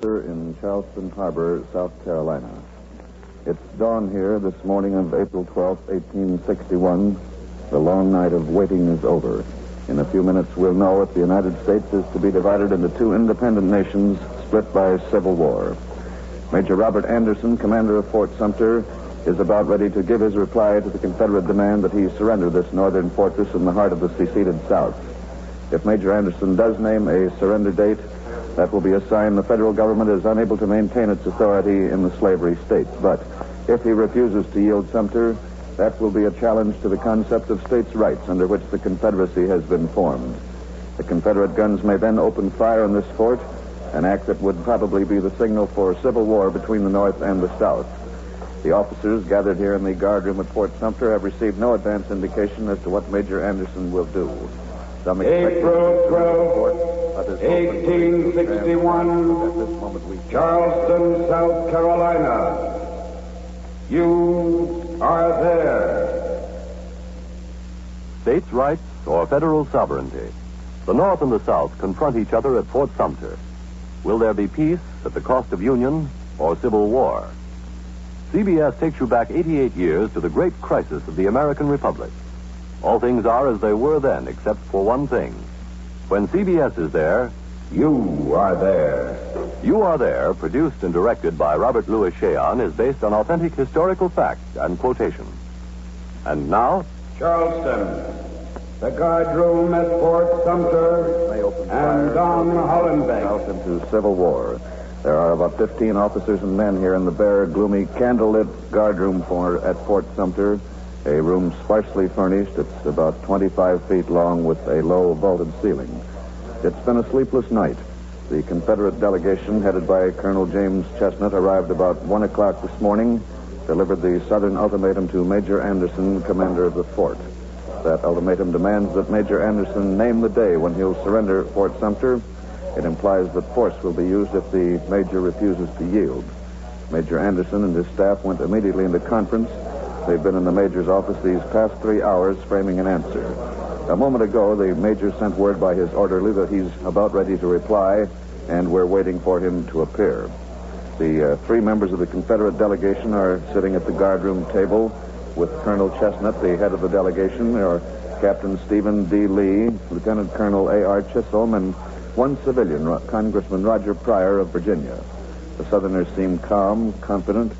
In Charleston Harbor, South Carolina. It's dawn here this morning of April 12, 1861. The long night of waiting is over. In a few minutes, we'll know if the United States is to be divided into two independent nations split by civil war. Major Robert Anderson, commander of Fort Sumter, is about ready to give his reply to the Confederate demand that he surrender this northern fortress in the heart of the seceded South. If Major Anderson does name a surrender date, that will be a sign the federal government is unable to maintain its authority in the slavery states. But if he refuses to yield Sumter, that will be a challenge to the concept of states' rights under which the Confederacy has been formed. The Confederate guns may then open fire on this fort, an act that would probably be the signal for civil war between the North and the South. The officers gathered here in the guardroom at Fort Sumter have received no advance indication as to what Major Anderson will do. Some April 12, 1861, Charleston, South Carolina. You are there. States' rights or federal sovereignty. The North and the South confront each other at Fort Sumter. Will there be peace at the cost of union or civil war? CBS takes you back 88 years to the great crisis of the American Republic. All things are as they were then, except for one thing. When CBS is there, you are there. You Are There, produced and directed by Robert Louis Cheon, is based on authentic historical fact and quotation. And now, Charleston, the guardroom at Fort Sumter, and Don Hollenbeck. Out into civil war. There are about 15 officers and men here in the bare, gloomy, candlelit guardroom at Fort Sumter. A room sparsely furnished. It's about 25 feet long with a low vaulted ceiling. It's been a sleepless night. The Confederate delegation, headed by Colonel James Chestnut, arrived about 1 o'clock this morning, delivered the Southern ultimatum to Major Anderson, commander of the fort. That ultimatum demands that Major Anderson name the day when he'll surrender Fort Sumter. It implies that force will be used if the major refuses to yield. Major Anderson and his staff went immediately into conference. They've been in the major's office these past 3 hours framing an answer. A moment ago, the major sent word by his orderly that he's about ready to reply, and we're waiting for him to appear. The 3 members of the Confederate delegation are sitting at the guardroom table with Colonel Chestnut, the head of the delegation, or Captain Stephen D. Lee, Lieutenant Colonel A.R. Chisholm, and one civilian, Congressman Roger Pryor of Virginia. The Southerners seem calm, confident,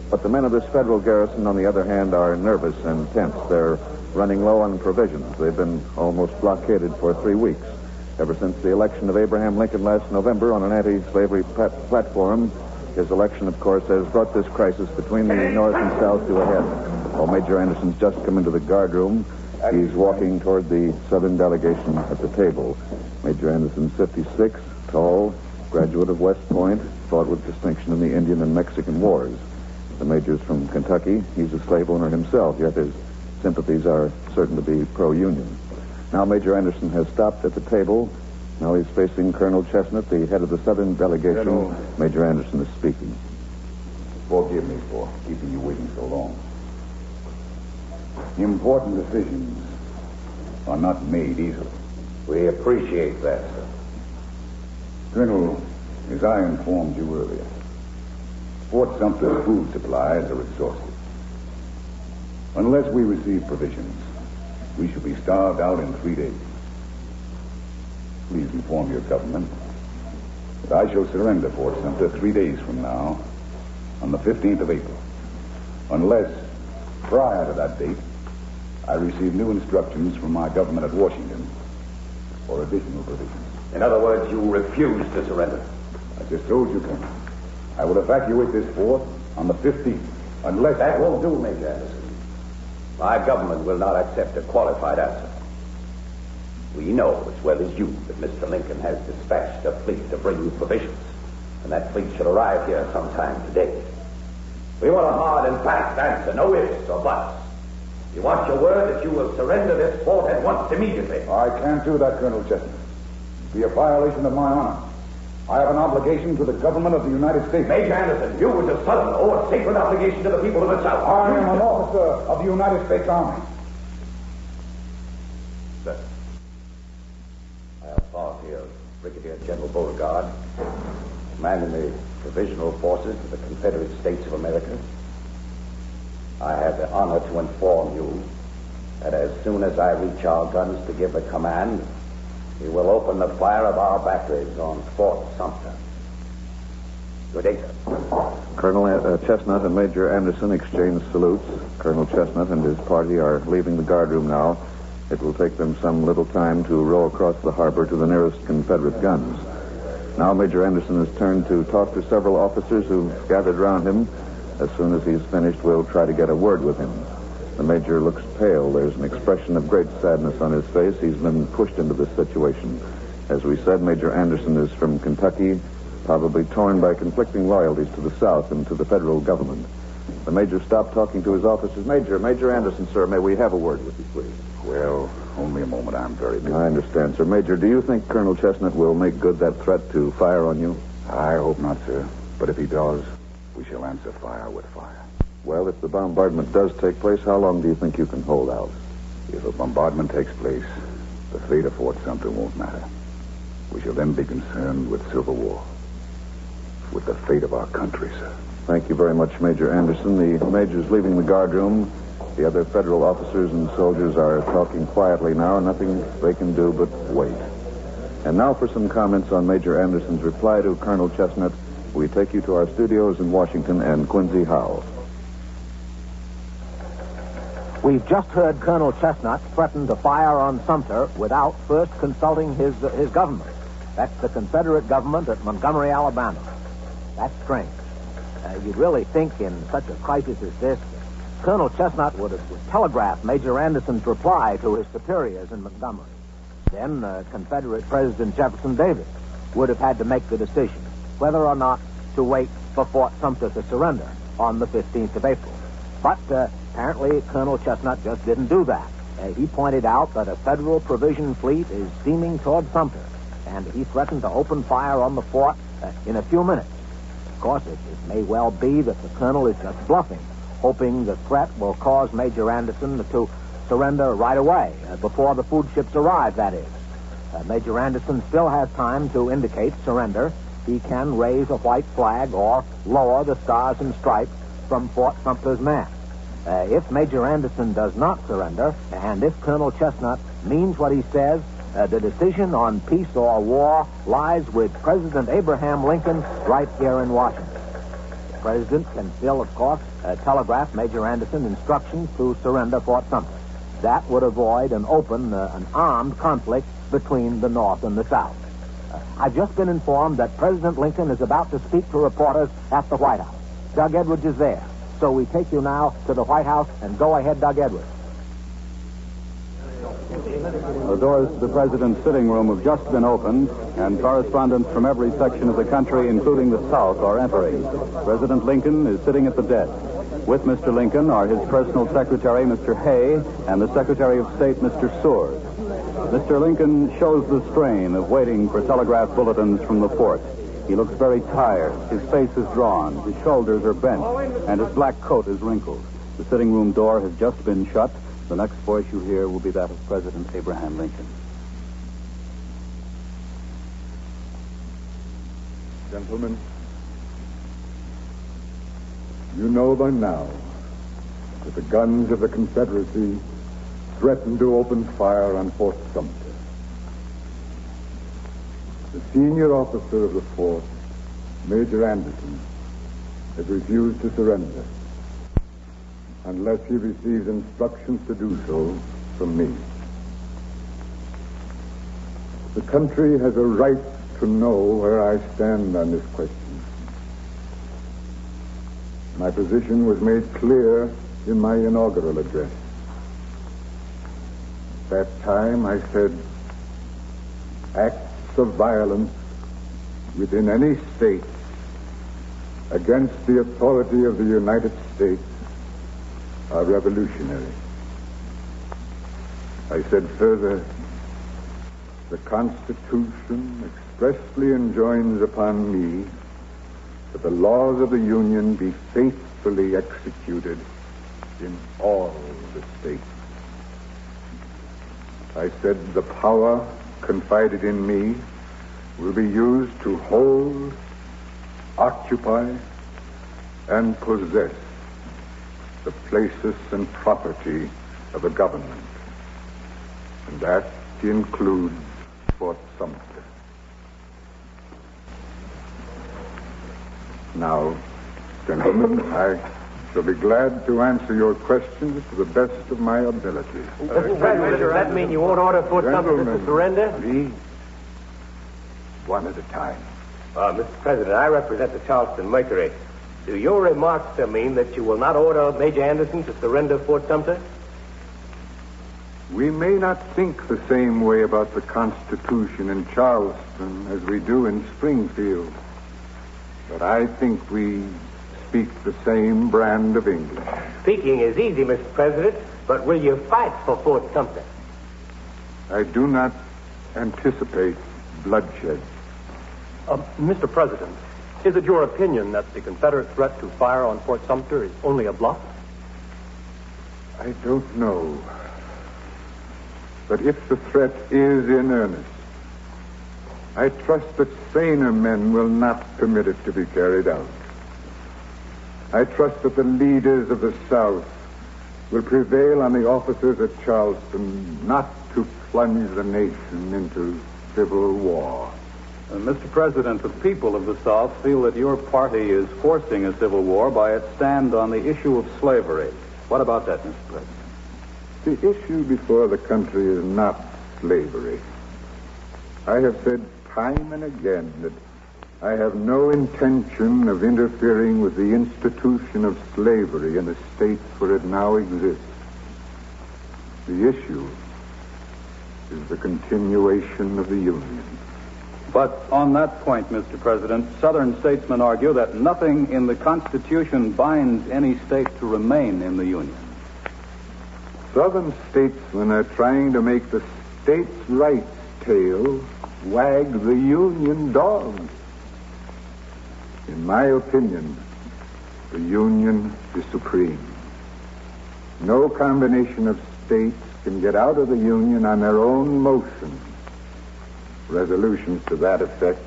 but the men of this federal garrison, on the other hand, are nervous and tense. They're running low on provisions. They've been almost blockaded for 3 weeks. Ever since the election of Abraham Lincoln last November on an anti-slavery platform, his election, of course, has brought this crisis between the North and South to a head. While Major Anderson's just come into the guardroom, he's walking toward the Southern delegation at the table. Major Anderson's 56, tall, graduate of West Point, fought with distinction in the Indian and Mexican wars. The major's from Kentucky. He's a slave owner himself, yet his sympathies are certain to be pro-union. Now Major Anderson has stopped at the table. Now he's facing Colonel Chestnut, the head of the Southern delegation. Colonel. Major Anderson is speaking. Forgive me for keeping you waiting so long. Important decisions are not made easily. We appreciate that, sir. Colonel, as I informed you earlier, Fort Sumter's food supplies are exhausted. Unless we receive provisions, we shall be starved out in 3 days. Please inform your government that I shall surrender Fort Sumter 3 days from now, on the 15th of April, unless, prior to that date, I receive new instructions from my government at Washington for additional provisions. In other words, you refuse to surrender. I just told you, Colonel. I will evacuate this fort on the 15th, unless... That won't do, Major Anderson. My government will not accept a qualified answer. We know as well as you that Mr. Lincoln has dispatched a fleet to bring you provisions, and that fleet should arrive here sometime today. We want a hard and fast answer, no ifs or buts. You want your word that you will surrender this fort at once, immediately. I can't do that, Colonel Chestnut. It'd be a violation of my honor. I have an obligation to the government of the United States. Major Anderson, you as a Southern owe a sacred obligation to the people of the South. I am an officer of the United States Army. Sir, I have authority of Brigadier General Beauregard commanding the provisional forces of the Confederate States of America, I have the honor to inform you that as soon as I reach our guns to give the command, we will open the fire of our batteries on Fort Sumter. Good day, sir. Colonel Chestnut and Major Anderson exchange salutes. Colonel Chestnut and his party are leaving the guardroom now. It will take them some little time to row across the harbor to the nearest Confederate guns. Now Major Anderson has turned to talk to several officers who've gathered around him. As soon as he's finished, we'll try to get a word with him. The Major looks pale. There's an expression of great sadness on his face. He's been pushed into this situation. As we said, Major Anderson is from Kentucky, probably torn by conflicting loyalties to the South and to the federal government. The Major stopped talking to his officers. Major Anderson, sir, may we have a word with you, please? Well, only a moment. I'm very busy. I understand, sir. Major, do you think Colonel Chestnut will make good that threat to fire on you? I hope not, sir. But if he does, we shall answer fire with fire. Well, if the bombardment does take place, how long do you think you can hold out? If a bombardment takes place, the fate of Fort Sumter won't matter. We shall then be concerned with civil war. With the fate of our country, sir. Thank you very much, Major Anderson. The Major's leaving the guardroom. The other federal officers and soldiers are talking quietly now. Nothing they can do but wait. And now for some comments on Major Anderson's reply to Colonel Chestnut. We take you to our studios in Washington and Quincy Howell. We've just heard Colonel Chestnut threaten to fire on Sumter without first consulting his government. That's the Confederate government at Montgomery, Alabama. That's strange. You'd really think in such a crisis as this, Colonel Chestnut would have telegraphed Major Anderson's reply to his superiors in Montgomery. Then Confederate President Jefferson Davis would have had to make the decision whether or not to wait for Fort Sumter to surrender on the 15th of April. But apparently Colonel Chestnut just didn't do that. He pointed out that a federal provision fleet is steaming toward Sumter, and he threatened to open fire on the fort in a few minutes. Of course, it may well be that the colonel is just bluffing, hoping the threat will cause Major Anderson to surrender right away, before the food ships arrive, that is. Major Anderson still has time to indicate surrender. He can raise a white flag or lower the stars and stripes from Fort Sumter's mast. If Major Anderson does not surrender, and if Colonel Chestnut means what he says, the decision on peace or war lies with President Abraham Lincoln right here in Washington. The President can still, of course, telegraph Major Anderson instructions to surrender Fort Sumter. That would avoid an armed conflict between the North and the South. I've just been informed that President Lincoln is about to speak to reporters at the White House. Doug Edwards is there. So we take you now to the White House, and go ahead, Doug Edwards. The doors to the President's sitting room have just been opened, and correspondents from every section of the country, including the South, are entering. President Lincoln is sitting at the desk. With Mr. Lincoln are his personal secretary, Mr. Hay, and the Secretary of State, Mr. Seward. Mr. Lincoln shows the strain of waiting for telegraph bulletins from the fort. He looks very tired. His face is drawn. His shoulders are bent, and his black coat is wrinkled. The sitting room door has just been shut. The next voice you hear will be that of President Abraham Lincoln. Gentlemen, you know by now that the guns of the Confederacy threatened to open fire on Fort Sumter. The senior officer of the fort, Major Anderson, has refused to surrender unless he receives instructions to do so from me. The country has a right to know where I stand on this question. My position was made clear in my inaugural address. At that time, I said, acts of violence within any state against the authority of the United States are revolutionary. I said further, the Constitution expressly enjoins upon me that the laws of the Union be faithfully executed in all the states. I said the power confided in me will be used to hold, occupy, and possess the places and property of a government. And that includes Fort Sumter. Now, gentlemen, I shall be glad to answer your questions to the best of my ability. Mr. President, does that mean you won't order Fort Sumter to surrender? Please, one at a time. Mr. President, I represent the Charleston Mercury. Do your remarks mean that you will not order Major Anderson to surrender Fort Sumter? We may not think the same way about the Constitution in Charleston as we do in Springfield, but I think we speak the same brand of English. Speaking is easy, Mr. President, but will you fight for Fort Sumter? I do not anticipate bloodshed. Mr. President, is it your opinion that the Confederate threat to fire on Fort Sumter is only a bluff? I don't know. But if the threat is in earnest, I trust that saner men will not permit it to be carried out. I trust that the leaders of the South will prevail on the officers at Charleston not to plunge the nation into civil war. Mr. President, the people of the South feel that your party is forcing a civil war by its stand on the issue of slavery. What about that, Mr. President? The issue before the country is not slavery. I have said time and again that I have no intention of interfering with the institution of slavery in the states where it now exists. The issue is the continuation of the Union. But on that point, Mr. President, Southern statesmen argue that nothing in the Constitution binds any state to remain in the Union. Southern statesmen are trying to make the states' rights tail wag the Union dog. In my opinion, the Union is supreme. No combination of states can get out of the Union on their own motion. Resolutions to that effect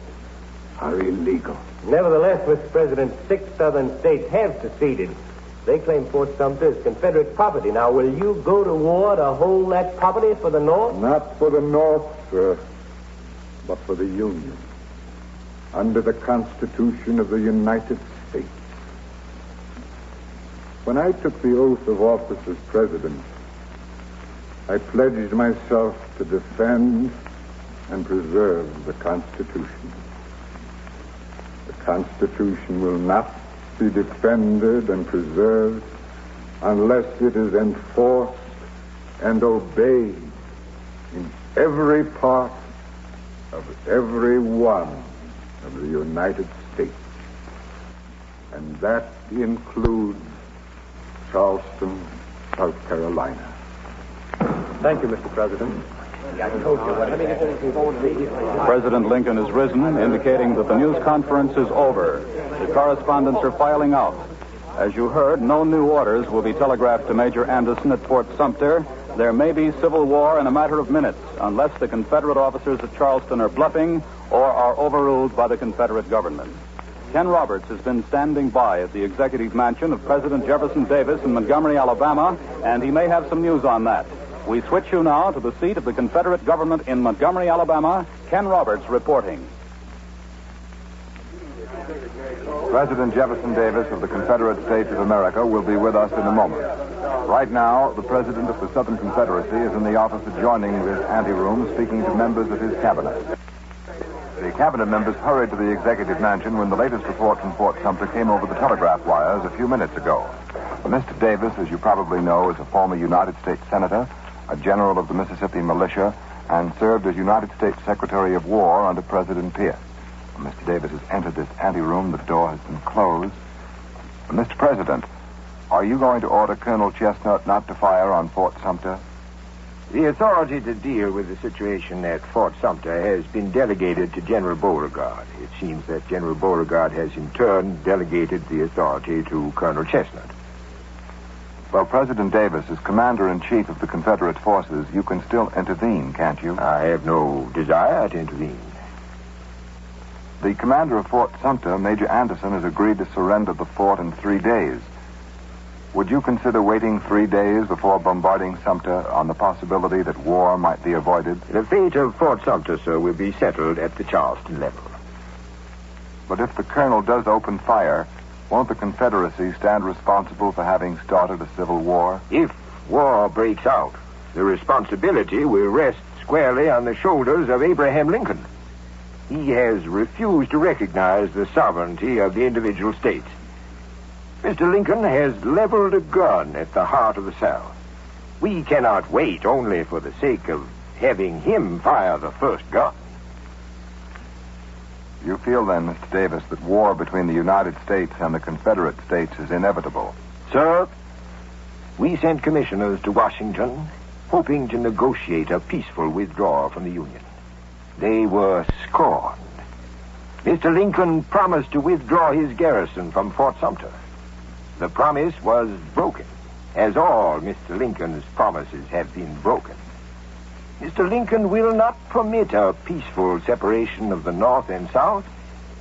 are illegal. Nevertheless, Mr. President, 6 southern states have seceded. They claim Fort Sumter as Confederate property. Now, will you go to war to hold that property for the North? Not for the North, sir, but for the Union. Under the Constitution of the United States. When I took the oath of office as president, I pledged myself to defend and preserve the Constitution. The Constitution will not be defended and preserved unless it is enforced and obeyed in every part of every one of the United States. And that includes Charleston, South Carolina. Thank you, Mr. President. I told you what. President Lincoln has risen, indicating that the news conference is over. The correspondents are filing out. As you heard, no new orders will be telegraphed to Major Anderson at Fort Sumter. There may be civil war in a matter of minutes, unless the Confederate officers at Charleston are bluffing or are overruled by the Confederate government. Ken Roberts has been standing by at the executive mansion of President Jefferson Davis in Montgomery, Alabama, and he may have some news on that. We switch you now to the seat of the Confederate government in Montgomery, Alabama. Ken Roberts reporting. President Jefferson Davis of the Confederate States of America will be with us in a moment. Right now, the President of the Southern Confederacy is in the office adjoining his anteroom speaking to members of his cabinet. The cabinet members hurried to the executive mansion when the latest report from Fort Sumter came over the telegraph wires a few minutes ago. Mr. Davis, as you probably know, is a former United States Senator, a general of the Mississippi Militia, and served as United States Secretary of War under President Pierce. Mr. Davis has entered this anteroom. The door has been closed. Mr. President, are you going to order Colonel Chestnut not to fire on Fort Sumter? The authority to deal with the situation at Fort Sumter has been delegated to General Beauregard. It seems that General Beauregard has in turn delegated the authority to Colonel Chestnut. Well, President Davis, as Commander-in-Chief of the Confederate forces, you can still intervene, can't you? I have no desire to intervene. The commander of Fort Sumter, Major Anderson, has agreed to surrender the fort in 3 days. Would you consider waiting 3 days before bombarding Sumter on the possibility that war might be avoided? The fate of Fort Sumter, sir, will be settled at the Charleston level. But if the colonel does open fire, won't the Confederacy stand responsible for having started a civil war? If war breaks out, the responsibility will rest squarely on the shoulders of Abraham Lincoln. He has refused to recognize the sovereignty of the individual states. Mr. Lincoln has leveled a gun at the heart of the South. We cannot wait only for the sake of having him fire the first gun. You feel then, Mr. Davis, that war between the United States and the Confederate States is inevitable? Sir, we sent commissioners to Washington hoping to negotiate a peaceful withdrawal from the Union. They were scorned. Mr. Lincoln promised to withdraw his garrison from Fort Sumter. The promise was broken, as all Mr. Lincoln's promises have been broken. Mr. Lincoln will not permit a peaceful separation of the North and South.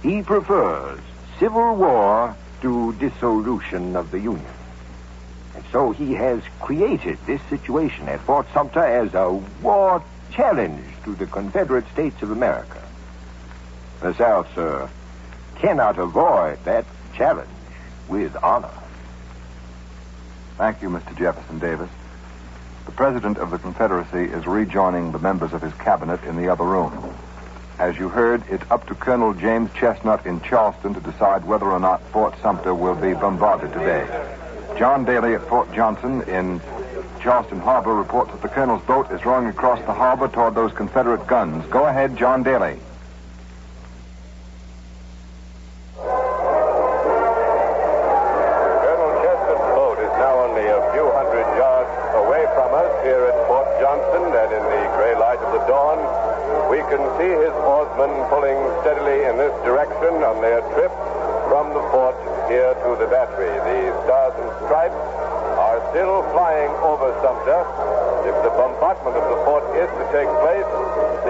He prefers civil war to dissolution of the Union. And so he has created this situation at Fort Sumter as a war challenge to the Confederate States of America. The South, sir, cannot avoid that challenge with honor. Thank you, Mr. Jefferson Davis. The President of the Confederacy is rejoining the members of his cabinet in the other room. As you heard, it's up to Colonel James Chestnut in Charleston to decide whether or not Fort Sumter will be bombarded today. John Daly at Fort Johnson in Charleston Harbor reports that the Colonel's boat is rowing across the harbor toward those Confederate guns. Go ahead, John Daly. Here at Fort Johnson, and in the gray light of the dawn, we can see his oarsmen pulling steadily in this direction on their trip from the fort here to the battery. The stars and stripes are still flying over Sumter. If the bombardment of the fort is to take place,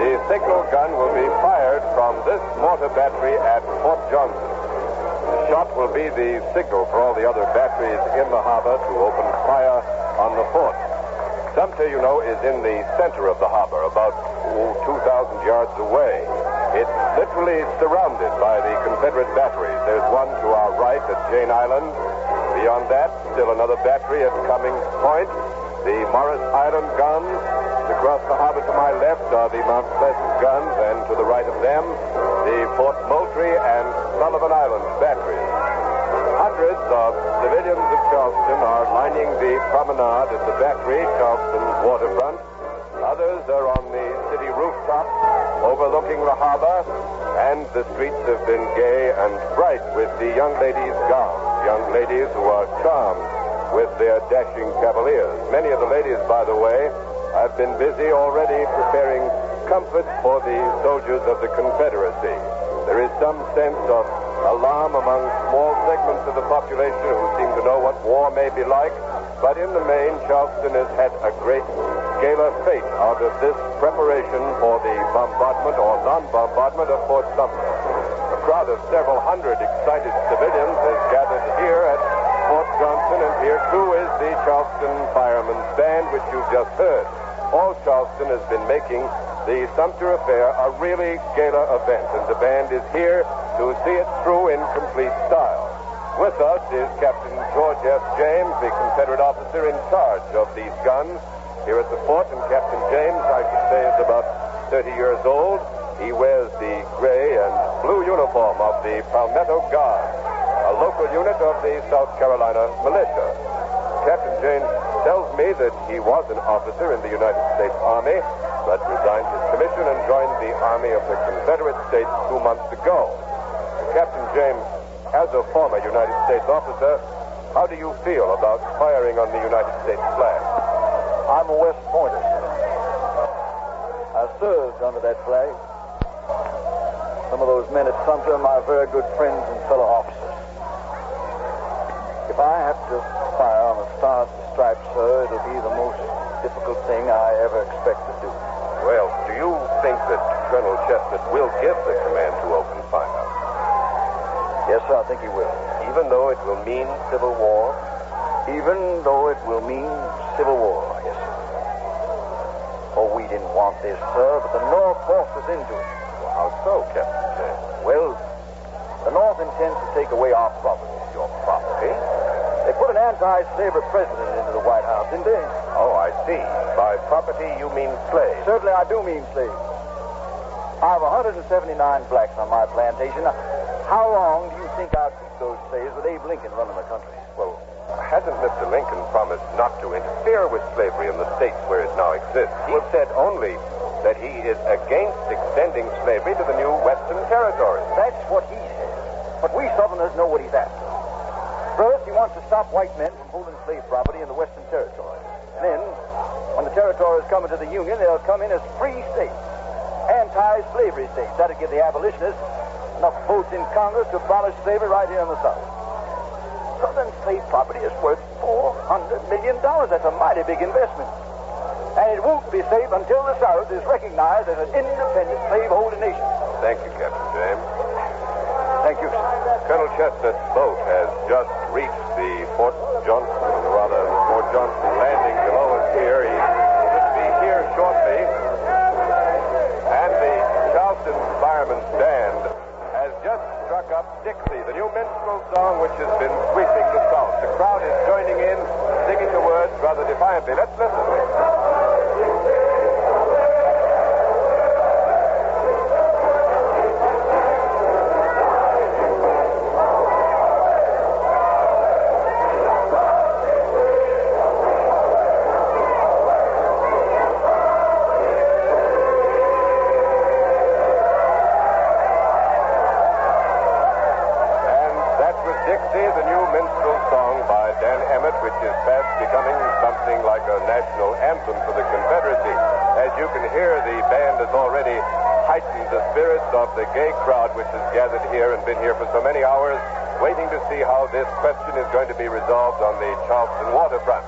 the signal gun will be fired from this mortar battery at Fort Johnson. The shot will be the signal for all the other batteries in the harbor to open fire on the fort. Sumter, you know, is in the center of the harbor, about 2,000 yards away. It's literally surrounded by the Confederate batteries. There's one to our right at Jane Island. Beyond that, still another battery at Cummings Point. The Morris Island guns. Across the harbor to my left are the Mount Pleasant guns, and to the right of them, the Fort Moultrie and Sullivan Island batteries. Hundreds of civilians of Charleston are lining the promenade at the battery, Charleston's waterfront. Others are on the city rooftop overlooking the harbor, and the streets have been gay and bright with the young ladies' gowns, young ladies who are charmed with their dashing cavaliers. Many of the ladies, by the way, have been busy already preparing comfort for the soldiers of the Confederacy. There is some sense of alarm among small segments of the population who seem to know what war may be like, but in the main, Charleston has had a great gala fete out of this preparation for the bombardment or non-bombardment of Fort Sumter. A crowd of several hundred excited civilians is gathered here at Fort Johnson, and here too is the Charleston Firemen's Band, which you've just heard. All Charleston has been making the Sumter affair a really gala event, and the band is here to see it through in complete style. With us is Captain George F. James, the Confederate officer in charge of these guns here at the fort, and Captain James, I should say, is about 30 years old. He wears the gray and blue uniform of the Palmetto Guard, a local unit of the South Carolina militia. Captain James tells me that he was an officer in the United States Army, but resigned his commission and joined the Army of the Confederate States 2 months ago. Captain James, as a former United States officer, how do you feel about firing on the United States flag? I'm a West Pointer. I served under that flag. Some of those men at Sumter are my very good friends and fellow officers. If I have to fire on the Stars and Stripes, sir, it'll be the most difficult thing I ever expect to do. Well, do you think that Colonel Chestnut will give the command to open fire? sir, I think he will. Even though it will mean civil war? Even though it will mean civil war, yes, sir. Oh, we didn't want this, sir, but the North forced us into it. Well, how so, Captain James? Well, the North intends to take away our property. Your property? They put an anti-slavery president into the White House, didn't they? Oh, I see. By property, you mean slaves. Certainly I do mean slaves. I have 179 blacks on my plantation. Now, how long do you think I'll keep those slaves with Abe Lincoln running the country? Well, hasn't Mr. Lincoln promised not to interfere with slavery in the states where it now exists? He said only that he is against extending slavery to the new Western territories. That's what he said. But we Southerners know what he's after. First, he wants to stop white men from holding slave property in the Western territories. Then, when the territories come into the Union, they'll come in as free states, anti-slavery states. That'll give the abolitionists enough votes in Congress to abolish slavery right here in the South. Southern slave property is worth $400 million. That's a mighty big investment. And it won't be safe until the South is recognized as an independent slave-holding nation. Thank you, Captain James. Thank you, sir. Colonel Chestnut's boat has just reached the Fort Johnson landing below us here. He should be here shortly. And the Charleston Firemen's Band has just struck up Dixie, the new minstrel song which has been sweeping the South. The crowd is joining in, singing the words rather defiantly. Let's listen. Dixie, the new minstrel song by Dan Emmett, which is fast becoming something like a national anthem for the Confederacy. As you can hear, the band has already heightened the spirits of the gay crowd which has gathered here and been here for so many hours, waiting to see how this question is going to be resolved on the Charleston waterfront.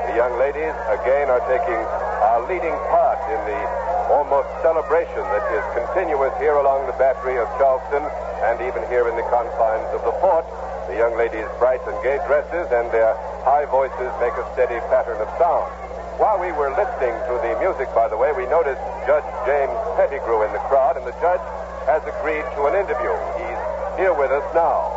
The young ladies, again, are taking a leading part in the almost celebration that is continuous here along the battery of Charleston and even here in the confines of the fort. The young ladies' bright and gay dresses and their high voices make a steady pattern of sound. While we were listening to the music, by the way, we noticed Judge James Pettigrew in the crowd, and the judge has agreed to an interview. He's here with us now.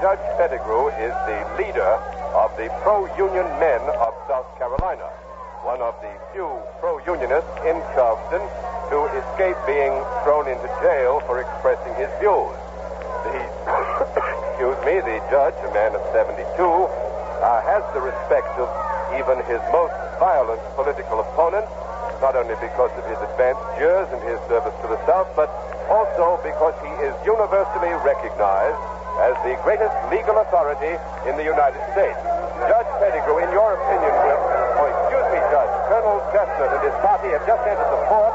Judge Pettigrew is the leader of the pro-union men of South Carolina, one of the few pro-unionists in Charleston to escape being thrown into jail for expressing his views. The judge, a man of 72, has the respect of even his most violent political opponents, not only because of his advanced years and his service to the South, but also because he is universally recognized as the greatest legal authority in the United States. Judge Pettigrew, in your opinion, Judge, Colonel Chestnut and his party have just entered the fort.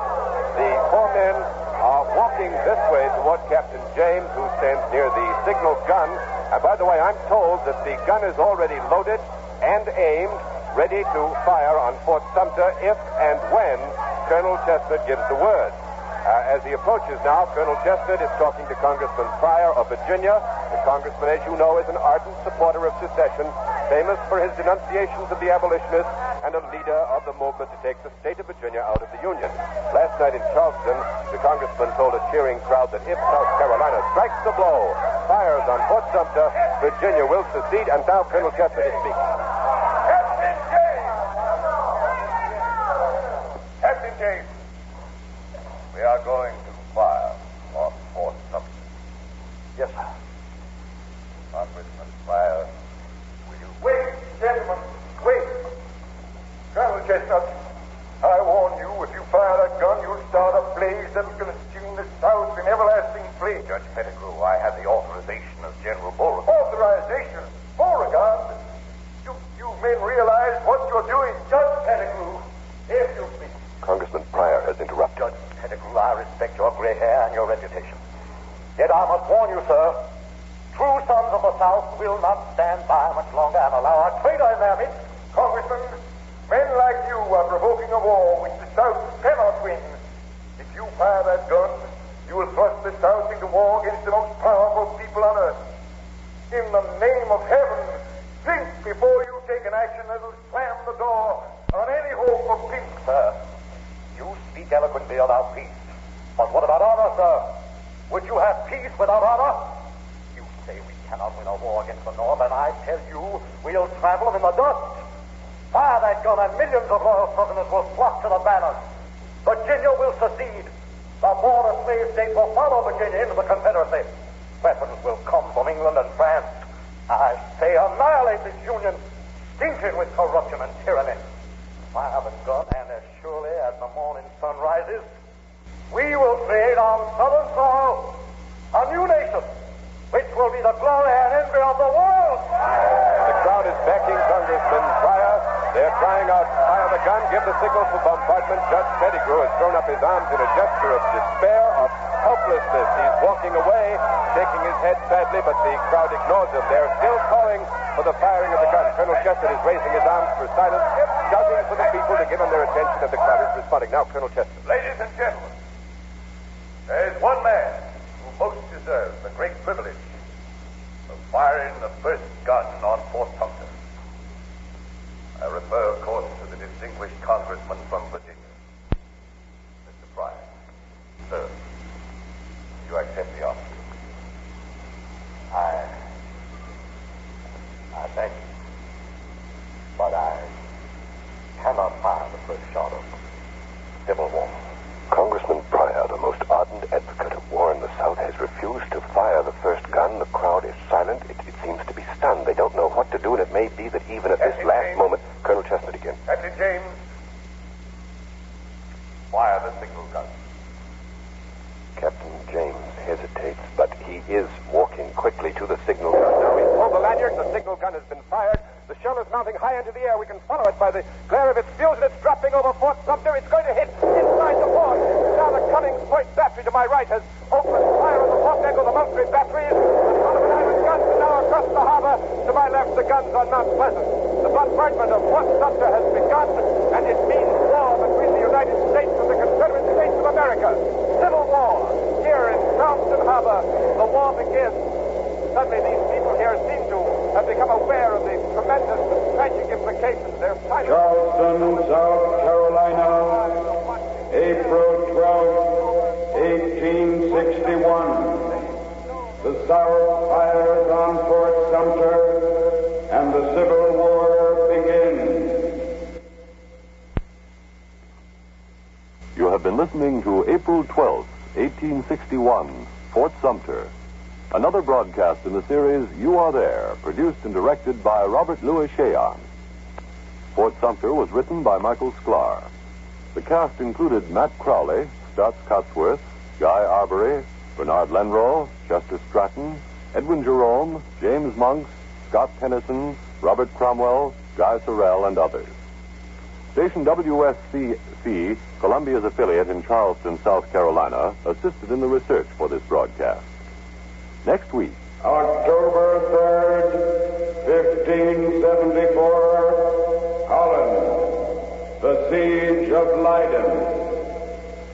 The four men are walking this way toward Captain James, who stands near the signal gun. And by the way, I'm told that the gun is already loaded and aimed, ready to fire on Fort Sumter if and when Colonel Chestnut gives the word. As he approaches now, Colonel Chestnut is talking to Congressman Pryor of Virginia. The congressman, as you know, is an ardent supporter of secession, famous for his denunciations of the abolitionists, and a leader of the movement to take the state of Virginia out of the Union. Last night in Charleston, the congressman told a cheering crowd that if South Carolina strikes the blow, fires on Fort Sumter, Virginia will secede, and now Colonel Chestnut is speaking. Captain James, we are going to fire on Fort Sumter. Yes, sir. Congressman Pryor, will you... Wait, gentlemen, wait. Colonel Chestnut, I warn you, if you fire that gun, you'll start a blaze that'll consume the South in everlasting flame. Judge Pettigrew, I have the authorization of General Beauregard. Authorization? Beauregard? You men realize what you're doing. Judge Pettigrew, if you please. Congressman Pryor has interrupted. Judge Pettigrew, I respect your gray hair and your reputation. Yet I must warn you, sir, true sons of the South will not stand by much longer and allow a traitor in their midst. Congressman, men like you are provoking a war which the South cannot win. If you fire that gun, you will thrust the South into war against the most powerful people on earth. In the name of heaven, think before you take an action that will slam the door on any hope of peace. Sir, you speak eloquently about peace. But what about honor, sir? Would you have peace without honor? You say we cannot win a war against the North, and I tell you we'll trample them in the dust. Fire that gun and millions of loyal Southerners will flock to the banners. Virginia will secede. The border slave states will follow Virginia into the Confederacy. Weapons will come from England and France. I say annihilate this union, stinted with corruption and tyranny. Fire the gun, and as surely as the morning sun rises, we will create on Southern soil a new nation, which will be the glory and envy of the world. The crowd is backing Congressman Pryor. They're crying out, fire the gun, give the signal for bombardment. Judge Pettigrew has thrown up his arms in a gesture of despair, of helplessness. He's walking away, shaking his head sadly, but the crowd ignores him. They're still calling for the firing of the gun. Colonel Chester is raising his arms for silence, shouting for the people to give him their attention, and the crowd is responding. Now, Colonel Chester. Ladies and gentlemen, there is one man who most deserves the great privilege of firing the first gun on Fort Sumter. I refer, of course, to the distinguished congressman from Virginia, Mr. Pryor. Sir, you accept the offer? I thank you. But I cannot fire the first shot of civil war. Congressman Pryor, the most ardent advocate of war in the South, has refused to fire the first gun. The crowd is silent. It seems to be stunned. They don't know what to do, and it may be that even at this last moment... Colonel Chestnut again. Captain James, fire the signal gun. Captain James hesitates, but he is walking quickly to the signal gun. Now he's pulled the lanyard. The signal gun has been fired. The shell is mounting high into the air. We can follow it by the glare of its fuse, and it's dropping over Fort Sumter. It's going to hit inside the fort. Now the Cummings-Point battery to my right has opened fire on the fort deck of the Moultrie batteries. The Sullivan Island guns are now across the harbor. To my left, the guns on Mount Pleasant. The bombardment of Fort Sumter has begun, and it means war between the United States and the Confederate States of America. Civil war. Here in Charleston Harbor, the war begins. Suddenly, these people here seem to have become aware of the tremendous and tragic implications. They're silent. Charleston, South Carolina, April 12, 1861. The South fires on Fort Sumter, and the Civil War begins. You have been listening to April 12th, 1861, Fort Sumter. Another broadcast in the series You Are There, produced and directed by Robert Louis Cheon. Fort Sumter was written by Michael Sklar. The cast included Matt Crowley, Stotts Cotsworth, Guy Arbery, Bernard Lenrow, Chester Stratton, Edwin Jerome, James Monks, Scott Tennyson, Robert Cromwell, Guy Sorrell, and others. Station WSCC, Columbia's affiliate in Charleston, South Carolina, assisted in the research for this broadcast. Next week, October 3rd, 1574, Holland, the siege of Leiden.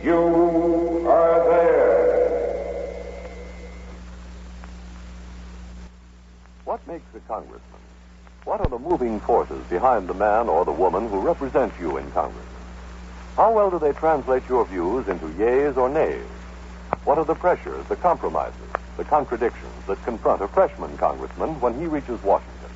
You are there. what makes a congressman? What are the moving forces behind the man or the woman who represents you in Congress? How well do they translate your views into yeas or nays? What are the pressures, the compromises, the contradictions that confront a freshman congressman when he reaches Washington?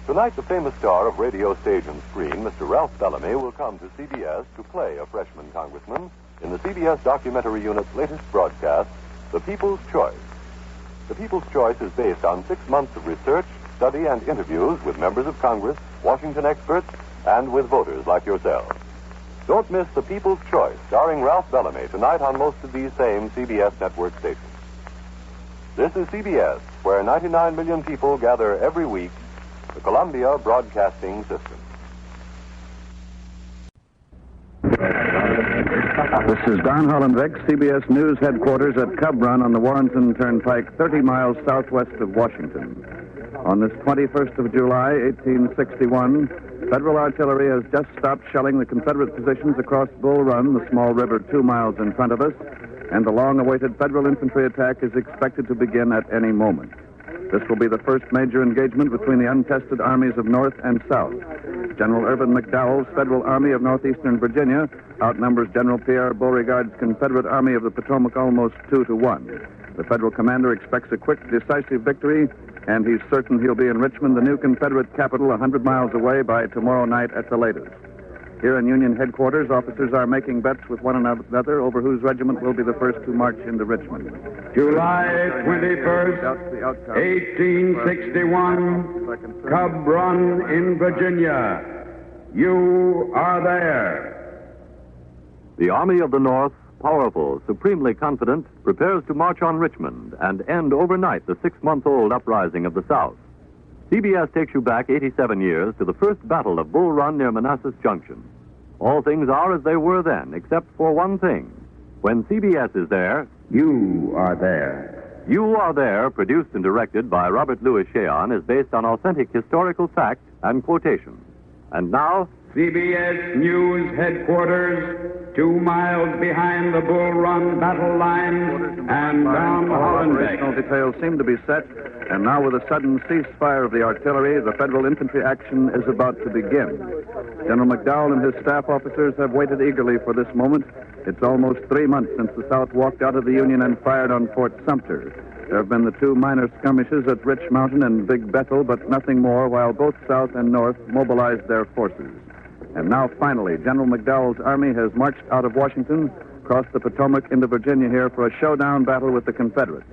Tonight, the famous star of radio, stage, and screen, Mr. Ralph Bellamy, will come to CBS to play a freshman congressman in the CBS documentary unit's latest broadcast, The People's Choice. The People's Choice is based on 6 months of research, study, and interviews with members of Congress, Washington experts, and with voters like yourselves. Don't miss The People's Choice, starring Ralph Bellamy, tonight on most of these same CBS network stations. This is CBS, where 99 million people gather every week, the Columbia Broadcasting System. This is Don Hollenbeck, CBS News headquarters at Cub Run on the Warrenton Turnpike, 30 miles southwest of Washington. On this 21st of July, 1861, federal artillery has just stopped shelling the Confederate positions across Bull Run, the small river 2 miles in front of us, and the long-awaited federal infantry attack is expected to begin at any moment. This will be the first major engagement between the untested armies of North and South. General Irvin McDowell's Federal Army of Northeastern Virginia outnumbers General Pierre Beauregard's Confederate Army of the Potomac almost 2-1. The Federal commander expects a quick, decisive victory, and he's certain he'll be in Richmond, the new Confederate capital, 100 miles away by tomorrow night at the latest. Here in Union headquarters, officers are making bets with one another over whose regiment will be the first to march into Richmond. July 21st, 1861, Cub Run in Virginia. You are there. The Army of the North, powerful, supremely confident, prepares to march on Richmond and end overnight the 6-month-old uprising of the South. CBS takes you back 87 years to the first battle of Bull Run near Manassas Junction. All things are as they were then, except for one thing. When CBS is there, you are there. You Are There, produced and directed by Robert Louis Cheon, is based on authentic historical fact and quotation. And now, CBS News Headquarters, 2 miles behind the Bull Run battle line and down Hollenbeck. Operational details seem to be set, and now with a sudden ceasefire of the artillery, the Federal infantry action is about to begin. General McDowell and his staff officers have waited eagerly for this moment. It's almost 3 months since the South walked out of the Union and fired on Fort Sumter. There have been the 2 minor skirmishes at Rich Mountain and Big Bethel, but nothing more, while both South and North mobilized their forces. And now, finally, General McDowell's army has marched out of Washington, crossed the Potomac into Virginia here for a showdown battle with the Confederates.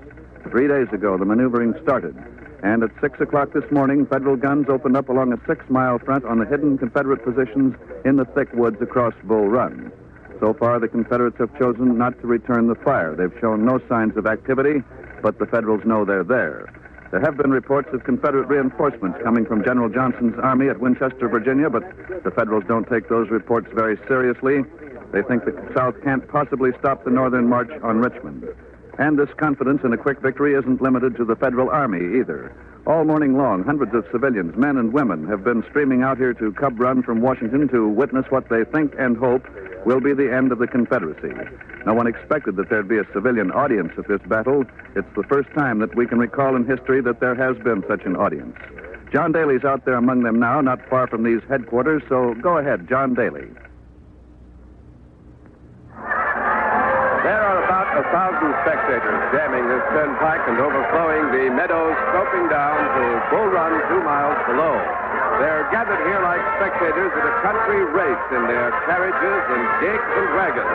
3 days ago, the maneuvering started. And at 6 o'clock this morning, Federal guns opened up along a 6-mile front on the hidden Confederate positions in the thick woods across Bull Run. So far, the Confederates have chosen not to return the fire. They've shown no signs of activity, but the Federals know they're there. There have been reports of Confederate reinforcements coming from General Johnson's army at Winchester, Virginia, but the Federals don't take those reports very seriously. They think the South can't possibly stop the northern march on Richmond. And this confidence in a quick victory isn't limited to the Federal Army either. All morning long, hundreds of civilians, men and women, have been streaming out here to Cub Run from Washington to witness what they think and hope will be the end of the Confederacy. No one expected that there'd be a civilian audience at this battle. It's the first time that we can recall in history that there has been such an audience. John Daly's out there among them now, not far from these headquarters, so go ahead, John Daly. There are about 1,000 spectators jamming this turnpike and overflowing the meadows, sloping down to Bull Run 2 miles below. They're gathered here like spectators at a country race in their carriages and gigs and wagons.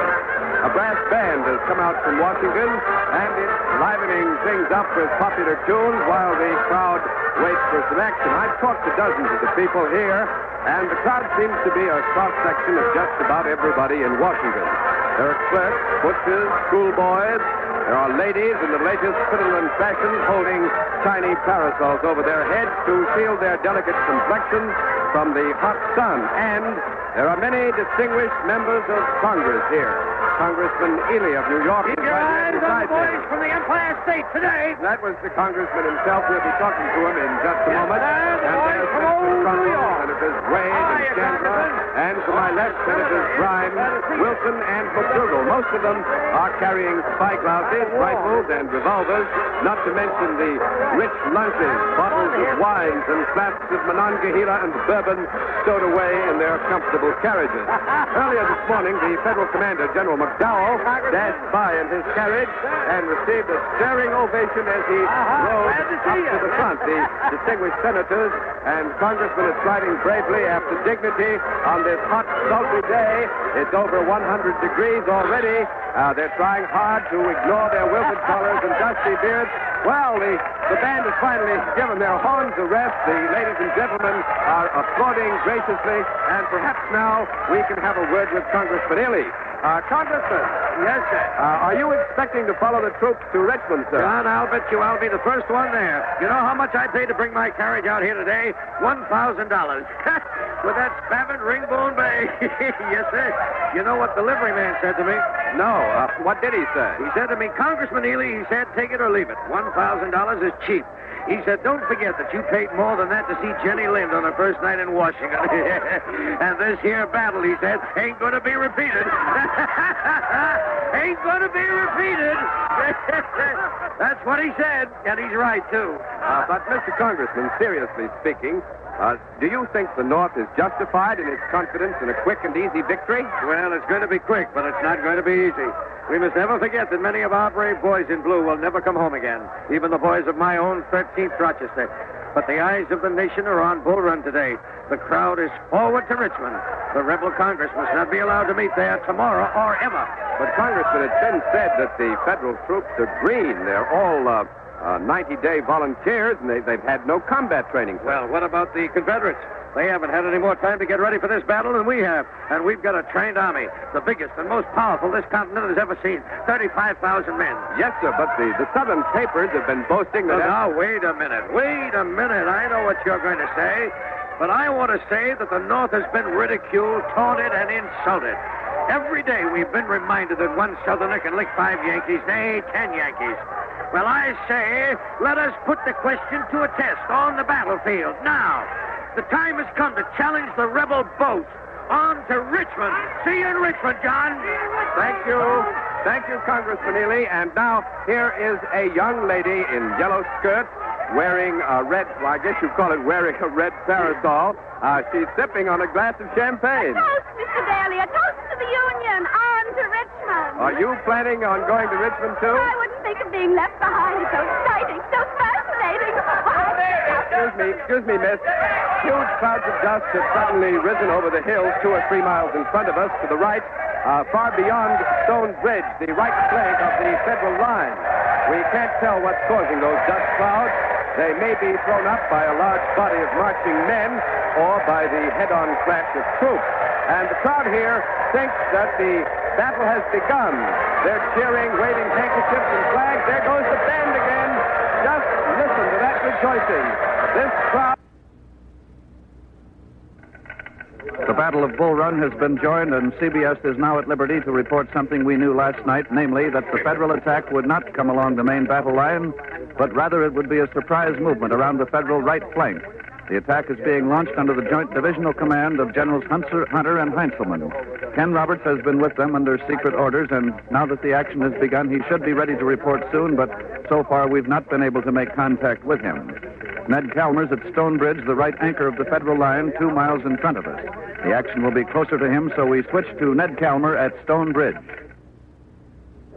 A brass band has come out from Washington, and it's livening things up with popular tunes while the crowd waits for some action. I've talked to dozens of the people here, and the crowd seems to be a cross-section of just about everybody in Washington. There are clerks, butchers, schoolboys. There are ladies in the latest crinoline fashion holding tiny parasols over their heads to shield their delicate complexions from the hot sun. And there are many distinguished members of Congress here. Congressman Ely of New York. Keep your eyes on the boys from the Empire State today. That was the congressman himself. We'll be talking to him in just a moment. And there's from old New York. Senators Wade and Chandler. And to my left, Senators Grimes, Wilson, and McDougall. Most of them are carrying spyglasses, rifles, and revolvers, not to mention the rich lunches, bottles of wines, and flasks of Monongahela and bourbon stowed away in their comfortable carriages. Earlier this morning, the federal commander, General McDowell, dashed by in his carriage and received a stirring ovation as he rode up to the front. The distinguished senators and congressmen are striding bravely after dignity on this hot, sultry day. It's over 100 degrees already. They're trying hard to ignore their wilted collars and dusty beards. Well, the band has finally given their horns a rest. The ladies and gentlemen are applauding graciously, and perhaps now we can have a word with Congressman Ely. Congressman. Yes, sir. Are you expecting to follow the troops to Richmond, sir? John, I'll bet you I'll be the first one there. You know how much I paid to bring my carriage out here today? $1,000. With that spavined ringbone bay. Yes, sir. You know what the livery man said to me? No. What did he say? He said to me, Congressman Ely, he said, take it or leave it. $1,000 is cheap. He said, don't forget that you paid more than that to see Jenny Lind on her first night in Washington. And this here battle, he said, ain't going to be repeated. Ain't going to be repeated. That's what he said, and he's right, too. But, Mr. Congressman, seriously speaking, do you think the North is justified in its confidence in a quick and easy victory? Well, it's going to be quick, but it's not going to be easy. We must never forget that many of our brave boys in blue will never come home again, even the boys of my own 13th Rochester. But the eyes of the nation are on Bull Run today. The crowd is forward to Richmond. The rebel Congress must not be allowed to meet there tomorrow or ever. But, Congressman, it's been said that the federal troops are green. They're all 90-day volunteers, and they've had no combat training. Well, what about the Confederates? They haven't had any more time to get ready for this battle than we have. And we've got a trained army, the biggest and most powerful this continent has ever seen. 35,000 men. Yes, sir, but the Southern papers have been boasting that... Now, wait a minute. I know what you're going to say. But I want to say that the North has been ridiculed, taunted, and insulted. Every day we've been reminded that one Southerner can lick 5 Yankees, nay, 10 Yankees. Well, I say, let us put the question to a test on the battlefield now. The time has come to challenge the rebel boats on to Richmond. See you in Richmond, John. Thank you. Thank you, Congressman Ely. And now, here is a young lady in yellow skirt wearing a red, well, I guess you call it wearing a red parasol. She's sipping on a glass of champagne. A toast, Mr. Daly. A toast to the Union. On to Richmond. Are you planning on going to Richmond, too? I wouldn't think of being left behind. It's so exciting, so fascinating. Excuse me, miss. Huge clouds of dust have suddenly risen over the hills 2 or 3 miles in front of us to the right, far beyond Stone Bridge, the right flank of the federal line. We can't tell what's causing those dust clouds. They may be thrown up by a large body of marching men or by the head-on clash of troops. And the crowd here thinks that the battle has begun. They're cheering, waving handkerchiefs and flags. There goes the band again. Just listen to that rejoicing. This crowd... The Battle of Bull Run has been joined, and CBS is now at liberty to report something we knew last night, namely that the Federal attack would not come along the main battle line, but rather it would be a surprise movement around the Federal right flank. The attack is being launched under the joint divisional command of Generals Hunter and Heintzelman. Ken Roberts has been with them under secret orders, and now that the action has begun, he should be ready to report soon, but so far we've not been able to make contact with him. Ned Calmer's at Stone Bridge, the right anchor of the Federal line, 2 miles in front of us. The action will be closer to him, so we switch to Ned Calmer at Stone Bridge.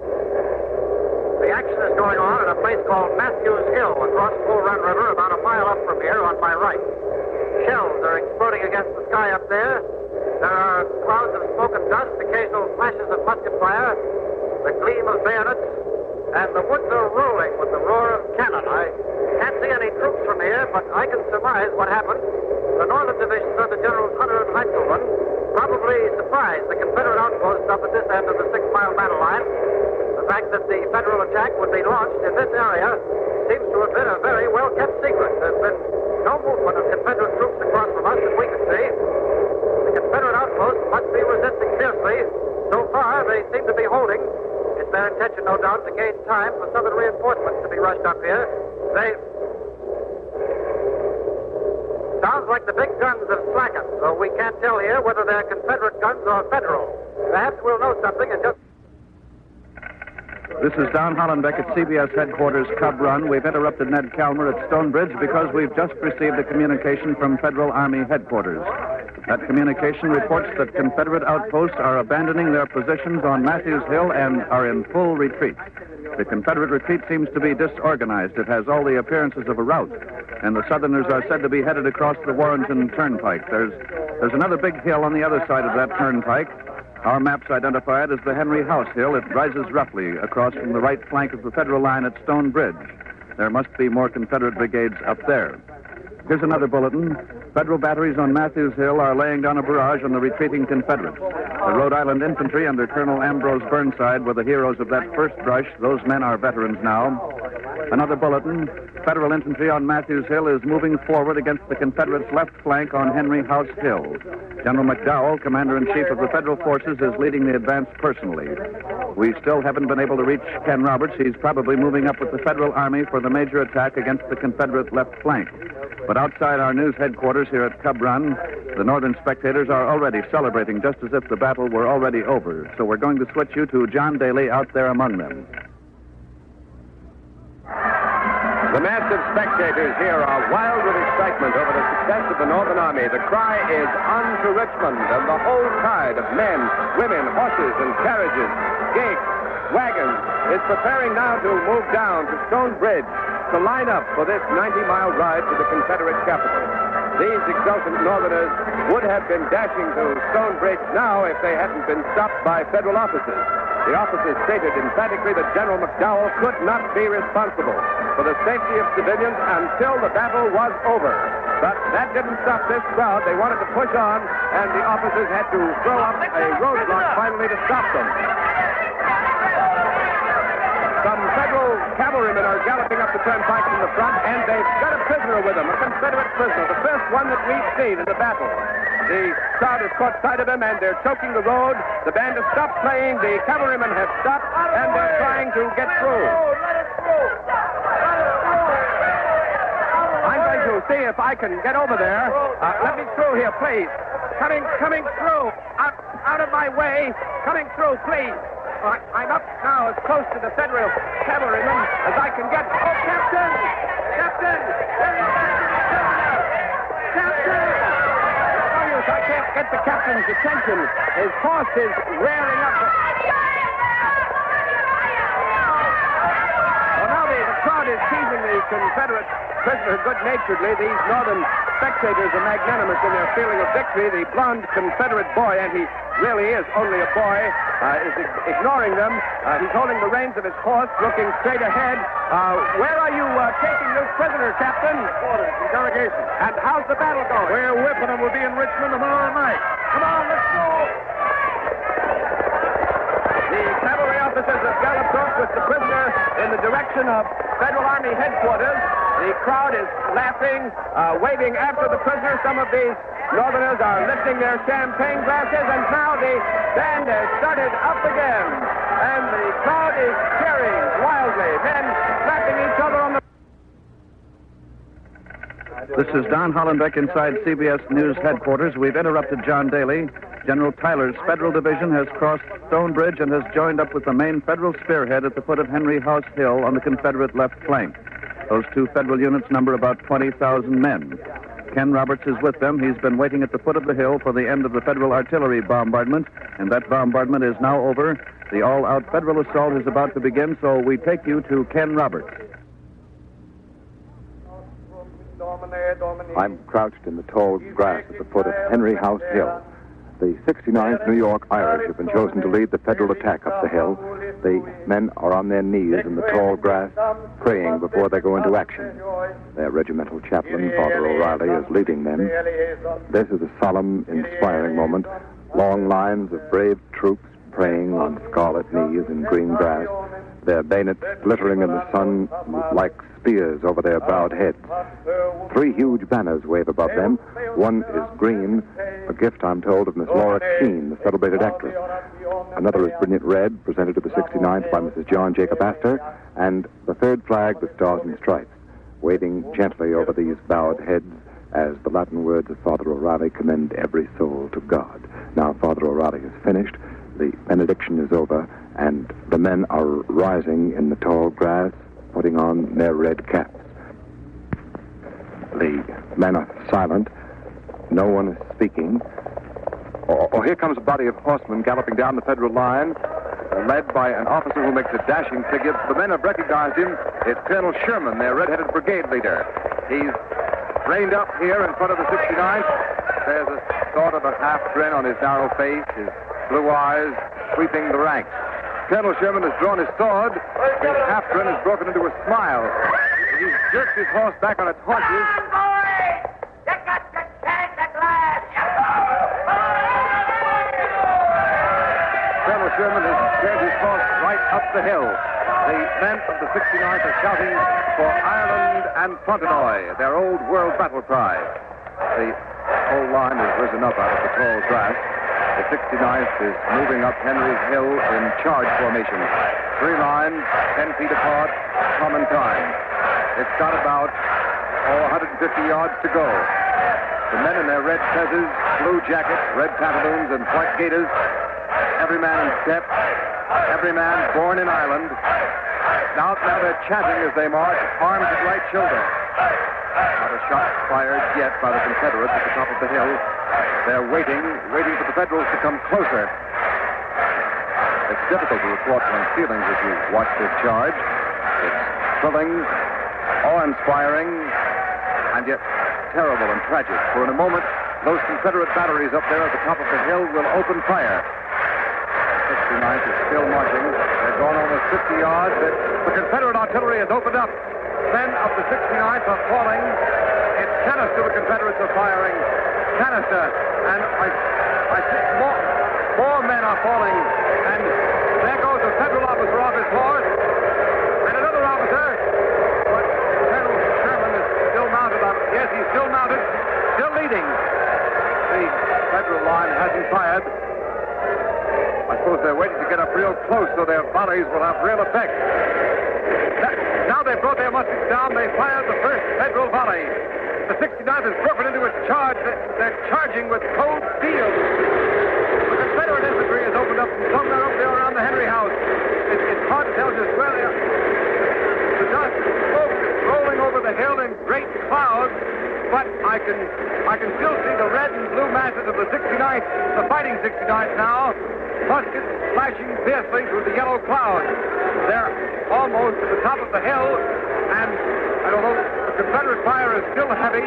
The action is going on at a place called Matthews Hill across Bull Run River, about a mile up from here on my right. Shells are exploding against the sky up there. There are clouds of smoke and dust, occasional flashes of musket fire, the gleam of bayonets, and the woods are rolling with the roar of cannon. I can't see any troops from here, but I can surmise what happened. The northern divisions under Generals Hunter and Heintzelman probably surprised the Confederate outposts up at this end of the 6-mile battle line. The fact that the Federal attack would be launched in this area seems to have been a very well-kept secret. There's been no movement of Confederate troops across from us that we can see. The Confederate outposts must be resisting fiercely. So far, they seem to be holding. It's their intention, no doubt, to gain time for Southern reinforcements to be rushed up here. Sounds like the big guns have slackened, so we can't tell here whether they're Confederate guns or Federal. Perhaps we'll know something in just... This is Don Hollenbeck at CBS headquarters, Cub Run. We've interrupted Ned Calmer at Stone Bridge because we've just received a communication from Federal Army headquarters. That communication reports that Confederate outposts are abandoning their positions on Matthews Hill and are in full retreat. The Confederate retreat seems to be disorganized. It has all the appearances of a rout, and the Southerners are said to be headed across the Warrenton Turnpike. There's another big hill on the other side of that turnpike. Our maps identify it as the Henry House Hill. It rises roughly across from the right flank of the Federal line at Stone Bridge. There must be more Confederate brigades up there. Here's another bulletin. Federal batteries on Matthews Hill are laying down a barrage on the retreating Confederates. The Rhode Island Infantry under Colonel Ambrose Burnside were the heroes of that first rush. Those men are veterans now. Another bulletin. Federal infantry on Matthews Hill is moving forward against the Confederates' left flank on Henry House Hill. General McDowell, Commander-in-Chief of the Federal Forces, is leading the advance personally. We still haven't been able to reach Ken Roberts. He's probably moving up with the Federal Army for the major attack against the Confederate left flank. But outside our news headquarters here at Cub Run, the Northern spectators are already celebrating just as if the battle were already over. So we're going to switch you to John Daly out there among them. The massive spectators here are wild with excitement over the success of the Northern Army. The cry is on to Richmond, and the whole tide of men, women, horses, and carriages, gigs, wagons is preparing now to move down to Stone Bridge to line up for this 90-mile ride to the Confederate capital. These exultant Northerners would have been dashing to Stone Bridge now if they hadn't been stopped by Federal officers. The officers stated emphatically that General McDowell could not be responsible for the safety of civilians until the battle was over. But that didn't stop this crowd. They wanted to push on, and the officers had to throw up a roadblock finally to stop them. Some Federal cavalrymen are galloping up the turnpike from the front, and they've got a prisoner with them, a Confederate prisoner, the first one that we've seen in the battle. The crowd has caught sight of him, and they're choking the road. The band has stopped playing. The cavalrymen have stopped, and they're trying to get through. I'm going to see if I can get over there. Let me through here, please. Coming through. Out of my way. Coming through, please. I'm up now as close to the Federal cavalrymen as I can get. Oh, Captain! Captain! Captain! I can't get the captain's attention. His horse is rearing up. Well, now the crowd is teasing the Confederate prisoner good-naturedly. These Northern spectators are magnanimous in their feeling of victory. The blond Confederate boy, and he really is only a boy, is ignoring them. He's holding the reins of his horse, looking straight ahead. Where are you taking this prisoner, Captain? Interrogation. And how's the battle going? We're whipping them. We'll be in Richmond tomorrow night. Come on, let's go. The cavalry officers have galloped off with the prisoner in the direction of Federal Army headquarters. The crowd is laughing, waving after the prisoner. Some of these Northerners are lifting their champagne glasses, and now the band has started up again. And the crowd is cheering wildly, men slapping each other on the... This is Don Hollenbeck inside CBS News headquarters. We've interrupted John Daly. General Tyler's Federal Division has crossed Stone Bridge and has joined up with the main Federal spearhead at the foot of Henry House Hill on the Confederate left flank. Those two Federal units number about 20,000 men. Ken Roberts is with them. He's been waiting at the foot of the hill for the end of the Federal artillery bombardment, and that bombardment is now over. The all-out Federal assault is about to begin, so we take you to Ken Roberts. I'm crouched in the tall grass at the foot of Henry House Hill. The 69th New York Irish have been chosen to lead the Federal attack up the hill. The men are on their knees in the tall grass, praying before they go into action. Their regimental chaplain, Father O'Reilly, is leading them. This is a solemn, inspiring moment. Long lines of brave troops praying on scarlet knees in green grass, their bayonets glittering in the sun like spears over their bowed heads. Three huge banners wave above them. One is green, a gift, I'm told, of Miss Laura Keene, the celebrated actress. Another is brilliant red, presented to the 69th by Mrs. John Jacob Astor, and the third flag, the Stars and Stripes, waving gently over these bowed heads as the Latin words of Father O'Reilly commend every soul to God. Now Father O'Reilly has finished, the benediction is over, and the men are rising in the tall grass, putting on their red caps. The men are silent. No one is speaking. Oh, here comes a body of horsemen galloping down the Federal line, led by an officer who makes a dashing figure. The men have recognized him. It's Colonel Sherman, their red-headed brigade leader. He's reined up here in front of the 69th. There's a sort of a half grin on his narrow face, his blue eyes sweeping the ranks. Colonel Sherman has drawn his sword. His half grin has broken into a smile. He's jerked his horse back on its haunches. Colonel Sherman has turned his horse right up the hill. The men of the 69th are shouting for Ireland and Fontenoy, their old world battle cry. The whole line has risen up out of the tall grass. The 69th is moving up Henry's Hill in charge formation. 3 lines, 10 feet apart, common time. It's got about 150 yards to go. The men in their red fezzes, blue jackets, red pantaloons, and white gaiters, every man in step, every man born in Ireland. Now they're chanting as they march, arms at right shoulder. Not a shot fired yet by the Confederates at the top of the hill. They're waiting for the Federals to come closer. It's difficult to report one's feelings as you watch this charge. It's thrilling, awe-inspiring, and yet terrible and tragic. For in a moment, those Confederate batteries up there at the top of the hill will open fire. The 69th is still marching. They've gone almost 50 yards. The Confederate artillery has opened up. Men of the 69th are falling. It's canister the Confederates are firing. Canister. And I think more men are falling. And there goes a Federal officer off his horse. And another officer. But Colonel Sherman is still mounted on. Yes, he's still mounted. Still leading. The Federal line hasn't fired. I suppose they're waiting to get up real close so their volleys will have real effect. Now they've brought their muskets down. They fired the first Federal volley. The 69th has broken into its charge. They're charging with cold steel. The Confederate infantry has opened up and somewhere up there around the Henry House. It's hard to tell just where they are. The dust smoke is rolling over the hill in great clouds, but I can still see the red and blue masses of the 69th, the fighting 69th now. Muskets flashing fiercely through the yellow clouds. They're almost at the top of the hill, and although the Confederate fire is still heavy,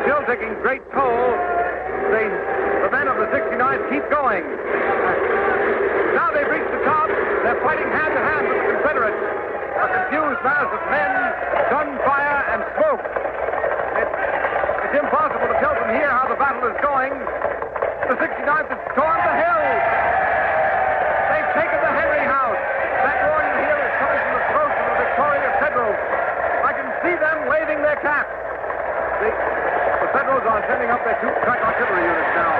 still taking great toll, the men of the 69th keep going. Now they've reached the top. They're fighting hand to hand with the Confederates. A confused mass of men, gunfire, and smoke. It's impossible to tell from here how the battle is going. The 69th has stormed the hill. They've taken the Henry House. That roar you hear is coming from the throats of the victorious Federals. I can see them waving their caps. The Federals are sending up their 2-track artillery units now.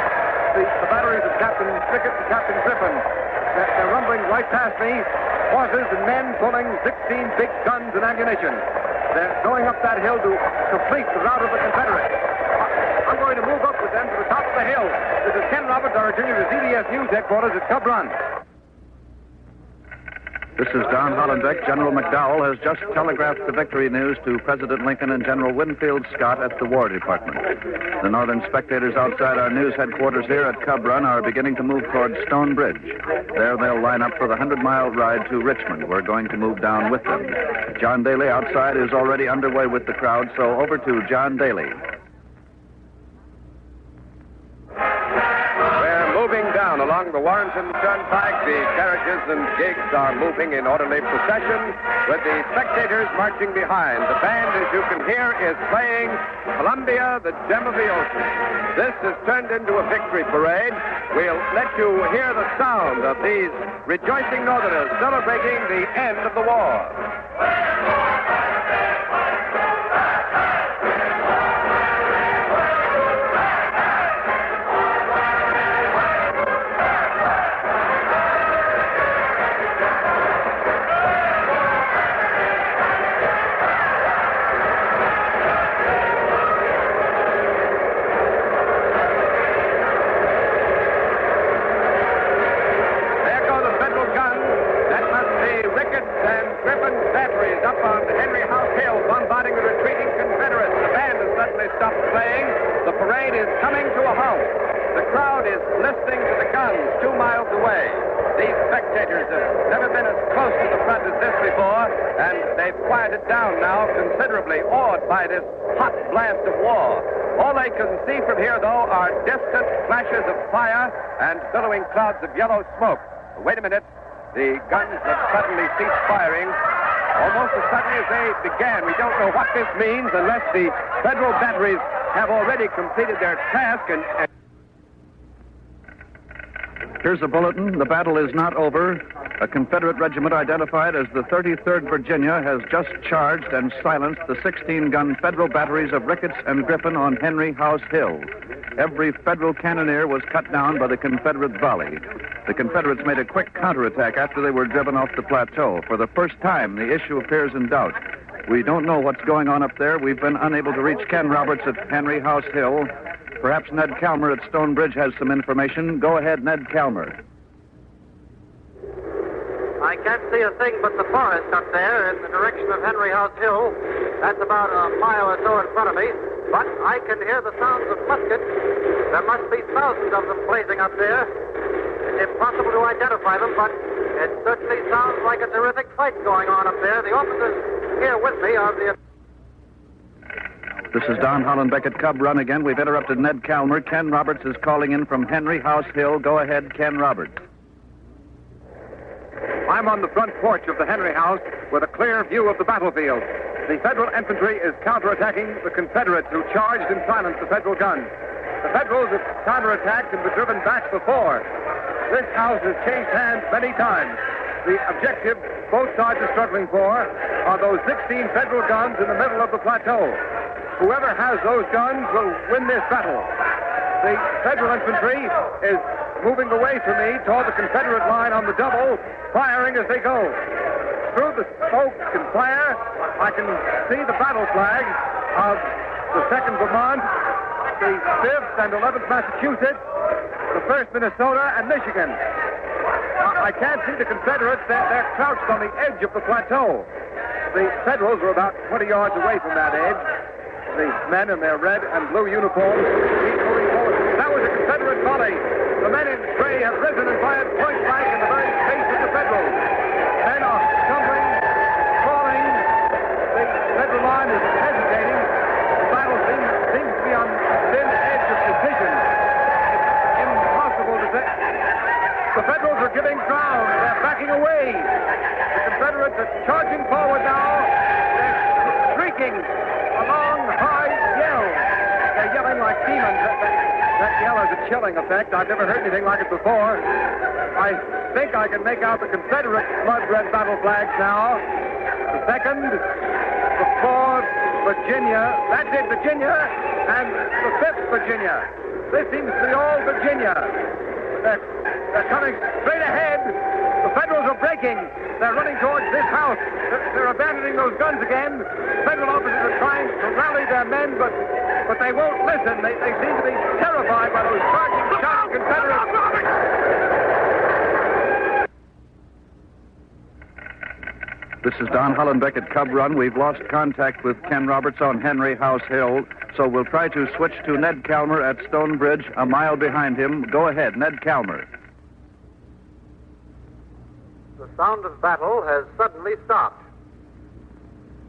The batteries of Captain Pickett and Captain Griffin. They're rumbling right past me. Horses and men pulling 16 big guns and ammunition. They're going up that hill to complete the rout of the Confederates. I'm going to move up with them to the top of the hill. This is Ken Roberts, our junior to CBS News headquarters at Cub Run. This is Don Hollenbeck. General McDowell has just telegraphed the victory news to President Lincoln and General Winfield Scott at the War Department. The Northern spectators outside our news headquarters here at Cub Run are beginning to move towards Stone Bridge. There they'll line up for the 100-mile ride to Richmond. We're going to move down with them. John Daly outside is already underway with the crowd, so over to John Daly. Along the Warrenton Turnpike, the carriages and gigs are moving in orderly procession with the spectators marching behind. The band, as you can hear, is playing Columbia, the Gem of the Ocean. This has turned into a victory parade. We'll let you hear the sound of these rejoicing Northerners celebrating the end of the war. Stopped playing. The parade is coming to a halt. The crowd is listening to the guns 2 miles away. These spectators have never been as close to the front as this before, and they've quieted down now considerably, awed by this hot blast of war. All they can see from here, though, are distant flashes of fire and billowing clouds of yellow smoke. Wait a minute. The guns have suddenly ceased firing. Almost as suddenly as they began. We don't know what this means unless the Federal batteries have already completed their task. Here's a bulletin. The battle is not over. A Confederate regiment identified as the 33rd Virginia has just charged and silenced the 16-gun Federal batteries of Ricketts and Griffin on Henry House Hill. Every Federal cannoneer was cut down by the Confederate volley. The Confederates made a quick counterattack after they were driven off the plateau. For the first time, the issue appears in doubt. We don't know what's going on up there. We've been unable to reach Ken Roberts at Henry House Hill. Perhaps Ned Calmer at Stone Bridge has some information. Go ahead, Ned Calmer. I can't see a thing but the forest up there in the direction of Henry House Hill. That's about a mile or so in front of me. But I can hear the sounds of muskets. There must be thousands of them blazing up there. It's impossible to identify them, but it certainly sounds like a terrific fight going on up there. The officers here with me are the... This is Don Hollenbeck at Cub Run again. We've interrupted Ned Calmer. Ken Roberts is calling in from Henry House Hill. Go ahead, Ken Roberts. I'm on the front porch of the Henry House with a clear view of the battlefield. The Federal infantry is counterattacking the Confederates who charged and silenced the Federal guns. The Federals have counterattacked and been driven back before. This house has changed hands many times. The objective both sides are struggling for are those 16 Federal guns in the middle of the plateau. Whoever has those guns will win this battle. The Federal infantry is moving away from me toward the Confederate line on the double, firing as they go. Through the smoke and fire, I can see the battle flag of the 2nd Vermont, the 5th and 11th Massachusetts, the 1st Minnesota, and Michigan. I can't see the Confederates. They're crouched on the edge of the plateau. The Federals are about 20 yards away from that edge. The men in their red and blue uniforms keep moving forward. That was a Confederate volley. The men in gray have risen and fired point blank in the very face of the Federals. Men are stumbling, falling. The Federal line is hesitating. The battle seems to be on the thin edge of decision. It's impossible to say. The Federals are giving ground. They're backing away. The Confederates are charging forward now. They're shrieking a long, high yell. They're yelling like demons. That yell has a chilling effect. I've never heard anything like it before. I think I can make out the Confederate blood-red battle flags now. The 2nd, the 4th, Virginia. That's it, Virginia. And the 5th Virginia. This seems to be all Virginia. They're coming straight ahead. The Federals are breaking. They're running towards this house. They're abandoning those guns again. Federal officers are trying to rally their men, but they won't listen. They seem to be terrified by those charging, shouting Confederates. This is Don Hollenbeck at Cub Run. We've lost contact with Ken Roberts on Henry House Hill, so we'll try to switch to Ned Calmer at Stone Bridge, a mile behind him. Go ahead, Ned Calmer. The sound of battle has suddenly stopped.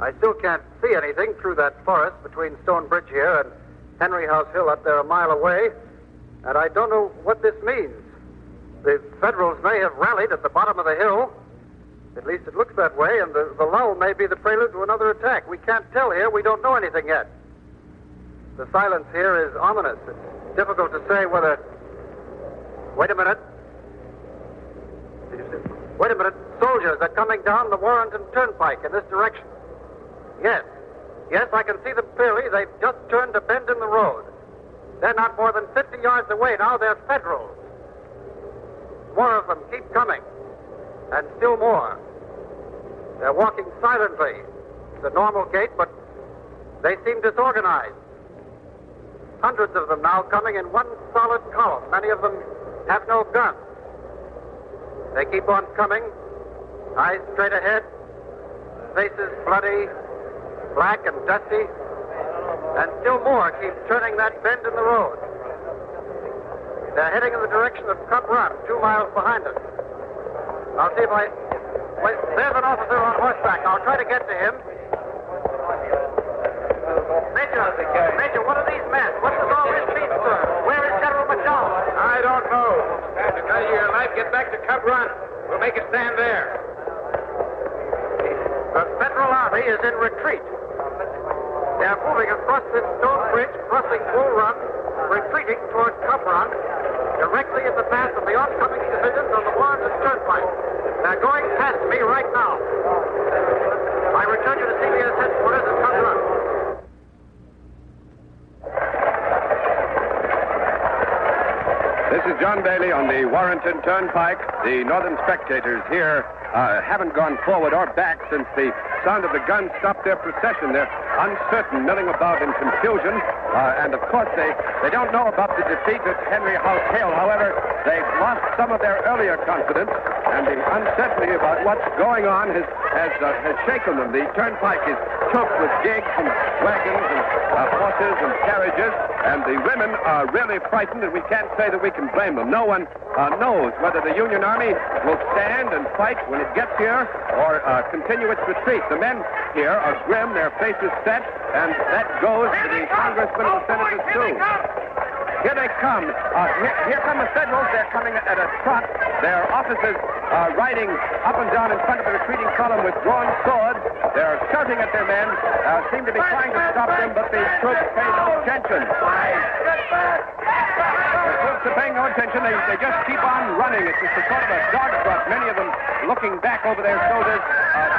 I still can't see anything through that forest between Stone Bridge here and Henry House Hill up there a mile away, and I don't know what this means. The Federals may have rallied at the bottom of the hill. At least it looks that way, and the lull may be the prelude to another attack. We can't tell here. We don't know anything yet. The silence here is ominous. It's difficult to say whether... Wait a minute. Wait a minute. Soldiers are coming down the Warrenton Turnpike in this direction. Yes. Yes, I can see them clearly. They've just turned a bend in the road. They're not more than 50 yards away now. They're Federals. More of them keep coming. And still more. They're walking silently. It's a normal gait, but they seem disorganized. Hundreds of them now coming in one solid column. Many of them have no guns. They keep on coming, eyes straight ahead, faces bloody, black and dusty, and still more keep turning that bend in the road. They're heading in the direction of Cub Run, 2 miles behind us. I'll see if I... Wait, there's an officer on horseback. I'll try to get to him. Major, what are these men? What does all this mean, sir? Where is General McDowell? I don't know. To tell you your life, get back to Cub Run. We'll make a stand there. The Federal Army is in retreat. They are moving across this stone bridge, crossing Bull Run, retreating towards Cub Run, directly in the path of the oncoming civilians on the Warrenton Turnpike. They're going past me right now. I return you to CBS headquarters at Cub Run. This is John Bailey on the Warrenton Turnpike. The Northern spectators here haven't gone forward or back since the sound of the gun stopped their procession. They're uncertain, milling about in confusion. And, of course, they don't know about the defeat at Henry House Hill. However, they've lost some of their earlier confidence, and the uncertainty about what's going on has shaken them. The turnpike is choked with gigs and wagons and horses and carriages, and the women are really frightened, and we can't say that we can blame them. No one knows whether the Union Army will stand and fight when it gets here or continue its retreat. The men here are grim, their faces set, and that goes to the congressmen and senators, too. Here they come. Here come the Federals. They're coming at a trot. Their officers are riding up and down in front of the retreating column with drawn swords. They're shouting at their men, seem to be trying to stop them, but the troops pay no attention. The troops are paying no attention. They just keep on running. It's just a sort of a dog trot, many of them looking back over their shoulders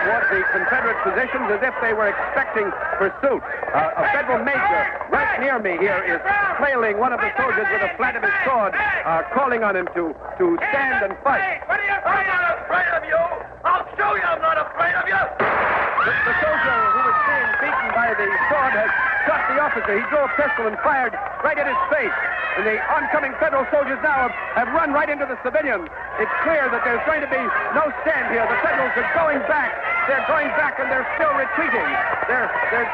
towards the Confederate positions as if they were expecting pursuit. A Federal major right near me here is flailing one of the soldiers with the flat of his sword, calling on him to stand and fight. What are you afraid of? I'm not afraid of you. I'll show you I'm not afraid of you. The soldier who was being beaten by the sword has shot the officer. He drew a pistol and fired right at his face. And the oncoming Federal soldiers now have run right into the civilians. It's clear that there's going to be no stand here. The Federals are going back. They're going back, and they're still retreating. They're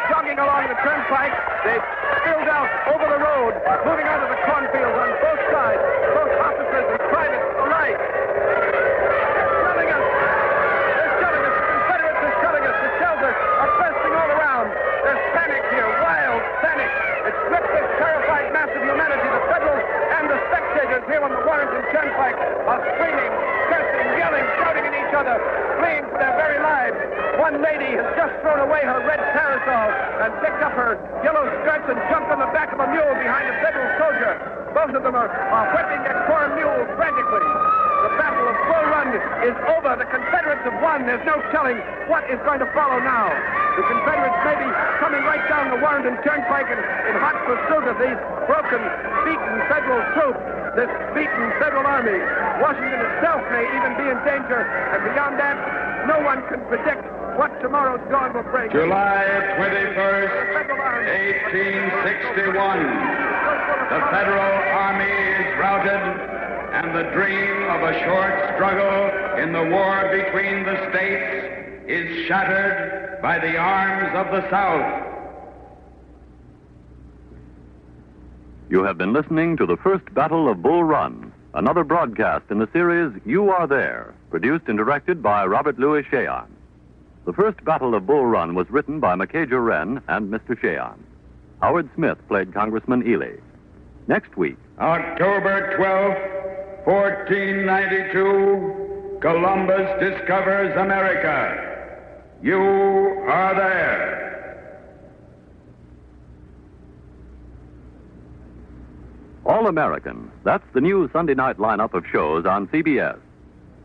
jogging along the turnpike. They've spilled out over the road, moving out of the cornfields on both sides, both officers and privates alike. They're shelling us. The Confederates are shelling us. The shells are bursting all around. There's panic here, wild panic. It's gripped this terrified mass of humanity. The Federals and the spectators here on the Warrenton Turnpike are screaming, cursing, yelling, shouting at each other, fleeing for their very lives. One lady has just thrown away her red parasol and picked up her yellow skirts and jumped on the back of a mule behind a Federal soldier. Both of them are whipping their poor mule frantically. The Battle of Bull Run is over. The Confederates have won. There's no telling what is going to follow now. The Confederates may be coming right down the Warrenton Turnpike in hot pursuit of these broken, beaten Federal troops, this beaten Federal Army. Washington itself may even be in danger, and beyond that, no one can predict what tomorrow's dawn will bring. July 21st, 1861. The Federal Army is routed, and the dream of a short struggle in the war between the states is shattered by the arms of the South. You have been listening to the First Battle of Bull Run, another broadcast in the series You Are There, produced and directed by Robert Louis Cheon. The First Battle of Bull Run was written by Macajah Wren and Mr. Cheon. Howard Smith played Congressman Ely. Next week, October 12th, 1492, Columbus discovers America. You are there. All American. That's the new Sunday night lineup of shows on CBS.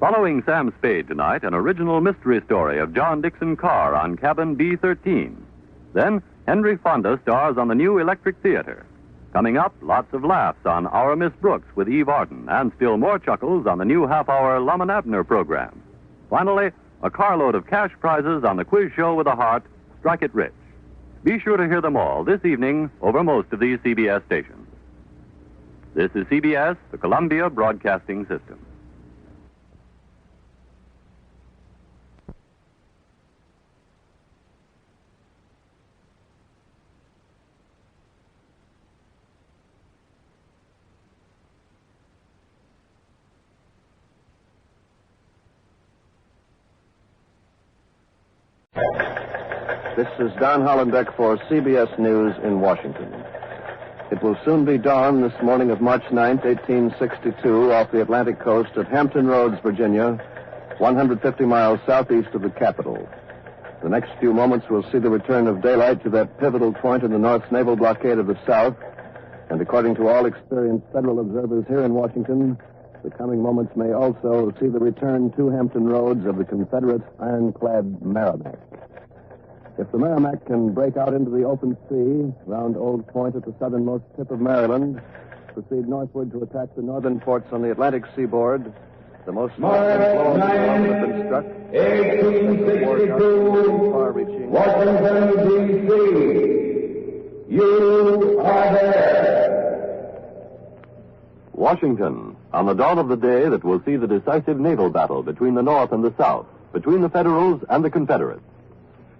Following Sam Spade tonight, an original mystery story of John Dixon Carr on cabin B-13. Then, Henry Fonda stars on the new Electric Theater. Coming up, lots of laughs on Our Miss Brooks with Eve Arden, and still more chuckles on the new half-hour Lum and Abner program. Finally, a carload of cash prizes on the quiz show with a heart, Strike It Rich. Be sure to hear them all this evening over most of these CBS stations. This is CBS, the Columbia Broadcasting System. This is Don Hollenbeck for CBS News in Washington. It will soon be dawn this morning of March 9th, 1862, off the Atlantic coast of Hampton Roads, Virginia, 150 miles southeast of the capital. The next few moments will see the return of daylight to that pivotal point in the North's naval blockade of the South. And according to all experienced federal observers here in Washington, the coming moments may also see the return to Hampton Roads of the Confederate ironclad Merrimack. If the Merrimack can break out into the open sea round Old Point at the southernmost tip of Maryland, proceed northward to attack the northern ports on the Atlantic seaboard, the most influential have been struck. 1862, far-reaching. Washington, D.C. You are there. Washington, on the dawn of the day that will see the decisive naval battle between the North and the South, between the Federals and the Confederates.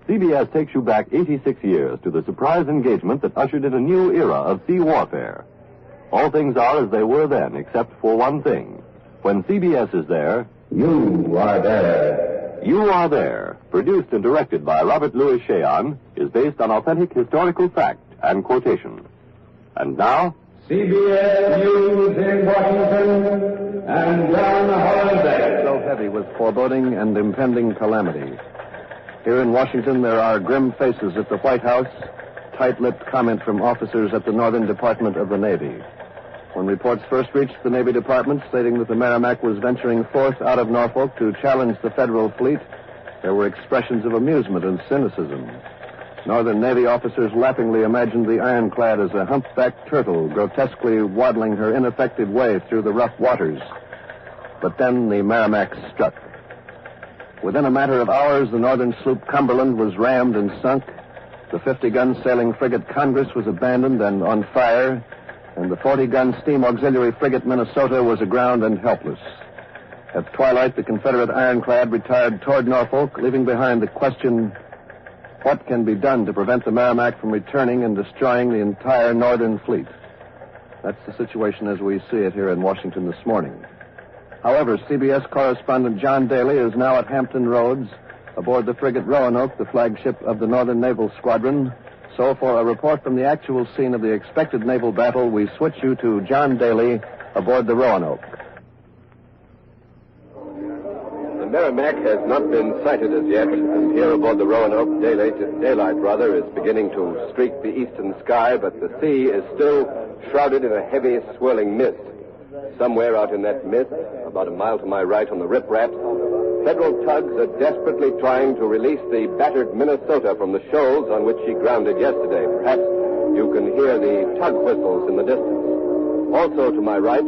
CBS takes you back 86 years to the surprise engagement that ushered in a new era of sea warfare. All things are as they were then, except for one thing. When CBS is there, you are there. You Are There, produced and directed by Robert Louis Cheon, is based on authentic historical fact and quotation. And now, CBS News in Washington and John Hollenbeck. So heavy with foreboding and impending calamity. Here in Washington, there are grim faces at the White House, tight-lipped comment from officers at the Northern Department of the Navy. When reports first reached the Navy Department stating that the Merrimack was venturing forth out of Norfolk to challenge the Federal fleet, there were expressions of amusement and cynicism. Northern Navy officers laughingly imagined the ironclad as a humpbacked turtle grotesquely waddling her ineffective way through the rough waters. But then the Merrimack struck. Within a matter of hours, the northern sloop Cumberland was rammed and sunk. The 50-gun sailing frigate Congress was abandoned and on fire, and the 40-gun steam auxiliary frigate Minnesota was aground and helpless. At twilight, the Confederate ironclad retired toward Norfolk, leaving behind the question, what can be done to prevent the Merrimack from returning and destroying the entire northern fleet? That's the situation as we see it here in Washington this morning. However, CBS correspondent John Daly is now at Hampton Roads aboard the frigate Roanoke, the flagship of the Northern Naval Squadron. So for a report from the actual scene of the expected naval battle, we switch you to John Daly aboard the Roanoke. The Merrimack has not been sighted as yet, and here aboard the Roanoke, daylight is beginning to streak the eastern sky, but the sea is still shrouded in a heavy, swirling mist. Somewhere out in that mist, about a mile to my right on the riprap, Federal tugs are desperately trying to release the battered Minnesota from the shoals on which she grounded yesterday. Perhaps you can hear the tug whistles in the distance. Also to my right,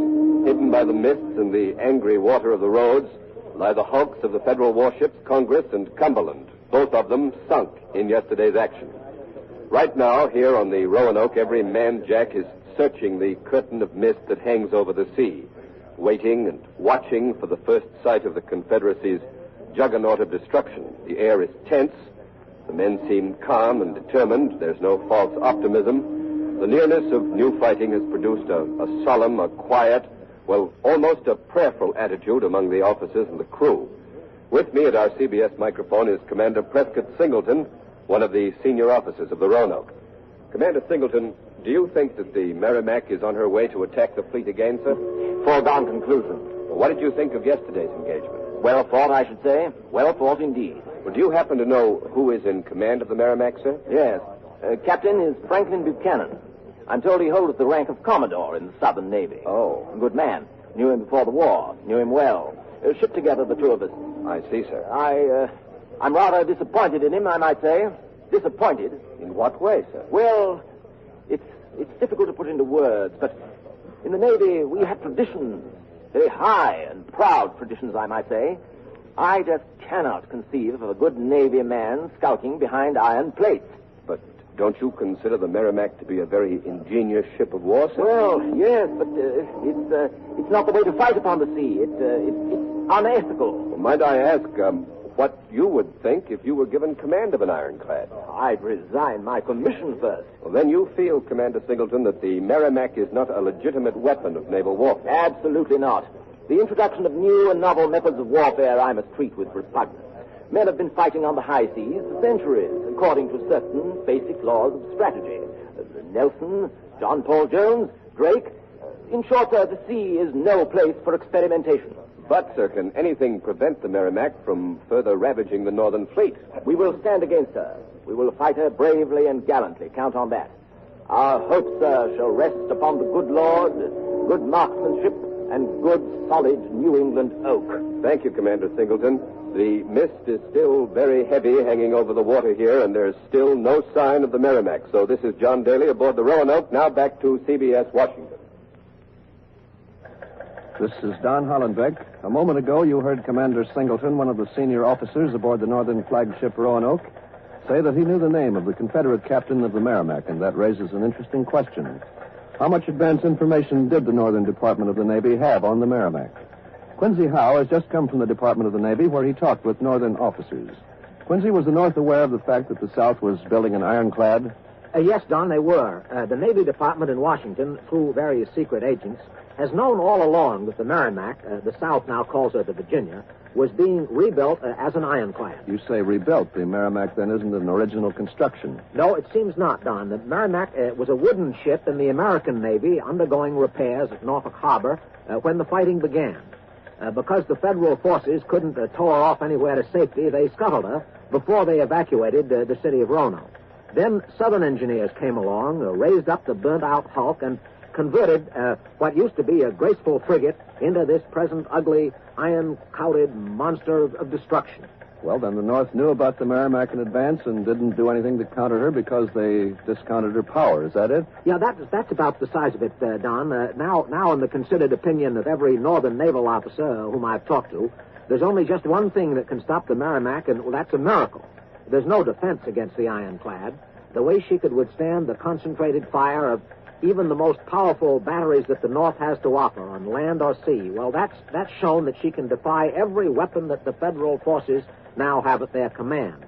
hidden by the mists and the angry water of the roads, lie the hulks of the Federal warships Congress and Cumberland, both of them sunk in yesterday's action. Right now, here on the Roanoke, every man-jack is searching the curtain of mist that hangs over the sea, waiting and watching for the first sight of the Confederacy's juggernaut of destruction. The air is tense. The men seem calm and determined. There's no false optimism. The nearness of new fighting has produced a solemn, a quiet, well, almost a prayerful attitude among the officers and the crew. With me at our CBS microphone is Commander Prescott Singleton, one of the senior officers of the Roanoke. Commander Singleton, do you think that the Merrimack is on her way to attack the fleet again, sir? Foregone conclusion. Well, what did you think of yesterday's engagement? Well fought, I should say. Well fought indeed. Well, do you happen to know who is in command of the Merrimack, sir? Yes. Captain is Franklin Buchanan. I'm told he holds the rank of Commodore in the Southern Navy. Oh. A good man. Knew him before the war. Knew him well. Shipped together, the two of us. I see, sir. I'm rather disappointed in him, I might say. Disappointed. In what way, sir? Well, it's difficult to put into words, but in the Navy, we have traditions. Very high and proud traditions, I might say. I just cannot conceive of a good Navy man skulking behind iron plates. But don't you consider the Merrimack to be a very ingenious ship of war, sir? Well, yes, but it's not the way to fight upon the sea. It's unethical. Well, might I ask what you would think if you were given command of an ironclad? I'd resign my commission first. Well, then you feel, Commander Singleton, that the Merrimack is not a legitimate weapon of naval warfare? Absolutely not. The introduction of new and novel methods of warfare I must treat with repugnance. Men have been fighting on the high seas for centuries, according to certain basic laws of strategy. Nelson, John Paul Jones, Drake. In short, the sea is no place for experimentation. But, sir, can anything prevent the Merrimack from further ravaging the Northern fleet? We will stand against her. We will fight her bravely and gallantly. Count on that. Our hopes, sir, shall rest upon the good Lord, good marksmanship, and good, solid New England oak. Thank you, Commander Singleton. The mist is still very heavy hanging over the water here, and there's still no sign of the Merrimack. So this is John Daly aboard the Roanoke. Now back to CBS Washington. This is Don Hollenbeck. A moment ago, you heard Commander Singleton, one of the senior officers aboard the Northern flagship Roanoke, say that he knew the name of the Confederate captain of the Merrimack, and that raises an interesting question. How much advance information did the Northern Department of the Navy have on the Merrimack? Quincy Howe has just come from the Department of the Navy, where he talked with Northern officers. Quincy, was the North aware of the fact that the South was building an ironclad? Yes, Don, they were. The Navy Department in Washington, through various secret agents, has known all along that the Merrimack, the South now calls her the Virginia, was being rebuilt as an ironclad. You say rebuilt. The Merrimack, then, isn't an original construction. No, it seems not, Don. The Merrimack was a wooden ship in the American Navy undergoing repairs at Norfolk Harbor when the fighting began. Because the Federal forces couldn't tow her off anywhere to safety, they scuttled her before they evacuated the city of Roanoke. Then Southern engineers came along, raised up the burnt-out hulk, and converted what used to be a graceful frigate into this present ugly, iron-coated monster of destruction. Well, then the North knew about the Merrimack in advance and didn't do anything to counter her because they discounted her power. Is that it? Yeah, that's about the size of it, Don. Now, in the considered opinion of every Northern naval officer whom I've talked to, there's only just one thing that can stop the Merrimack, and that's a miracle. There's no defense against the ironclad. The way she could withstand the concentrated fire of even the most powerful batteries that the North has to offer on land or sea, well, that's shown that she can defy every weapon that the Federal forces now have at their command.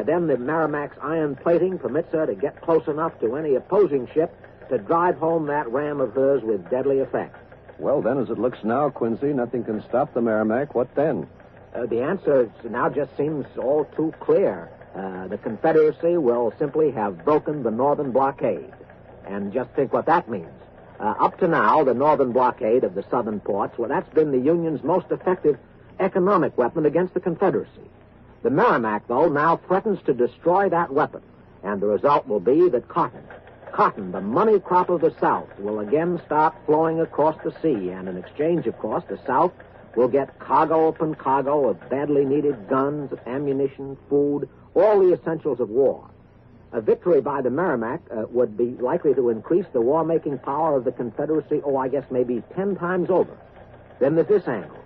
Then the Merrimack's iron plating permits her to get close enough to any opposing ship to drive home that ram of hers with deadly effect. Well, then, as it looks now, Quincy, nothing can stop the Merrimack. What then? The answer now just seems all too clear. The Confederacy will simply have broken the Northern blockade. And just think what that means. Up to now, the Northern blockade of the Southern ports, well, that's been the Union's most effective economic weapon against the Confederacy. The Merrimack, though, now threatens to destroy that weapon, and the result will be that cotton, the money crop of the South, will again start flowing across the sea, and in exchange, of course, the South will get cargo upon cargo of badly needed guns, ammunition, food, all the essentials of war. A victory by the Merrimack would be likely to increase the war-making power of the Confederacy, I guess maybe 10 times over. Then there's this angle.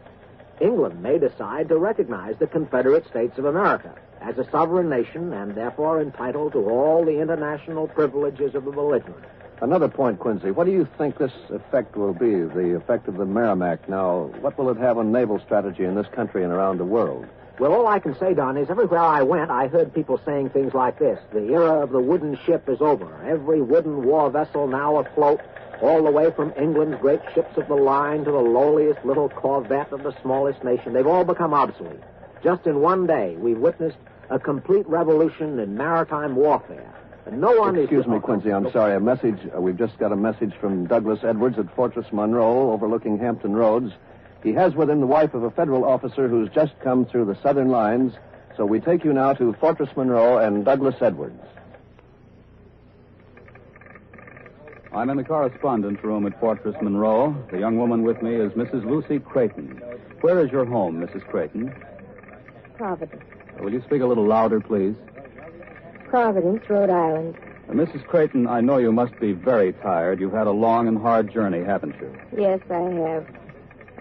England may decide to recognize the Confederate States of America as a sovereign nation and therefore entitled to all the international privileges of the belligerent. Another point, Quincy. What do you think this effect will be, the effect of the Merrimack? Now, what will it have on naval strategy in this country and around the world? Well, all I can say, Don, is everywhere I went, I heard people saying things like this. The era of the wooden ship is over. Every wooden war vessel now afloat, all the way from England's great ships of the line to the lowliest little corvette of the smallest nation. They've all become obsolete. Just in one day, we've witnessed a complete revolution in maritime warfare. And no one Excuse me, Quincy, I'm sorry. We've just got a message from Douglas Edwards at Fortress Monroe overlooking Hampton Roads. He has with him the wife of a federal officer who's just come through the southern lines. So we take you now to Fortress Monroe and Douglas Edwards. I'm in the correspondence room at Fortress Monroe. The young woman with me is Mrs. Lucy Creighton. Where is your home, Mrs. Creighton? Providence. Will you speak a little louder, please? Providence, Rhode Island. Mrs. Creighton, I know you must be very tired. You've had a long and hard journey, haven't you? Yes, I have.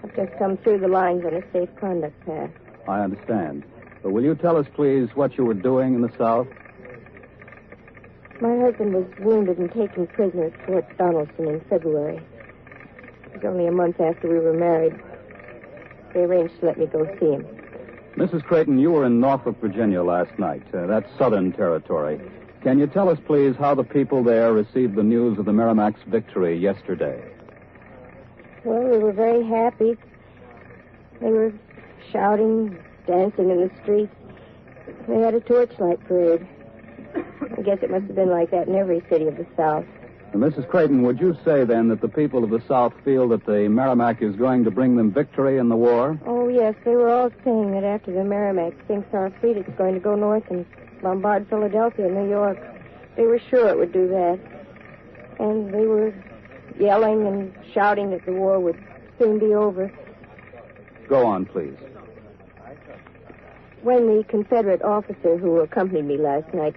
I've just come through the lines on a safe conduct pass. I understand. But will you tell us, please, what you were doing in the South? My husband was wounded and taken prisoner at Fort Donelson in February. It was only a month after we were married. They arranged to let me go see him. Mrs. Creighton, you were in Norfolk, Virginia last night. That's Southern territory. Can you tell us, please, how the people there received the news of the Merrimack's victory yesterday? Well, they were very happy. They were shouting, dancing in the streets. They had a torchlight parade. I guess it must have been like that in every city of the South. Mrs. Creighton, would you say then that the people of the South feel that the Merrimack is going to bring them victory in the war? Oh, yes. They were all saying that after the Merrimack sinks our fleet, it's going to go north and bombard Philadelphia and New York. They were sure it would do that. And they were yelling and shouting that the war would soon be over. Go on, please. When the Confederate officer who accompanied me last night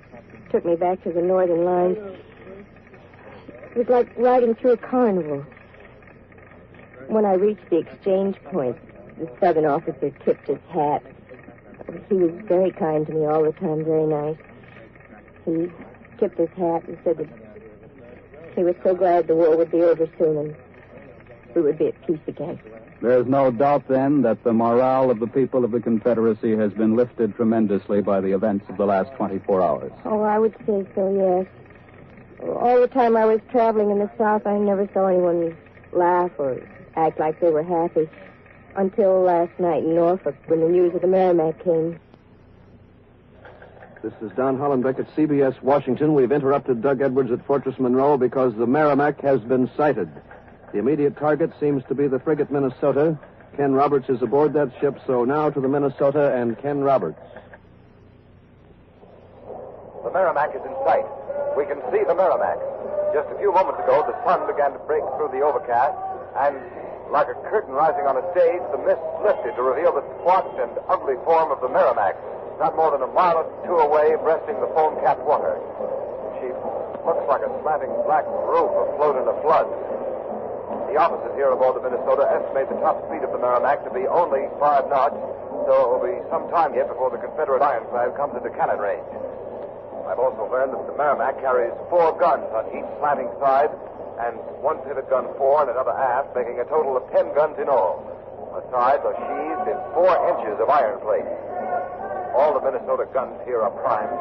took me back to the northern lines, it was like riding through a carnival. When I reached the exchange point, the southern officer tipped his hat. He was very kind to me all the time, very nice. He tipped his hat and said that he was so glad the war would be over soon and we would be at peace again. There's no doubt, then, that the morale of the people of the Confederacy has been lifted tremendously by the events of the last 24 hours. Oh, I would say so, yes. All the time I was traveling in the South, I never saw anyone laugh or act like they were happy until last night in Norfolk when the news of the Merrimack came. This is Don Hollenbeck at CBS Washington. We've interrupted Doug Edwards at Fortress Monroe because the Merrimack has been sighted. The immediate target seems to be the frigate Minnesota. Ken Roberts is aboard that ship, so now to the Minnesota and Ken Roberts. The Merrimack is in sight. We can see the Merrimack. Just a few moments ago, the sun began to break through the overcast, and like a curtain rising on a stage, the mist lifted to reveal the squat and ugly form of the Merrimack, not more than a mile or two away, breasting the foam-capped water. She looks like a slanting black roof afloat in a flood. The officers here aboard the Minnesota estimate the top speed of the Merrimack to be only 5 knots, so it will be some time yet before the Confederate ironclad comes into cannon range. I've also learned that the Merrimack carries 4 guns on each slanting side, and one pivot gun fore and another aft, making a total of 10 guns in all. The sides are sheathed in 4 inches of iron plate. All the Minnesota guns here are primed.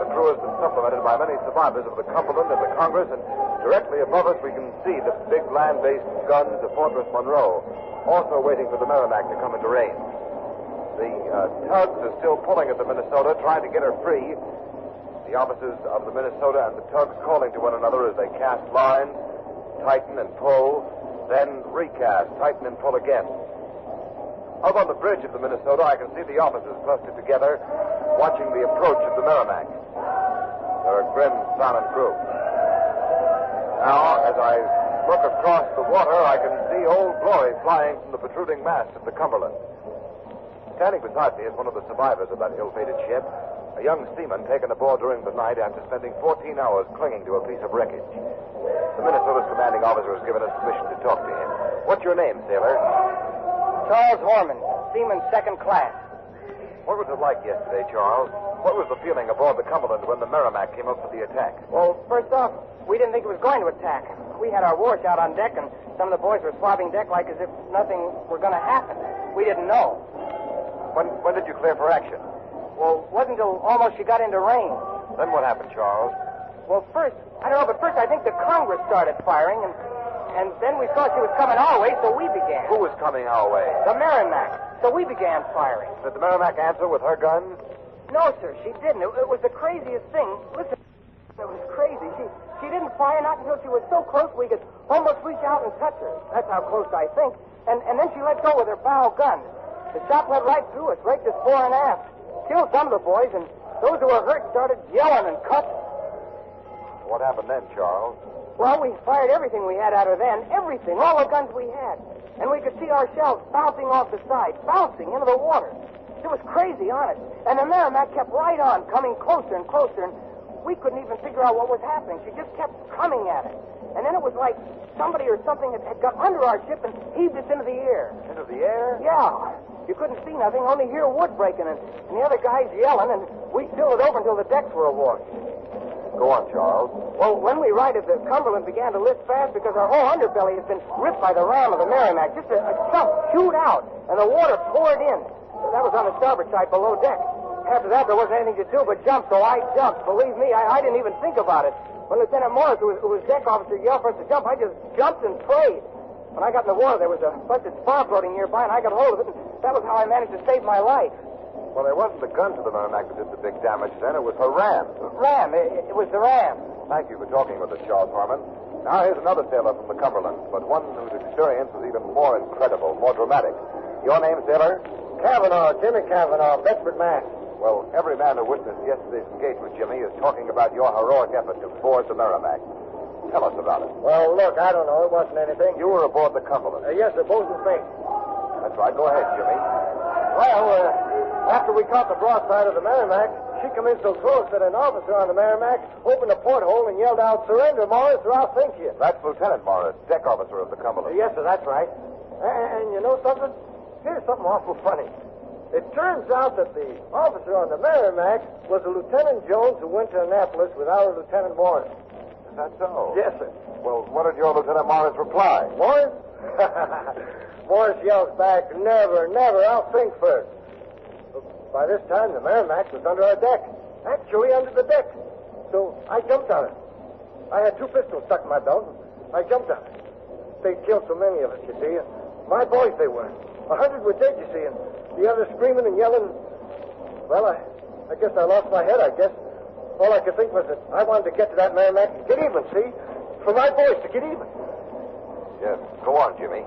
The crew has been supplemented by many survivors of the Cumberland and the Congress, and directly above us we can see the big land-based guns of Fortress Monroe, also waiting for the Merrimack to come into range. The tugs are still pulling at the Minnesota, trying to get her free. The officers of the Minnesota and the tugs calling to one another as they cast lines, tighten and pull, then recast, tighten and pull again. Up on the bridge of the Minnesota, I can see the officers clustered together, watching the approach of the Merrimack. They're a grim, silent group. Now, as I look across the water, I can see Old Glory flying from the protruding mast of the Cumberland. Standing beside me is one of the survivors of that ill-fated ship, a young seaman taken aboard during the night after spending 14 hours clinging to a piece of wreckage. The Minnesota's commanding officer has given us permission to talk to him. What's your name, sailor? Charles Horman, seaman 2nd class. What was it like yesterday, Charles? What was the feeling aboard the Cumberland when the Merrimack came up for the attack? Well, first off, we didn't think it was going to attack. We had our wash out on deck, and some of the boys were swabbing deck like as if nothing were going to happen. We didn't know. When did you clear for action? Well, it wasn't until almost she got into range. Then what happened, Charles? Well, first, I don't know, but first I think the Congress started firing, and then we saw she was coming our way, so we began. Who was coming our way? The Merrimack. So we began firing. Did the Merrimack answer with her guns? No, sir, she didn't. It was the craziest thing. Listen, it was crazy. She didn't fire not until she was so close we could almost reach out and touch her. That's how close I think. And then she let go with her bow gun. The shot went right through us, raked us fore and aft. Killed some of the boys, and those who were hurt started yelling and cussing. What happened then, Charles? Well, we fired everything we had out of then. Everything. All the guns we had. And we could see our shells bouncing off the side, bouncing into the water. It was crazy, honest. And the Merrimack kept right on, coming closer and closer, and we couldn't even figure out what was happening. She just kept coming at us. And then it was like somebody or something had got under our ship and heaved us into the air. Into the air? Yeah. You couldn't see nothing, only hear wood breaking, and the other guys yelling, and we filled it over until the decks were awash. Go on, Charles. Well, when we righted, the Cumberland began to lift fast because our whole underbelly has been ripped by the ram of the Merrimack. Just a chunk chewed out, and the water poured in. That was on the starboard side below deck. After that, there wasn't anything to do but jump, so I jumped. Believe me, I didn't even think about it. When Lieutenant Morris, who was deck officer, yelled for us to jump, I just jumped and prayed. When I got in the water, there was a busted spar floating nearby, and I got hold of it, and that was how I managed to save my life. Well, it wasn't the guns of the Merrimack that did the big damage then. It was her ram. Ram. It was the ram. Thank you for talking with us, Charles Harmon. Now here's another sailor from the Cumberland, but one whose experience is even more incredible, more dramatic. Your name, sailor? Cavanaugh, Jimmy Cavanaugh, Bedford, Mass. Well, every man who witnessed yesterday's engagement, Jimmy, is talking about your heroic effort to board the Merrimack. Tell us about it. Well, look, I don't know. It wasn't anything. You were aboard the Cumberland. Yes, sir, both in faith. That's right. Go ahead, Jimmy. Well, after we caught the broadside of the Merrimack, she come in so close that an officer on the Merrimack opened a porthole and yelled out, "Surrender, Morris, or I'll sink you." That's Lieutenant Morris, deck officer of the Cumberland. Yes, sir, that's right. And you know something? Here's something awful funny. It turns out that the officer on the Merrimack was a Lieutenant Jones who went to Annapolis with our Lieutenant Morris. Is that so? Yes, sir. Well, what did your Lieutenant Morris reply? Morris? Morris yells back, "Never, never, I'll sink first." By this time, the Merrimack was under our deck. Actually, under the deck. So I jumped on it. I had 2 pistols stuck in my belt, and I jumped on it. They'd killed so many of us, you see. My boys, they were. 100 were dead, you see, and the others screaming and yelling. Well, I guess I lost my head, I guess. All I could think was that I wanted to get to that Merrimack and get even, see? For my boys to get even. Yes. Go on, Jimmy.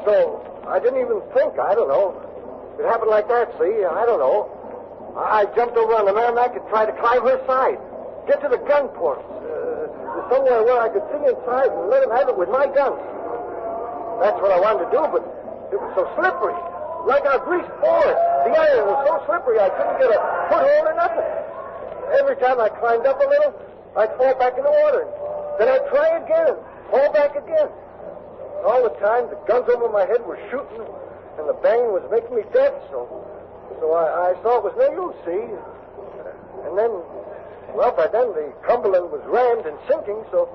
So I didn't even think, I don't know. It happened like that, see? I don't know. I jumped over on the Merrimack and tried to climb her side. Get to the gun portals. Somewhere where I could see inside and let him have it with my guns. That's what I wanted to do, but it was so slippery. Like our greased boards. The iron was so slippery I couldn't get a foothold or nothing. Every time I climbed up a little, I'd fall back in the water. Then I'd try again, fall back again. All the time, the guns over my head were shooting, and the banging was making me deaf, so I saw it was no use, see? And then, well, by then the Cumberland was rammed and sinking, so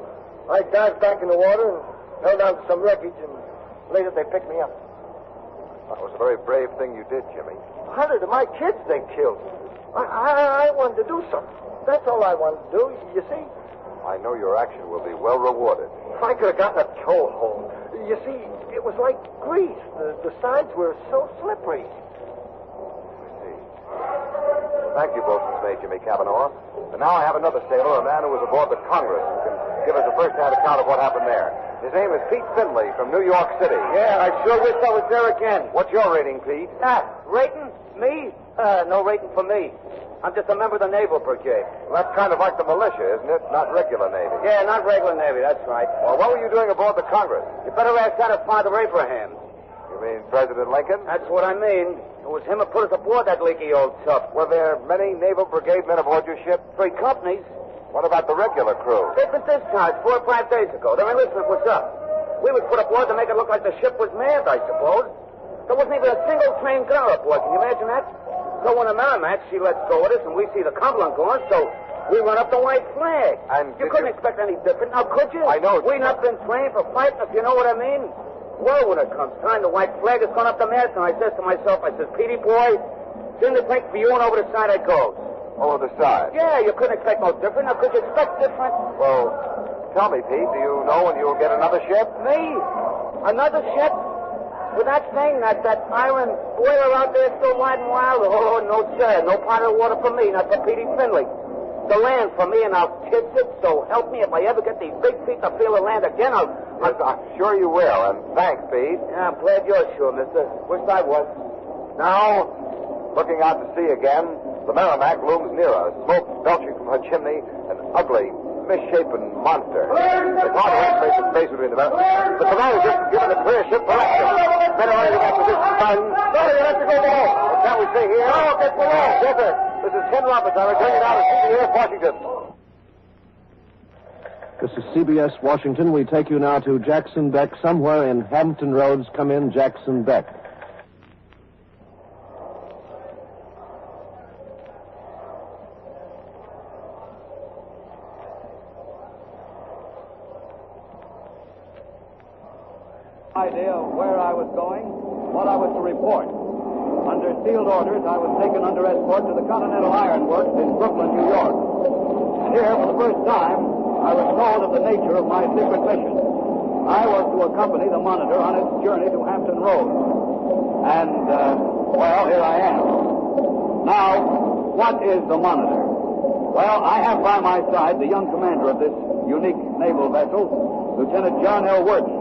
I dived back in the water and held on to some wreckage, and later they picked me up. That was a very brave thing you did, Jimmy. 100 of my kids they killed. I wanted to do something. That's all I wanted to do, you see? I know your action will be well rewarded. If I could have gotten a toehold. You see, it was like grease. The sides were so slippery. I see. Thank you, Boatswain's Mate Jimmy Cavanaugh. And now I have another sailor, a man who was aboard the Congress, who can give us a first-hand account of what happened there. His name is Pete Finley from New York City. Yeah, I sure wish I was there again. What's your rating, Pete? Rating? Me? No rating for me. I'm just a member of the Naval Brigade. Well, that's kind of like the militia, isn't it? Not regular Navy. Yeah, not regular Navy, that's right. Well, what were you doing aboard the Congress? You better ask that of Father Abraham. You mean President Lincoln? That's what I mean. It was him who put us aboard that leaky old tub. Were there many Naval Brigade men aboard your ship? 3 companies. What about the regular crew? They've been discharged 4 or 5 days ago. Their enlistment was up. We was put aboard to make it look like the ship was manned, I suppose. There wasn't even a single trained gunner aboard. Can you imagine that? So when the Merrimack, she lets go of us, and we see the Cumberland going, so we run up the white flag. And you couldn't expect any different, now could you? I know. We've not been trained for fighting, if you know what I mean. Well, when it comes time, the white flag has gone up the mast, and I says to myself, Petey boy, it's in the tank for you, and over the side I goes. Over the side? Yeah, you couldn't expect no different. Now, could you expect different? Well, tell me, Pete, do you know when you'll get another ship? Me? Another ship? With that thing, that iron boiler out there still wide and wild? Oh, no, sir. No pot of water for me, not for Petey Finley. The land for me, and I'll kiss it, so help me if I ever get these big feet to feel the land again, Yes, I'm sure you will, and thanks, Pete. Yeah, I'm glad you're sure, mister. Wish I was. Now, looking out to sea again, the Merrimack looms near us, smoke belching from her chimney, an ugly, misshapen monster. It's hard to estimate the space between the men. But the man has just given a clear ship for action. Men are ready to get position. Sorry, you have to go below. What can we say here? Oh, get below. Yes, sir. This is Ken Roberts. I'm returning now to CBS Washington. This is CBS Washington. We take you now to Jackson Beck, somewhere in Hampton Roads. Come in, Jackson Beck. Idea of where I was going, what I was to report. Under sealed orders, I was taken under escort to the Continental Iron Works in Brooklyn, New York. And here, for the first time, I was told of the nature of my secret mission. I was to accompany the Monitor on its journey to Hampton Roads. And, well, here I am. Now, what is the Monitor? Well, I have by my side the young commander of this unique naval vessel, Lieutenant John L. Worden.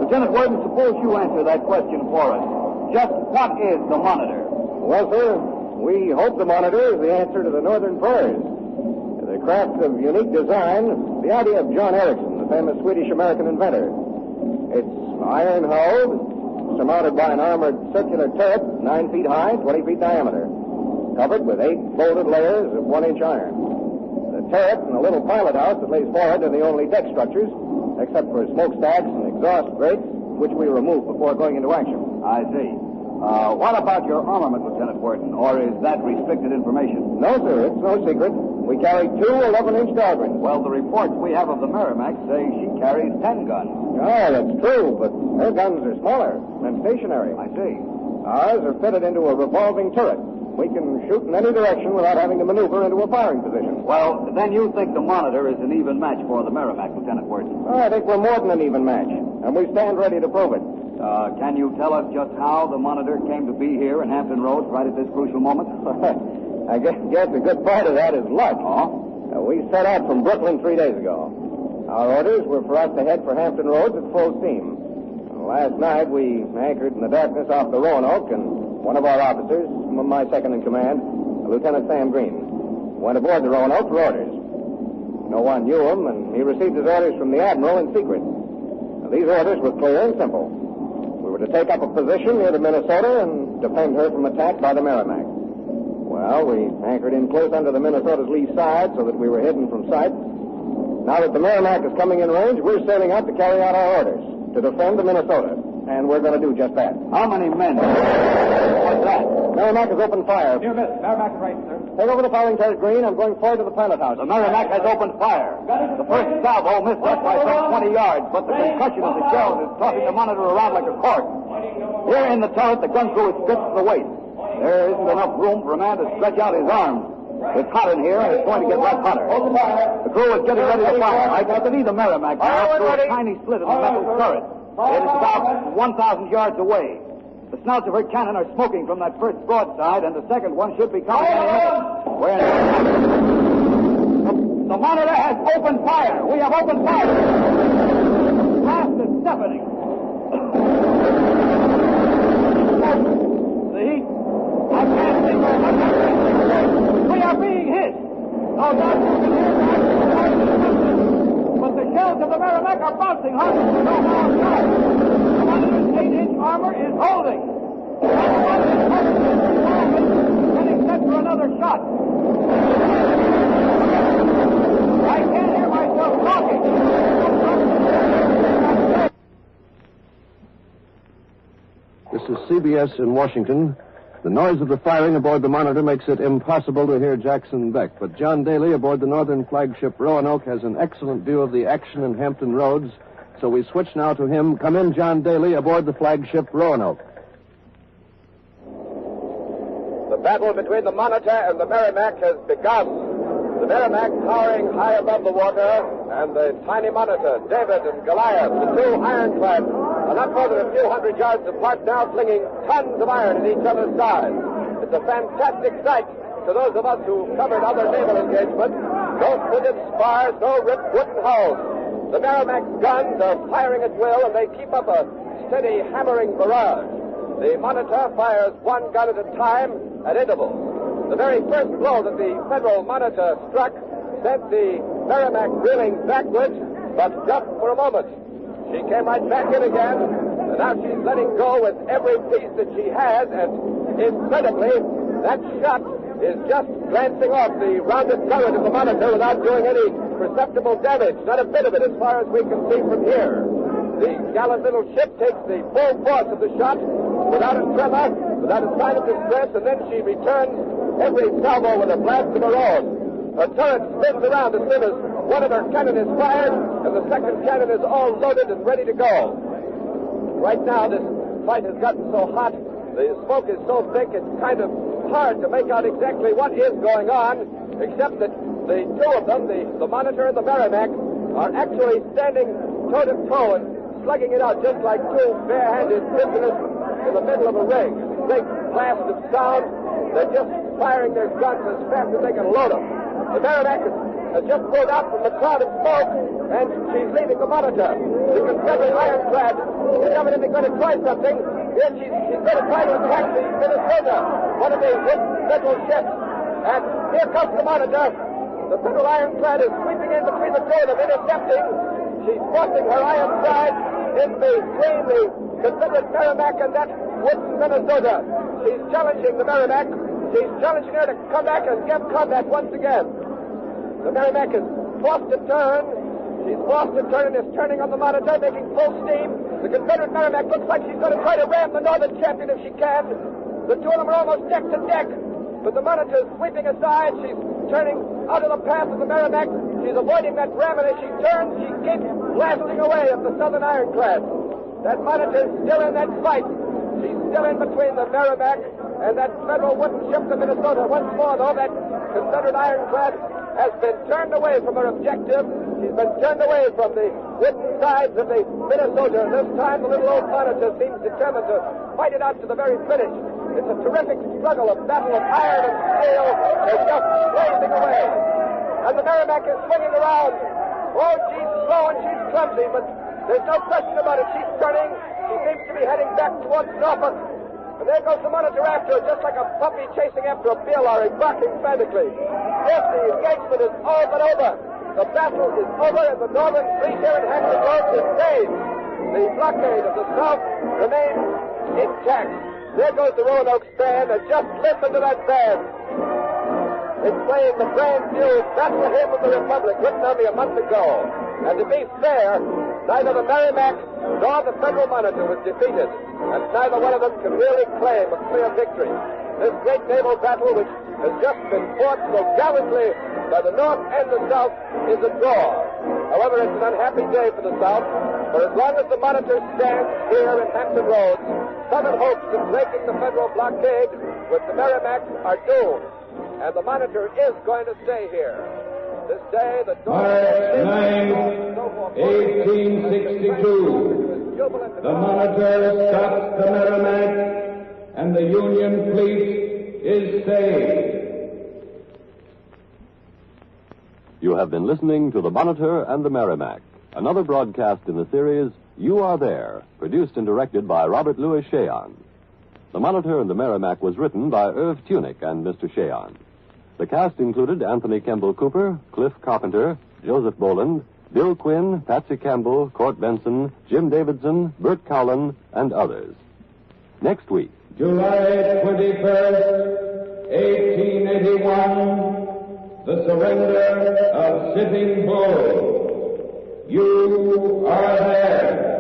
Lieutenant Worden, suppose you answer that question for us. Just what is the Monitor? Well, sir, we hope the Monitor is the answer to the northern prairies. The craft of unique design, the idea of John Ericsson, the famous Swedish-American inventor. It's iron-hulled, surmounted by an armored circular turret 9 feet high, 20 feet diameter, covered with 8 folded layers of 1-inch iron. The turret and the little pilot house that lays forward are the only deck structures, except for smokestacks and exhaust grates, which we remove before going into action. I see. What about your armament, Lieutenant Worden, or is that restricted information? No, sir, it's no secret. We carry 2 11-inch Dahlgrens. Well, the reports we have of the Merrimack say she carries 10 guns. Oh, that's true, but her guns are smaller and stationary. I see. Ours are fitted into a revolving turret. We can shoot in any direction without having to maneuver into a firing position. Well, then you think the Monitor is an even match for the Merrimack, Lieutenant Worden? I think we're more than an even match, and we stand ready to prove it. Can you tell us just how the Monitor came to be here in Hampton Roads right at this crucial moment? I guess a good part of that is luck. Oh? We set out from Brooklyn 3 days ago. Our orders were for us to head for Hampton Roads at full steam. Last night, we anchored in the darkness off the Roanoke, and one of our officers, my second in command, Lieutenant Sam Green, went aboard the Roanoke for orders. No one knew him, and he received his orders from the Admiral in secret. Now, these orders were clear and simple. We were to take up a position near the Minnesota and defend her from attack by the Merrimack. Well, we anchored in close under the Minnesota's lee side so that we were hidden from sight. Now that the Merrimack is coming in range, we're sailing out to carry out our orders, to defend the Minnesota. And we're going to do just that. How many men? What's that? Merrimack has opened fire. You missed. Merrimack's right, sir. Take over the firing turret, Green. I'm going forward to the pilot house. The Merrimack has opened fire. The first salvo missed us by some 20 yards, but the concussion of the shells is tossing the Monitor around like a cork. Here in the turret, the gun crew is stripped to the waist. There isn't enough room for a man to stretch out his arms. It's hot in here, and it's going to get less hotter. The crew is getting ready to fire. I can see the Merrimack now through a tiny slit in the metal turret. It is about 1,000 yards away. The snouts of her cannon are smoking from that first broadside, and the second one should be coming any minute. The Monitor has opened fire. We have opened fire. The blast is deafening. The heat. I can't see very much. We are being hit. No doubt you can hear that. But the shells of the Merrimack are bouncing hundreds of miles an hour. The Monitor's 8-inch armor is holding. The Monitor's getting set for another shot. I can't hear myself talking. This is CBS in Washington. The noise of the firing aboard the Monitor makes it impossible to hear Jackson Beck, but John Daly aboard the northern flagship Roanoke has an excellent view of the action in Hampton Roads, so we switch now to him. Come in, John Daly, aboard the flagship Roanoke. The battle between the Monitor and the Merrimack has begun. The Merrimack towering high above the water, and the tiny Monitor, David and Goliath, the two ironclads, are not more than a few hundred yards apart now, flinging tons of iron at each other's sides. It's a fantastic sight to those of us who covered other naval engagements. No splintered spars, no ripped wooden hulls. The Merrimack's guns are firing at will, and they keep up a steady hammering barrage. The Monitor fires one gun at a time at intervals. The very first blow that the Federal Monitor struck sent the Merrimack reeling backwards, but just for a moment. She came right back in again, and now she's letting go with every piece that she has, and incredibly, that shot is just glancing off the rounded turret of the Monitor without doing any perceptible damage, not a bit of it as far as we can see from here. The gallant little ship takes the full force of the shot without a tremor, without a sign of distress, and then she returns every salvo with a blast of her own. Her turret spins around as soon as one of her cannon is fired, and the second cannon is all loaded and ready to go. Right now, this fight has gotten so hot, the smoke is so thick, it's kind of hard to make out exactly what is going on, except that the two of them, the Monitor and the Merrimack, are actually standing toe-to-toe and slugging it out just like two bare-handed prisoners in the middle of a ring. Big blast of sound. They're just firing their guns as fast as they can load them. The Merrimack has just pulled out from the cloud of smoke, and she's leaving the Monitor. The Confederate ironclad is evidently going to try something. Yes, she's going to try to attack the Minnesota, one of the Federal ships. And here comes the Monitor. The Federal ironclad is sweeping in between the two of them, intercepting. She's forcing her iron side in between the Confederate Merrimack and that wooden Minnesota. She's challenging the Merrimack. She's challenging her to come back and give combat once again. The Merrimack is forced to turn. She's forced to turn and is turning on the Monitor, making full steam. The Confederate Merrimack looks like she's going to try to ram the Northern champion if she can. The two of them are almost deck to deck. But the Monitor's sweeping aside. She's turning out of the path of the Merrimack. She's avoiding that ram, and as she turns, she keeps blasting away at the Southern ironclad. That Monitor's still in that fight. She's still in between the Merrimack and that Federal wooden ship, the Minnesota. Once more, though, that Confederate ironclad has been turned away from her objective. She's been turned away from the wooden sides of the Minnesota. This time, the little old Monitor seems determined to fight it out to the very finish. It's a terrific struggle, a battle of iron and steel. They're just blazing away. And the Merrimack is swinging around. Oh, she's slow and she's clumsy, but there's no question about it. She's turning. She seems to be heading back towards Norfolk. And there goes the Monitor after her, just like a puppy chasing after a beer lorry, barking frantically. Yes, the engagement is all but over. The battle is over, and the Northern fleet here at Hampton Roads is saved. The blockade of the South remains intact. There goes the Roanoke band, and just listen to that band. It's playing the brand new Battle Hymn of the Republic, written only a month ago. And to be fair, neither the Merrimack nor the Federal Monitor was defeated, and neither one of them can really claim a clear victory. This great naval battle, which has just been fought so gallantly by the North and the South, is a draw. However, it's an unhappy day for the South, for as long as the Monitor stands here in Hampton Roads, Southern hopes of breaking the Federal blockade with the Merrimack are doomed, and the Monitor is going to stay here. This day, the March 9, 1862, the Monitor stops the Merrimack, and the Union fleet is saved. You have been listening to The Monitor and the Merrimack, another broadcast in the series You Are There, produced and directed by Robert Louis Cheon. The Monitor and the Merrimack was written by Irv Tunick and Mr. Cheon. The cast included Anthony Kemble Cooper, Cliff Carpenter, Joseph Boland, Bill Quinn, Patsy Campbell, Court Benson, Jim Davidson, Bert Cowlin, and others. Next week, July 21st, 1881, the surrender of Sitting Bull. You are there.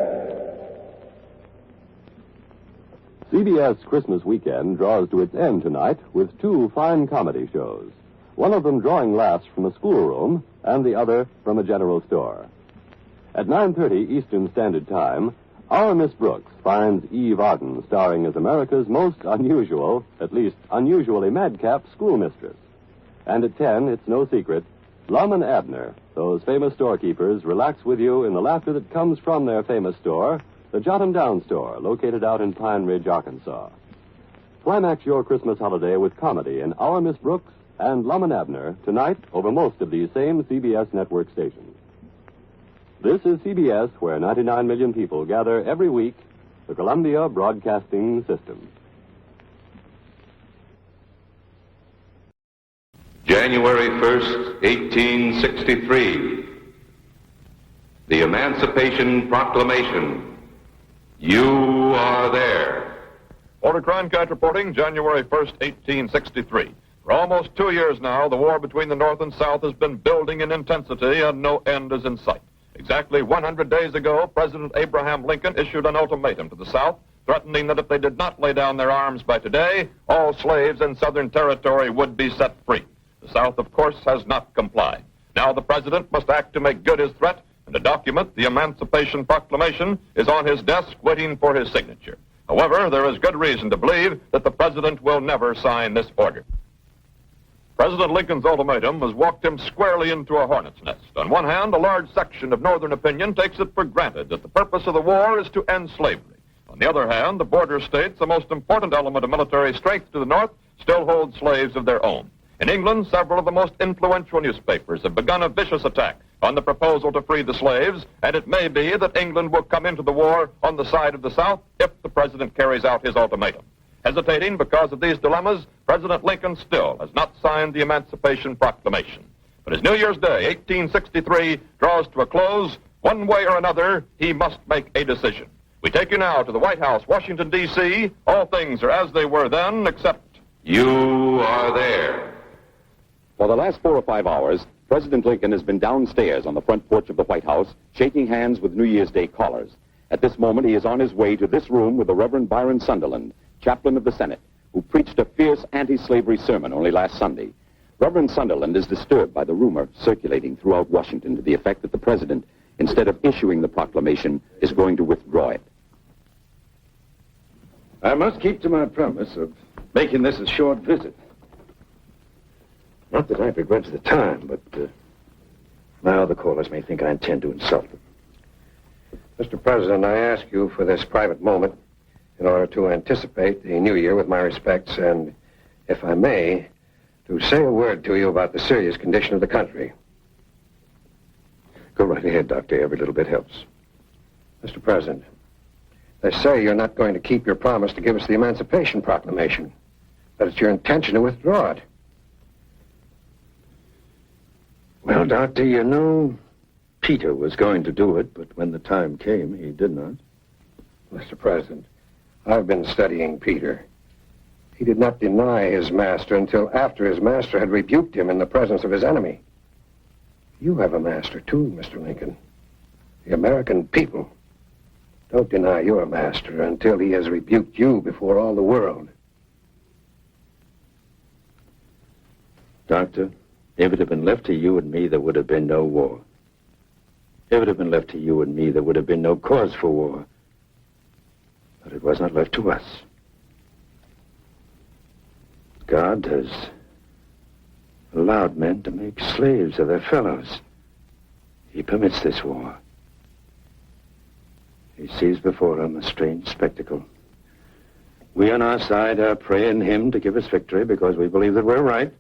CBS Christmas weekend draws to its end tonight with two fine comedy shows. One of them drawing laughs from a schoolroom and the other from a general store. At 9:30 Eastern Standard Time, Our Miss Brooks finds Eve Arden starring as America's most unusual, at least unusually madcap schoolmistress. And at 10, it's no secret, Lum and Abner, those famous storekeepers, relax with you in the laughter that comes from their famous store, the Jot 'em Down store, located out in Pine Ridge, Arkansas. Climax your Christmas holiday with comedy in Our Miss Brooks and Lum and Abner tonight over most of these same CBS network stations. This is CBS, where 99 million people gather every week, the Columbia Broadcasting System. January 1st, 1863. The Emancipation Proclamation. You are there. Walter Cronkite reporting, January 1st, 1863. For almost 2 years now, the war between the North and South has been building in intensity, and no end is in sight. Exactly 100 days ago, President Abraham Lincoln issued an ultimatum to the South, threatening that if they did not lay down their arms by today, all slaves in Southern territory would be set free. The South, of course, has not complied. Now the President must act to make good his threat, and a document, the Emancipation Proclamation, is on his desk waiting for his signature. However, there is good reason to believe that the President will never sign this order. President Lincoln's ultimatum has walked him squarely into a hornet's nest. On one hand, a large section of Northern opinion takes it for granted that the purpose of the war is to end slavery. On the other hand, the border states, the most important element of military strength to the North, still hold slaves of their own. In England, several of the most influential newspapers have begun a vicious attack on the proposal to free the slaves, and it may be that England will come into the war on the side of the South if the president carries out his ultimatum. Hesitating because of these dilemmas, President Lincoln still has not signed the Emancipation Proclamation. But as New Year's Day, 1863, draws to a close, one way or another, he must make a decision. We take you now to the White House, Washington, D.C. All things are as they were then, except you are there. For the last 4 or 5 hours, President Lincoln has been downstairs on the front porch of the White House, shaking hands with New Year's Day callers. At this moment, he is on his way to this room with the Reverend Byron Sunderland, chaplain of the Senate, who preached a fierce anti-slavery sermon only last Sunday. Reverend Sunderland is disturbed by the rumor circulating throughout Washington to the effect that the president, instead of issuing the proclamation, is going to withdraw it. I must keep to my promise of making this a short visit. Not that I begrudge the time, but my other callers may think I intend to insult them. Mr. President, I ask you for this private moment in order to anticipate the new year with my respects and, if I may, to say a word to you about the serious condition of the country. Go right ahead, Doctor. Every little bit helps. Mr. President, they say you're not going to keep your promise to give us the Emancipation Proclamation, that it's your intention to withdraw it. Well, Doctor, you know, Peter was going to do it, but when the time came, he did not. Mr. President, I've been studying Peter. He did not deny his master until after his master had rebuked him in the presence of his enemy. You have a master, too, Mr. Lincoln. The American people. Don't deny your master until he has rebuked you before all the world. Doctor, if it had been left to you and me, there would have been no war. If it had been left to you and me, there would have been no cause for war. But it was not left to us. God has allowed men to make slaves of their fellows. He permits this war. He sees before him a strange spectacle. We on our side are praying him to give us victory because we believe that we're right.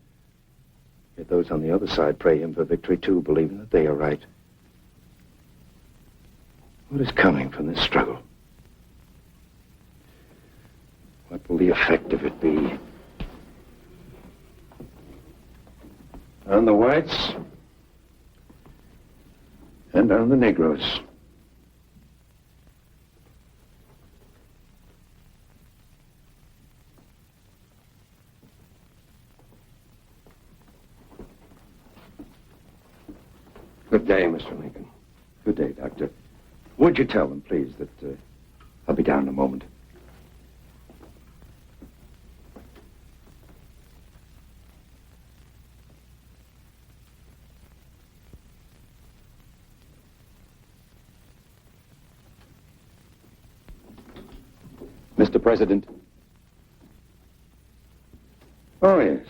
Yet those on the other side pray him for victory too, believing that they are right. What is coming from this struggle? What will the effect of it be? On the whites and on the Negroes. Good day, Mr. Lincoln. Good day, Doctor. Would you tell them, please, that I'll be down in a moment? Mr. President. Oh, yes.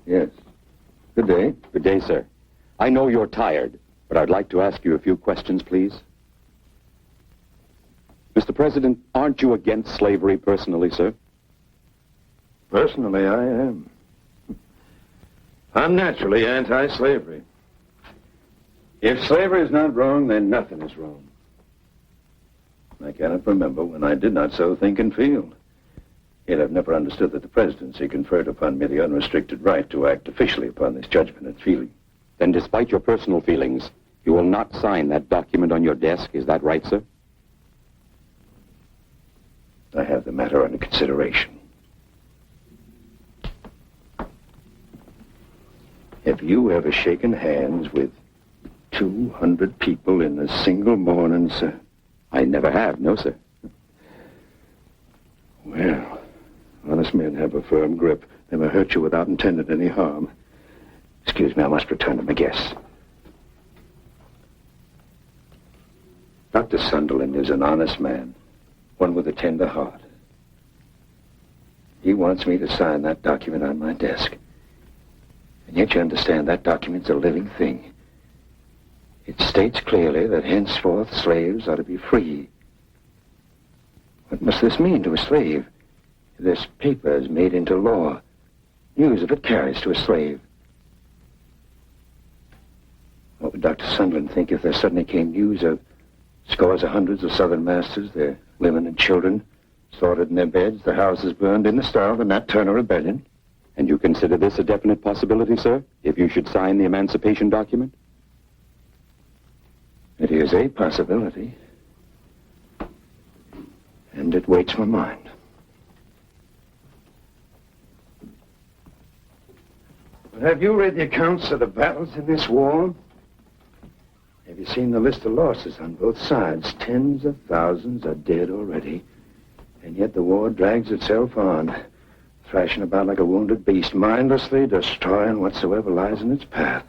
Yes. Good day. Good day, sir. I know you're tired, but I'd like to ask you a few questions, please. Mr. President, aren't you against slavery personally, sir? Personally, I am. I'm naturally anti-slavery. If slavery is not wrong, then nothing is wrong. I cannot remember when I did not so think and feel. Yet I've never understood that the presidency conferred upon me the unrestricted right to act officially upon this judgment and feeling. Then despite your personal feelings, you will not sign that document on your desk. Is that right, sir? I have the matter under consideration. Have you ever shaken hands with 200 people in a single morning, sir? I never have, no, sir. Well, honest men have a firm grip. Never hurt you without intending any harm. Excuse me, I must return to my guests. Dr. Sunderland is an honest man, one with a tender heart. He wants me to sign that document on my desk. And yet you understand that document's a living thing. It states clearly that henceforth slaves are to be free. What must this mean to a slave? This paper is made into law. News of it carries to a slave. Oh, would Dr. Sunderland think if there suddenly came news of scores of hundreds of Southern masters, their women and children, slaughtered in their beds, their houses burned in the stove, and that turn a rebellion? And you consider this a definite possibility, sir, if you should sign the Emancipation document? It is a possibility. And it weights my mind. But have you read the accounts of the battles in this war? Have you seen the list of losses on both sides? Tens of thousands are dead already. And yet the war drags itself on, thrashing about like a wounded beast, mindlessly destroying whatsoever lies in its path.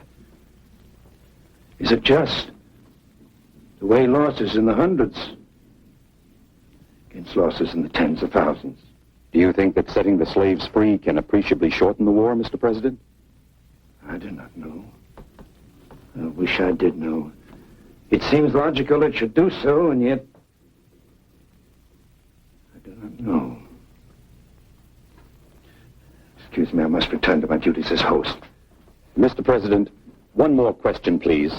Is it just to weigh losses in the hundreds against losses in the tens of thousands? Do you think that setting the slaves free can appreciably shorten the war, Mr. President? I do not know. I wish I did know. It seems logical it should do so, and yet I do not know. Excuse me, I must return to my duties as host. Mr. President, one more question, please.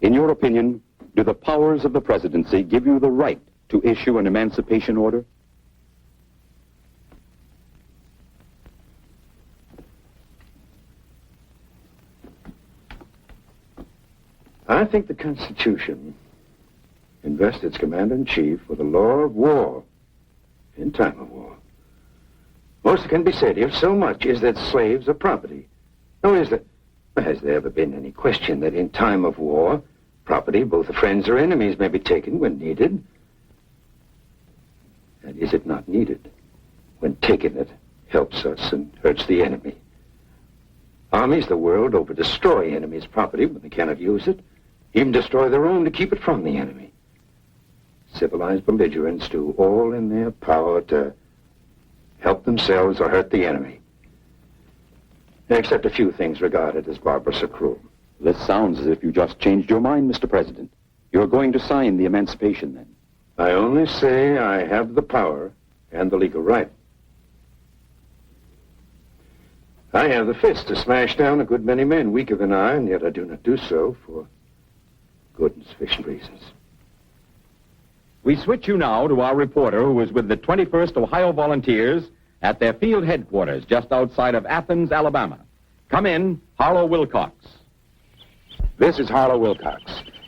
In your opinion, do the powers of the presidency give you the right to issue an emancipation order? I think the Constitution invests its commander-in-chief with the law of war in time of war. Most that can be said here so much is that slaves are property. Nor has there ever been any question that in time of war, property, both of friends or enemies, may be taken when needed. And is it not needed when taking it helps us and hurts the enemy? Armies the world over destroy enemies' property when they cannot use it, even destroy their own to keep it from the enemy. Civilized belligerents do all in their power to help themselves or hurt the enemy. Except a few things regarded as barbarous or cruel. This sounds as if you just changed your mind, Mr. President. You're going to sign the Emancipation, then? I only say I have the power and the legal right. I have the fist to smash down a good many men weaker than I, and yet I do not do so for good and sufficient reasons. We switch you now to our reporter who is with the 21st Ohio Volunteers at their field headquarters just outside of Athens, Alabama. Come in, Harlow Wilcox. This is Harlow Wilcox.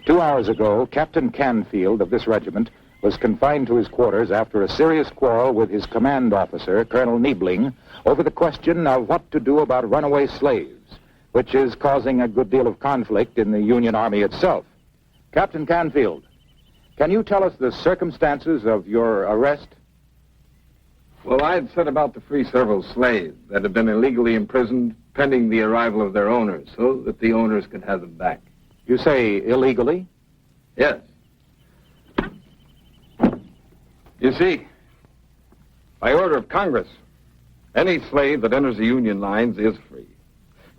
2 hours ago, Captain Canfield of this regiment was confined to his quarters after a serious quarrel with his command officer, Colonel Niebling, over the question of what to do about runaway slaves, which is causing a good deal of conflict in the Union Army itself. Captain Canfield, can you tell us the circumstances of your arrest? Well, I had set about to free several slaves that had been illegally imprisoned pending the arrival of their owners, so that the owners could have them back. You say illegally? Yes. You see, by order of Congress, any slave that enters the Union lines is free.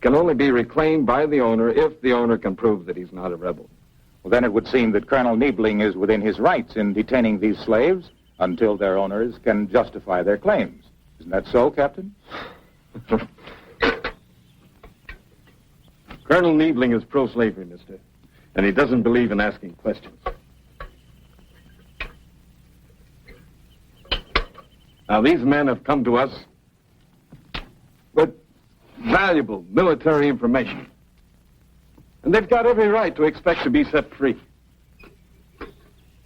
Can only be reclaimed by the owner if the owner can prove that he's not a rebel. Well, then it would seem that Colonel Niebling is within his rights in detaining these slaves until their owners can justify their claims. Isn't that so, Captain? Colonel Niebling is pro-slavery, mister, and he doesn't believe in asking questions. Now, these men have come to us with valuable military information. And they've got every right to expect to be set free.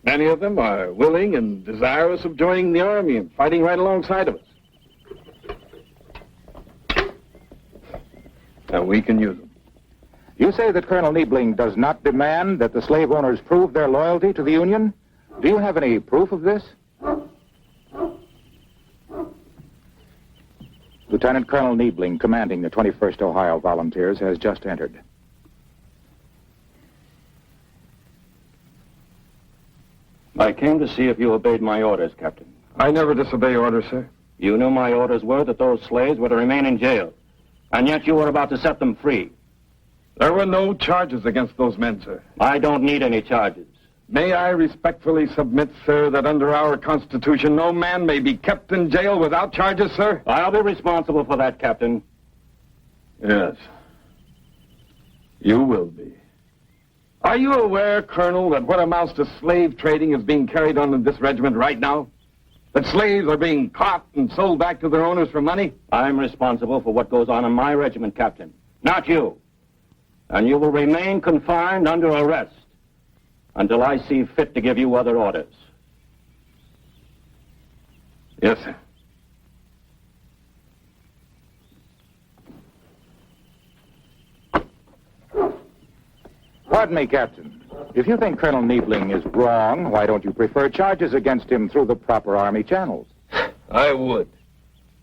Many of them are willing and desirous of joining the Army and fighting right alongside of us. And we can use them. You say that Colonel Niebling does not demand that the slave owners prove their loyalty to the Union? Do you have any proof of this? Lieutenant Colonel Niebling, commanding the 21st Ohio Volunteers, has just entered. I came to see if you obeyed my orders, Captain. I never disobey orders, sir. You knew my orders were that those slaves were to remain in jail, and yet you were about to set them free. There were no charges against those men, sir. I don't need any charges. May I respectfully submit, sir, that under our Constitution, no man may be kept in jail without charges, sir? I'll be responsible for that, Captain. Yes. You will be. Are you aware, Colonel, that what amounts to slave trading is being carried on in this regiment right now? That slaves are being caught and sold back to their owners for money? I'm responsible for what goes on in my regiment, Captain, not you. And you will remain confined under arrest until I see fit to give you other orders. Yes, sir. Pardon me, Captain. If you think Colonel Niebling is wrong, why don't you prefer charges against him through the proper Army channels? I would,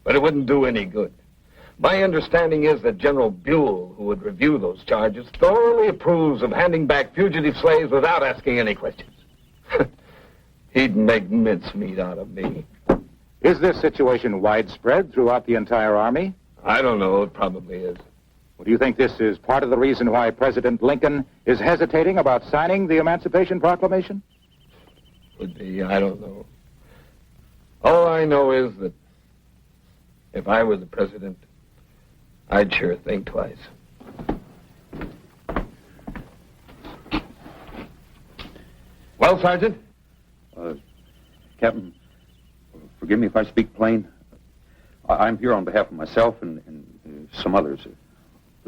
but it wouldn't do any good. My understanding is that General Buell, who would review those charges, thoroughly approves of handing back fugitive slaves without asking any questions. He'd make mincemeat out of me. Is this situation widespread throughout the entire Army? I don't know. It probably is. Well, do you think this is part of the reason why President Lincoln is hesitating about signing the Emancipation Proclamation? Would be. I don't know. All I know is that if I were the president, I'd sure think twice. Well, Sergeant? Captain, forgive me if I speak plain. I'm here on behalf of myself and some others,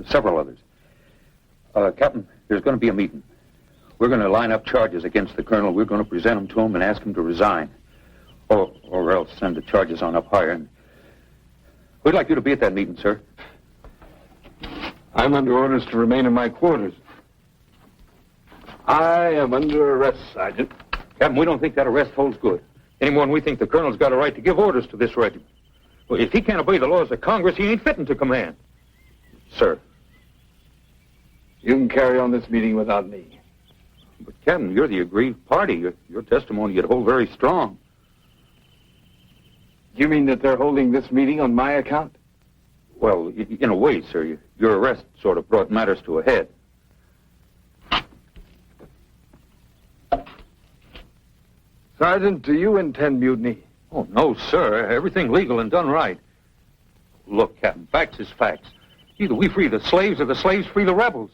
several others. Captain, there's going to be a meeting. We're going to line up charges against the colonel. We're going to present them to him and ask him to resign. Or else send the charges on up higher. And we'd like you to be at that meeting, sir. I'm under orders to remain in my quarters. I am under arrest, Sergeant. Captain, we don't think that arrest holds good. Any more than we think the colonel's got a right to give orders to this regiment. Well, if he can't obey the laws of Congress, he ain't fitting to command. Sir. You can carry on this meeting without me. But, Captain, you're the aggrieved party. Your testimony you'd hold very strong. You mean that they're holding this meeting on my account? Well, in a way, sir. Your arrest sort of brought matters to a head. Sergeant, do you intend mutiny? Oh, no, sir. Everything legal and done right. Look, Captain, facts is facts. Either we free the slaves or the slaves free the rebels.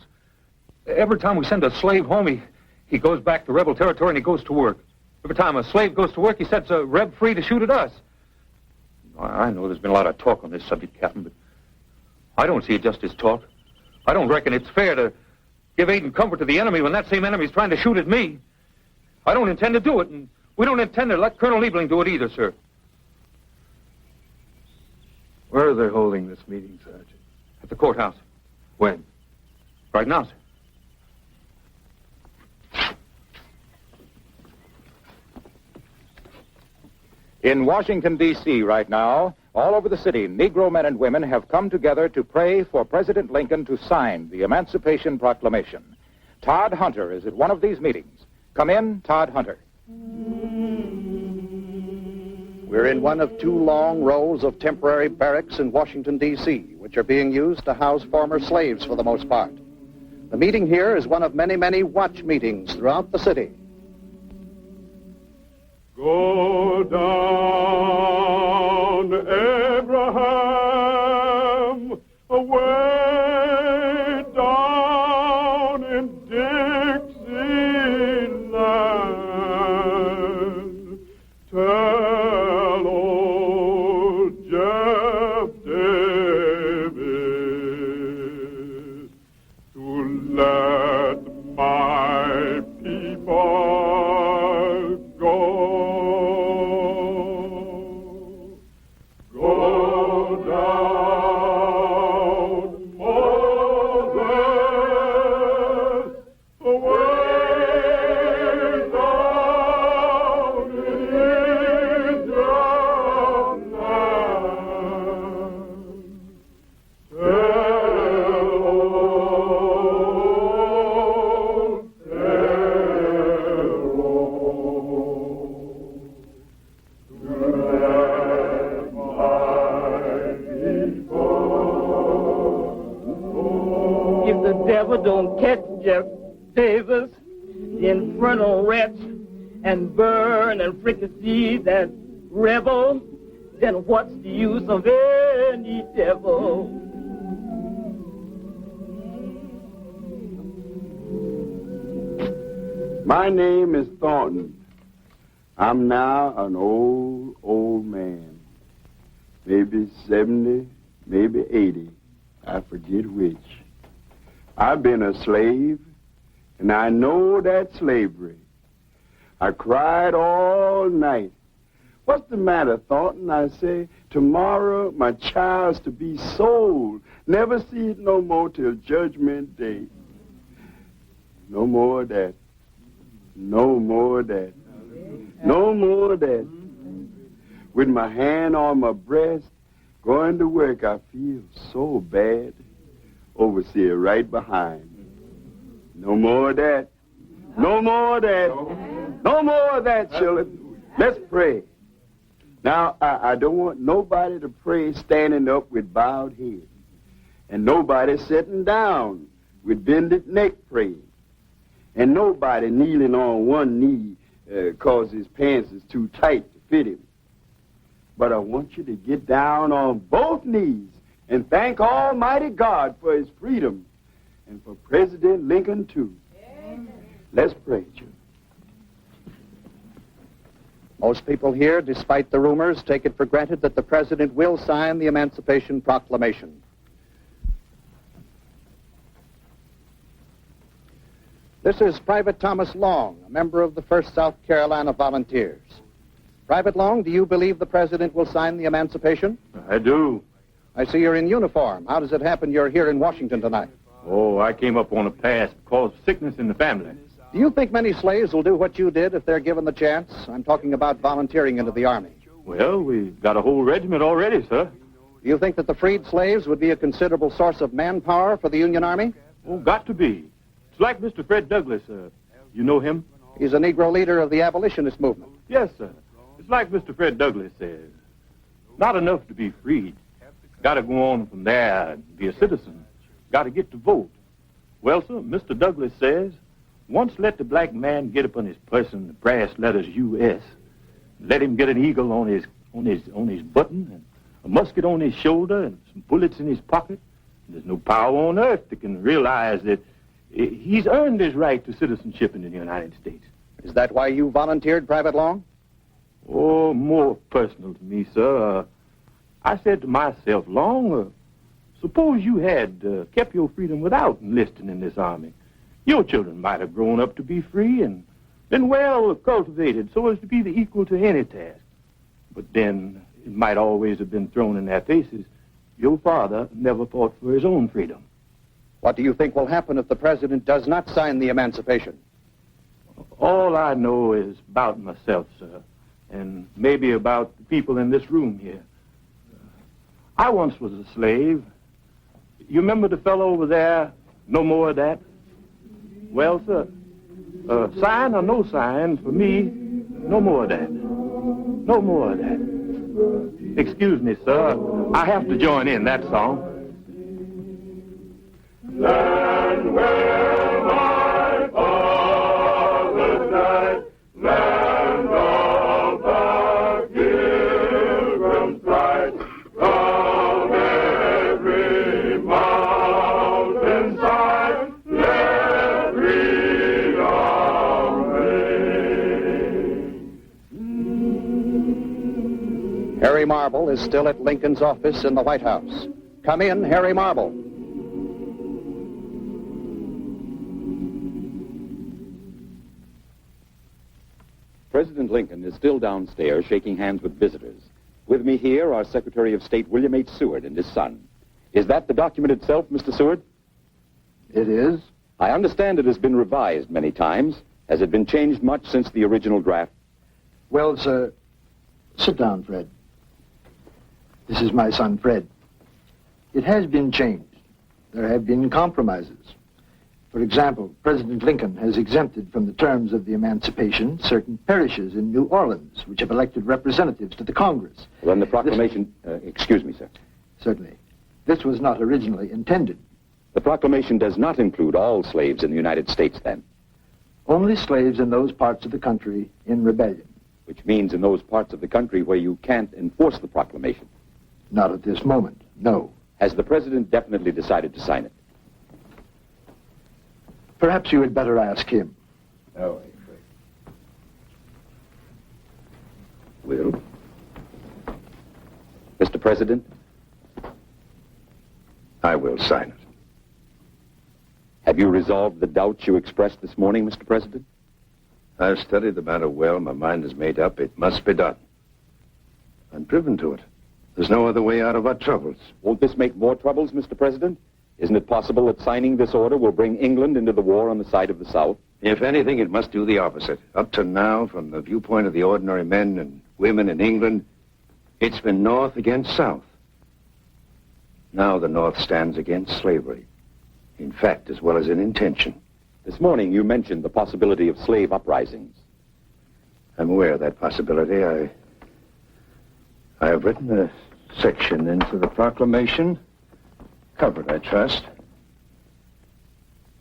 Every time we send a slave home, he goes back to rebel territory and he goes to work. Every time a slave goes to work, he sets a reb free to shoot at us. I know there's been a lot of talk on this subject, Captain, but I don't see it just as talk. I don't reckon it's fair to give aid and comfort to the enemy when that same enemy's trying to shoot at me. I don't intend to do it, and we don't intend to let Colonel Niebling do it either, sir. Where are they holding this meeting, Sergeant? At the courthouse. When? Right now, sir. In Washington, D.C. right now, all over the city, Negro men and women have come together to pray for President Lincoln to sign the Emancipation Proclamation. Todd Hunter is at one of these meetings. Come in, Todd Hunter. We're in one of two long rows of temporary barracks in Washington, D.C., which are being used to house former slaves for the most part. The meeting here is one of many, many watch meetings throughout the city. Go down, Abraham, away down in Dixieland. Tell old Jeff Davis to let my people don't catch Jeff Davis, the infernal wretch, and burn and fricassee that rebel, then what's the use of any devil? My name is Thornton. I'm now an old man. Maybe 70, maybe 80. I forget which. I've been a slave, and I know that slavery. I cried all night. What's the matter, Thornton? I say, tomorrow my child's to be sold. Never see it no more till Judgment Day. No more of that. No more of that. No more of that. With my hand on my breast, going to work, I feel so bad. Overseer right behind. No more of that. No more of that. No more of that, children. Let's pray. Now, I don't want nobody to pray standing up with bowed head. And nobody sitting down with bended neck praying. And nobody kneeling on one knee because his pants is too tight to fit him. But I want you to get down on both knees and thank Almighty God for his freedom and for President Lincoln, too. Amen. Let's pray, children. Most people here, despite the rumors, take it for granted that the president will sign the Emancipation Proclamation. This is Private Thomas Long, a member of the 1st South Carolina Volunteers. Private Long, do you believe the president will sign the Emancipation? I do. I see you're in uniform. How does it happen you're here in Washington tonight? Oh, I came up on a pass because of sickness in the family. Do you think many slaves will do what you did if they're given the chance? I'm talking about volunteering into the Army. Well, we've got a whole regiment already, sir. Do you think that the freed slaves would be a considerable source of manpower for the Union Army? Oh, got to be. It's like Mr. Fred Douglass, you know him? He's a Negro leader of the abolitionist movement. Yes, sir. It's like Mr. Fred Douglass says. Not enough to be freed. Got to go on from there and be a citizen. Got to get to vote. Well, sir, Mr. Douglass says, once let the black man get upon his person the brass letters U.S. Let him get an eagle on his button and a musket on his shoulder and some bullets in his pocket. There's no power on earth that can realize that he's earned his right to citizenship in the United States. Is that why you volunteered, Private Long? Oh, more personal to me, sir. I said to myself, Long, suppose you had kept your freedom without enlisting in this army. Your children might have grown up to be free and been well cultivated so as to be the equal to any task. But then it might always have been thrown in their faces. Your father never fought for his own freedom. What do you think will happen if the president does not sign the Emancipation? All I know is about myself, sir, and maybe about the people in this room here. I once was a slave. You remember the fellow over there? No more of that? Well, sir, sign or no sign, for me, no more of that. No more of that. Excuse me, sir. I have to join in that song. Land where my fathers died, land of the Pilgrim's pride, from every mountainside, let freedom reign. Harry Marble is still at Lincoln's office in the White House. Come in, Harry Marble. President Lincoln is still downstairs shaking hands with visitors. With me here are Secretary of State William H. Seward and his son. Is that the document itself, Mr. Seward? It is. I understand it has been revised many times. Has it been changed much since the original draft? Well, sir, sit down, Fred. This is my son, Fred. It has been changed. There have been compromises. For example, President Lincoln has exempted from the terms of the Emancipation certain parishes in New Orleans, which have elected representatives to the Congress. Well, then the proclamation... excuse me, sir. Certainly. This was not originally intended. The proclamation does not include all slaves in the United States, then? Only slaves in those parts of the country in rebellion. Which means in those parts of the country where you can't enforce the proclamation. Not at this moment, no. Has the president definitely decided to sign it? Perhaps you had better ask him. Oh, Will? Mr. President, I will sign it. have you resolved the doubts you expressed this morning, Mr. President? I've studied the matter well. My mind is made up. It must be done. I'm driven to it. There's no other way out of our troubles. Won't this make more troubles, Mr. President? Isn't it possible that signing this order will bring England into the war on the side of the South? If anything, it must do the opposite. Up to now, from the viewpoint of the ordinary men and women in England, it's been North against South. Now the North stands against slavery. In fact, as well as in intention. This morning you mentioned the possibility of slave uprisings. I'm aware of that possibility. I have written a section into the Proclamation, covered, I trust.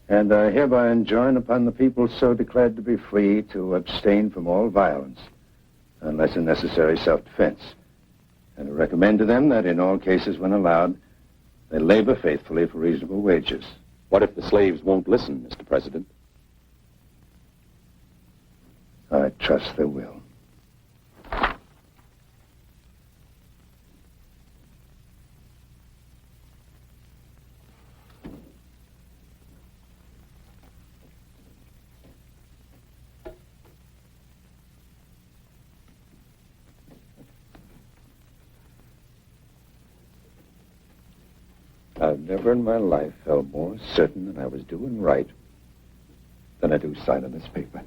And I hereby enjoin upon the people so declared to be free to abstain from all violence, unless in necessary self-defense. And I recommend to them that in all cases when allowed, they labor faithfully for reasonable wages. What if the slaves won't listen, Mr. President? I trust they will. I've never in my life felt more certain that I was doing right than I do signing this paper.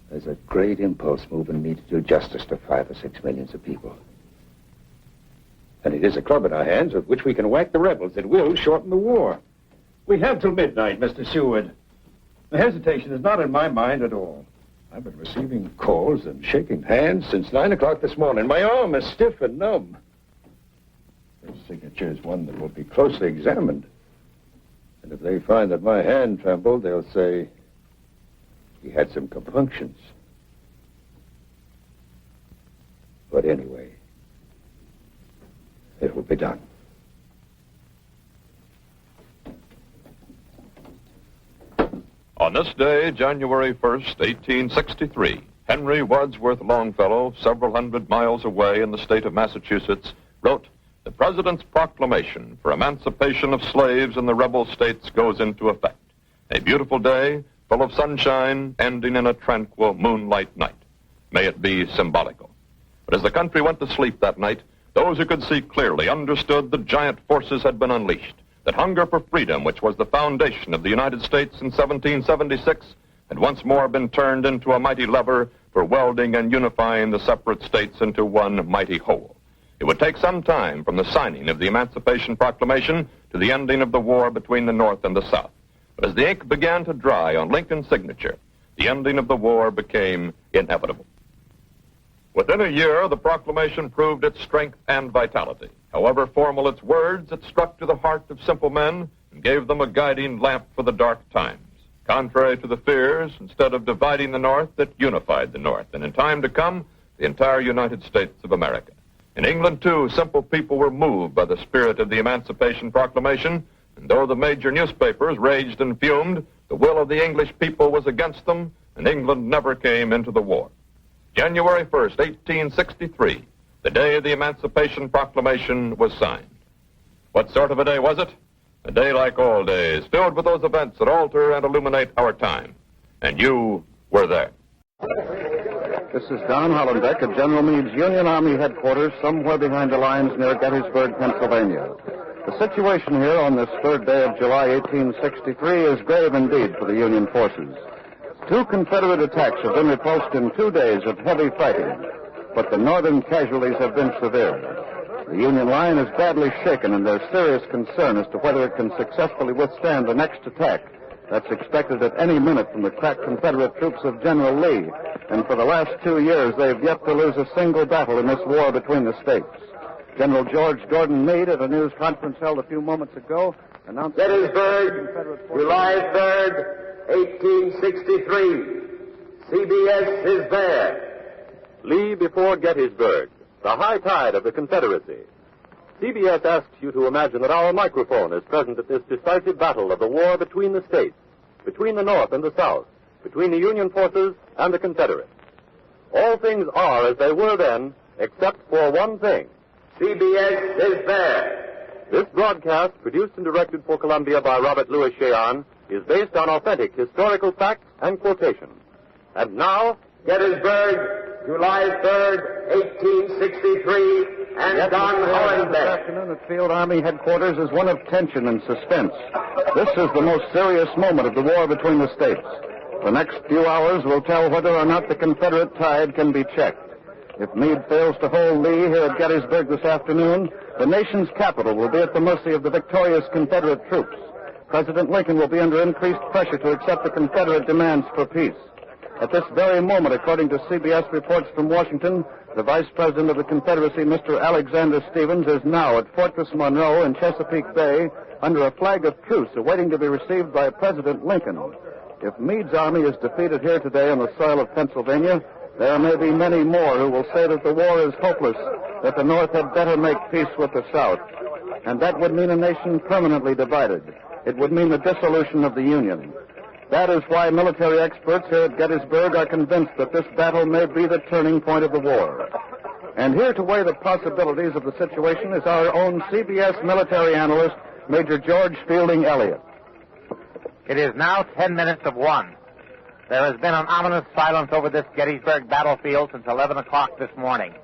There's a great impulse moving me to do justice to 5 or 6 millions of people. And it is a club in our hands with which we can whack the rebels that will shorten the war. We have till midnight, Mr. Seward. The hesitation is not in my mind at all. I've been receiving calls and shaking hands since 9 o'clock this morning. My arm is stiff and numb. This signature is one that will be closely examined. And if they find that my hand trembled, they'll say he had some compunctions. But anyway, it will be done. On this day, January 1st, 1863, Henry Wadsworth Longfellow, several hundred miles away in the state of Massachusetts, wrote, "The President's proclamation for emancipation of slaves in the rebel states goes into effect. A beautiful day, full of sunshine, ending in a tranquil moonlight night. May it be symbolical." But as the country went to sleep that night, those who could see clearly understood the giant forces had been unleashed, that hunger for freedom, which was the foundation of the United States in 1776, had once more been turned into a mighty lever for welding and unifying the separate states into one mighty whole. It would take some time from the signing of the Emancipation Proclamation to the ending of the war between the North and the South. But as the ink began to dry on Lincoln's signature, the ending of the war became inevitable. Within a year, the proclamation proved its strength and vitality. However formal its words, it struck to the heart of simple men and gave them a guiding lamp for the dark times. Contrary to the fears, instead of dividing the North, it unified the North, and in time to come, the entire United States of America. In England, too, simple people were moved by the spirit of the Emancipation Proclamation, and though the major newspapers raged and fumed, the will of the English people was against them, and England never came into the war. January 1st, 1863, the day the Emancipation Proclamation was signed. What sort of a day was it? A day like all days, filled with those events that alter and illuminate our time. And you were there. This is Don Hollenbeck at General Meade's Union Army headquarters somewhere behind the lines near Gettysburg, Pennsylvania. The situation here on this 3rd day of July, 1863 is grave indeed for the Union forces. 2 Confederate attacks have been repulsed in 2 days of heavy fighting, but the Northern casualties have been severe. The Union line is badly shaken, and there's serious concern as to whether it can successfully withstand the next attack that's expected at any minute from the crack Confederate troops of General Lee. And for the last 2 years, they've yet to lose a single battle in this war between the states. General George Gordon Meade, at a news conference held a few moments ago, announced... Gettysburg, July 3rd, 1863. CBS is there. Lee before Gettysburg, the high tide of the Confederacy. CBS asks you to imagine that our microphone is present at this decisive battle of the war between the states, between the North and the South, between the Union forces and the Confederates. All things are as they were then, except for one thing. CBS is there. This broadcast, produced and directed for Columbia by Robert Louis Cheon, is based on authentic historical facts and quotations. And now, Gettysburg, July 3rd, 1863, and Don Hohenbeck. This afternoon at Field Army Headquarters is one of tension and suspense. This is the most serious moment of the war between the states. The next few hours will tell whether or not the Confederate tide can be checked. If Meade fails to hold Lee here at Gettysburg this afternoon, the nation's capital will be at the mercy of the victorious Confederate troops. President Lincoln will be under increased pressure to accept the Confederate demands for peace. At this very moment, according to CBS reports from Washington, the Vice President of the Confederacy, Mr. Alexander Stephens, is now at Fortress Monroe in Chesapeake Bay under a flag of truce awaiting to be received by President Lincoln. If Meade's army is defeated here today on the soil of Pennsylvania, there may be many more who will say that the war is hopeless, that the North had better make peace with the South. And that would mean a nation permanently divided. It would mean the dissolution of the Union. That is why military experts here at Gettysburg are convinced that this battle may be the turning point of the war. And here to weigh the possibilities of the situation is our own CBS military analyst, Major George Fielding Elliott. It is now 10 minutes of 1. There has been an ominous silence over this Gettysburg battlefield since 11 o'clock this morning.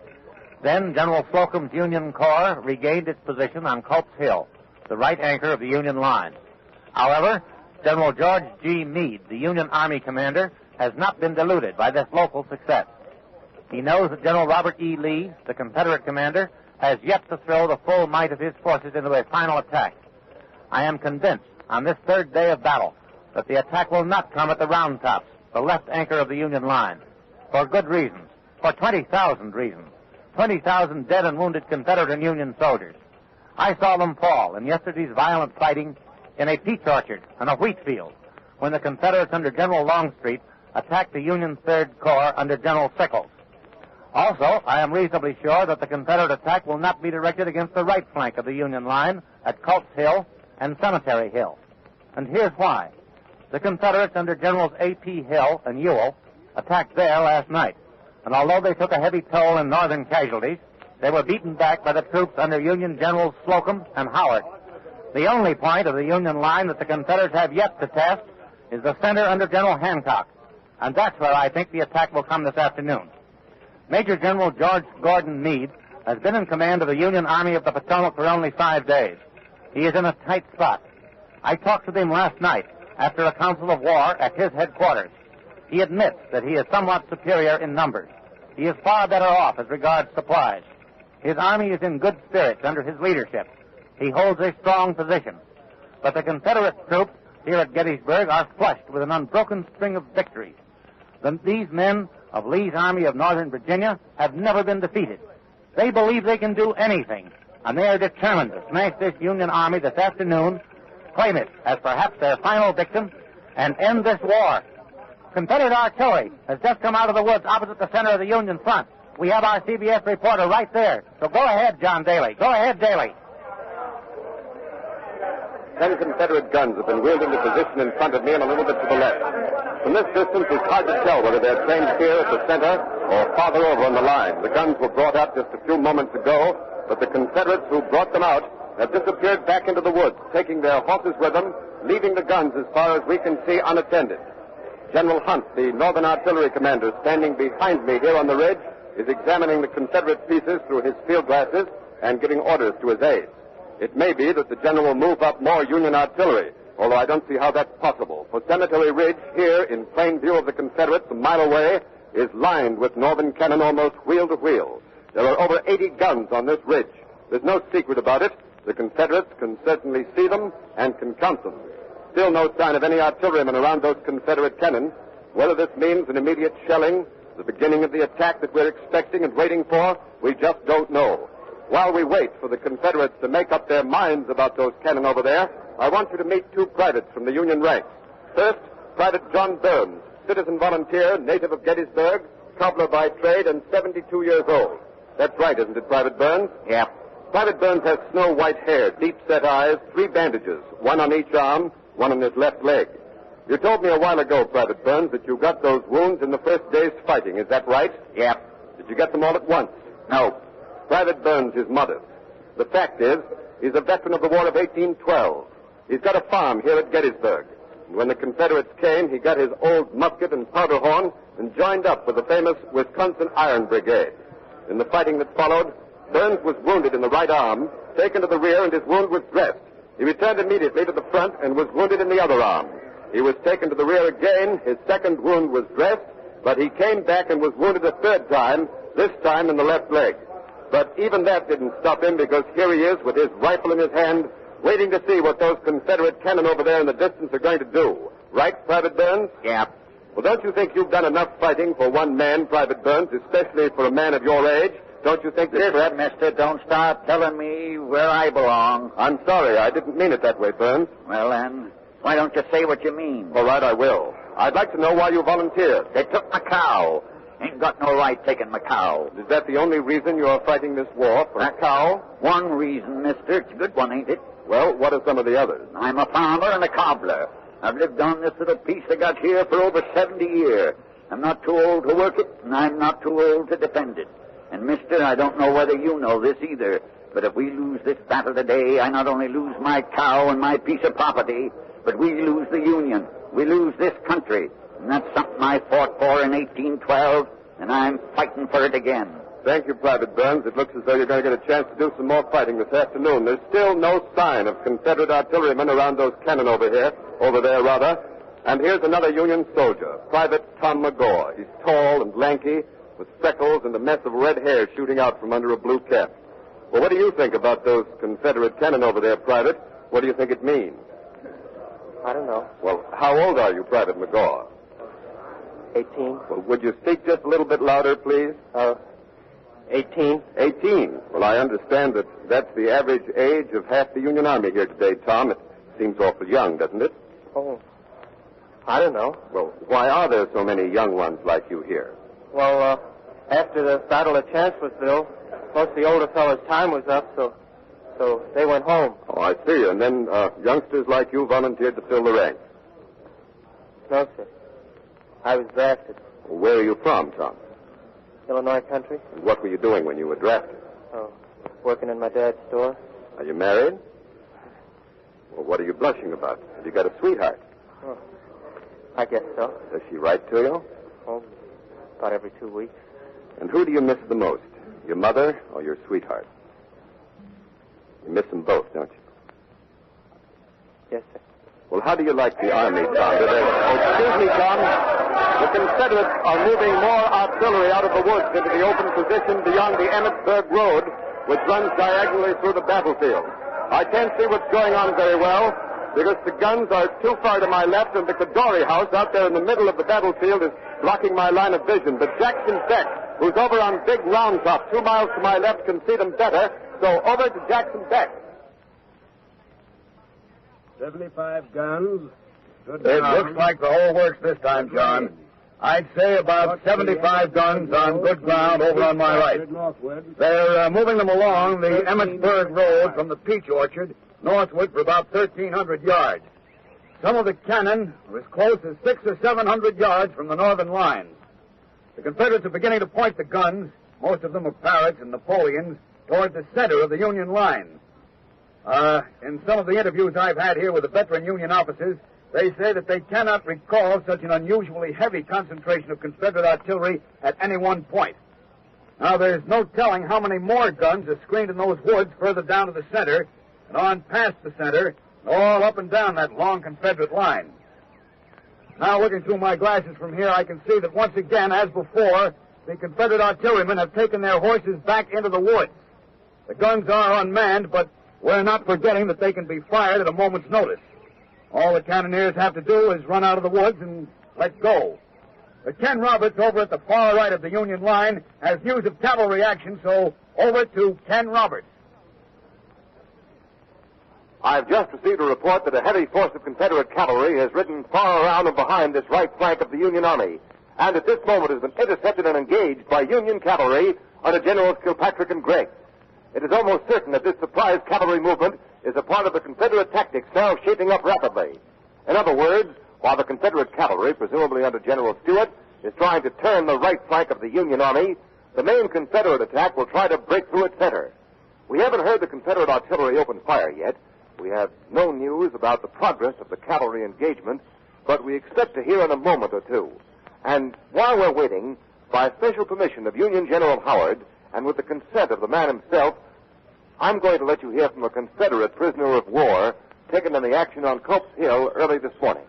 Then General Slocum's Union Corps regained its position on Culp's Hill, the right anchor of the Union line. However, General George G. Meade, the Union Army commander, has not been deluded by this local success. He knows that General Robert E. Lee, the Confederate commander, has yet to throw the full might of his forces into a final attack. I am convinced, on this third day of battle, that the attack will not come at the Round Tops, the left anchor of the Union line, for good reasons, for 20,000 reasons, 20,000 dead and wounded Confederate and Union soldiers. I saw them fall in yesterday's violent fighting in a peach orchard and a wheat field when the Confederates under General Longstreet attacked the Union Third Corps under General Sickles. Also, I am reasonably sure that the Confederate attack will not be directed against the right flank of the Union line at Culp's Hill and Cemetery Hill. And here's why. The Confederates under Generals A.P. Hill and Ewell attacked there last night, and although they took a heavy toll in northern casualties, they were beaten back by the troops under Union Generals Slocum and Howard. The only point of the Union line that the Confederates have yet to test is the center under General Hancock, and that's where I think the attack will come this afternoon. Major General George Gordon Meade has been in command of the Union Army of the Potomac for only 5 days. He is in a tight spot. I talked with him last night after a council of war at his headquarters. He admits that he is somewhat superior in numbers. He is far better off as regards supplies. His army is in good spirits under his leadership. He holds a strong position. But the Confederate troops here at Gettysburg are flushed with an unbroken string of victories. These men of Lee's Army of Northern Virginia have never been defeated. They believe they can do anything, and they are determined to smash this Union Army this afternoon, claim it as perhaps their final victim, and end this war. Confederate artillery has just come out of the woods opposite the center of the Union front. We have our CBS reporter right there. So go ahead, John Daly. Go ahead, Daly. 10 Confederate guns have been wheeled into position in front of me and a little bit to the left. From this distance, it's hard to tell whether they're trained here at the center or farther over on the line. The guns were brought out just a few moments ago, but the Confederates who brought them out have disappeared back into the woods, taking their horses with them, leaving the guns as far as we can see unattended. General Hunt, the Northern Artillery commander, standing behind me here on the ridge, is examining the Confederate pieces through his field glasses and giving orders to his aides. It may be that the general will move up more Union artillery, although I don't see how that's possible. For Cemetery Ridge, here in plain view of the Confederates a mile away, is lined with Northern cannon almost wheel to wheel. There are over 80 guns on this ridge. There's no secret about it. The Confederates can certainly see them and can count them. Still no sign of any artillerymen around those Confederate cannon. Whether this means an immediate shelling, the beginning of the attack that we're expecting and waiting for, we just don't know. While we wait for the Confederates to make up their minds about those cannon over there, I want you to meet 2 privates from the Union ranks. First, Private John Burns, citizen volunteer, native of Gettysburg, cobbler by trade, and 72 years old. That's right, isn't it, Private Burns? Yep. Private Burns has snow-white hair, deep-set eyes, 3 bandages, one on each arm, one on his left leg. You told me a while ago, Private Burns, that you got those wounds in the first day's fighting. Is that right? Yep. Did you get them all at once? No. Private Burns is modest. The fact is, he's a veteran of the War of 1812. He's got a farm here at Gettysburg. And when the Confederates came, he got his old musket and powder horn and joined up with the famous Wisconsin Iron Brigade. In the fighting that followed, Burns was wounded in the right arm, taken to the rear, and his wound was dressed. He returned immediately to the front and was wounded in the other arm. He was taken to the rear again. His second wound was dressed, but he came back and was wounded a third time, this time in the left leg. But even that didn't stop him, because here he is with his rifle in his hand, waiting to see what those Confederate cannon over there in the distance are going to do. Right, Private Burns? Yeah. Well, don't you think you've done enough fighting for one man, Private Burns, especially for a man of your age? Don't you think that... Listen, mister, don't start telling me where I belong. I'm sorry. I didn't mean it that way, Burns. Well, then, why don't you say what you mean? All right, I will. I'd like to know why you volunteered. They took my cow. Ain't got no right taking my cow. Is that the only reason you're fighting this war, for a cow? One reason, mister. It's a good one, ain't it? Well, what are some of the others? I'm a farmer and a cobbler. I've lived on this little piece I got here for over 70 years. I'm not too old to work it, and I'm not too old to defend it. And, mister, I don't know whether you know this either, but if we lose this battle today, I not only lose my cow and my piece of property, but we lose the Union. We lose this country. And that's something I fought for in 1812, and I'm fighting for it again. Thank you, Private Burns. It looks as though you're going to get a chance to do some more fighting this afternoon. There's still no sign of Confederate artillerymen around those cannon over there. And here's another Union soldier, Private Tom McGaw. He's tall and lanky, with freckles and a mess of red hair shooting out from under a blue cap. Well, what do you think about those Confederate cannon over there, Private? What do you think it means? I don't know. Well, how old are you, Private McGaw? 18. Well, would you speak just a little bit louder, please? 18. 18. Well, I understand that that's the average age of half the Union Army here today, Tom. It seems awful young, doesn't it? Oh, I don't know. Well, why are there so many young ones like you here? Well, after the Battle of Chancellorsville, most of the older fellas' time was up, so they went home. Oh, I see. And then youngsters like you volunteered to fill the ranks. No, sir. I was drafted. Well, where are you from, Tom? Illinois country. And what were you doing when you were drafted? Oh, working in my dad's store. Are you married? Well, what are you blushing about? Have you got a sweetheart? Oh, I guess so. Does she write to you? Oh, about every 2 weeks. And who do you miss the most? Your mother or your sweetheart? You miss them both, don't you? Yes, sir. Well, how do you like the Army, Tom? Excuse me, Tom. The Confederates are moving more artillery out of the woods into the open position beyond the Emmitsburg Road, which runs diagonally through the battlefield. I can't see what's going on very well, because the guns are too far to my left, and the Cadore house out there in the middle of the battlefield is blocking my line of vision. But Jackson Beck, who's over on Big Round Top, 2 miles to my left, can see them better. So over to Jackson Beck. 75 guns. Good It ground. looks like the whole works this time, John. I'd say about 75 guns on good ground over on my right. They're moving them along the Emmitsburg Road from the peach orchard northward for about 1,300 yards. Some of the cannon are as close as 600 or 700 yards from the northern lines. The Confederates are beginning to point the guns, most of them are Parrotts and Napoleons, toward the center of the Union line. In some of the interviews I've had here with the veteran Union officers, they say that they cannot recall such an unusually heavy concentration of Confederate artillery at any one point. Now, there's no telling how many more guns are screened in those woods further down to the center and on past the center, and all up and down that long Confederate line. Now, looking through my glasses from here, I can see that once again, as before, the Confederate artillerymen have taken their horses back into the woods. The guns are unmanned, but we're not forgetting that they can be fired at a moment's notice. All the cannoneers have to do is run out of the woods and let go. But Ken Roberts over at the far right of the Union line has news of cavalry action, so over to Ken Roberts. I've just received a report that a heavy force of Confederate cavalry has ridden far around and behind this right flank of the Union Army, and at this moment has been intercepted and engaged by Union cavalry under Generals Kilpatrick and Gregg. It is almost certain that this surprise cavalry movement is a part of the Confederate tactics now shaping up rapidly. In other words, while the Confederate cavalry, presumably under General Stuart, is trying to turn the right flank of the Union Army, the main Confederate attack will try to break through its center. We haven't heard the Confederate artillery open fire yet. We have no news about the progress of the cavalry engagement, but we expect to hear in a moment or two. And while we're waiting, by special permission of Union General Howard, and with the consent of the man himself, I'm going to let you hear from a Confederate prisoner of war taken in the action on Culp's Hill early this morning.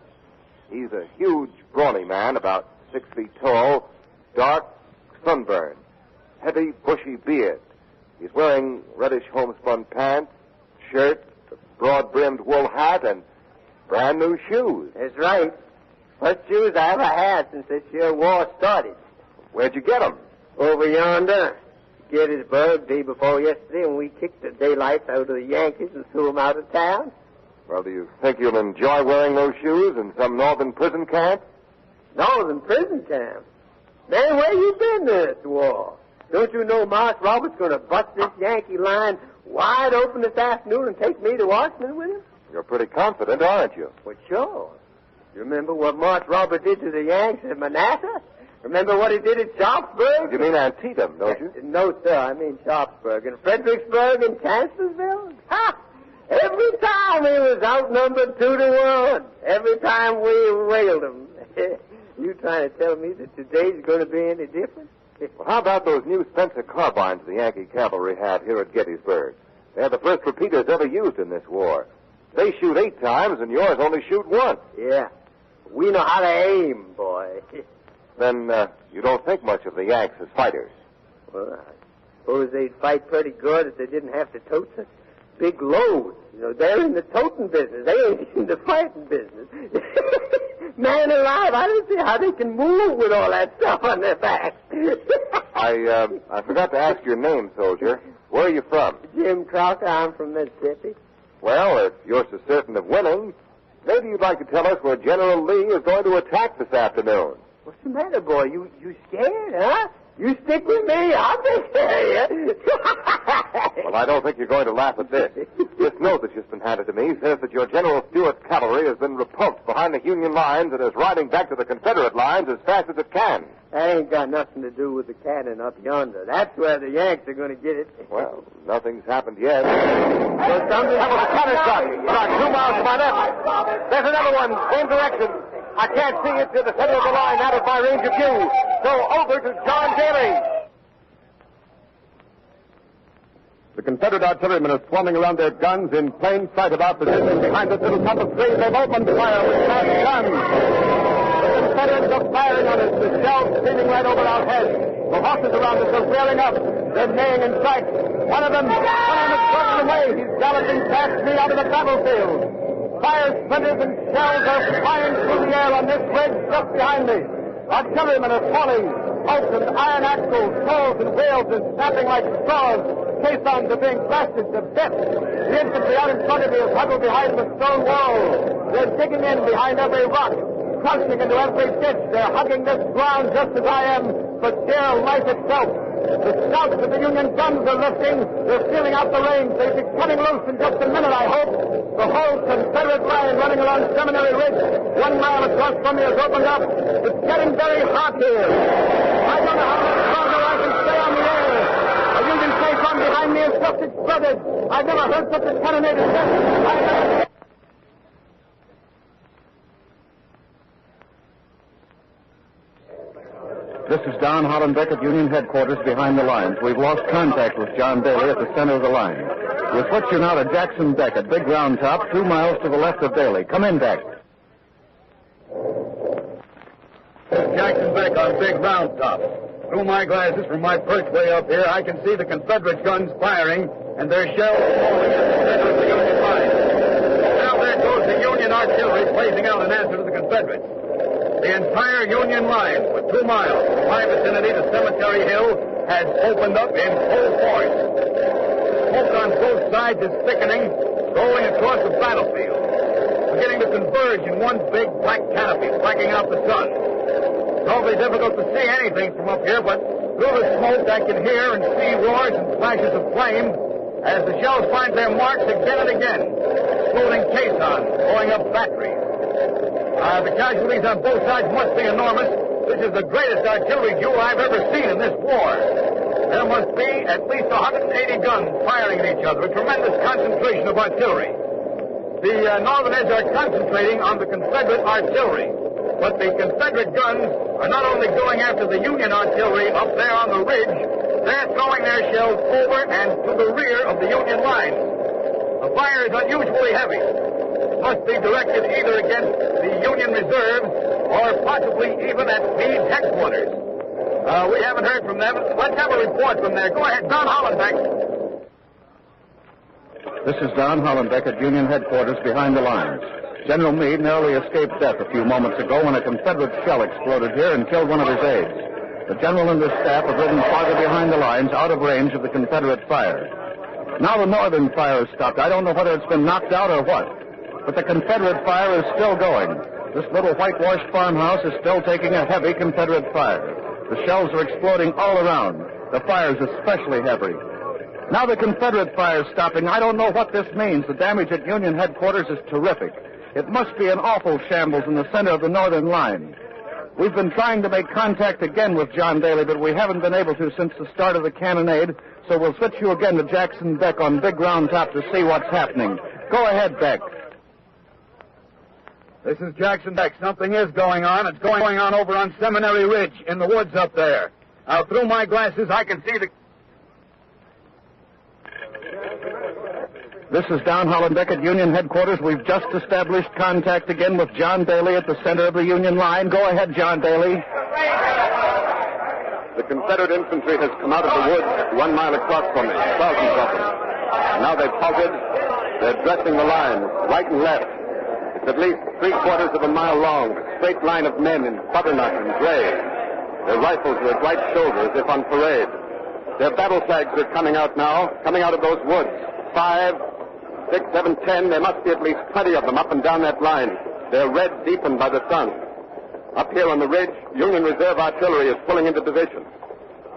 He's a huge, brawny man, about 6 feet tall, dark, sunburned, heavy, bushy beard. He's wearing reddish homespun pants, shirt, a broad-brimmed wool hat, and brand new shoes. That's right. First shoes I ever had since this year war started. Where'd you get them? Over yonder. Gettysburg, day before yesterday, when we kicked the daylights out of the Yankees and threw them out of town. Well, do you think you'll enjoy wearing those shoes in some northern prison camp? Northern prison camp? Man, where you been this war? Don't you know Marsh Roberts going to bust this Yankee line wide open this afternoon and take me to Washington with him? You're pretty confident, aren't you? Well, sure. You remember what Marsh Roberts did to the Yanks at Manassas? Remember what he did at Sharpsburg? You mean Antietam, don't you? No, sir. I mean Sharpsburg. And Fredericksburg and Chancellorsville? Ha! Every time he was outnumbered 2-1. Every time we railed him. You trying to tell me that today's going to be any different? Well, how about those new Spencer carbines the Yankee cavalry have here at Gettysburg? They're the first repeaters ever used in this war. They shoot 8 times, and yours only shoot once. Yeah. We know how to aim, boy. Then you don't think much of the Yanks as fighters. Well, I suppose they'd fight pretty good if they didn't have to tote such big loads. You know, they're in the toting business. They ain't in the fighting business. Man alive, I don't see how they can move with all that stuff on their backs. I forgot to ask your name, soldier. Where are you from? Jim Crocker. I'm from Mississippi. Well, if you're so certain of winning, maybe you'd like to tell us where General Lee is going to attack this afternoon. What's the matter, boy? You scared, huh? You stick with me, I'll take care of you. Well, I don't think you're going to laugh at this. This note that's just been handed to me says that your General Stuart's cavalry has been repulsed behind the Union lines and is riding back to the Confederate lines as fast as it can. That ain't got nothing to do with the cannon up yonder. That's where the Yanks are going to get it. Well, nothing's happened yet. There's something. That was a cannon shot. About 2 miles to my left. There's another one. Same direction. I can't see it to the center of the line, out of my range of view. So over to John Daly. The Confederate artillerymen are swarming around their guns in plain sight of our position behind this little clump of trees. They've opened fire with fast guns. The Confederates are firing on us, the shells streaming right over our heads. The horses around us are rearing up. They're neighing in fright. One of them is running away. He's galloping past me out of the battlefield. Fire splinters and shells are flying through the air on this ridge just behind me. Artillerymen are falling. Bolts and iron axles, saws and wheels are snapping like straws. Caissons are being blasted to death. The infantry out in front of me is huddled behind the stone wall. They're digging in behind every rock, crouching into every ditch. They're hugging this ground just as I am for dear life itself. The scouts of the Union guns are lifting. They're feeling out the range. They'll be coming loose in just a minute, I hope. The whole Confederate line running along Seminary Ridge, 1 mile across from me, has opened up. It's getting very hot here. I don't know how much longer I can stay on the air. A Union caisson behind me has just exploded. I've never heard such a cannonade as this. This is Don Hollenbeck at Union headquarters behind the lines. We've lost contact with John Daly at the center of the line. We'll switch you now to Jackson Beck at Big Round Top, 2 miles to the left of Daly. Come in, Beck. Jackson Beck on Big Round Top. Through my glasses from my perch way up here, I can see the Confederate guns firing and their shells falling at the center of the Union line. Now there goes the Union artillery blazing out in answer to the Confederates. The entire Union line for 2 miles from my vicinity to Cemetery Hill has opened up in full force. Smoke on both sides is thickening, rolling across the battlefield, beginning to converge in one big black canopy, blacking out the sun. It's awfully difficult to see anything from up here, but through the smoke I can hear and see roars and flashes of flame as the shells find their marks again and again, exploding caissons, blowing up batteries. The casualties on both sides must be enormous. This is the greatest artillery duel I've ever seen in this war. There must be at least 180 guns firing at each other, a tremendous concentration of artillery. The Northerners are concentrating on the Confederate artillery, but the Confederate guns are not only going after the Union artillery up there on the ridge, they're throwing their shells over and to the rear of the Union lines. The fire is unusually heavy. It must be directed either against the Union reserves or possibly even at Meade's headquarters. We haven't heard from them. Let's have a report from there. Go ahead, Don Hollenbeck. This is Don Hollenbeck at Union headquarters behind the lines. General Meade narrowly escaped death a few moments ago when a Confederate shell exploded here and killed one of his aides. The general and his staff have ridden farther behind the lines, out of range of the Confederate fire. Now the Northern fire has stopped. I don't know whether it's been knocked out or what, but the Confederate fire is still going. This little whitewashed farmhouse is still taking a heavy Confederate fire. The shells are exploding all around. The fire's especially heavy. Now the Confederate fire is stopping. I don't know what this means. The damage at Union headquarters is terrific. It must be an awful shambles in the center of the Northern line. We've been trying to make contact again with John Daly, but we haven't been able to since the start of the cannonade, so we'll switch you again to Jackson Beck on Big Round Top to see what's happening. Go ahead, Beck. This is Jackson Beck. Something is going on. It's going on over on Seminary Ridge in the woods up there. Now, through my glasses, I can see the... This is Don Hollenbeck at Union headquarters. We've just established contact again with John Daly at the center of the Union line. Go ahead, John Daly. The Confederate infantry has come out of the woods 1 mile across from me, thousands of them. Now they've halted. They're dressing the line, right and left. It's at least 3/4 of a mile long, a straight line of men in butternut and gray. Their rifles are at right shoulder as if on parade. Their battle flags are coming out now, coming out of those woods. 5, 6, 7, 10, there must be at least 20 of them up and down that line. They're red deepened by the sun. Up here on the ridge, Union Reserve artillery is pulling into position.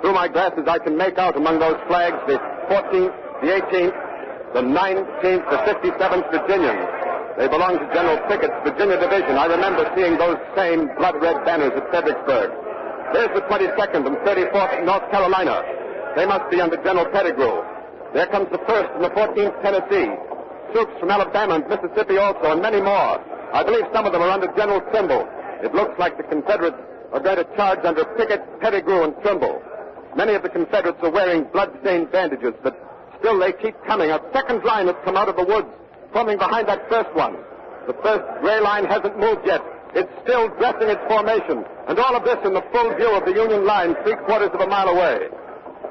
Through my glasses, I can make out among those flags the 14th, the 18th, the 19th, the 57th Virginians. They belong to General Pickett's Virginia Division. I remember seeing those same blood-red banners at Fredericksburg. There's the 22nd and 34th North Carolina. They must be under General Pettigrew. There comes the 1st and the 14th Tennessee. Troops from Alabama and Mississippi also, and many more. I believe some of them are under General Trimble. It looks like the Confederates are going to charge under Pickett, Pettigrew, and Trimble. Many of the Confederates are wearing blood-stained bandages, but still they keep coming. A second line has come out of the woods, forming behind that first one. The first gray line hasn't moved yet. It's still dressing its formation, and all of this in the full view of the Union line 3/4 of a mile away.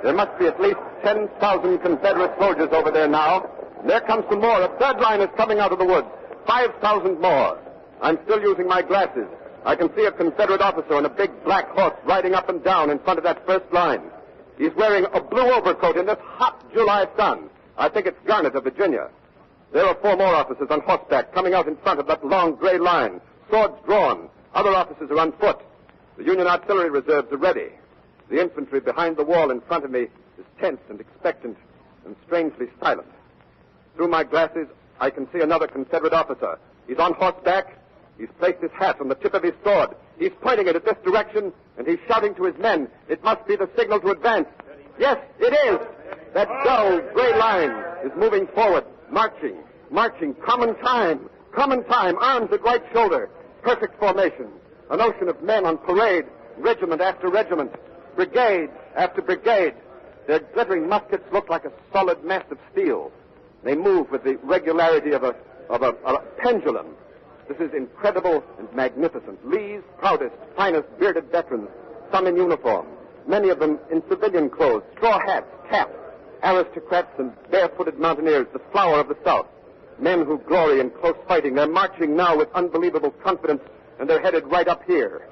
There must be at least 10,000 Confederate soldiers over there now. There comes some more. A third line is coming out of the woods. 5,000 more. I'm still using my glasses. I can see a Confederate officer on a big black horse riding up and down in front of that first line. He's wearing a blue overcoat in this hot July sun. I think it's Garnett of Virginia. There are 4 more officers on horseback coming out in front of that long gray line, swords drawn. Other officers are on foot. The Union artillery reserves are ready. The infantry behind the wall in front of me is tense and expectant and strangely silent. Through my glasses, I can see another Confederate officer. He's on horseback. He's placed his hat on the tip of his sword. He's pointing it at this direction, and he's shouting to his men. It must be the signal to advance. Yes, it is. That dull, gray line is moving forward, marching. Common time, arms at right shoulder. Perfect formation. An ocean of men on parade, regiment after regiment, brigade after brigade. Their glittering muskets look like a solid mass of steel. They move with the regularity of a pendulum. This is incredible and magnificent. Lee's proudest, finest bearded veterans, some in uniform, many of them in civilian clothes, straw hats, caps, aristocrats and barefooted mountaineers, the flower of the South. Men who glory in close fighting. They're marching now with unbelievable confidence, and they're headed right up here.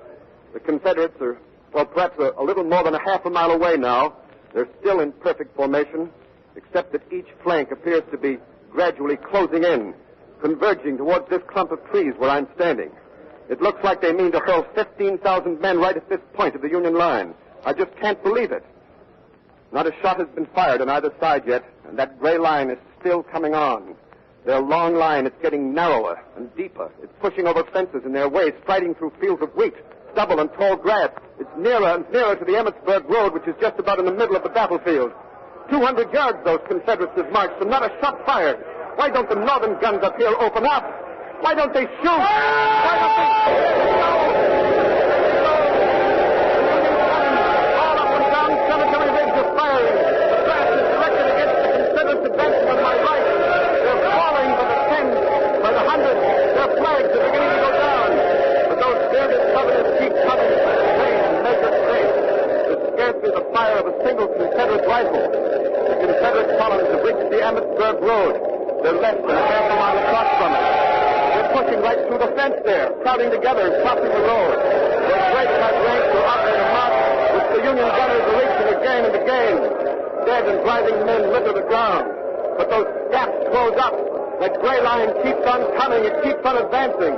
The Confederates are, perhaps a little more than a half a mile away now. They're still in perfect formation, except that each flank appears to be gradually closing in, converging towards this clump of trees where I'm standing. It looks like they mean to hurl 15,000 men right at this point of the Union line. I just can't believe it. Not a shot has been fired on either side yet, and that gray line is still coming on. Their long line is getting narrower and deeper. It's pushing over fences in their way, striding through fields of wheat, stubble, and tall grass. It's nearer and nearer to the Emmitsburg Road, which is just about in the middle of the battlefield. 200 yards those Confederates have marched, and not a shot fired. Why don't the Northern guns up here open up? Why don't they shoot? Why don't they... All up and down cemetery ridge are firing. The blast is directed against the Confederates advancing on my right. They're falling by the tens, by the hundreds. Their flags are beginning to go down. But those bearded Southerners keep coming with straight and measured pace. There's scarcely the fire of a single Confederate rifle. The Confederate columns have reached the Emmitsburg Road. They're less than half a mile across from it. They're pushing right through the fence there, crowding together and crossing the road. Their great cut ranks are up in a march, which the Union gunners are reaching again and again. Dead and driving men litter the ground. But those gaps close up. That gray line keeps on coming. It keeps on advancing.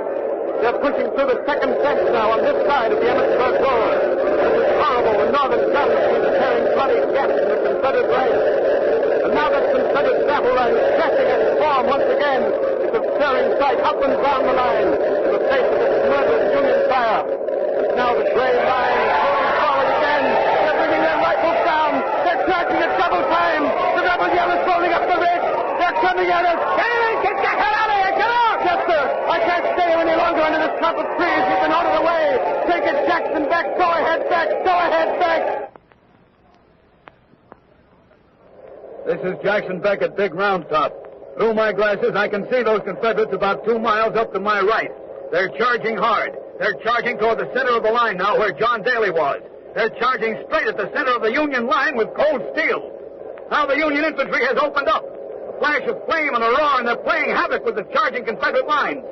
They're pushing through the second fence now on this side of the Emmitsburg Road. This is horrible. The Northern guns keep tearing bloody gaps in the Confederate ranks. And now that Confederate battle line is crashing its form once again. It's a stirring sight up and down the line in the face of this murderous Union fire. But now the gray line is moving forward again. They're bringing their rifles down. They're charging at double time. The rebel yell is rolling up the ridge. They're coming at us. Get the hell out of here. Get out. Yes, sir. I can't stay here any longer under this clump of trees. You've been ordered away. Take it, Jackson. Back. Go ahead, back. Go ahead, back. This is Jackson Beck at Big Round Top. Through my glasses, I can see those Confederates about 2 miles up to my right. They're charging hard. They're charging toward the center of the line now where John Daly was. They're charging straight at the center of the Union line with cold steel. Now the Union infantry has opened up. A flash of flame and a roar, and they're playing havoc with the charging Confederate lines.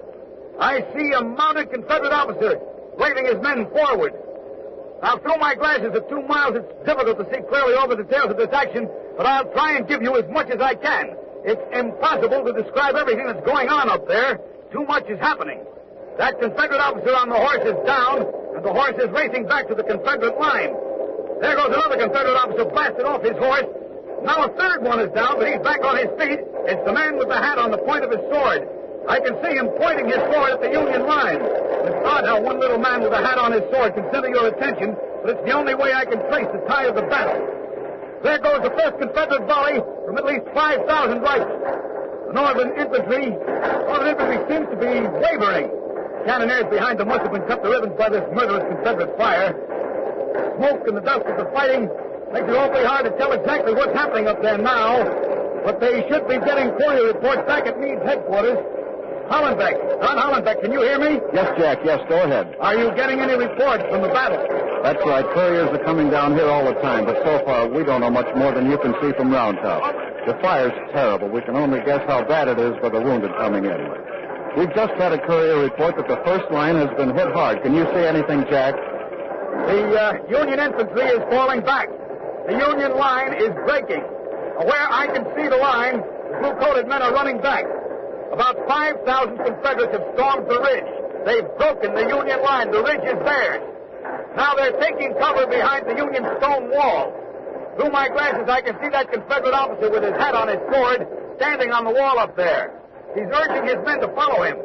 I see a mounted Confederate officer waving his men forward. Now, through my glasses at 2 miles, it's difficult to see clearly all the details of this action, but I'll try and give you as much as I can. It's impossible to describe everything that's going on up there. Too much is happening. That Confederate officer on the horse is down, and the horse is racing back to the Confederate line. There goes another Confederate officer blasted off his horse. Now a third one is down, but he's back on his feet. It's the man with the hat on the point of his sword. I can see him pointing his sword at the Union line. It's odd how one little man with a hat on his sword can center your attention, but it's the only way I can trace the tide of the battle. There goes the first Confederate volley from at least 5,000 rifles. The Northern infantry seems to be wavering. Cannoneers behind them must have been cut to ribbons by this murderous Confederate fire. Smoke and the dust of the fighting makes it awfully hard to tell exactly what's happening up there now, but they should be getting courier reports back at Meade's headquarters. Hollenbeck. Don Hollenbeck, can you hear me? Yes, Jack. Yes, go ahead. Are you getting any reports from the battle? That's right. Couriers are coming down here all the time, but so far we don't know much more than you can see from Round Top. The fire's terrible. We can only guess how bad it is by the wounded coming in. We've just had a courier report that the first line has been hit hard. Can you see anything, Jack? The Union infantry is falling back. The Union line is breaking. Where I can see the line, the blue-coated men are running back. About 5,000 Confederates have stormed the ridge. They've broken the Union line. The ridge is theirs. Now they're taking cover behind the Union stone wall. Through my glasses, I can see that Confederate officer with his hat on his sword standing on the wall up there. He's urging his men to follow him.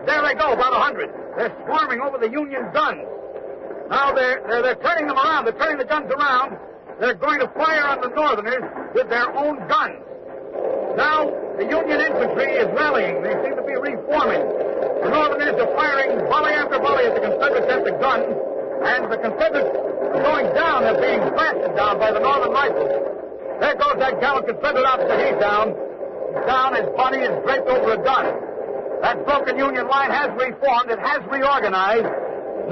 There they go, about 100. They're swarming over the Union guns. Now they're turning them around. They're turning the guns around. They're going to fire on the Northerners with their own guns. Now, the Union infantry is rallying. They seem to be reforming. The Northerners are firing volley after volley at the Confederates at the guns, and the Confederates are going down. They're being blasted down by the Northern rifles. There goes that gallant Confederate officer. He's down. He's down. His body is draped over a gun. That broken Union line has reformed. It has reorganized.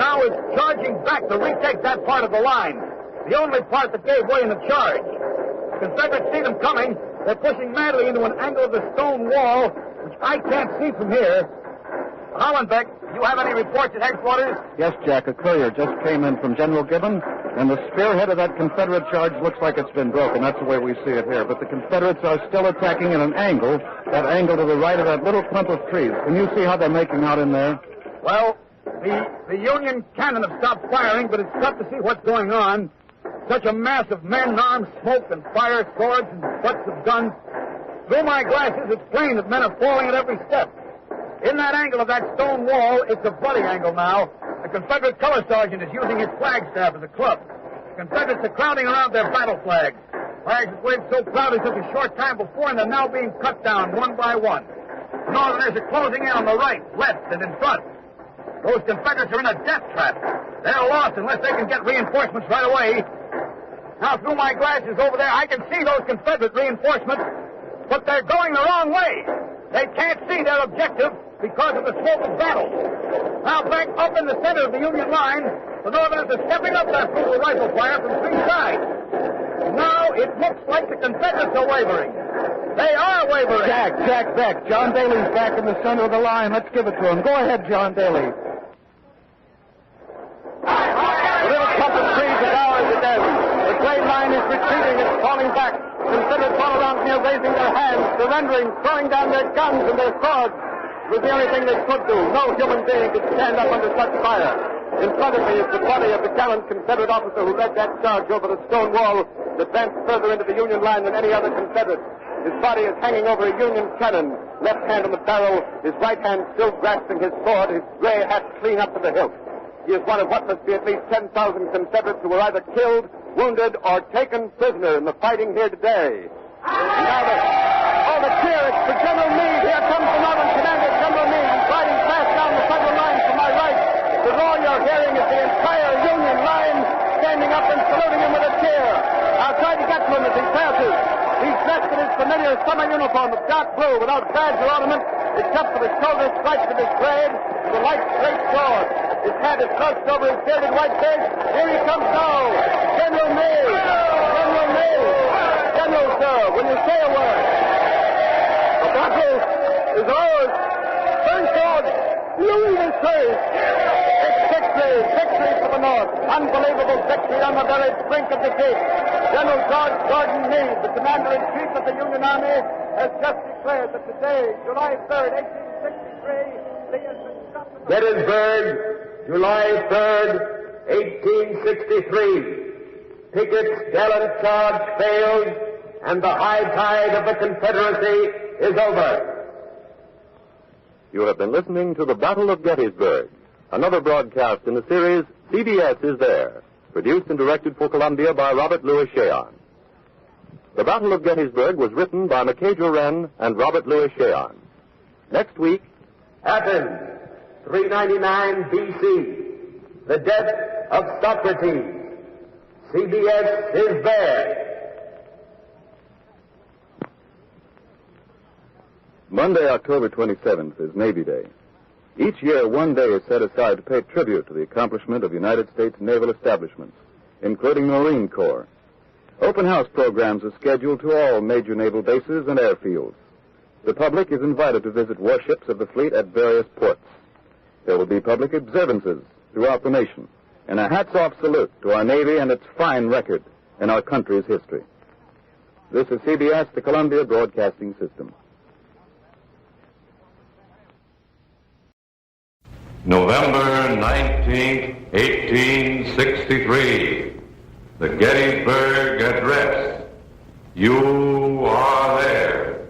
Now it's charging back to retake that part of the line, the only part that gave way in the charge. The Confederates see them coming. They're pushing madly into an angle of the stone wall, which I can't see from here. Hollenbeck, do you have any reports at headquarters? Yes, Jack. A courier just came in from General Gibbon, and the spearhead of that Confederate charge looks like it's been broken. That's the way we see it here. But the Confederates are still attacking in an angle, that angle to the right of that little clump of trees. Can you see how they're making out in there? Well, the Union cannon have stopped firing, but it's tough to see what's going on. Such a mass of men, arms, smoke, and fire, swords, and butts of guns. Through my glasses, it's plain that men are falling at every step. In that angle of that stone wall, it's a bloody angle now. The Confederate color sergeant is using his flagstaff as a club. The Confederates are crowding around their battle flags. Flags that waved so proudly such a short time before, and they're now being cut down one by one. The Northerners are closing in on the right, left, and in front. Those Confederates are in a death trap. They're lost unless they can get reinforcements right away. Now, through my glasses over there, I can see those Confederate reinforcements, but they're going the wrong way. They can't see their objective because of the slope of battle. Now, back up in the center of the Union line, the Northerners are stepping up their brutal rifle fire from three sides. Now, it looks like the Confederates are wavering. They are wavering. Jack, back. John Daly's back in the center of the line. Let's give it to him. Go ahead, John Daly. The little clump of trees is ours again. The gray line is retreating. It's falling back. Confederates all around here raising their hands, surrendering, throwing down their guns and their swords. It was the only thing they could do. No human being could stand up under such fire. In front of me is the body of the gallant Confederate officer who led that charge over the stone wall that advanced further into the Union line than any other Confederate. His body is hanging over a Union cannon, left hand on the barrel, his right hand still grasping his sword, his gray hat clean up to the hilt. He is one of what must be at least 10,000 Confederates who were either killed, wounded, or taken prisoner in the fighting here today. Now the cheer, it's for General Meade. Here comes the Northern Commander, General Meade. He's riding fast down the Federal line to my right. The roar you're hearing is the entire Union line standing up and saluting him with a cheer. I'll try to get to him as he passes. He's dressed in his familiar summer uniform of dark blue without badge or ornament, except for the shoulder stripes of his grade and the light straight sword. His hat is slouched over his bearded white face. Here he comes now. General Meade. General Meade. General, sir, will you say a word? The battle is ours. Turn sword. Union saves. It's victory. Victory for the North. Unbelievable victory on the very brink of defeat. General George Gordon Meade, the Commander-in-Chief of the Union Army, has just declared that today, July 3rd, 1863, he has been stopped. Gettysburg, July 3rd, 1863. Pickett's gallant charge failed, and the high tide of the Confederacy is over. You have been listening to the Battle of Gettysburg, another broadcast in the series CBS is There, produced and directed for Columbia by Robert Louis Cheon. The Battle of Gettysburg was written by McKay Wren and Robert Louis Cheon. Next week, Athens, 399 B.C., the death of Socrates. CBS is there. Monday, October 27th is Navy Day. Each year, one day is set aside to pay tribute to the accomplishment of United States naval establishments, including the Marine Corps. Open house programs are scheduled to all major naval bases and airfields. The public is invited to visit warships of the fleet at various ports. There will be public observances throughout the nation, and a hats-off salute to our Navy and its fine record in our country's history. This is CBS, the Columbia Broadcasting System. November 19, 1863. The Gettysburg Address. You are there.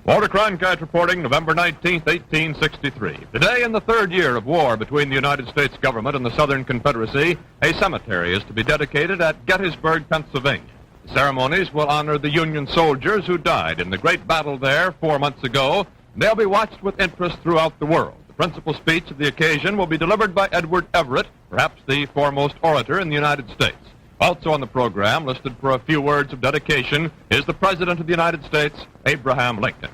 Walter Cronkite reporting November 19, 1863. Today, in the third year of war between the United States government and the Southern Confederacy, a cemetery is to be dedicated at Gettysburg, Pennsylvania. The ceremonies will honor the Union soldiers who died in the great battle there 4 months ago. They'll be watched with interest throughout the world. The principal speech of the occasion will be delivered by Edward Everett, perhaps the foremost orator in the United States. Also on the program, listed for a few words of dedication, is the President of the United States, Abraham Lincoln.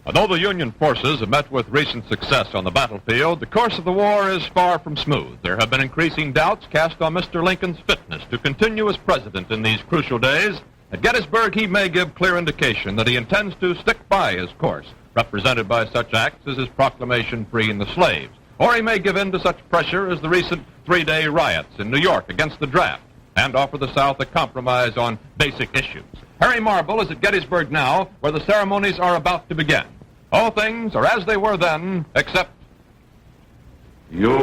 Although the Union forces have met with recent success on the battlefield, the course of the war is far from smooth. There have been increasing doubts cast on Mr. Lincoln's fitness to continue as president in these crucial days. At Gettysburg, he may give clear indication that he intends to stick by his course, represented by such acts as his proclamation freeing the slaves. Or he may give in to such pressure as the recent three-day riots in New York against the draft and offer the South a compromise on basic issues. Harry Marble is at Gettysburg now, where the ceremonies are about to begin. All things are as they were then, except you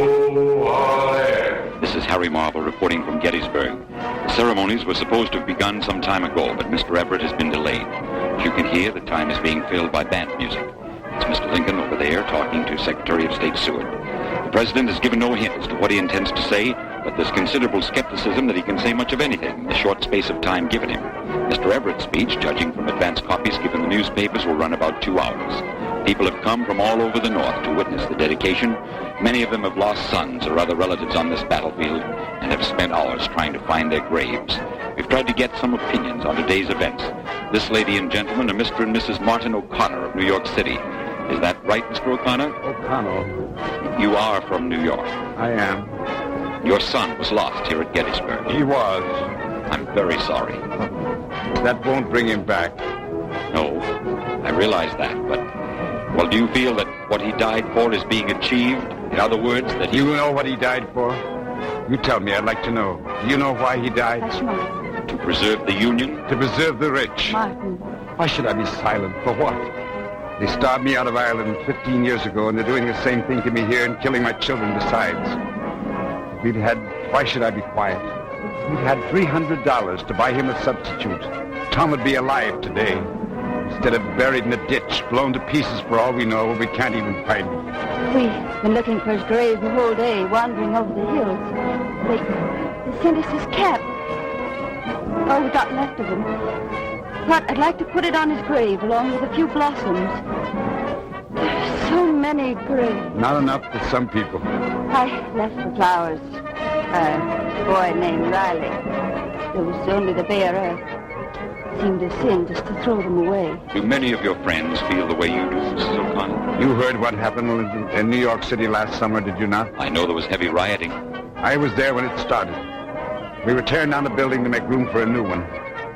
are there. This is Harry Marble reporting from Gettysburg. The ceremonies were supposed to have begun some time ago, but Mr. Everett has been delayed. As you can hear, the time is being filled by band music. It's Mr. Lincoln over there talking to Secretary of State Seward. The President has given no hint as to what he intends to say, but there's considerable skepticism that he can say much of anything in the short space of time given him. Mr. Everett's speech, judging from advance copies given the newspapers, will run about 2 hours. People have come from all over the North to witness the dedication. Many of them have lost sons or other relatives on this battlefield and have spent hours trying to find their graves. We've tried to get some opinions on today's events. This lady and gentleman are Mr. and Mrs. Martin O'Connor of New York City. Is that right, Mr. O'Connor? O'Connor. You are from New York. I am. Your son was lost here at Gettysburg. He was. I'm very sorry. That won't bring him back. No, I realize that, but... Well, do you feel that what he died for is being achieved? In other words, that he... You know what he died for? You tell me, I'd like to know. Do you know why he died? That's Martin. To preserve the Union? To preserve the rich. Martin. Why should I be silent? For what? They starved me out of Ireland 15 years ago, and they're doing the same thing to me here and killing my children besides. Why should I be quiet? We'd had $300 to buy him a substitute. Tom would be alive today. Instead of buried in a ditch, blown to pieces for all we know, we can't even find him. We've been looking for his grave the whole day, wandering over the hills. They sent us his cap. All we got left of him. But I'd like to put it on his grave, along with a few blossoms. There's so many graves. Not enough for some people. I left the flowers. A boy named Riley. There was only the bare earth. Seemed a sin just to throw them away. Do many of your friends feel the way you do, Mrs. O'Connor? You heard what happened in New York City last summer, did you not? I know there was heavy rioting. I was there when it started. We were tearing down a building to make room for a new one.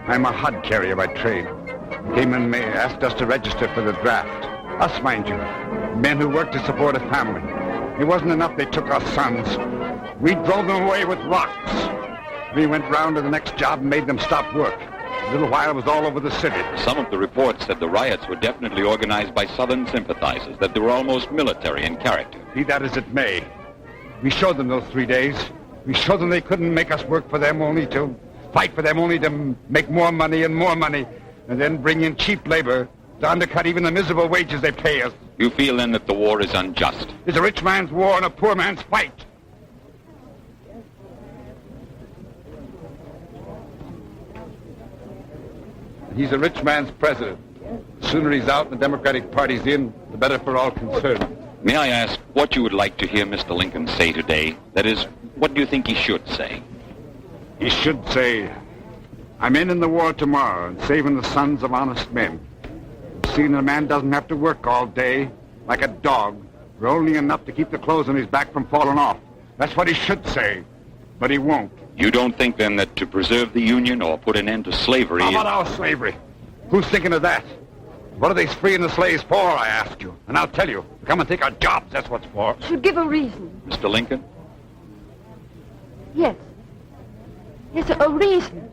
I'm a hod carrier by trade. Came and asked us to register for the draft. Us, mind you. Men who worked to support a family. It wasn't enough they took our sons. We drove them away with rocks. We went round to the next job and made them stop work. A little while it was all over the city. Some of the reports said the riots were definitely organized by Southern sympathizers, that they were almost military in character. Be that as it may. We showed them those 3 days. We showed them they couldn't make us work for them, only to fight for them, only to make more money, and then bring in cheap labor to undercut even the miserable wages they pay us. You feel then that the war is unjust? It's a rich man's war and a poor man's fight. He's a rich man's president. The sooner he's out and the Democratic Party's in, the better for all concerned. May I ask what you would like to hear Mr. Lincoln say today? That is, what do you think he should say? He should say, I'm in the war tomorrow and saving the sons of honest men. Seeing a man doesn't have to work all day like a dog for only enough to keep the clothes on his back from falling off. That's what he should say, but he won't. You don't think, then, that to preserve the Union or put an end to slavery... How about our slavery? Who's thinking of that? What are they freeing the slaves for, I ask you? And I'll tell you. Come and take our jobs, that's what's for. Should give a reason. Mr. Lincoln? Yes. Yes, a reason.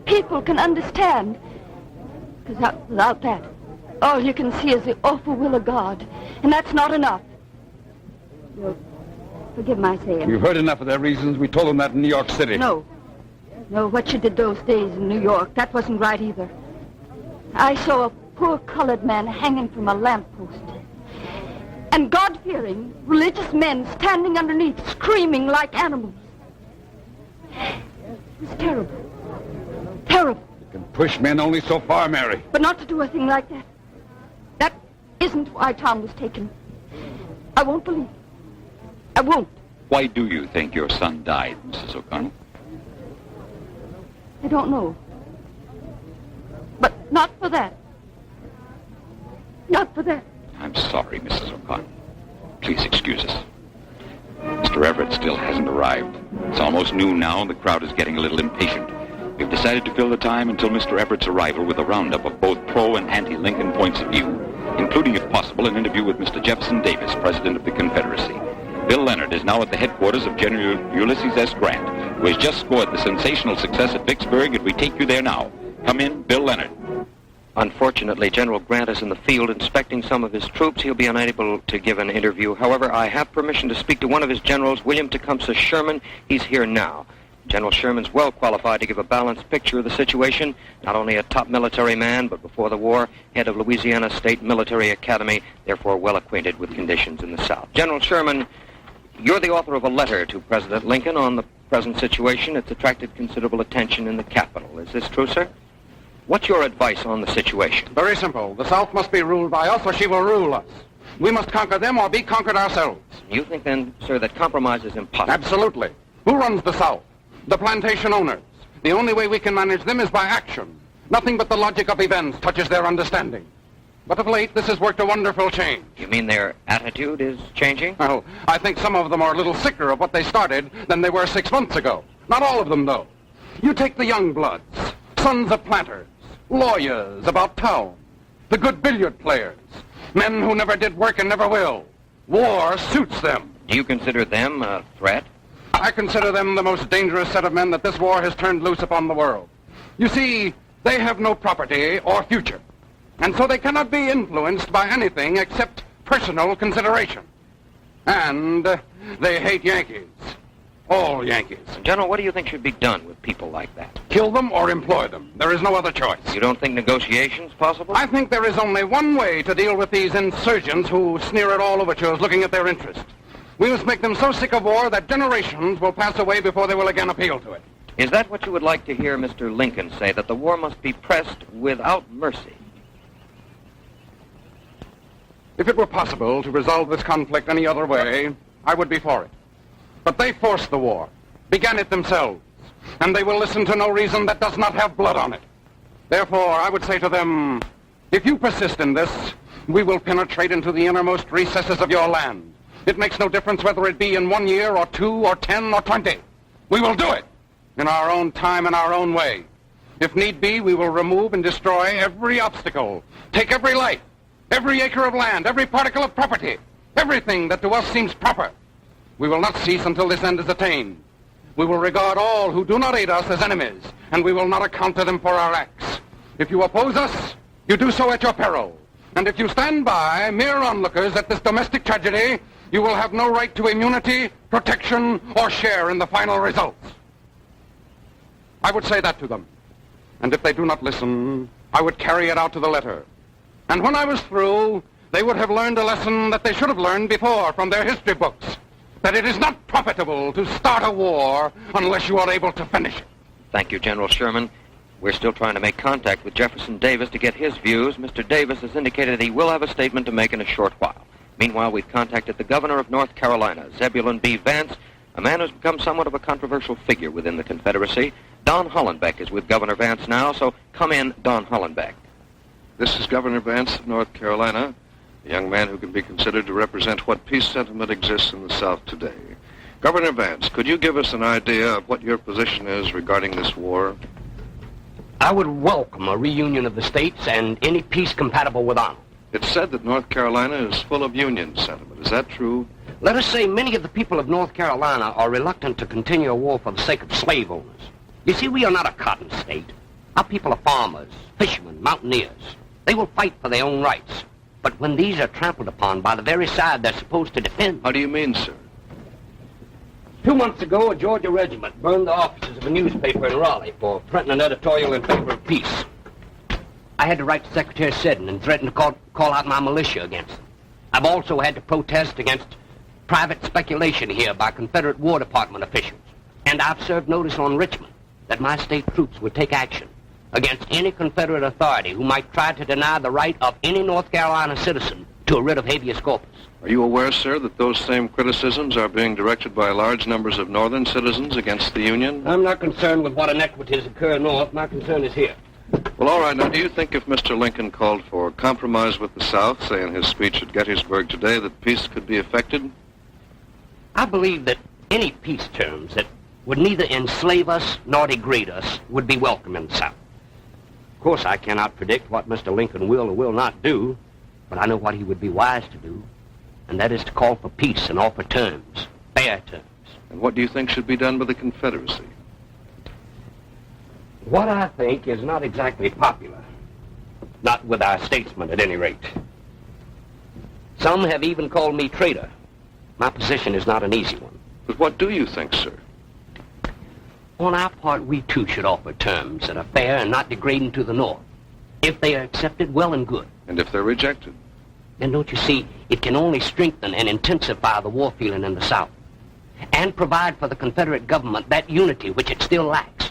People can understand. Because without that, all you can see is the awful will of God. And that's not enough. You'll forgive my saying. You've heard enough of their reasons. We told them that in New York City. No, what you did those days in New York, that wasn't right either. I saw a poor colored man hanging from a lamppost. And God-fearing, religious men standing underneath, screaming like animals. It was terrible. Terrible. You can push men only so far, Mary. But not to do a thing like that. That isn't why Tom was taken. I won't believe it. I won't. Why do you think your son died, Mrs. O'Connell? I don't know. But not for that. Not for that. I'm sorry, Mrs. O'Connell. Please excuse us. Mr. Everett still hasn't arrived. It's almost noon now, and the crowd is getting a little impatient. We've decided to fill the time until Mr. Everett's arrival with a roundup of both pro- and anti-Lincoln points of view, including, if possible, an interview with Mr. Jefferson Davis, President of the Confederacy. Bill Leonard is now at the headquarters of General Ulysses S. Grant, who has just scored the sensational success at Vicksburg, and we take you there now. Come in, Bill Leonard. Unfortunately, General Grant is in the field inspecting some of his troops. He'll be unable to give an interview. However, I have permission to speak to one of his generals, William Tecumseh Sherman. He's here now. General Sherman's well qualified to give a balanced picture of the situation, not only a top military man, but before the war, head of Louisiana State Military Academy, therefore well acquainted with conditions in the South. General Sherman, you're the author of a letter to President Lincoln on the present situation. It's attracted considerable attention in the capital. Is this true, sir? What's your advice on the situation? Very simple. The South must be ruled by us or she will rule us. We must conquer them or be conquered ourselves. You think then, sir, that compromise is impossible? Absolutely. Who runs the South? The plantation owners. The only way we can manage them is by action. Nothing but the logic of events touches their understanding. But of late, this has worked a wonderful change. You mean their attitude is changing? Oh, I think some of them are a little sicker of what they started than they were 6 months ago. Not all of them, though. You take the young bloods, sons of planters, lawyers about town, the good billiard players, men who never did work and never will. War suits them. Do you consider them a threat? I consider them the most dangerous set of men that this war has turned loose upon the world. You see, they have no property or future, and so they cannot be influenced by anything except personal consideration. And they hate Yankees. All Yankees. General, what do you think should be done with people like that? Kill them or employ them. There is no other choice. You don't think negotiations possible? I think there is only one way to deal with these insurgents who sneer at all overtures looking at their interest. We must make them so sick of war that generations will pass away before they will again appeal to it. Is that what you would like to hear Mr. Lincoln say, that the war must be pressed without mercy? If it were possible to resolve this conflict any other way, I would be for it. But they forced the war, began it themselves, and they will listen to no reason that does not have blood on it. Therefore, I would say to them, if you persist in this, we will penetrate into the innermost recesses of your land. It makes no difference whether it be in 1 year or 2 or 10 or 20. We will do it in our own time and our own way. If need be, we will remove and destroy every obstacle, take every life, every acre of land, every particle of property, everything that to us seems proper. We will not cease until this end is attained. We will regard all who do not aid us as enemies, and we will not account to them for our acts. If you oppose us, you do so at your peril. And if you stand by, mere onlookers at this domestic tragedy, you will have no right to immunity, protection, or share in the final results. I would say that to them. And if they do not listen, I would carry it out to the letter. And when I was through, they would have learned a lesson that they should have learned before from their history books, that it is not profitable to start a war unless you are able to finish it. Thank you, General Sherman. We're still trying to make contact with Jefferson Davis to get his views. Mr. Davis has indicated that he will have a statement to make in a short while. Meanwhile, we've contacted the governor of North Carolina, Zebulon B. Vance, a man who's become somewhat of a controversial figure within the Confederacy. Don Hollenbeck is with Governor Vance now, so come in, Don Hollenbeck. This is Governor Vance of North Carolina, a young man who can be considered to represent what peace sentiment exists in the South today. Governor Vance, could you give us an idea of what your position is regarding this war? I would welcome a reunion of the states and any peace compatible with honor. It's said that North Carolina is full of Union sentiment. Is that true? Let us say many of the people of North Carolina are reluctant to continue a war for the sake of slave owners. You see, we are not a cotton state. Our people are farmers, fishermen, mountaineers. They will fight for their own rights. But when these are trampled upon by the very side they're supposed to defend... How do you mean, sir? 2 months ago, a Georgia regiment burned the offices of a newspaper in Raleigh for printing an editorial in favor of peace. I had to write to Secretary Seddon and threaten to call out my militia against them. I've also had to protest against private speculation here by Confederate War Department officials. And I've served notice on Richmond that my state troops would take action against any Confederate authority who might try to deny the right of any North Carolina citizen to a writ of habeas corpus. Are you aware, sir, that those same criticisms are being directed by large numbers of Northern citizens against the Union? I'm not concerned with what inequities occur north. My concern is here. Well, all right. Now, do you think if Mr. Lincoln called for compromise with the South, say in his speech at Gettysburg today, that peace could be effected? I believe that any peace terms that would neither enslave us nor degrade us would be welcome in the South. Of course, I cannot predict what Mr. Lincoln will or will not do, but I know what he would be wise to do, and that is to call for peace and offer terms, fair terms. And what do you think should be done by the Confederacy? What I think is not exactly popular. Not with our statesmen, at any rate. Some have even called me traitor. My position is not an easy one. But what do you think, sir? On our part, we too should offer terms that are fair and not degrading to the North. If they are accepted, well and good. And if they're rejected? Then don't you see, it can only strengthen and intensify the war feeling in the South and provide for the Confederate government that unity which it still lacks.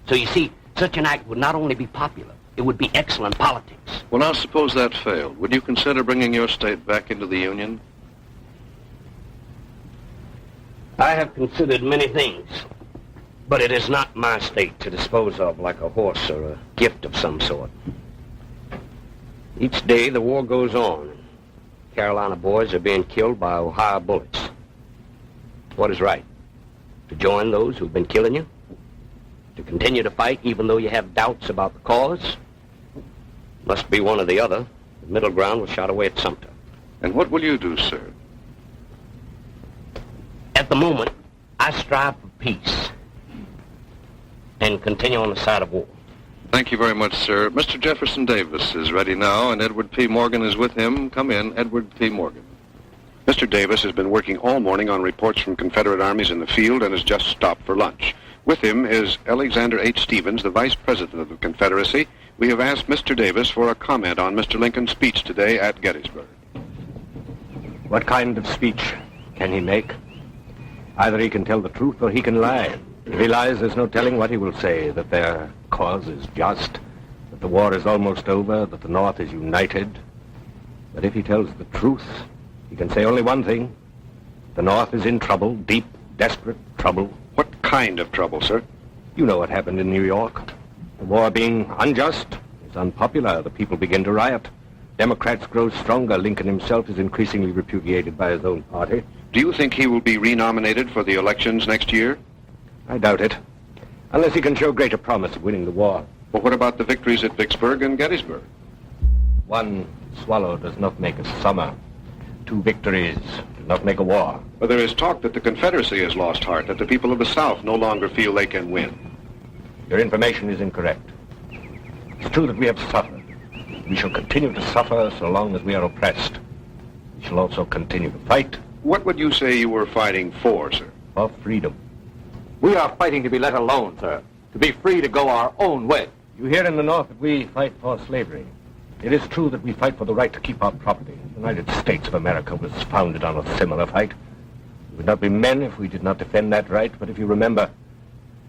So you see, such an act would not only be popular, it would be excellent politics. Well, now, suppose that failed. Would you consider bringing your state back into the Union? I have considered many things, but it is not my state to dispose of like a horse or a gift of some sort. Each day the war goes on. Carolina boys are being killed by Ohio bullets. What is right? To join those who've been killing you? To continue to fight even though you have doubts about the cause? Must be one or the other. The middle ground was shot away at Sumter. And what will you do, sir? At the moment, I strive for peace and continue on the side of war. Thank you very much, sir. Mr. Jefferson Davis is ready now, and Edward P. Morgan is with him. Come in, Edward P. Morgan. Mr. Davis has been working all morning on reports from Confederate armies in the field and has just stopped for lunch. With him is Alexander H. Stevens, the Vice President of the Confederacy. We have asked Mr. Davis for a comment on Mr. Lincoln's speech today at Gettysburg. What kind of speech can he make? Either he can tell the truth or he can lie. If he lies, there's no telling what he will say, that their cause is just, that the war is almost over, that the North is united. But if he tells the truth, he can say only one thing. The North is in trouble, deep, desperate trouble. What kind of trouble, sir? You know what happened in New York. The war being unjust is unpopular. The people begin to riot. Democrats grow stronger. Lincoln himself is increasingly repudiated by his own party. Do you think he will be renominated for the elections next year? I doubt it, unless he can show greater promise of winning the war. Well, what about the victories at Vicksburg and Gettysburg? One swallow does not make a summer. 2 victories do not make a war. But there is talk that the Confederacy has lost heart, that the people of the South no longer feel they can win. Your information is incorrect. It's true that we have suffered. We shall continue to suffer so long as we are oppressed. We shall also continue to fight. What would you say you were fighting for, sir? For freedom. We are fighting to be let alone, sir. To be free to go our own way. You hear in the North that we fight for slavery. It is true that we fight for the right to keep our property. The United States of America was founded on a similar fight. We would not be men if we did not defend that right. But if you remember,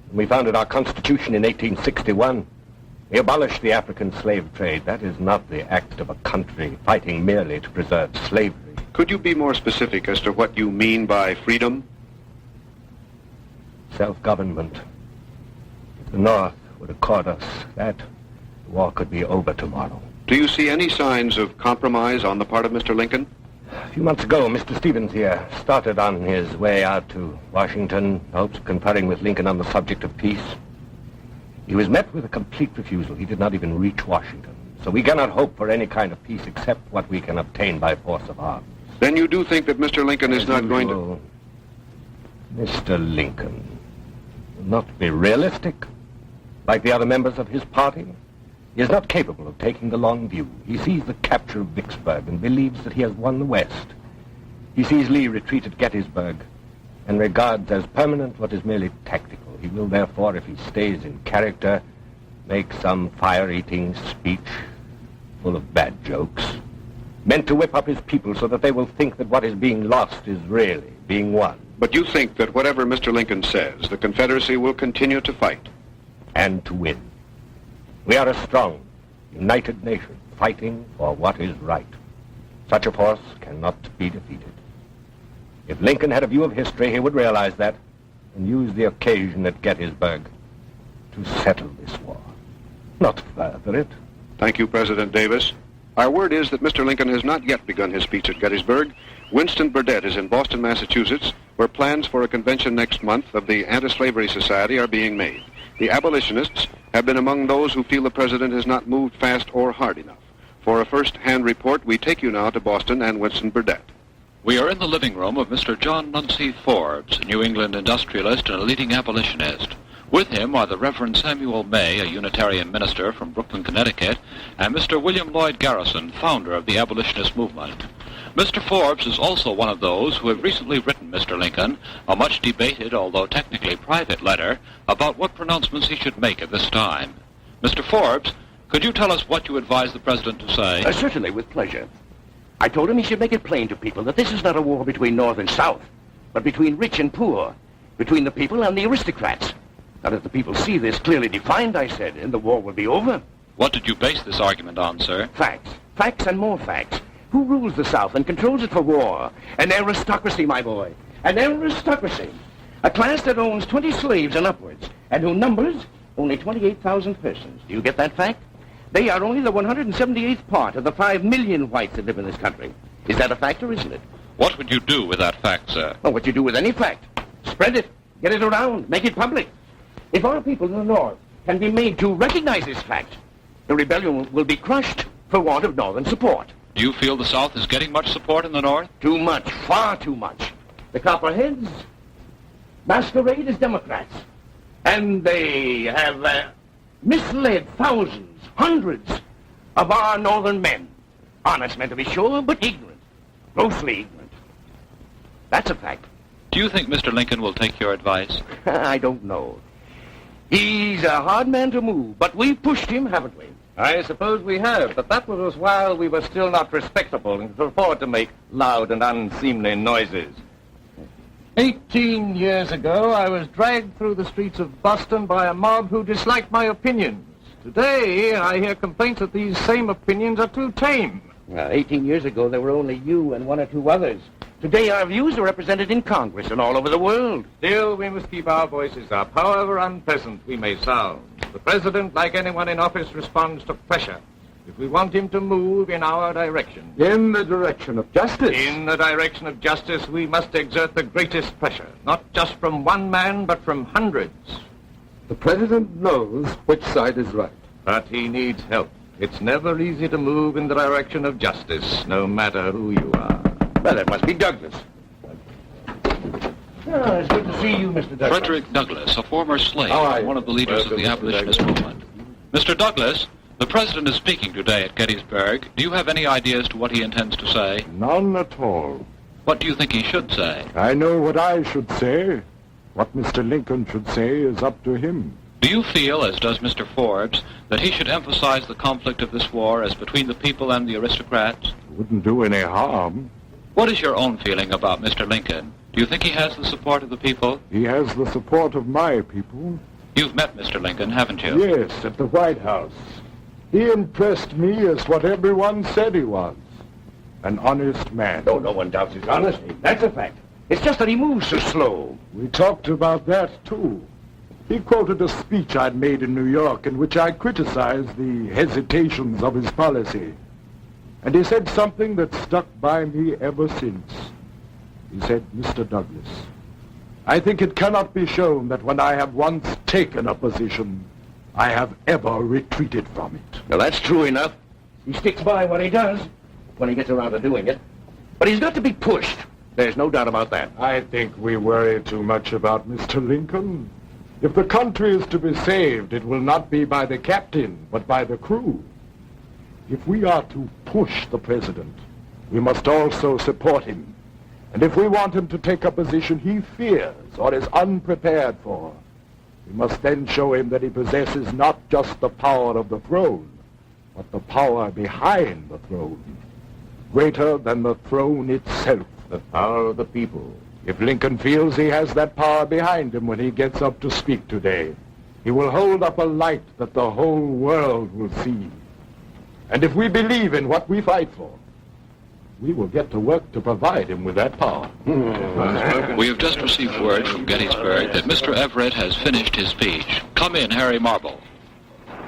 when we founded our Constitution in 1861, we abolished the African slave trade. That is not the act of a country fighting merely to preserve slavery. Could you be more specific as to what you mean by freedom? Self-government. If the North would accord us that, the war could be over tomorrow. Do you see any signs of compromise on the part of Mr. Lincoln? A few months ago, Mr. Stevens here started on his way out to Washington, in hopes of conferring with Lincoln on the subject of peace. He was met with a complete refusal. He did not even reach Washington. So we cannot hope for any kind of peace except what we can obtain by force of arms. Then you do think that Mr. Lincoln is not going to... Mr. Lincoln will not be realistic, like the other members of his party. He is not capable of taking the long view. He sees the capture of Vicksburg and believes that he has won the West. He sees Lee retreat at Gettysburg and regards as permanent what is merely tactical. He will therefore, if he stays in character, make some fire-eating speech full of bad jokes, meant to whip up his people so that they will think that what is being lost is really being won. But you think that whatever Mr. Lincoln says, the Confederacy will continue to fight? And to win. We are a strong, united nation, fighting for what is right. Such a force cannot be defeated. If Lincoln had a view of history, he would realize that and use the occasion at Gettysburg to settle this war, not further it. Thank you, President Davis. Our word is that Mr. Lincoln has not yet begun his speech at Gettysburg. Winston Burdett is in Boston, Massachusetts, where plans for a convention next month of the Anti-Slavery Society are being made. The abolitionists have been among those who feel the president has not moved fast or hard enough. For a first-hand report, we take you now to Boston and Winston Burdett. We are in the living room of Mr. John Nuncy Forbes, a New England industrialist and a leading abolitionist. With him are the Reverend Samuel May, a Unitarian minister from Brooklyn, Connecticut, and Mr. William Lloyd Garrison, founder of the abolitionist movement. Mr. Forbes is also one of those who have recently written Mr. Lincoln a much debated, although technically private letter about what pronouncements he should make at this time. Mr. Forbes, could you tell us what you advise the President to say? Certainly, with pleasure. I told him he should make it plain to people that this is not a war between North and South, but between rich and poor, between the people and the aristocrats. Now that the people see this clearly defined, I said, and the war will be over. What did you base this argument on, sir? Facts. Facts and more facts. Who rules the South and controls it for war? An aristocracy, my boy. An aristocracy. A class that owns 20 slaves and upwards, and who numbers only 28,000 persons. Do you get that fact? They are only the 178th part of the 5 million whites that live in this country. Is that a fact or isn't it? What would you do with that fact, sir? Oh, what you do with any fact. Spread it. Get it around. Make it public. If our people in the North can be made to recognize this fact, the rebellion will be crushed for want of Northern support. Do you feel the South is getting much support in the North? Too much. Far too much. The Copperheads masquerade as Democrats. And they have misled thousands, hundreds of our Northern men. Honest men, to be sure, but ignorant. Grossly ignorant. That's a fact. Do you think Mr. Lincoln will take your advice? I don't know. He's a hard man to move, but we've pushed him, haven't we? I suppose we have, but that was while we were still not respectable and could afford to make loud and unseemly noises. 18 years ago, I was dragged through the streets of Boston by a mob who disliked my opinions. Today, I hear complaints that these same opinions are too tame. Well, 18 years ago, there were only you and one or two others. Today, our views are represented in Congress and all over the world. Still, we must keep our voices up, however unpleasant we may sound. The President, like anyone in office, responds to pressure. If we want him to move in our direction. In the direction of justice? In the direction of justice, we must exert the greatest pressure, not just from one man, but from hundreds. The President knows which side is right. But he needs help. It's never easy to move in the direction of justice, no matter who you are. Well, that must be Douglas. Oh, it's good to see you, Mr. Douglas. Frederick Douglass, a former slave, and one of the leaders of the abolitionist movement. Mr. Douglas, the President is speaking today at Gettysburg. Do you have any idea as to what he intends to say? None at all. What do you think he should say? I know what I should say. What Mr. Lincoln should say is up to him. Do you feel, as does Mr. Forbes, that he should emphasize the conflict of this war as between the people and the aristocrats? It wouldn't do any harm. What is your own feeling about Mr. Lincoln? Do you think he has the support of the people? He has the support of my people. You've met Mr. Lincoln, haven't you? Yes, at the White House. He impressed me as what everyone said he was. An honest man. Oh, no one doubts his honesty. That's a fact. It's just that he moves so slow. We talked about that, too. He quoted a speech I'd made in New York in which I criticized the hesitations of his policy. And he said something that stuck by me ever since. He said, Mr. Douglas, I think it cannot be shown that when I have once taken a position, I have ever retreated from it. Now, that's true enough. He sticks by what he does when he gets around to doing it. But he's got to be pushed. There's no doubt about that. I think we worry too much about Mr. Lincoln. If the country is to be saved, it will not be by the captain, but by the crew. If we are to push the president, we must also support him. And if we want him to take a position he fears or is unprepared for, we must then show him that he possesses not just the power of the throne, but the power behind the throne, greater than the throne itself. The power of the people. If Lincoln feels he has that power behind him when he gets up to speak today, he will hold up a light that the whole world will see. And if we believe in what we fight for, we will get to work to provide him with that power. We have just received word from Gettysburg that Mr. Everett has finished his speech. Come in, Harry Marble.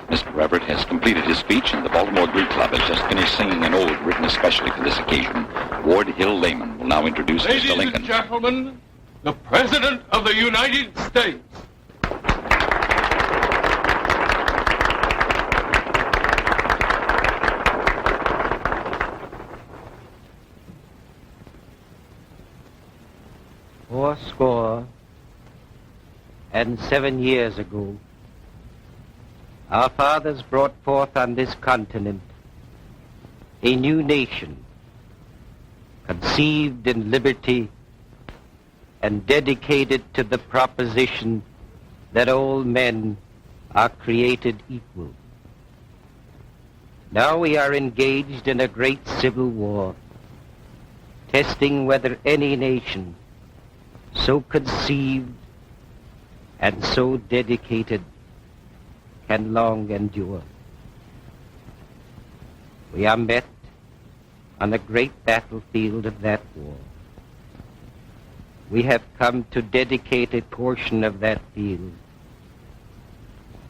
Mr. Everett has completed his speech, and the Baltimore Glee Club has just finished singing an ode written especially for this occasion. Ward Hill Layman will now introduce Mr. Lincoln. Ladies and gentlemen, the President of the United States. Fourscore and 7 years ago, our fathers brought forth on this continent a new nation, conceived in liberty and dedicated to the proposition that all men are created equal. Now we are engaged in a great civil war, testing whether any nation so conceived and so dedicated can long endure. We are met on the great battlefield of that war. We have come to dedicate a portion of that field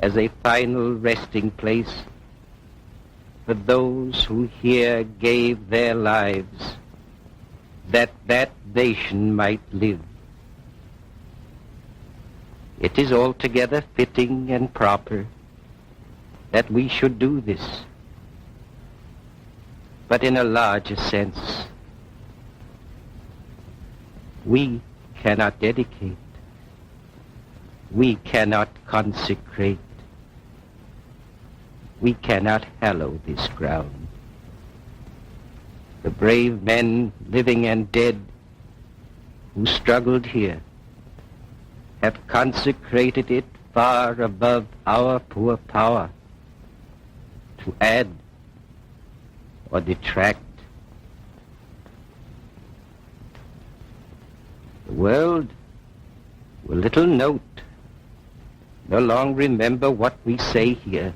as a final resting place for those who here gave their lives that that nation might live. It is altogether fitting and proper that we should do this. But in a larger sense, we cannot dedicate, we cannot consecrate, we cannot hallow this ground. The brave men, living and dead, who struggled here, have consecrated it far above our poor power to add or detract. The world will little note, no long remember what we say here,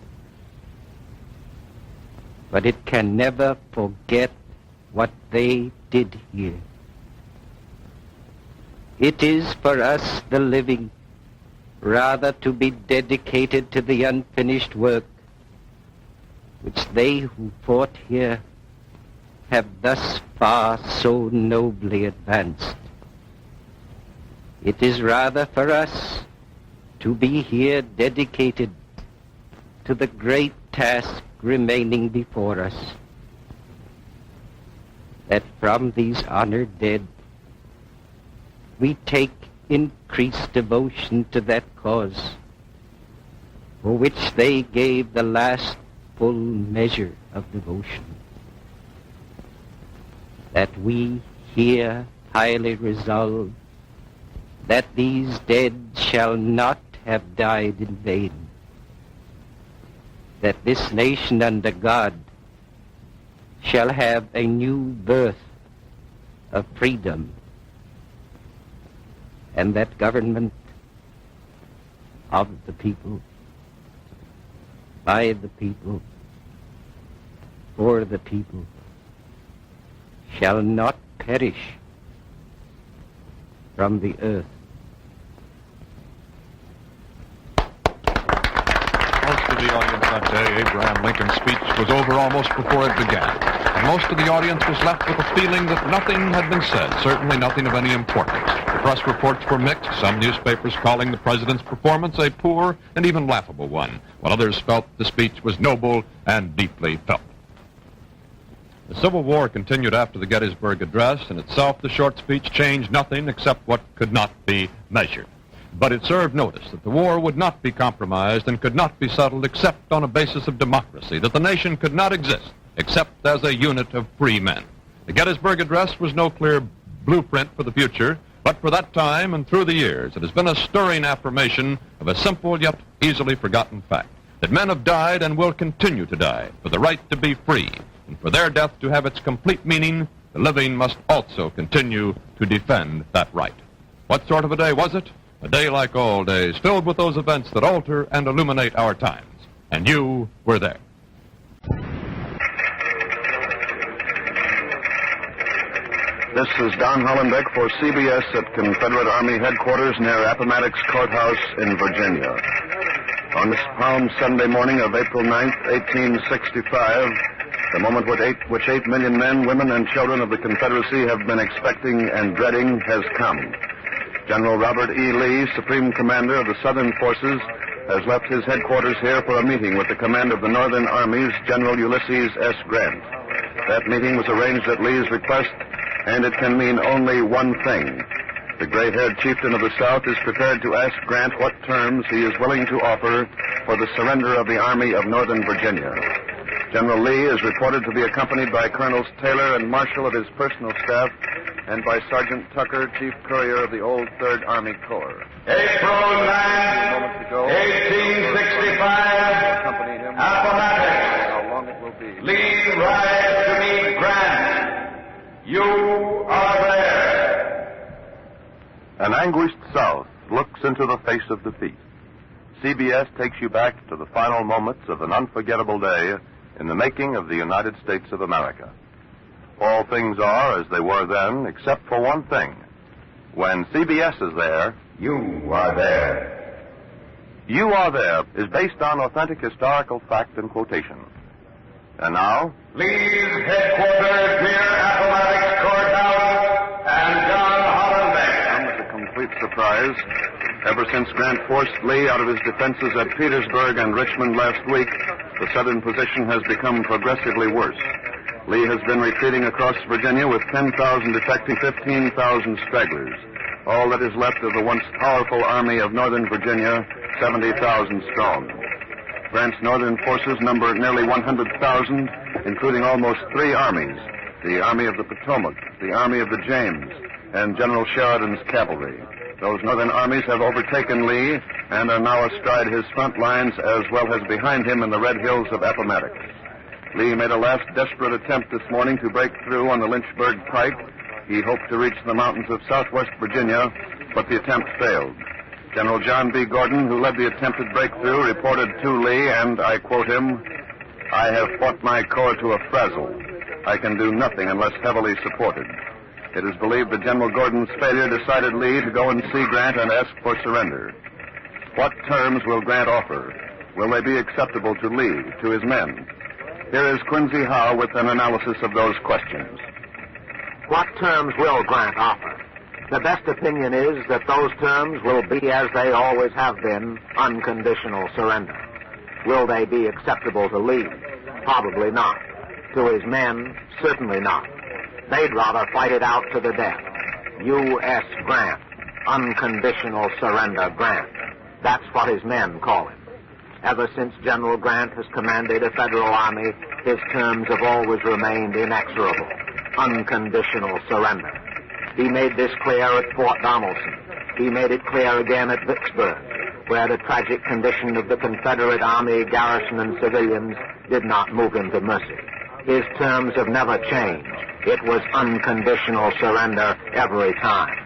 but it can never forget what they did here. It is for us, the living, rather to be dedicated to the unfinished work which they who fought here have thus far so nobly advanced. It is rather for us to be here dedicated to the great task remaining before us, that from these honored dead we take increased devotion to that cause for which they gave the last full measure of devotion, that we here highly resolve that these dead shall not have died in vain, that this nation under God shall have a new birth of freedom, and that government of the people, by the people, for the people, shall not perish from the earth. Most of the audience that day, Abraham Lincoln's speech was over almost before it began. And most of the audience was left with a feeling that nothing had been said, certainly nothing of any importance. The press reports were mixed, some newspapers calling the president's performance a poor and even laughable one, while others felt the speech was noble and deeply felt. The Civil War continued after the Gettysburg Address. In itself, the short speech changed nothing except what could not be measured. But it served notice that the war would not be compromised and could not be settled except on a basis of democracy, that the nation could not exist except as a unit of free men. The Gettysburg Address was no clear blueprint for the future, but for that time and through the years, it has been a stirring affirmation of a simple yet easily forgotten fact, that men have died and will continue to die for the right to be free, and for their death to have its complete meaning, the living must also continue to defend that right. What sort of a day was it? A day like all days, filled with those events that alter and illuminate our times. And you were there. This is Don Hollenbeck for CBS at Confederate Army Headquarters near Appomattox Courthouse in Virginia. On this Palm Sunday morning of April 9th, 1865, the moment which 8 million men, women, and children of the Confederacy have been expecting and dreading has come. General Robert E. Lee, Supreme Commander of the Southern Forces, has left his headquarters here for a meeting with the command of the Northern Armies, General Ulysses S. Grant. That meeting was arranged at Lee's request, and it can mean only one thing. The gray-haired chieftain of the South is prepared to ask Grant what terms he is willing to offer for the surrender of the Army of Northern Virginia. General Lee is reported to be accompanied by Colonels Taylor and Marshall of his personal staff and by Sergeant Tucker, Chief Courier of the old 3rd Army Corps. April 9, 1865, Appomattox. How long it will be. Lee rides to meet Grant. You are there. An anguished South looks into the face of defeat. CBS takes you back to the final moments of an unforgettable day in the making of the United States of America. All things are as they were then, except for one thing. When CBS is there, you are there. You Are There is based on authentic historical fact and quotation. And now, Lee's headquarters near Appomattox Courthouse and John Hollenbeck. With a complete surprise. Ever since Grant forced Lee out of his defenses at Petersburg and Richmond last week, the Southern position has become progressively worse. Lee has been retreating across Virginia with 10,000 defecting, 15,000 stragglers. All that is left of the once powerful Army of Northern Virginia, 70,000 strong. Grant's northern forces number nearly 100,000, including almost 3 armies: the Army of the Potomac, the Army of the James, and General Sheridan's cavalry. Those northern armies have overtaken Lee and are now astride his front lines as well as behind him in the red hills of Appomattox. Lee made a last desperate attempt this morning to break through on the Lynchburg Pike. He hoped to reach the mountains of southwest Virginia, but the attempt failed. General John B. Gordon, who led the attempted breakthrough, reported to Lee, and I quote him, "I have fought my corps to a frazzle. I can do nothing unless heavily supported." It is believed that General Gordon's failure decided Lee to go and see Grant and ask for surrender. What terms will Grant offer? Will they be acceptable to Lee, to his men? Here is Quincy Howe with an analysis of those questions. What terms will Grant offer? The best opinion is that those terms will be, as they always have been, unconditional surrender. Will they be acceptable to Lee? Probably not. To his men, certainly not. They'd rather fight it out to the death. U.S. Grant. Unconditional surrender Grant. That's what his men call him. Ever since General Grant has commanded a federal army, his terms have always remained inexorable. Unconditional surrender. He made this clear at Fort Donelson. He made it clear again at Vicksburg, where the tragic condition of the Confederate Army, garrison, and civilians did not move him to mercy. His terms have never changed. It was unconditional surrender every time.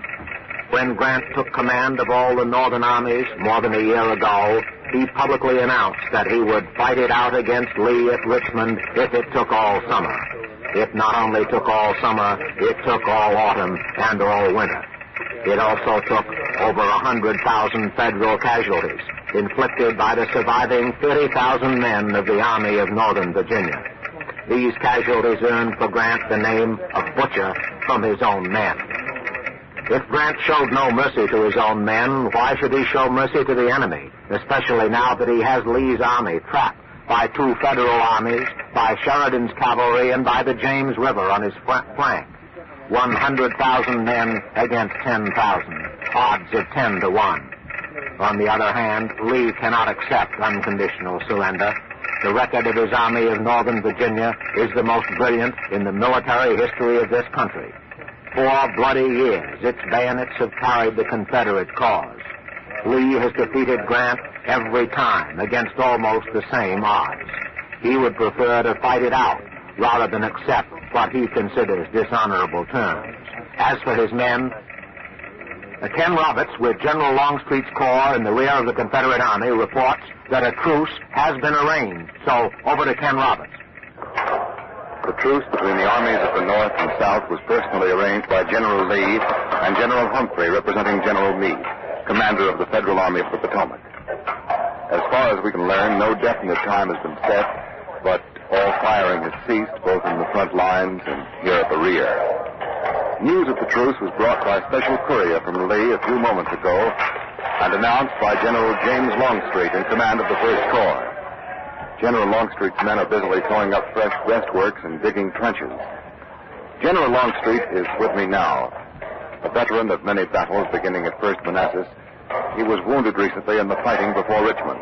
When Grant took command of all the northern armies more than a year ago, he publicly announced that he would fight it out against Lee at Richmond if it took all summer. It not only took all summer, it took all autumn and all winter. It also took over 100,000 federal casualties, inflicted by the surviving 30,000 men of the Army of Northern Virginia. These casualties earned for Grant the name of Butcher from his own men. If Grant showed no mercy to his own men, why should he show mercy to the enemy, especially now that he has Lee's army trapped by 2 federal armies, by Sheridan's cavalry, and by the James River on his flank? 100,000 men against 10,000, odds of 10 to 1. On the other hand, Lee cannot accept unconditional surrender. The record of his Army of Northern Virginia is the most brilliant in the military history of this country. 4 bloody years, its bayonets have carried the Confederate cause. Lee has defeated Grant every time against almost the same odds. He would prefer to fight it out rather than accept what he considers dishonorable terms. As for his men, Ken Roberts, with General Longstreet's corps in the rear of the Confederate Army, reports that a truce has been arranged. So, over to Ken Roberts. The truce between the armies of the North and South was personally arranged by General Lee and General Humphrey, representing General Meade, commander of the Federal Army of the Potomac. As far as we can learn, no definite time has been set, but all firing has ceased, both in the front lines and here at the rear. News of the truce was brought by special courier from Lee a few moments ago and announced by General James Longstreet in command of the 1st Corps. General Longstreet's men are busily throwing up fresh breastworks and digging trenches. General Longstreet is with me now. A veteran of many battles beginning at First Manassas, he was wounded recently in the fighting before Richmond.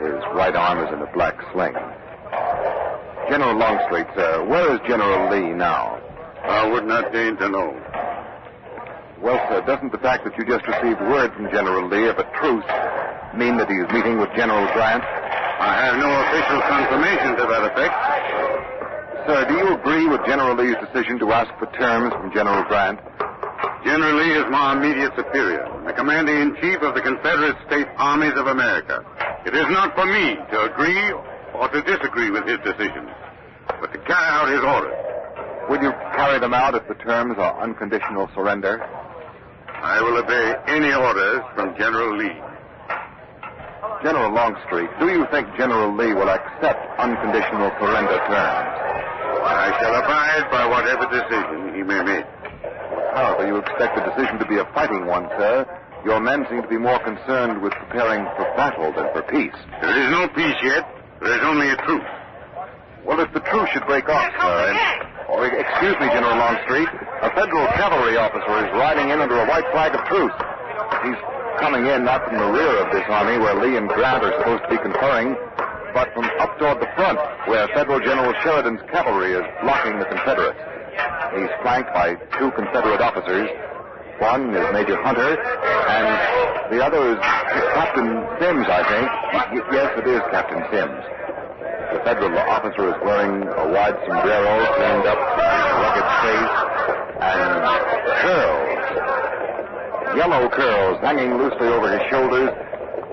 His right arm is in a black sling. General Longstreet, sir, where is General Lee now? I would not deign to know. Well, sir, doesn't the fact that you just received word from General Lee of a truce mean that he's meeting with General Grant? I have no official confirmation to that effect. Sir, do you agree with General Lee's decision to ask for terms from General Grant? General Lee is my immediate superior, the commander-in-chief of the Confederate States Armies of America. It is not for me to agree or to disagree with his decisions, but to carry out his orders. Will you carry them out if the terms are unconditional surrender? I will obey any orders from General Lee. General Longstreet, do you think General Lee will accept unconditional surrender terms? I shall abide by whatever decision he may make. However, you expect the decision to be a fighting one, sir. Your men seem to be more concerned with preparing for battle than for peace. There is no peace yet. There is only a truce. Well, if the truce should break off, sir, excuse me, General Longstreet, a federal cavalry officer is riding in under a white flag of truce. He's coming in not from the rear of this army where Lee and Grant are supposed to be conferring, but from up toward the front where Federal General Sheridan's cavalry is blocking the Confederates. He's flanked by two Confederate officers. One is Major Hunter, and the other is Captain Sims, I think. Yes, it is Captain Sims. The federal officer is wearing a wide sombrero, turned up rugged face, and curls. Yellow curls hanging loosely over his shoulders,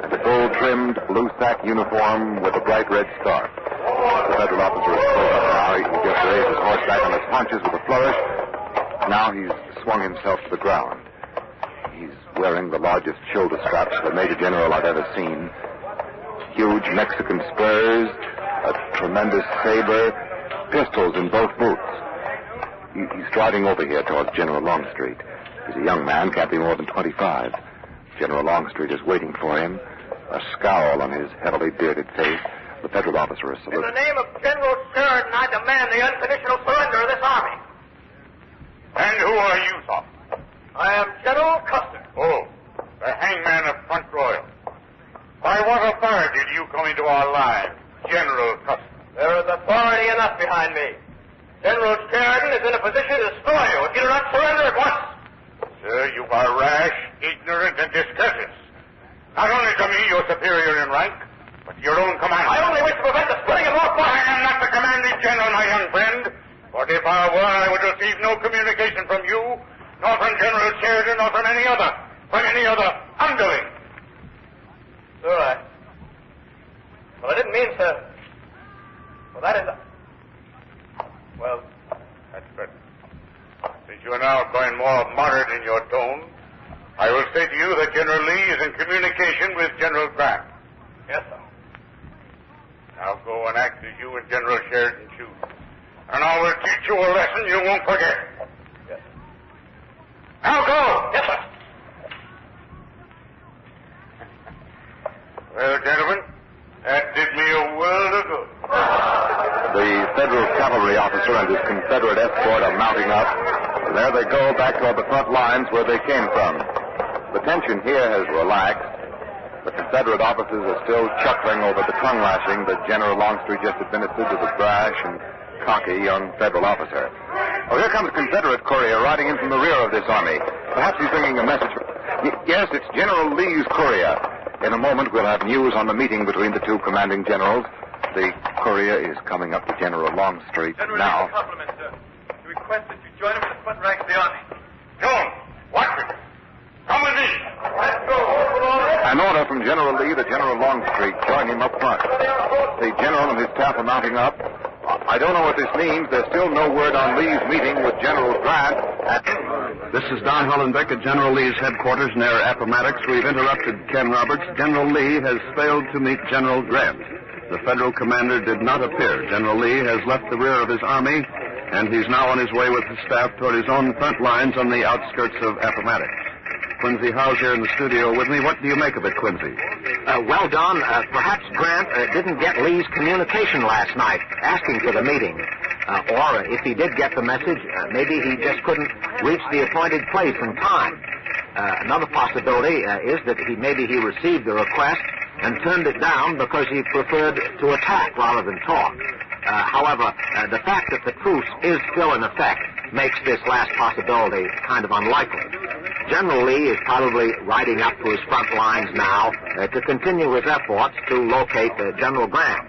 and a gold-trimmed blue sack uniform with a bright red scarf. The federal officer is close up now. He just raised his horse back on its haunches with a flourish. Now he's swung himself to the ground. He's wearing the largest shoulder straps of a major general I've ever seen. Huge Mexican spurs, a tremendous saber, pistols in both boots. He's striding over here towards General Longstreet. He's a young man, can't be more than 25. General Longstreet is waiting for him, a scowl on his heavily bearded face. The federal officer is saluting. In the name of General Sheridan, I demand the unconditional surrender of this army. And who are you, sir? I am General Custer. Oh, the hangman of Front Royal. By what authority do you come into our lines, General Custer? There is authority enough behind me. General Sheridan is in a position to destroy you if you do not surrender at once. Sir, you are rash, ignorant, and discourteous. Not only to me, your superior in rank, but to your own commander. I only wish to prevent the splitting of North Point. I am not the commanding general, my young friend. But if I were, I would receive no communication from you, nor from General Sheridan, nor from any other underling. Sir, well, I didn't mean to. Well, that is. Well, that's good. Since you are now growing more moderate in your tone, I will say to you that General Lee is in communication with General Grant. Yes, sir. Now go and act as you and General Sheridan choose. And I will teach you a lesson you won't forget. Yes. Now go! Yes, sir. Well, gentlemen, that did me a world of good. The federal cavalry officer and his Confederate escort are mounting up. And there they go back toward the front lines where they came from. The tension here has relaxed. The Confederate officers are still chuckling over the tongue lashing that General Longstreet just administered to the brash and cocky young federal officer. Oh, here comes a Confederate courier riding in from the rear of this army. Perhaps he's bringing a message. Yes, it's General Lee's courier. In a moment, we'll have news on the meeting between the two commanding generals. The courier is coming up to General Longstreet General now. Lee's compliment, sir. He requests that you join him in the front ranks of the army. Joan, watch it. Come with me. Let's go. An order from General Lee that General Longstreet join him up front. The general and his staff are mounting up. I don't know what this means. There's still no word on Lee's meeting with General Grant. This is Don Hollenbeck at General Lee's headquarters near Appomattox. We've interrupted Ken Roberts. General Lee has failed to meet General Grant. The federal commander did not appear. General Lee has left the rear of his army, and he's now on his way with his staff toward his own front lines on the outskirts of Appomattox. Quincy Howe's here in the studio with me. What do you make of it, Quincy? Well, Don, perhaps Grant didn't get Lee's communication last night asking for the meeting. Or if he did get the message, maybe he just couldn't reach the appointed place in time. Another possibility is that maybe he received the request and turned it down because he preferred to attack rather than talk. However, the fact that the truce is still in effect makes this last possibility kind of unlikely. General Lee is probably riding up to his front lines now to continue his efforts to locate General Grant.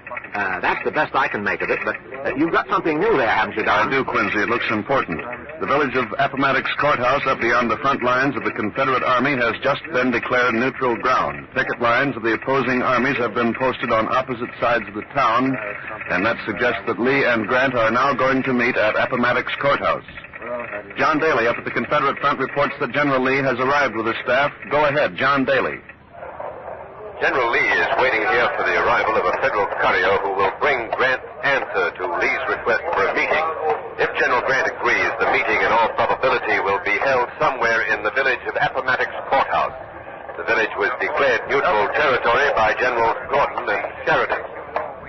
That's the best I can make of it, but you've got something new there, haven't you, Don? I do, Quincy. It looks important. The village of Appomattox Courthouse up beyond the front lines of the Confederate Army has just been declared neutral ground. Picket lines of the opposing armies have been posted on opposite sides of the town, and that suggests that Lee and Grant are now going to meet at Appomattox Courthouse. John Daly up at the Confederate front reports that General Lee has arrived with his staff. Go ahead, John Daly. General Lee is waiting here for the arrival of a federal courier who will bring Grant's answer to Lee's request for a meeting. If General Grant agrees, the meeting in all probability will be held somewhere in the village of Appomattox Courthouse. The village was declared neutral territory by Generals Gordon and Sheridan.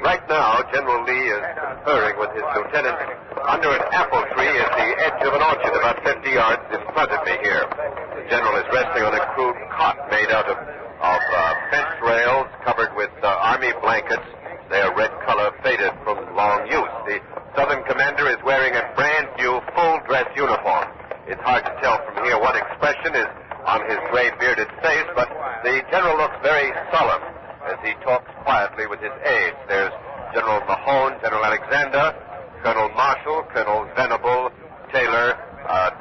Right now, General Lee is conferring with his lieutenant under an apple tree at the edge of an orchard about 50 yards in front of me here. The general is resting on a crude cot made out of fence rails covered with army blankets. They are red color, faded from long use. The Southern commander is wearing a brand new full-dress uniform. It's hard to tell from here what expression is on his gray bearded face, but the general looks very solemn as he talks quietly with his aides. There's General Mahone, General Alexander, Colonel Marshall, Colonel Venable, Taylor,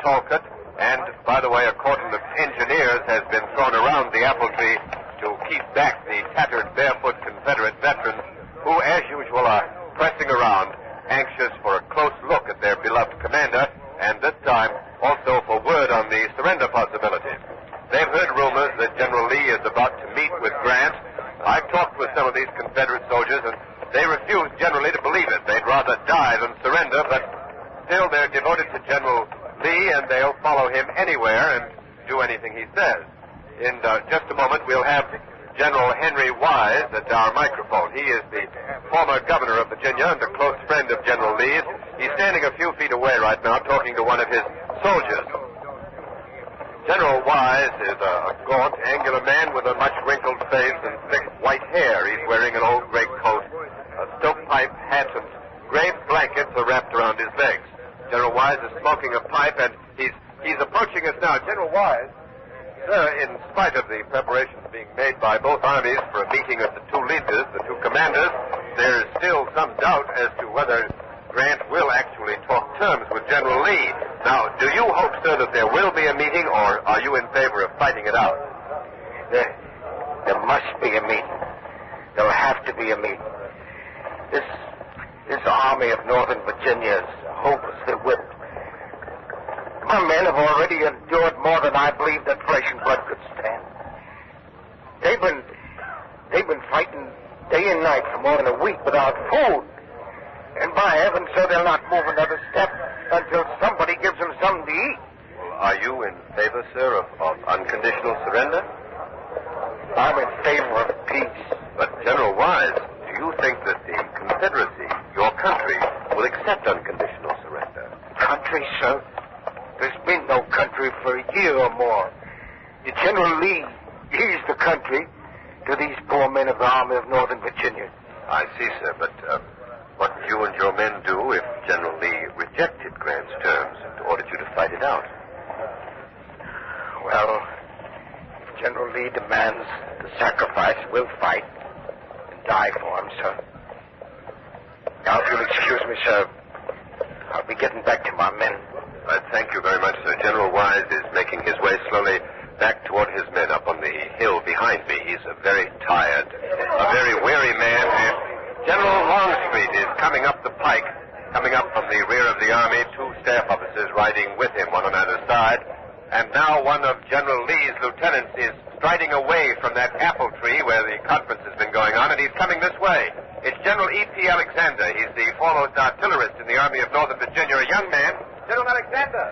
Talcott, and, by the way, a cordon of engineers has been thrown around the apple tree to keep back the tattered, barefoot Confederate veterans who, as usual, are pressing around, anxious for a close look at their beloved commander, and this time also for word on the surrender possibility. They've heard rumors that General Lee is about to meet with Grant. I've talked with some of these Confederate soldiers, and they refuse generally to believe it. They'd rather die than surrender, but still they're devoted to General Lee, and they'll follow him anywhere and do anything he says. In just a moment, we'll have General Henry Wise at our microphone. He is the former governor of Virginia and a close friend of General Lee's. He's standing a few feet away right now talking to one of his soldiers. General Wise is a gaunt, angular man with a much wrinkled face and thick white hair. He's wearing an old gray coat, a stovepipe hat, and gray blankets are wrapped around his legs. General Wise is smoking a pipe, and he's approaching us now. General Wise, sir, in spite of the preparations being made by both armies for a meeting of the two leaders, the two commanders, there is still some doubt as to whether Grant will actually talk terms with General Lee. Now, do you hope, sir, that there will be a meeting, or are you in favor of fighting it out? There must be a meeting. There'll have to be a meeting. This army of Northern Virginia is hopelessly whipped. My men have already endured more than I believe that flesh and blood could stand. They've been fighting day and night for more than a week without food. And by heaven, sir, they'll not move another step until somebody gives them something to eat. Well, are you in favor, sir, of unconditional surrender? I'm in favor of peace. But, General Wise, do you think that the Confederacy, your country, will accept unconditional surrender? Country, sir? There's been no country for a year or more. General Lee, he's the country to these poor men of the Army of Northern Virginia. I see, sir, but what would you and your men do if General Lee rejected Grant's terms and ordered you to fight it out? Well, if General Lee demands the sacrifice, we'll fight and die for him, sir. Now, if you'll excuse me, sir, I'll be getting back to my men. I thank you very much, sir. General Wise is making his way slowly back toward his men up on the hill behind me. He's a very tired, a very weary man, and General Longstreet is coming up the pike, coming up from the rear of the army, two staff officers riding with him, one on either side. And now one of General Lee's lieutenants is striding away from that apple tree where the conference has been going on, and he's coming this way. It's General E.P. Alexander. He's the foremost artillerist in the Army of Northern Virginia, a young man. General Alexander.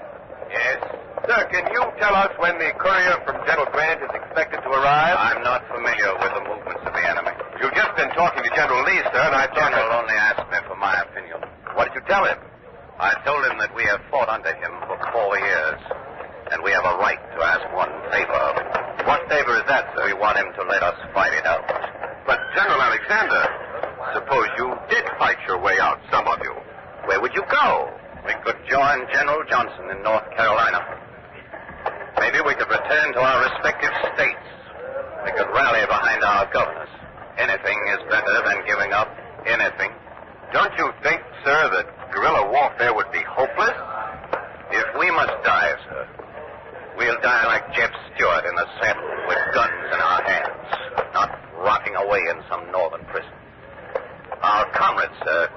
Yes? Sir, can you tell us when the courier from General Grant is expected to arrive? I'm not familiar with the movements of the enemy. You've just been talking to General Lee, sir, and I thought... General only asked me for my opinion. What did you tell him? I told him that we have fought under him for 4 years, and we have a right to ask one favor of him. What favor is that, sir? We want him to let us fight it out. But, General Alexander... suppose you did fight your way out, some of you. Where would you go? We could join General Johnson in North Carolina. Maybe we could return to our respective states. We could rally behind our governors. Anything is better than giving up anything. Don't you think, sir, that guerrilla warfare would be hopeless? If we must die, sir, we'll die like Jeff Stewart in the saddle with guns in our hands, not rotting away in some northern prison. Our comrades, sir,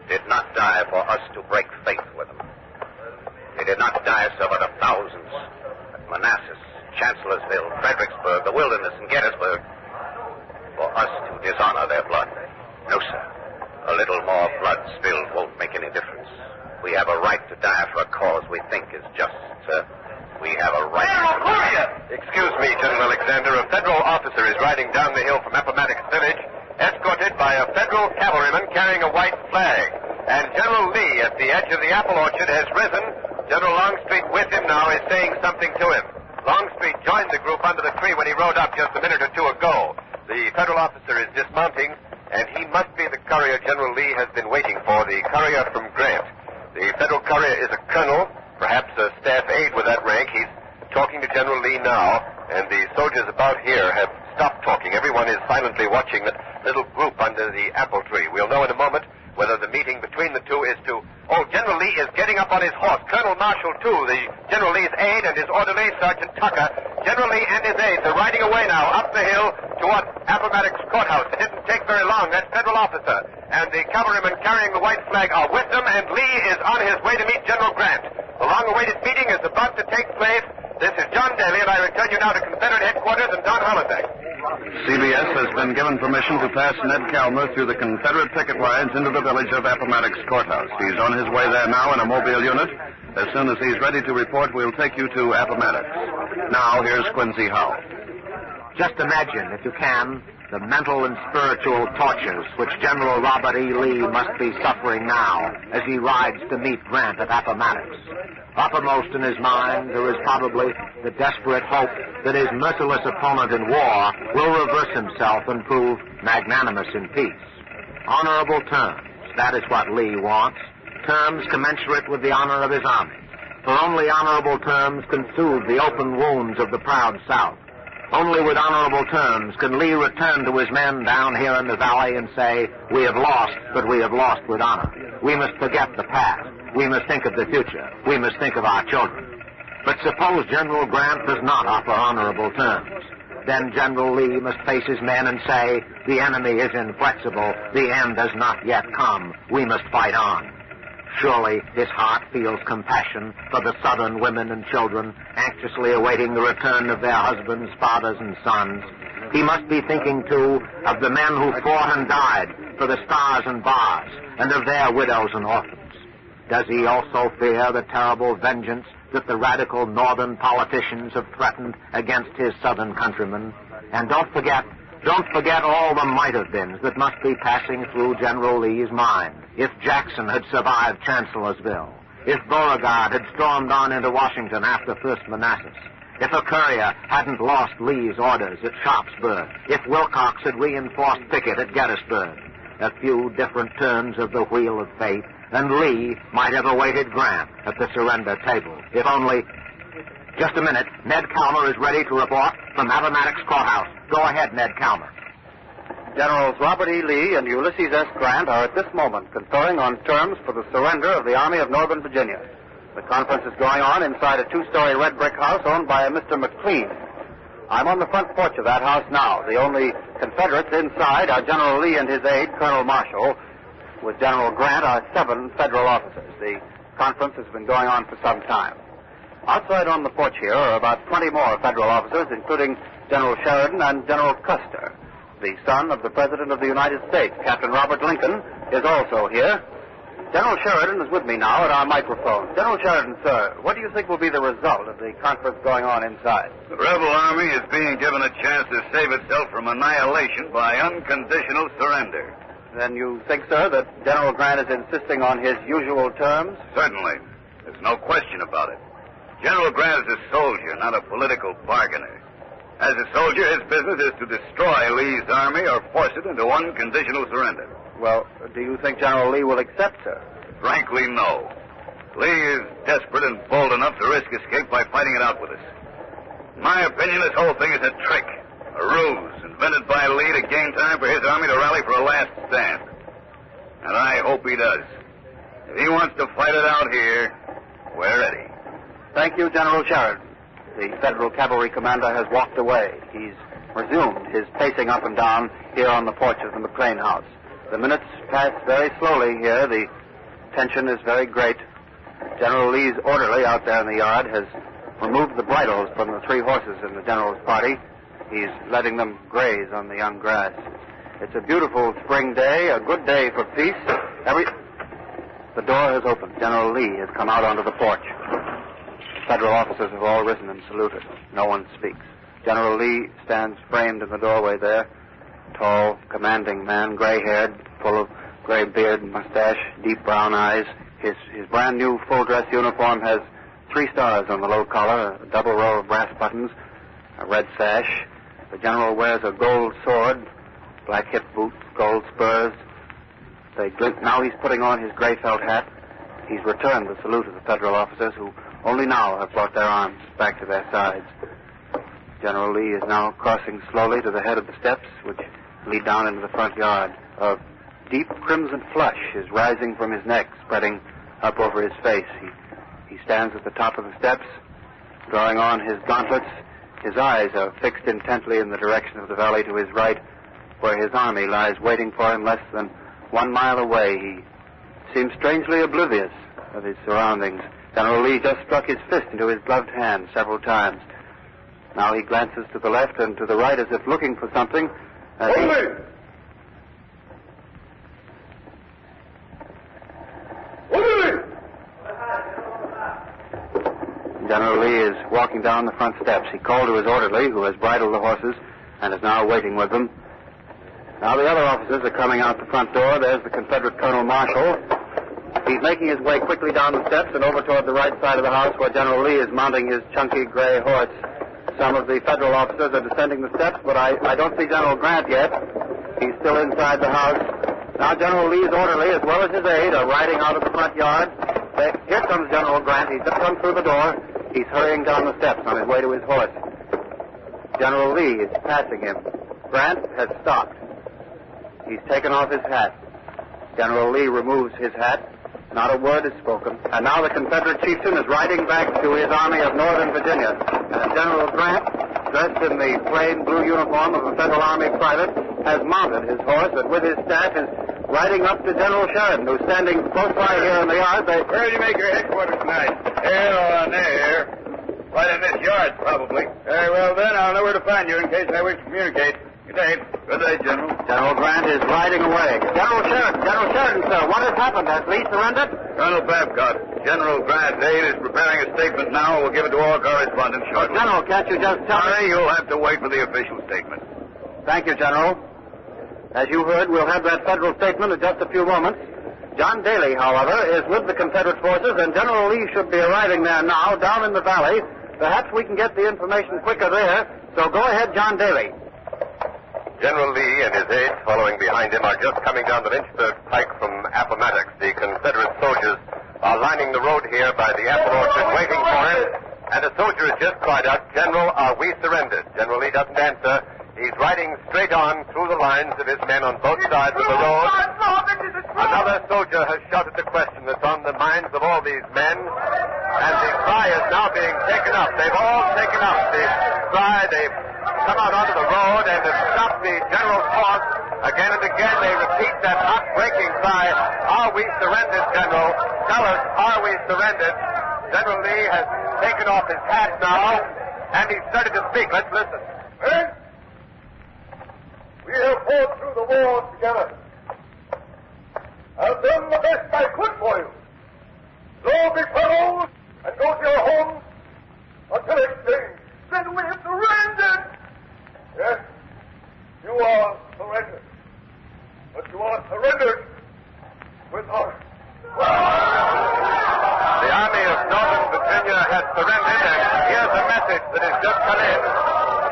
did not die for us to break faith with them. They did not die, sir, by the thousands at Manassas, Chancellorsville, Fredericksburg, the Wilderness, and Gettysburg, for us to dishonor their blood. No, sir. A little more blood spilled won't make any difference. We have a right to die for a cause we think is just, sir. We have a right to... Excuse me, General Alexander. A federal officer is riding down the hill from Appomattox village, escorted by a federal cavalryman carrying a white flag. And General Lee, at the edge of the apple orchard, has risen. General Longstreet, with him now, is saying something to him. Longstreet joined the group under the tree when he rode up just a minute or two ago. The federal officer is dismounting, and he must be the courier General Lee has been waiting for, the courier from Grant. The federal courier is a colonel, perhaps a staff aide with that rank. He's talking to General Lee now, and the soldiers about here have stopped talking. Everyone is silently watching that little group under the apple tree. We'll know in a moment whether the meeting between the two is to... Oh, General Lee is getting up on his horse. Colonel Marshall, too, the General Lee's aide, and his orderly, Sergeant Tucker. General Lee and his aides are riding away now up the hill toward Appomattox Courthouse. It didn't take very long. That federal officer and the cavalryman carrying the white flag are with them, and Lee is on his way to meet General Grant. The long-awaited meeting is about to take place. This is John Daly, and I return you now to Confederate headquarters and Don Hollenbeck. CBS has been given permission to pass Ned Calmer through the Confederate picket lines into the village of Appomattox Courthouse. He's on his way there now in a mobile unit. As soon as he's ready to report, we'll take you to Appomattox. Now, here's Quincy Howell. Just imagine, if you can, the mental and spiritual tortures which General Robert E. Lee must be suffering now as he rides to meet Grant at Appomattox. Uppermost in his mind, there is probably the desperate hope that his merciless opponent in war will reverse himself and prove magnanimous in peace. Honorable terms, that is what Lee wants. Terms commensurate with the honor of his army. For only honorable terms can soothe the open wounds of the proud South. Only with honorable terms can Lee return to his men down here in the valley and say, we have lost, but we have lost with honor. We must forget the past. We must think of the future. We must think of our children. But suppose General Grant does not offer honorable terms. Then General Lee must face his men and say, the enemy is inflexible. The end has not yet come. We must fight on. Surely his heart feels compassion for the Southern women and children anxiously awaiting the return of their husbands, fathers, and sons. He must be thinking, too, of the men who fought and died for the Stars and Bars, and of their widows and orphans. Does he also fear the terrible vengeance that the radical Northern politicians have threatened against his Southern countrymen? And don't forget all the might-have-beens that must be passing through General Lee's mind. If Jackson had survived Chancellorsville, if Beauregard had stormed on into Washington after First Manassas, if a courier hadn't lost Lee's orders at Sharpsburg, if Wilcox had reinforced Pickett at Gettysburg, a few different turns of the wheel of fate, and Lee might have awaited Grant at the surrender table. If only... Just a minute. Ned Calmer is ready to report from Appomattox Courthouse. Go ahead, Ned Calmer. Generals Robert E. Lee and Ulysses S. Grant are at this moment conferring on terms for the surrender of the Army of Northern Virginia. The conference is going on inside a two-story red brick house owned by a Mr. McLean. I'm on the front porch of that house now. The only Confederates inside are General Lee and his aide, Colonel Marshall. With General Grant are 7 federal officers. The conference has been going on for some time. Outside on the porch here are about 20 more federal officers, including General Sheridan and General Custer. The son of the President of the United States, Captain Robert Lincoln, is also here. General Sheridan is with me now at our microphone. General Sheridan, sir, what do you think will be the result of the conference going on inside? The rebel army is being given a chance to save itself from annihilation by unconditional surrender. Then you think, sir, that General Grant is insisting on his usual terms? Certainly. There's no question about it. General Grant is a soldier, not a political bargainer. As a soldier, his business is to destroy Lee's army or force it into unconditional surrender. Well, do you think General Lee will accept, sir? Frankly, no. Lee is desperate and bold enough to risk escape by fighting it out with us. In my opinion, this whole thing is a trick, a ruse invented by Lee to gain time for his army to rally for a last stand. And I hope he does. If he wants to fight it out here, we're ready. Thank you, General Sheridan. The Federal Cavalry commander has walked away. He's resumed his pacing up and down here on the porch of the McLean house. The minutes pass very slowly here. The tension is very great. General Lee's orderly out there in the yard has removed the bridles from the 3 horses in the general's party. He's letting them graze on the young grass. It's a beautiful spring day, a good day for peace. The door has opened. General Lee has come out onto the porch. Federal officers have all risen and saluted. No one speaks. General Lee stands framed in the doorway there. Tall, commanding man, gray-haired, full of gray beard and mustache, deep brown eyes. His brand-new full-dress uniform has 3 stars on the low collar, a double row of brass buttons, a red sash. The general wears a gold sword, black hip boots, gold spurs. Now he's putting on his gray felt hat. He's returned the salute of the federal officers who only now have brought their arms back to their sides. General Lee is now crossing slowly to the head of the steps, which lead down into the front yard. A deep crimson flush is rising from his neck, spreading up over his face. He stands at the top of the steps, drawing on his gauntlets. His eyes are fixed intently in the direction of the valley to his right, where his army lies waiting for him less than 1 mile away. He seems strangely oblivious of his surroundings. General Lee just struck his fist into his gloved hand several times. Now he glances to the left and to the right as if looking for something. General Lee is walking down the front steps. He called to his orderly, who has bridled the horses and is now waiting with them. Now the other officers are coming out the front door. There's the Confederate Colonel Marshall. He's making his way quickly down the steps and over toward the right side of the house where General Lee is mounting his chunky gray horse. Some of the federal officers are descending the steps, but I don't see General Grant yet. He's still inside the house. Now General Lee's orderly, as well as his aide, are riding out of the front yard. Here comes General Grant. He's just come through the door. He's hurrying down the steps on his way to his horse. General Lee is passing him. Grant has stopped. He's taken off his hat. General Lee removes his hat. Not a word is spoken. And now the Confederate chieftain is riding back to his army of Northern Virginia. And General Grant, dressed in the plain blue uniform of a Federal Army private, has mounted his horse and with his staff is riding up to General Sheridan, who's standing close by here in the yard. Where do you make your headquarters tonight? Here or there. Right in this yard, probably. Very well, then. I'll know where to find you in case I wish to communicate. Good day. Good day, General. General Grant is riding away. General Sheridan, sir. What has happened? Has Lee surrendered? Colonel Babcock, General Grant's aide is preparing a statement now. We'll give it to all correspondents shortly. General, can't you just tell me? You'll have to wait for the official statement. Thank you, General. As you heard, we'll have that federal statement in just a few moments. John Daly, however, is with the Confederate forces, and General Lee should be arriving there now, down in the valley. Perhaps we can get the information quicker there. So go ahead, John Daly. General Lee and his aides following behind him are just coming down the Lynchburg pike from Appomattox. The Confederate soldiers are lining the road here by the apple orchard waiting for him. And a soldier has just cried out, "General, are we surrendered?" General Lee doesn't answer. He's riding straight on through the lines of his men on both sides of the road. Another soldier has shouted the question that's on the minds of all these men. And the cry is now being taken up. They've all taken up the cry. They've come out onto the road and have stopped the general's horse. Again and again they repeat that heartbreaking cry, "Are we surrendered, General? Tell us, are we surrendered?" General Lee has taken off his hat now, and he's started to speak. Let's listen. Men, we have fought through the war together. I've done the best I could for you. So be fellows and go to your homes until exchange. Then we have surrendered. Yes, you are surrendered. But you are surrendered with honor. The Army of Northern Virginia has surrendered, and here's a message that has just come in.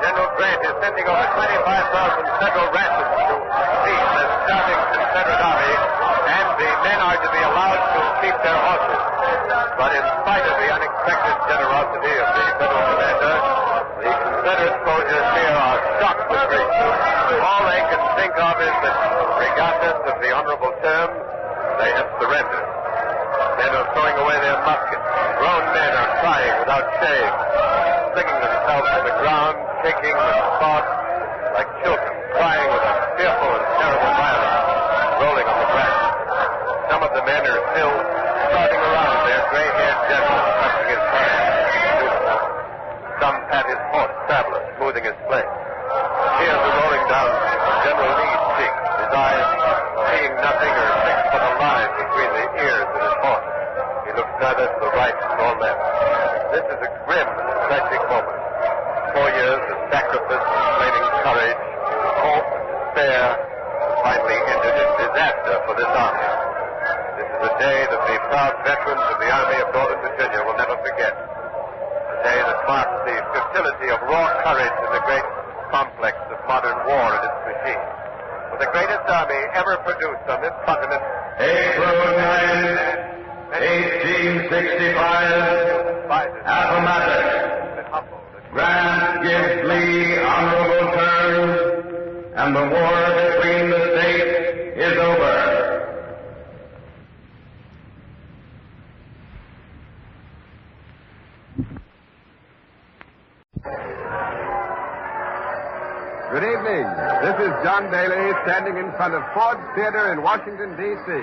General Grant is sending over 25,000 federal rations to feed the starving Confederate Army, and the men are to be allowed to keep their horses. But in spite of the unexpected generosity of the federal commander, the Confederate soldiers here are shocked with grief. All they can think of is that, regardless of the honorable terms, they have surrendered. Men are throwing away their muskets. Grown men are crying without shame, flinging themselves to the ground, kicking and fought like children, crying with a fearful and terrible violence, rolling on the grass. Some of the men are still starting around their gray-haired general, touching his hand. Some pat his horse, Traveler, smoothing his flank. Hear the rolling down General Lee's cheek, his eyes seeing nothing or 6 foot of line between the ears of his horse. He looks neither to the right nor left. This is a grim and tragic moment. 4 years of sacrifice, flaming courage, hope, and despair, finally ended in disaster for this army. This is a day that the proud veterans of the Army of Northern Virginia will never forget. A day that marks the fertility of raw courage in the great complex of modern war and its machine. For the greatest army ever produced on this continent. April 9, 1865, Appomattox. Grant gives Lee honorable terms, and the war between the states is over. Good evening. This is John Daly standing in front of Ford's Theater in Washington, D.C.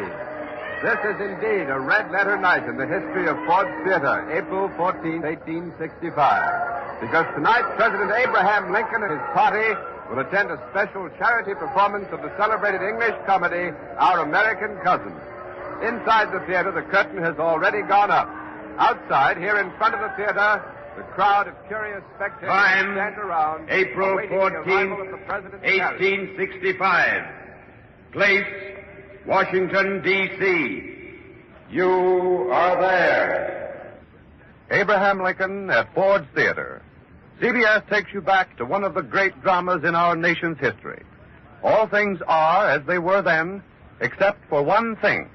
This is indeed a red-letter night in the history of Ford's Theater, April 14, 1865. Because tonight, President Abraham Lincoln and his party will attend a special charity performance of the celebrated English comedy, Our American Cousins. Inside the theater, the curtain has already gone up. Outside, here in front of the theater, the crowd of curious spectators stand around. April 14, 1865. Place, Washington, D.C. You are there. Abraham Lincoln at Ford's Theater. CBS takes you back to one of the great dramas in our nation's history. All things are as they were then, except for one thing.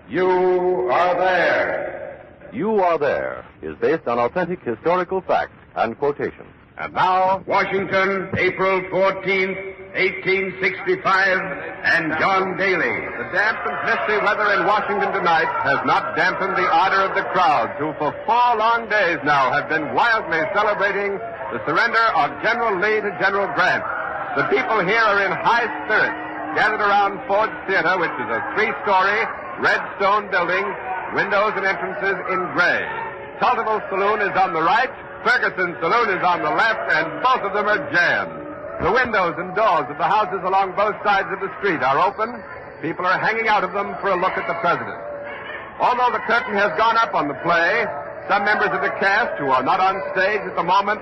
You are there. You Are There is based on authentic historical facts and quotations. And now, Washington, April 14th, 1865, and John Daly. The damp and misty weather in Washington tonight has not dampened the ardor of the crowds who for 4 long days now have been wildly celebrating the surrender of General Lee to General Grant. The people here are in high spirits, gathered around Ford's Theater, which is a 3-story, red stone building, windows and entrances in gray. Tultival Saloon is on the right, Ferguson Saloon is on the left, and both of them are jammed. The windows and doors of the houses along both sides of the street are open. People are hanging out of them for a look at the president. Although the curtain has gone up on the play, some members of the cast who are not on stage at the moment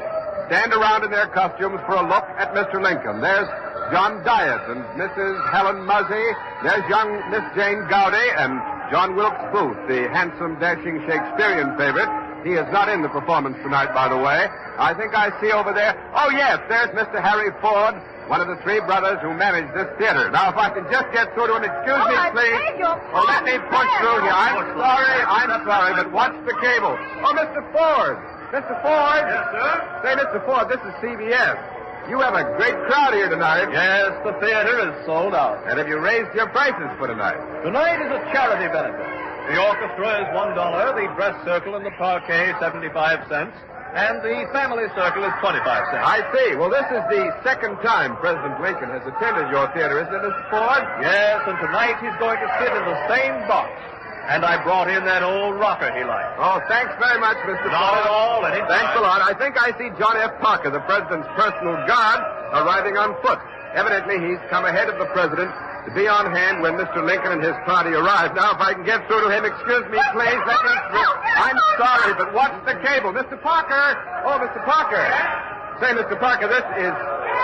stand around in their costumes for a look at Mr. Lincoln. There's John Diet and Mrs. Helen Muzzy. There's young Miss Jane Gowdy and John Wilkes Booth, the handsome, dashing Shakespearean favorite. He is not in the performance tonight, by the way. I think I see over there. Oh, yes, there's Mr. Harry Ford, one of the 3 brothers who manage this theater. Now, if I can just get through to him, excuse me, please. Oh, let me push through here. I'm sorry, but watch the cable. Oh, Mr. Ford. Mr. Ford. Yes, sir? Say, Mr. Ford, this is CBS. You have a great crowd here tonight. Yes, the theater is sold out. And have you raised your prices for tonight? Tonight is a charity benefit. The orchestra is $1, the dress circle and the parquet 75 cents, and the family circle is 25 cents. I see. Well, this is the second time President Lincoln has attended your theater, isn't it, Mr. Ford? Yes, and tonight he's going to sit in the same box. And I brought in that old rocker he likes. Oh, thanks very much, Mr. Ford. Not at all, anytime. Thanks a lot. I think I see John F. Parker, the president's personal guard, arriving on foot. Evidently, he's come ahead of the president to be on hand when Mr. Lincoln and his party arrive. Now, if I can get through to him, excuse me, please. Let me through. I'm sorry, but watch the cable. Mr. Parker. Oh, Mr. Parker. Say, Mr. Parker, this is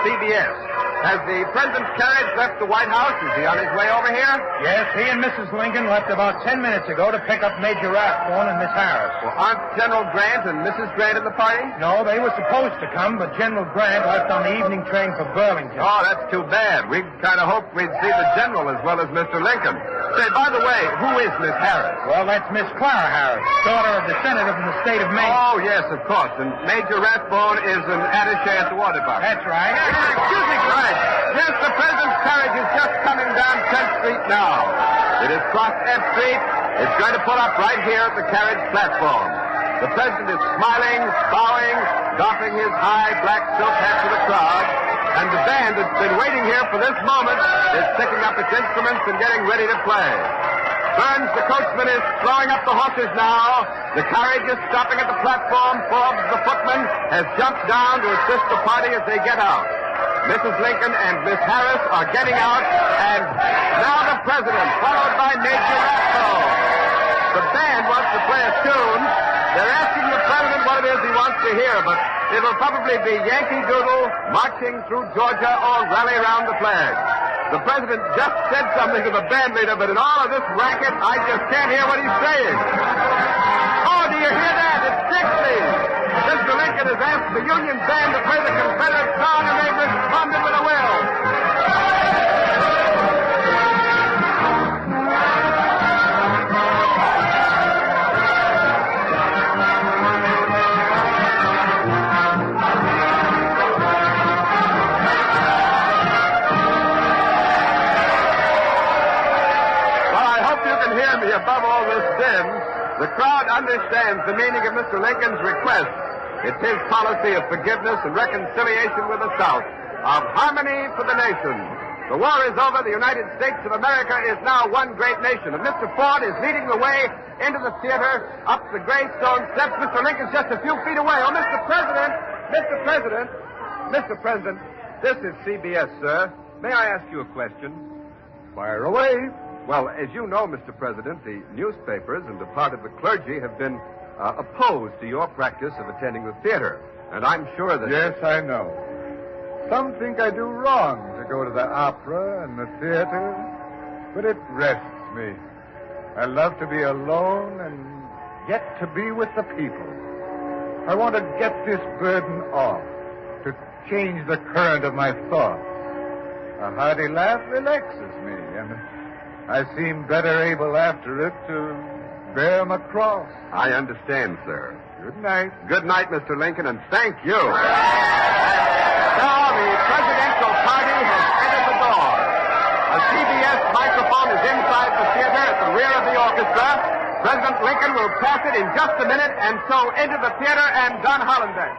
CBS. Has the president's carriage left the White House? Is he on his way over here? Yes, he and Mrs. Lincoln left about 10 minutes ago to pick up Major Rathbone and Miss Harris. Well, aren't General Grant and Mrs. Grant in the party? No, they were supposed to come, but General Grant left on the evening train for Burlington. Oh, that's too bad. We kind of hoped we'd see the general as well as Mr. Lincoln. Say, by the way, who is Miss Harris? Well, that's Miss Clara Harris, daughter of the senator from the state of Maine. Oh, yes, of course. And Major Rathbone is an attaché at the War Department. That's right. Excuse me, right. Yes, the president's carriage is just coming down 10th Street now. It has crossed F Street. It's going to pull up right here at the carriage platform. The president is smiling, bowing, doffing his high black silk hat to the crowd. And the band that's been waiting here for this moment is picking up its instruments and getting ready to play. Burns, the coachman, is throwing up the horses now. The carriage is stopping at the platform. Forbes, the footman, has jumped down to assist the party as they get out. Mrs. Lincoln and Miss Harris are getting out, and now the president, followed by Major Rathbone. The band wants to play a tune. They're asking the president what it is he wants to hear, but it'll probably be Yankee Doodle, Marching Through Georgia, or Rally Round the Flag. The president just said something to the band leader, but in all of this racket, I just can't hear what he's saying. Oh, do you hear that? It's Dixie. Mr. Lincoln has asked the Union band to play the Confederate song, and they've responded with a will. Above all this din, the crowd understands the meaning of Mr. Lincoln's request. It's his policy of forgiveness and reconciliation with the South, of harmony for the nation. The war is over. The United States of America is now one great nation. And Mr. Ford is leading the way into the theater, up the gray stone steps. Mr. Lincoln's just a few feet away. Oh, Mr. President! Mr. President! Mr. President, this is CBS, sir. May I ask you a question? Fire away. Well, as you know, Mr. President, the newspapers and a part of the clergy have been opposed to your practice of attending the theater. And I'm sure that... Yes, I know. Some think I do wrong to go to the opera and the theater, but it rests me. I love to be alone and get to be with the people. I want to get this burden off, to change the current of my thoughts. A hearty laugh relaxes me, and I seem better able after it to bear my cross. I understand, sir. Good night. Good night, Mr. Lincoln, and thank you. Now the presidential party has entered the door. A CBS microphone is inside the theater at the rear of the orchestra. President Lincoln will pass it in just a minute, and so into the theater and Don Hollenbeck.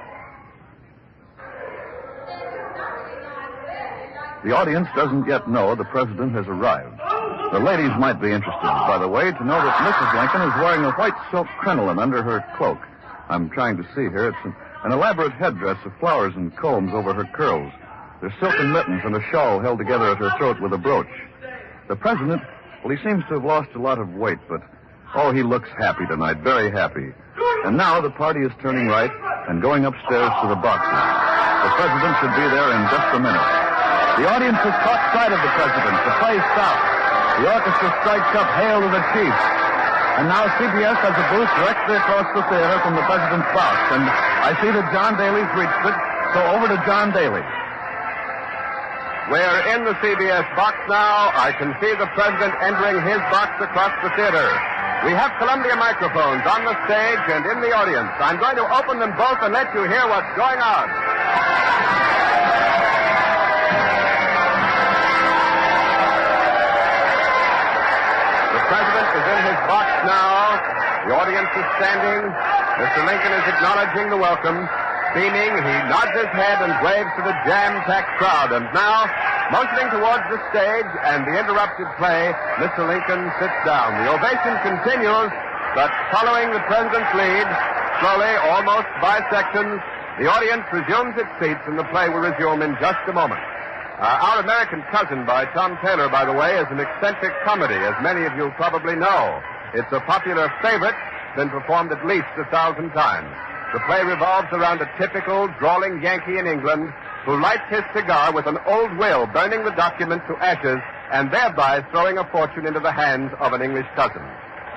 The audience doesn't yet know the president has arrived. The ladies might be interested, by the way, to know that Mrs. Lincoln is wearing a white silk crinoline under her cloak. I'm trying to see here. It's an elaborate headdress of flowers and combs over her curls. There's silken mittens and a shawl held together at her throat with a brooch. The president, well, he seems to have lost a lot of weight, but, oh, he looks happy tonight, very happy. And now the party is turning right and going upstairs to the boxes. The president should be there in just a minute. The audience has caught sight of the president. The play stops. The orchestra strikes up Hail to the Chief. And now CBS has a booth directly across the theater from the president's box. And I see that John Daly's reached it, so over to John Daly. We're in the CBS box now. I can see the president entering his box across the theater. We have Columbia microphones on the stage and in the audience. I'm going to open them both and let you hear what's going on. The president is in his box now. The audience is standing. Mr. Lincoln is acknowledging the welcome. Beaming, he nods his head and waves to the jam-packed crowd. And now, motioning towards the stage and the interrupted play, Mr. Lincoln sits down. The ovation continues, but following the president's lead, slowly, almost by sections, the audience resumes its seats and the play will resume in just a moment. Our American Cousin by Tom Taylor, by the way, is an eccentric comedy, as many of you probably know. It's a popular favorite, been performed at least 1,000 times. The play revolves around a typical, drawling Yankee in England who lights his cigar with an old will, burning the document to ashes and thereby throwing a fortune into the hands of an English cousin.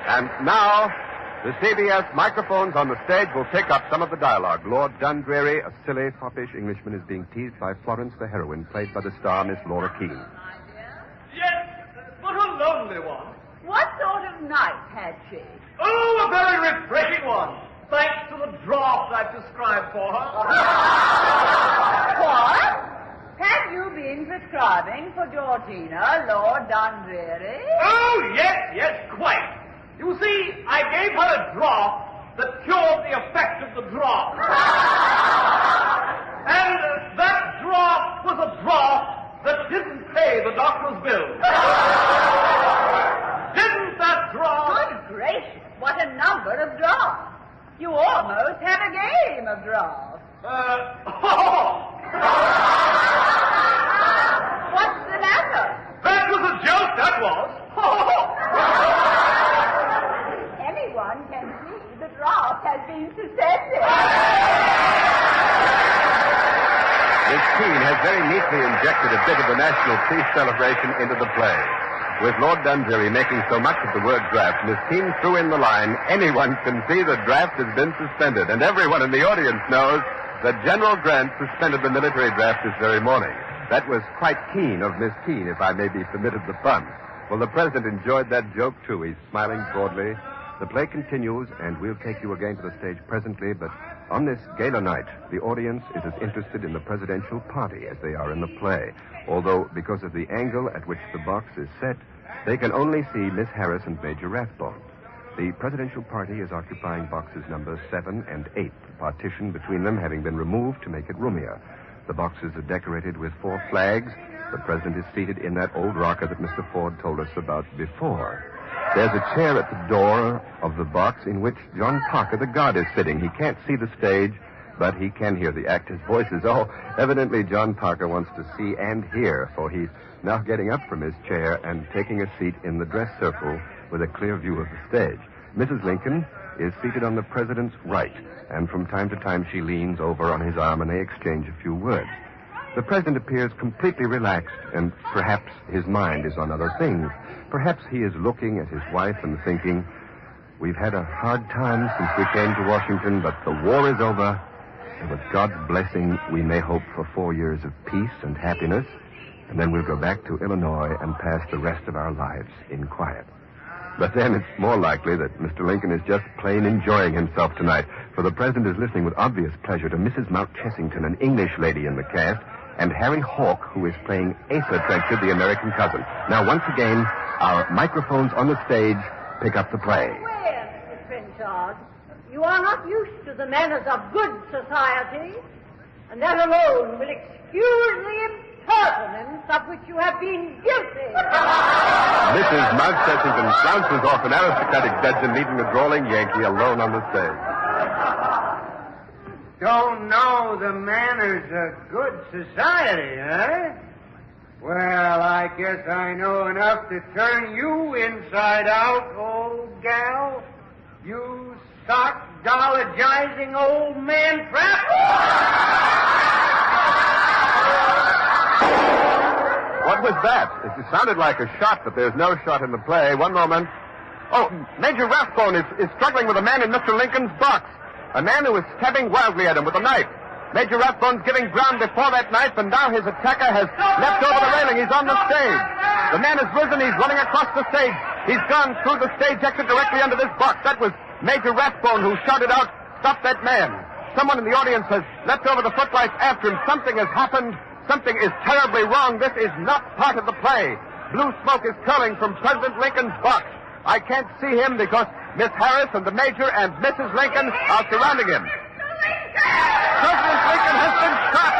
And now, the CBS microphones on the stage will pick up some of the dialogue. Lord Dundreary, a silly, foppish Englishman, is being teased by Florence the heroine, played by the star Miss Laura Keene. Yes, but a lonely one. What sort of night had she? Oh, a very refreshing one, thanks to the draft I've described for her. What? Have you been prescribing for Georgina, Lord Dundreary? Oh, yes, quite. You see, I gave her a draught that cured the effect of the draught. And that draught was a draught that didn't pay the doctor's bill. Didn't that draught? Good gracious, what a number of drafts. You almost have a game of drafts. What's the matter? That was a joke, that was. Anyone can see the draft has been suspended. Miss Keene has very neatly injected a bit of the national peace celebration into the play. With Lord Dundreary making so much of the word draft, Miss Keene threw in the line, anyone can see the draft has been suspended. And everyone in the audience knows that General Grant suspended the military draft this very morning. That was quite keen of Miss Keene, if I may be permitted the pun. Well, the President enjoyed that joke, too. He's smiling broadly. The play continues, and we'll take you again to the stage presently, but on this gala night, the audience is as interested in the presidential party as they are in the play, although because of the angle at which the box is set, they can only see Miss Harris and Major Rathbone. The presidential party is occupying boxes numbers 7 and 8, the partition between them having been removed to make it roomier. The boxes are decorated with 4 flags. The president is seated in that old rocker that Mr. Ford told us about before. There's a chair at the door of the box in which John Parker, the guard, is sitting. He can't see the stage, but he can hear the actors' voices. Oh, evidently John Parker wants to see and hear, for he's now getting up from his chair and taking a seat in the dress circle with a clear view of the stage. Mrs. Lincoln is seated on the president's right, and from time to time she leans over on his arm and they exchange a few words. The president appears completely relaxed, and perhaps his mind is on other things. Perhaps he is looking at his wife and thinking, we've had a hard time since we came to Washington, but the war is over, and with God's blessing, we may hope for 4 years of peace and happiness, and then we'll go back to Illinois and pass the rest of our lives in quiet. But then it's more likely that Mr. Lincoln is just plain enjoying himself tonight, for the president is listening with obvious pleasure to Mrs. Mount Chessington, an English lady in the cast, and Harry Hawke, who is playing Asa Trenchard, the American cousin. Now, once again, our microphones on the stage pick up the play. Well, Mr. Trenchard, you are not used to the manners of good society, and that alone will excuse the impertinence of which you have been guilty. Mrs. Mount Chessington flounces off an aristocratic dudgeon, leaving the drawling Yankee alone on the stage. Don't know the manners of good society, eh? Well, I guess I know enough to turn you inside out, old gal. You sock-dologizing old man trap. What was that? It sounded like a shot, but there's no shot in the play. One moment. Oh, Major Rathbone is struggling with a man in Mr. Lincoln's box. A man who is stabbing wildly at him with a knife. Major Rathbone's giving ground before that knife, and now his attacker has leapt over the railing. He's on the stage. The man has risen. He's running across the stage. He's gone through the stage exit directly under this box. That was Major Rathbone who shouted out, "Stop that man." Someone in the audience has leapt over the footlights after him. Something has happened. Something is terribly wrong. This is not part of the play. Blue smoke is curling from President Lincoln's box. I can't see him because Miss Harris and the Major and Mrs. Lincoln are surrounding him. President Lincoln has been shot.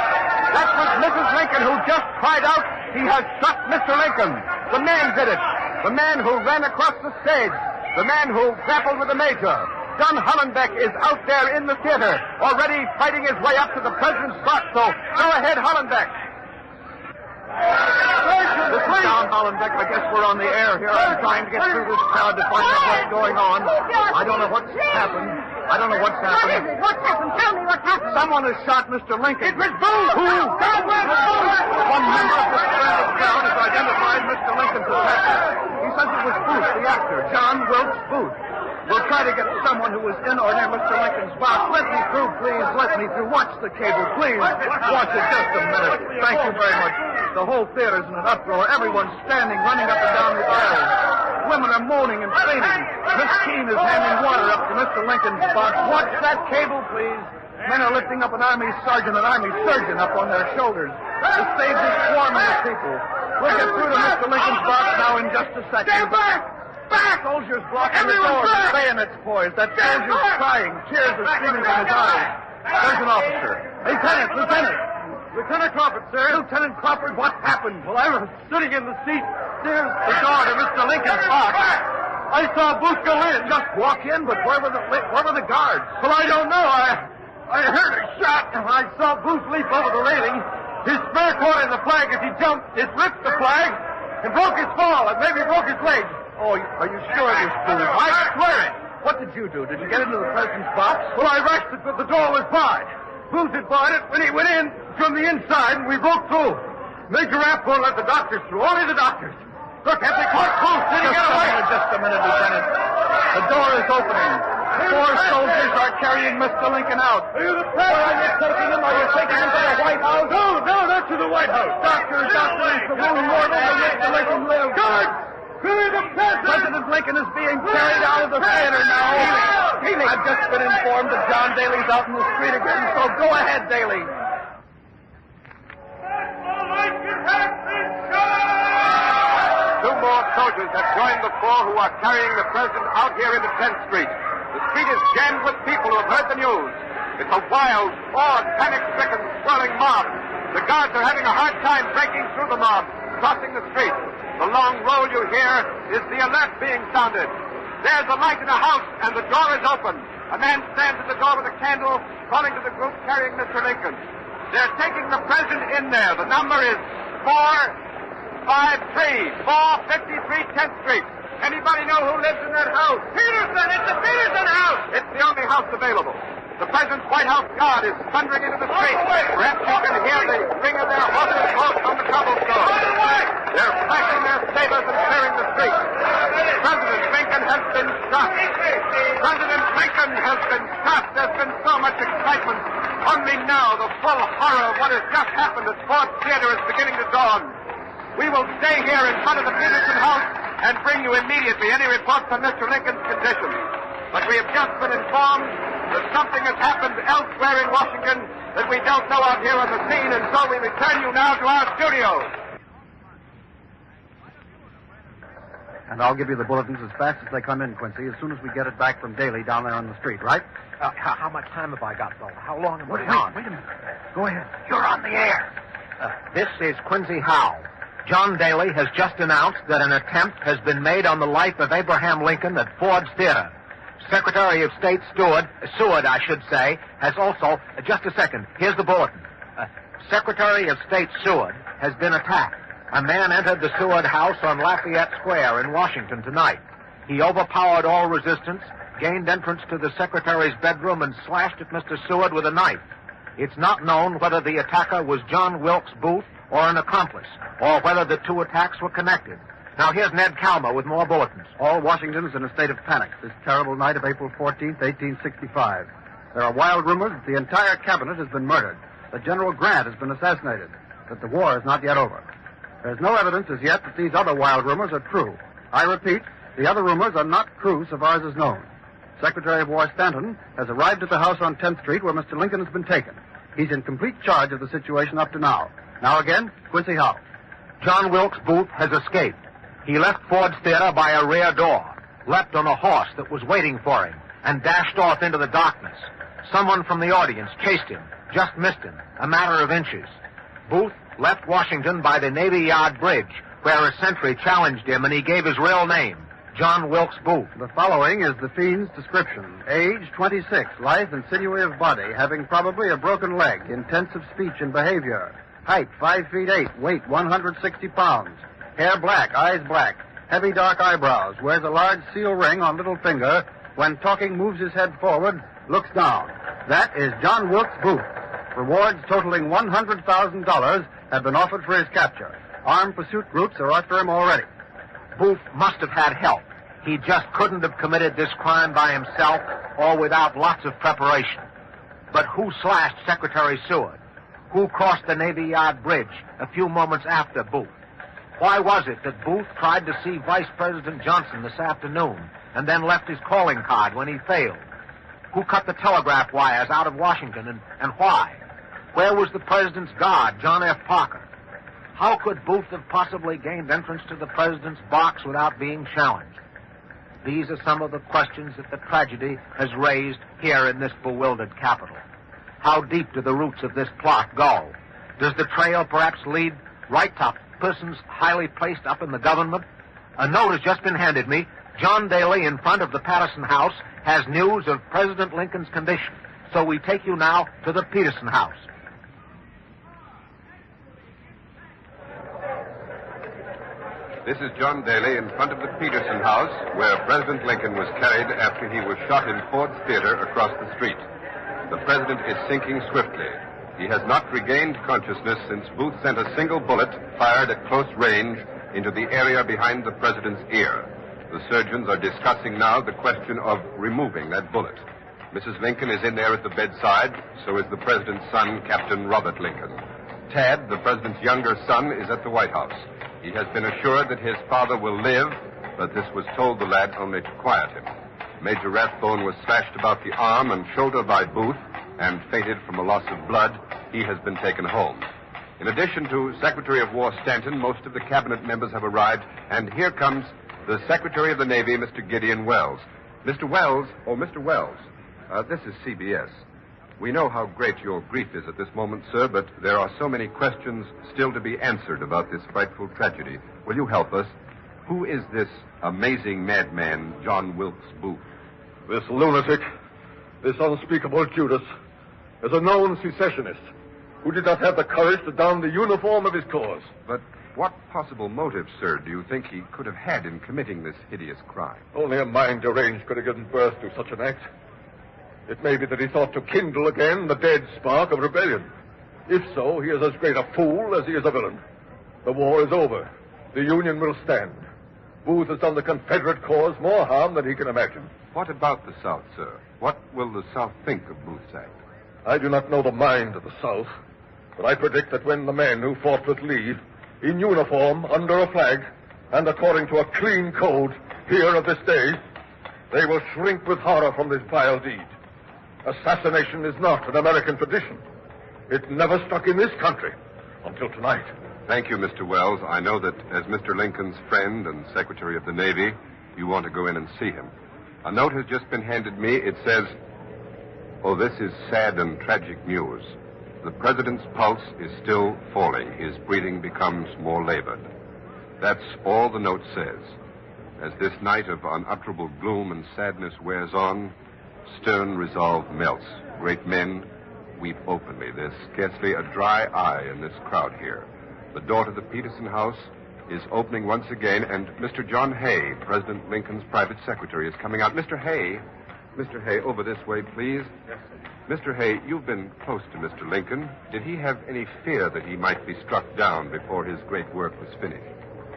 That was Mrs. Lincoln who just cried out, "He has shot Mr. Lincoln." The man did it. The man who ran across the stage. The man who grappled with the Major. John Hollenbeck is out there in the theater, already fighting his way up to the president's box, so go ahead, Hollenbeck. This is John Hollenbeck. I guess we're on the air here. I'm trying to get through this crowd to find out what's going on. I don't know what's happened. What is it? What's happened? and tell me what happened. Someone has shot Mr. Lincoln. It was Booth! Who? God, where's Booth? One member of the stranded crowd has identified Mr. Lincoln's attacker. He says it was Booth, the actor, John Wilkes Booth. We'll try to get someone who was in or near Mr. Lincoln's box. Let me through, please. Let me through. Watch the cable, please. Watch it just a minute. Thank you very much. The whole theater's in an uproar. Everyone's standing, running up and down the aisles. Women are moaning and fainting. Miss Keene is handing water up to Mr. Lincoln's box. Watch that cable, please. Men are lifting up an army sergeant and army surgeon up on their shoulders. The stage is swarming with people. We'll get through to Mr. Lincoln's box now in just a second. Stand back! Back! Soldiers blocking the door with bayonets poised. That soldier's crying. Tears are streaming from his eyes. There's an officer. Lieutenant! Lieutenant Crawford, sir. Lieutenant Crawford, what happened? Well, I was sitting in the seat. There's the door to Mr. Lincoln's box. I saw Booth go in. Just walk in, but where were the guards? Well, I don't know. I heard a shot, and I saw Booth leap over the railing. His spare caught in the flag as he jumped. It ripped the flag and broke his fall, and maybe broke his leg. Oh, are you sure it was Booth? I swear it. What did you do? Did you get into the president's box? Well, I rushed it, but the door was barred. Booth had barred it when he went in from the inside, and we broke through. Major Rapp won't let the doctors through. Only the doctors. Look, have they caught Booth? Did he get away? Just a minute, Lieutenant. The door is opening. 4 soldiers are carrying Mr. Lincoln out. Are you the president? Are you taking him? Are you taking him to the White House? No, not to the White House. Doctors into the room more than Mr. Lincoln lives. Guards! President Lincoln is being carried out of the theater now. Healy. I've just been informed that John Daly's out in the street again, so go ahead, Daly. Two more soldiers have joined the 4 who are carrying the president out here into 10th Street. The street is jammed with people who have heard the news. It's a wild, awed, panic-stricken, swirling mob. The guards are having a hard time breaking through the mob, crossing the street. The long roll you hear is the alert being sounded. There's a light in a house, and the door is open. A man stands at the door with a candle, calling to the group carrying Mr. Lincoln. They're taking the president in there. The number is 453, 453 10th Street. Anybody know who lives in that house? Peterson! It's the Peterson house! It's the only house available. The president's White House guard is thundering into the street. Perhaps you can hear the ring of their horses' hoofs on the cobblestone. They're flashing their sabers and clearing the street. President Lincoln has been shot. President Lincoln has been shot. There's been so much excitement. Only now the full horror of what has just happened at Ford Theater is beginning to dawn. We will stay here in front of the Peterson house and bring you immediately any reports on Mr. Lincoln's condition. But we have just been informed that something has happened elsewhere in Washington that we don't know of here on the scene, and so we return you now to our studios. And I'll give you the bulletins as fast as they come in, Quincy, as soon as we get it back from Daly down there on the street, right? How much time have I got, though? How long am I on? Wait a minute. Go ahead. You're on the air. This is Quincy Howe. John Daly has just announced that an attempt has been made on the life of Abraham Lincoln at Ford's Theater. Secretary of State Seward, has also... just a second. Here's the bulletin. Secretary of State Seward has been attacked. A man entered the Seward house on Lafayette Square in Washington tonight. He overpowered all resistance, gained entrance to the Secretary's bedroom, and slashed at Mr. Seward with a knife. It's not known whether the attacker was John Wilkes Booth or an accomplice, or whether the two attacks were connected. Now, here's Ned Calmer with more bulletins. All Washington is in a state of panic this terrible night of April 14th, 1865. There are wild rumors that the entire cabinet has been murdered, that General Grant has been assassinated, that the war is not yet over. There's no evidence as yet that these other wild rumors are true. I repeat, the other rumors are not true so far as is known. Secretary of War Stanton has arrived at the house on 10th Street where Mr. Lincoln has been taken. He's in complete charge of the situation up to now. Now again, Quincy Howe. John Wilkes Booth has escaped. He left Ford's Theater by a rear door, leapt on a horse that was waiting for him, and dashed off into the darkness. Someone from the audience chased him, just missed him, a matter of inches. Booth left Washington by the Navy Yard Bridge, where a sentry challenged him, and he gave his real name, John Wilkes Booth. The following is the fiend's description. Age, 26, lithe and sinewy of body, having probably a broken leg, intense of speech and behavior. Height, 5 feet 8, weight, 160 pounds. Hair black, eyes black, heavy dark eyebrows, wears a large seal ring on little finger. When talking, moves his head forward, looks down. That is John Wilkes Booth. Rewards totaling $100,000 have been offered for his capture. Armed pursuit groups are after him already. Booth must have had help. He just couldn't have committed this crime by himself or without lots of preparation. But who slashed Secretary Seward? Who crossed the Navy Yard Bridge a few moments after Booth? Why was it that Booth tried to see Vice President Johnson this afternoon and then left his calling card when he failed? Who cut the telegraph wires out of Washington and why? Where was the president's guard, John F. Parker? How could Booth have possibly gained entrance to the president's box without being challenged? These are some of the questions that the tragedy has raised here in this bewildered capital. How deep do the roots of this plot go? Does the trail perhaps lead right to persons highly placed up in the government? A note has just been handed me. John Daly, in front of the Patterson House, has news of President Lincoln's condition. So we take you now to the Peterson House. This is John Daly in front of the Peterson House, where President Lincoln was carried after he was shot in Ford's Theater across the street. The president is sinking swiftly. He has not regained consciousness since Booth sent a single bullet fired at close range into the area behind the president's ear. The surgeons are discussing now the question of removing that bullet. Mrs. Lincoln is in there at the bedside, so is the president's son, Captain Robert Lincoln. Tad, the president's younger son, is at the White House. He has been assured that his father will live, but this was told the lad only to quiet him. Major Rathbone was slashed about the arm and shoulder by Booth and fainted from a loss of blood. He has been taken home. In addition to Secretary of War Stanton, most of the cabinet members have arrived, and here comes the Secretary of the Navy, Mr. Gideon Wells. Mr. Wells, this is CBS. We know how great your grief is at this moment, sir, but there are so many questions still to be answered about this frightful tragedy. Will you help us? Who is this amazing madman, John Wilkes Booth? This lunatic, this unspeakable Judas, is a known secessionist who did not have the courage to don the uniform of his cause. But what possible motive, sir, do you think he could have had in committing this hideous crime? Only a mind deranged could have given birth to such an act. It may be that he thought to kindle again the dead spark of rebellion. If so, he is as great a fool as he is a villain. The war is over. The Union will stand. Booth has done the Confederate cause more harm than he can imagine. What about the South, sir? What will the South think of Booth's act? I do not know the mind of the South, but I predict that when the men who fought with Lee, in uniform, under a flag, and according to a clean code, hear of this day, they will shrink with horror from this vile deed. Assassination is not an American tradition. It never struck in this country until tonight. Thank you, Mr. Wells. I know that as Mr. Lincoln's friend and Secretary of the Navy, you want to go in and see him. A note has just been handed me. It says, "Oh, this is sad and tragic news. The president's pulse is still falling. His breathing becomes more labored." That's all the note says. As this night of unutterable gloom and sadness wears on, stern resolve melts. Great men weep openly. There's scarcely a dry eye in this crowd here. The door to the Peterson House is opening once again, and Mr. John Hay, President Lincoln's private secretary, is coming out. Mr. Hay, over this way, please. Yes, sir. Mr. Hay, you've been close to Mr. Lincoln. Did he have any fear that he might be struck down before his great work was finished?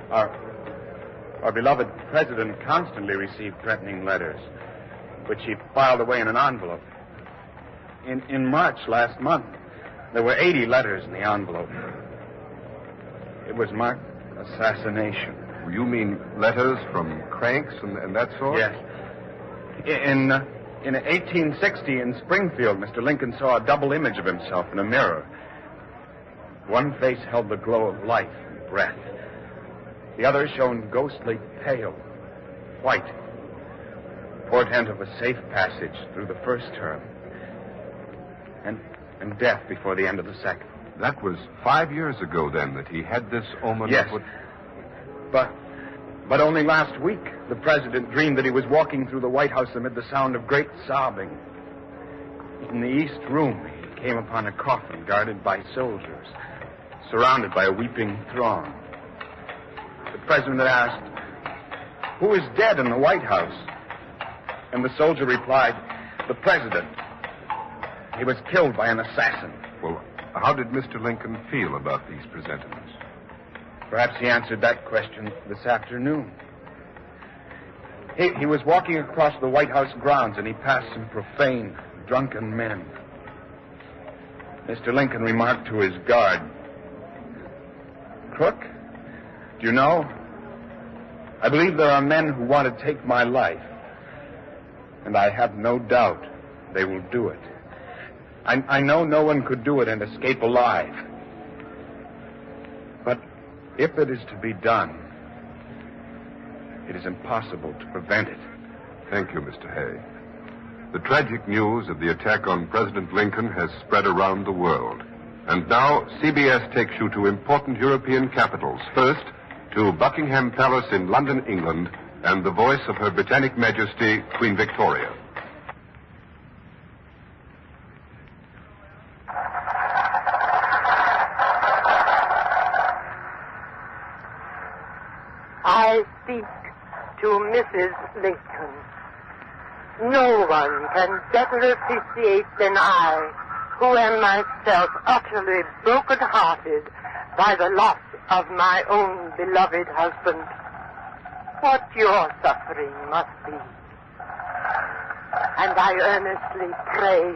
Our beloved president constantly received threatening letters, which he filed away in an envelope. In March last month, there were 80 letters in the envelope. It was marked assassination. You mean letters from cranks and that sort? Yes. In 1860 in Springfield, Mr. Lincoln saw a double image of himself in a mirror. One face held the glow of life and breath. The other shone ghostly pale, white, portent of a safe passage through the first term, and death before the end of the second. That was 5 years ago, then, that he had this omen? Yes. But only last week, the president dreamed that he was walking through the White House amid the sound of great sobbing. In the East Room, he came upon a coffin guarded by soldiers, surrounded by a weeping throng. The president had asked, "Who is dead in the White House?" And the soldier replied, "The president." He was killed by an assassin. Well, how did Mr. Lincoln feel about these presentiments? Perhaps he answered that question this afternoon. He was walking across the White House grounds, and he passed some profane, drunken men. Mr. Lincoln remarked to his guard, "Crook, do you know, I believe there are men who want to take my life, and I have no doubt they will do it. I know no one could do it and escape alive. But if it is to be done, it is impossible to prevent it." Thank you, Mr. Hay. The tragic news of the attack on President Lincoln has spread around the world. And now CBS takes you to important European capitals. First, to Buckingham Palace in London, England, and the voice of Her Britannic Majesty, Queen Victoria. I speak to Mrs. Lincoln. No one can better appreciate than I, who am myself utterly broken-hearted by the loss of my own beloved husband, what your suffering must be. And I earnestly pray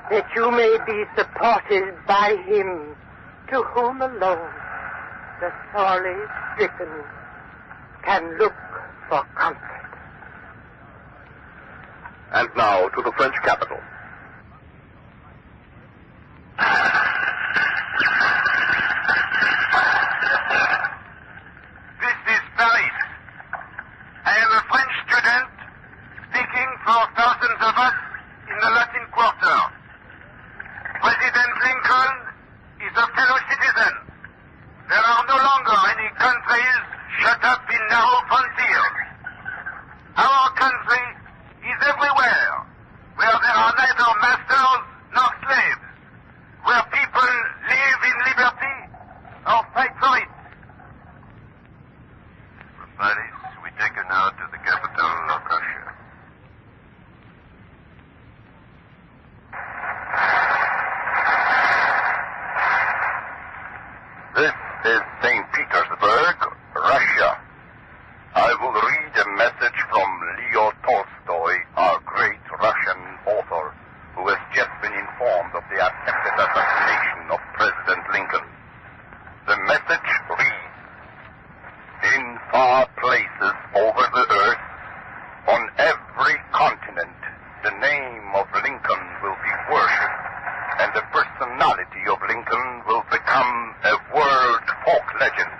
that you may be supported by him, to whom alone the sorely stricken can look for comfort. And now to the French capital. This is Paris. I am a French student speaking for thousands of us in the Latin Quarter. President Lincoln is a fellow citizen. There are no longer any countries shut up in narrow frontiers. Our country is everywhere, where there are neither masters nor slaves, where people live in liberty or fight for it. From Paris, we take you now to the capital of Russia. This is St. Petersburg, Russia. I will read a message from Leo Tolstoy, our great Russian author, who has just been informed of the attempted assassination of President Lincoln. The message reads, "In far places over the earth, on every continent, the name of Lincoln will be worshipped, and the personality of Lincoln will become a world folk legend.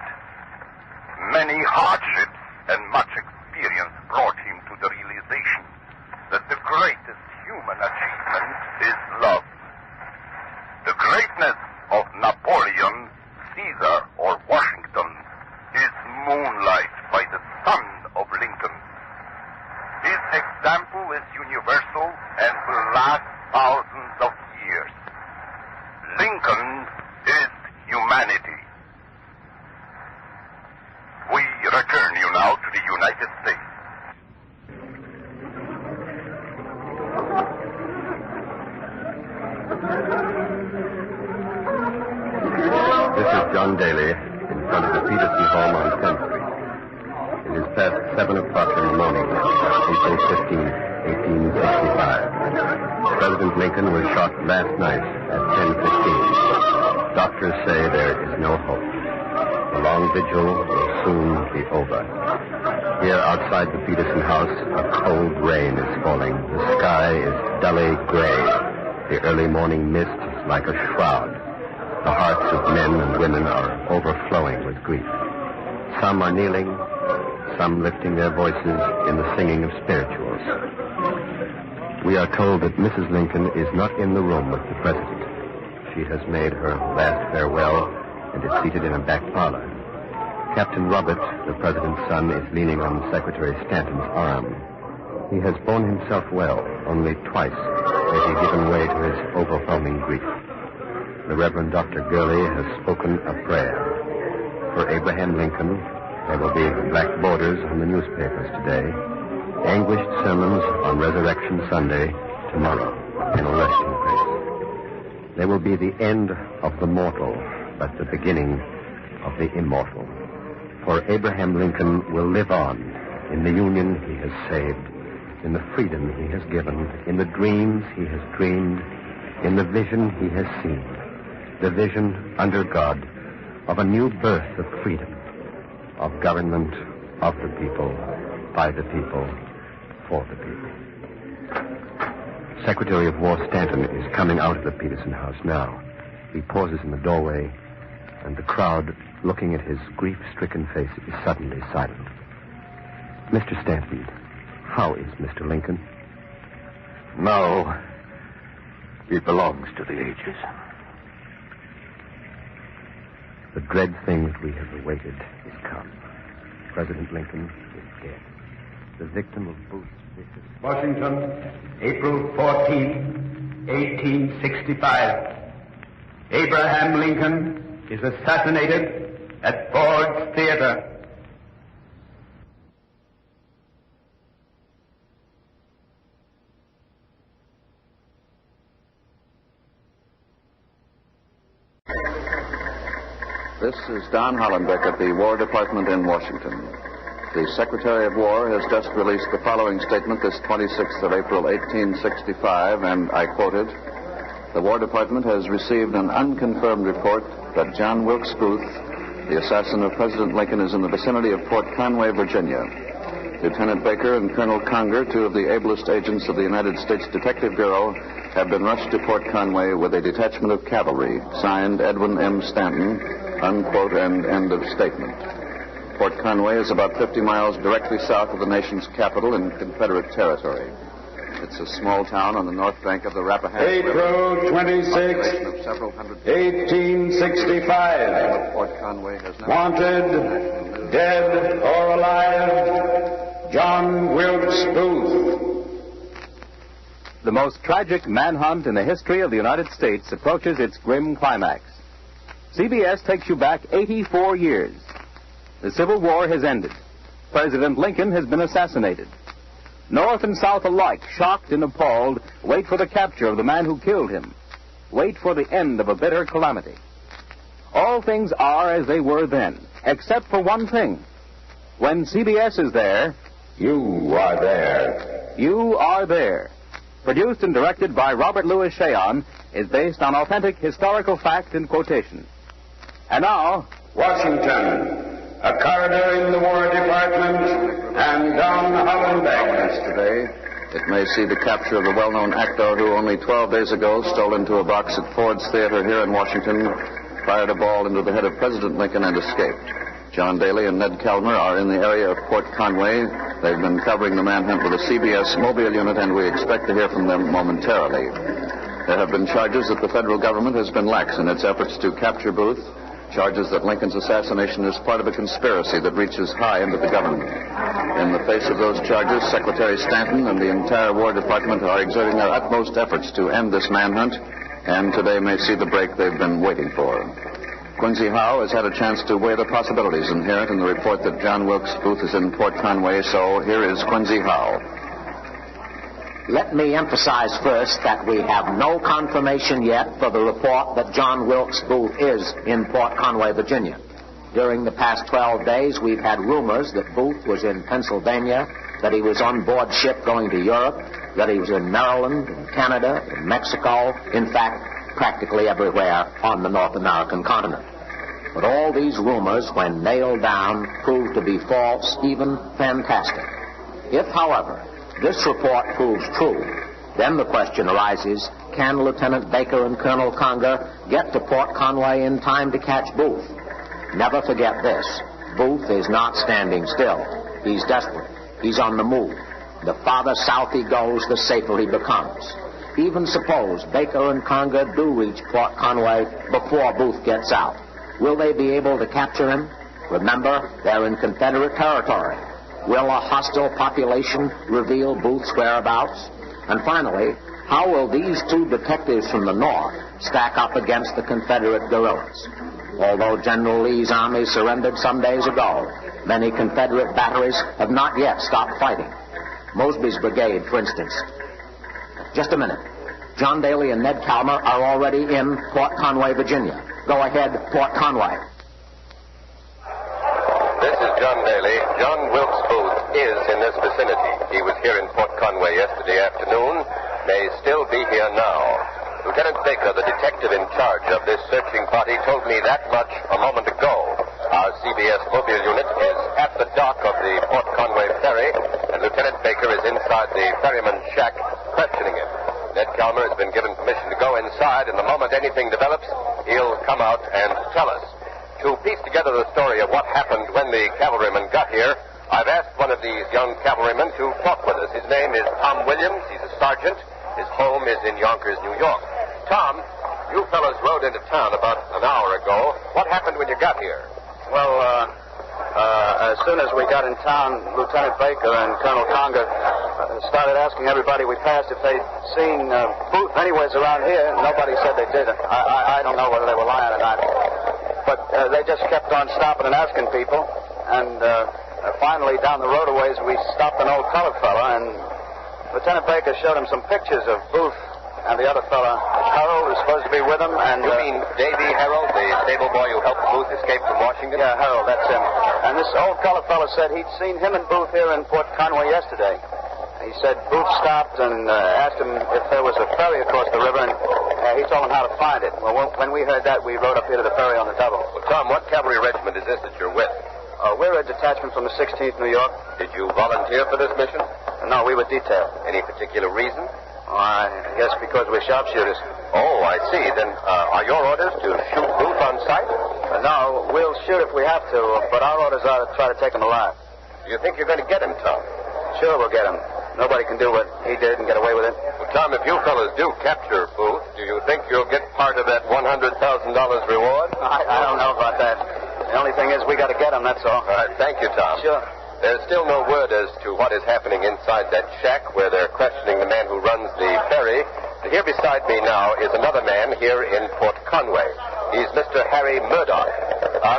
Many hardships and much experience brought him to the realization that the greatest human achievement is love. The greatness of Napoleon, Caesar, or Washington is moonlight by the sun of Lincoln. His example is universal and will last thousands of years. Lincoln is humanity." We return you now to the United States. This is John Daly in front of the Peterson home on 10th Street. It is past 7 o'clock in the morning, April 15, 1865. President Lincoln was shot last night at 10:15. Doctors say there is no hope. The long vigil will soon be over. Here outside the Peterson house, a cold rain is falling. The sky is dully gray. The early morning mist is like a shroud. The hearts of men and women are overflowing with grief. Some are kneeling, some lifting their voices in the singing of spirituals. We are told that Mrs. Lincoln is not in the room with the president. She has made her last farewell and is seated in a back parlor. Captain Robert, the president's son, is leaning on Secretary Stanton's arm. He has borne himself well. Only twice has he given way to his overwhelming grief. The Reverend Dr. Gurley has spoken a prayer. For Abraham Lincoln, there will be black borders on the newspapers today, anguished sermons on Resurrection Sunday tomorrow in a resting place. They will be the end of the mortal, but the beginning of the immortal. For Abraham Lincoln will live on in the Union he has saved, in the freedom he has given, in the dreams he has dreamed, in the vision he has seen, the vision under God of a new birth of freedom, of government of the people, by the people, for the people. Secretary of War Stanton is coming out of the Peterson house now. He pauses in the doorway, and the crowd, looking at his grief-stricken face, is suddenly silent. Mr. Stanton, how is Mr. Lincoln? Now, he belongs to the ages. The dread thing that we have awaited is come. President Lincoln is dead. The victim of Booth's vicious... Washington, April 14, 1865. Abraham Lincoln is assassinated at Ford's Theater. This is Don Hollenbeck at the War Department in Washington. The Secretary of War has just released the following statement this 26th of April, 1865, and I quote it. The War Department has received an unconfirmed report that John Wilkes Booth, the assassin of President Lincoln, is in the vicinity of Port Conway, Virginia. Lieutenant Baker and Colonel Conger, two of the ablest agents of the United States Detective Bureau, have been rushed to Port Conway with a detachment of cavalry, signed Edwin M. Stanton, unquote, and end of statement. Port Conway is about 50 miles directly south of the nation's capital in Confederate territory. It's a small town on the north bank of the Rappahannock April 26, 1865. Port Conway has now... Wanted, dead or alive, John Wilkes Booth. The most tragic manhunt in the history of the United States approaches its grim climax. CBS takes you back 84 years. The Civil War has ended. President Lincoln has been assassinated. North and South alike, shocked and appalled, wait for the capture of the man who killed him. Wait for the end of a bitter calamity. All things are as they were then, except for one thing. When CBS is there... You are there. You are there. Produced and directed by Robert Louis Cheon, is based on authentic historical fact and quotation. And now... Washington. A corridor in the War Department, and Don Hollenbeck. Today, it may see the capture of the well-known actor who only 12 days ago stole into a box at Ford's Theater here in Washington, fired a ball into the head of President Lincoln, and escaped. John Daly and Ned Calmer are in the area of Port Conway. They've been covering the manhunt with a CBS mobile unit, and we expect to hear from them momentarily. There have been charges that the federal government has been lax in its efforts to capture Booth. Charges that Lincoln's assassination is part of a conspiracy that reaches high into the government. In the face of those charges, Secretary Stanton and the entire War Department are exerting their utmost efforts to end this manhunt, and today may see the break they've been waiting for. Quincy Howe has had a chance to weigh the possibilities inherent in the report that John Wilkes Booth is in Port Conway, so here is Quincy Howe. Let me emphasize first that we have no confirmation yet for the report that John Wilkes Booth is in Port Conway, Virginia. During the past 12 days, we've had rumors that Booth was in Pennsylvania, that he was on board ship going to Europe, that he was in Maryland, in Canada, in Mexico, in fact, practically everywhere on the North American continent. But all these rumors, when nailed down, proved to be false, even fantastic. If, however, this report proves true, then the question arises, can Lieutenant Baker and Colonel Conger get to Port Conway in time to catch Booth? Never forget this. Booth is not standing still. He's desperate. He's on the move. The farther south he goes, the safer he becomes. Even suppose Baker and Conger do reach Port Conway before Booth gets out. Will they be able to capture him? Remember, they're in Confederate territory. Will a hostile population reveal Booth's whereabouts? And finally, how will these two detectives from the north stack up against the Confederate guerrillas? Although General Lee's army surrendered some days ago, many Confederate batteries have not yet stopped fighting. Mosby's brigade, for instance. Just a minute. John Daly and Ned Calmer are already in Port Conway, Virginia. Go ahead, Port Conway. This is John Daly. John Wilkes Booth is in this vicinity. He was here in Port Conway yesterday afternoon, may still be here now. Lieutenant Baker, the detective in charge of this searching party, told me that much a moment ago. Our CBS mobile unit is at the dock of the Port Conway ferry, and Lieutenant Baker is inside the ferryman's shack questioning him. Ned Calmer has been given permission to go inside, and the moment anything develops, he'll come out and tell us. To piece together the story of what happened when the cavalrymen got here, I've asked one of these young cavalrymen to talk with us. His name is Tom Williams. He's a sergeant. His home is in Yonkers, New York. Tom, you fellows rode into town about an hour ago. What happened when you got here? Well, as soon as we got in town, Lieutenant Baker and Colonel Conger started asking everybody we passed if they'd seen Booth anywhere around here. Nobody said they did. I don't know whether they were lying or not. But they just kept on stopping and asking people. And finally, down the road a ways, we stopped an old colored fella, and Lieutenant Baker showed him some pictures of Booth and the other fella, Harold, was supposed to be with him. And you mean Davy Harold, the stable boy who helped Booth escape from Washington? Yeah, Harold, that's him. And this old colored fella said he'd seen him and Booth here in Port Conway yesterday. He said Booth stopped and asked him if there was a ferry across the river, and he told him how to find it. Well, when we heard that, we rode up here to the ferry on the double. Well, Tom, what cavalry regiment is this that you're with? We're a detachment from the 16th New York. Did you volunteer for this mission? No, we were detailed. Any particular reason? I guess because we're sharpshooters. Oh, I see. Then are your orders to shoot Booth on sight? No, we'll shoot if we have to, but our orders are to try to take him alive. Do you think you're going to get him, Tom? Sure, we'll get him. Nobody can do what he did and get away with it. Well, Tom, if you fellas do capture Booth, do you think you'll get part of that $100,000 reward? I don't know about that. The only thing is we got to get him, that's all. All right, thank you, Tom. Sure. There's still no word as to what is happening inside that shack where they're questioning the man who runs the ferry. Here beside me now is another man here in Port Conway. He's Mr. Harry Murdoch.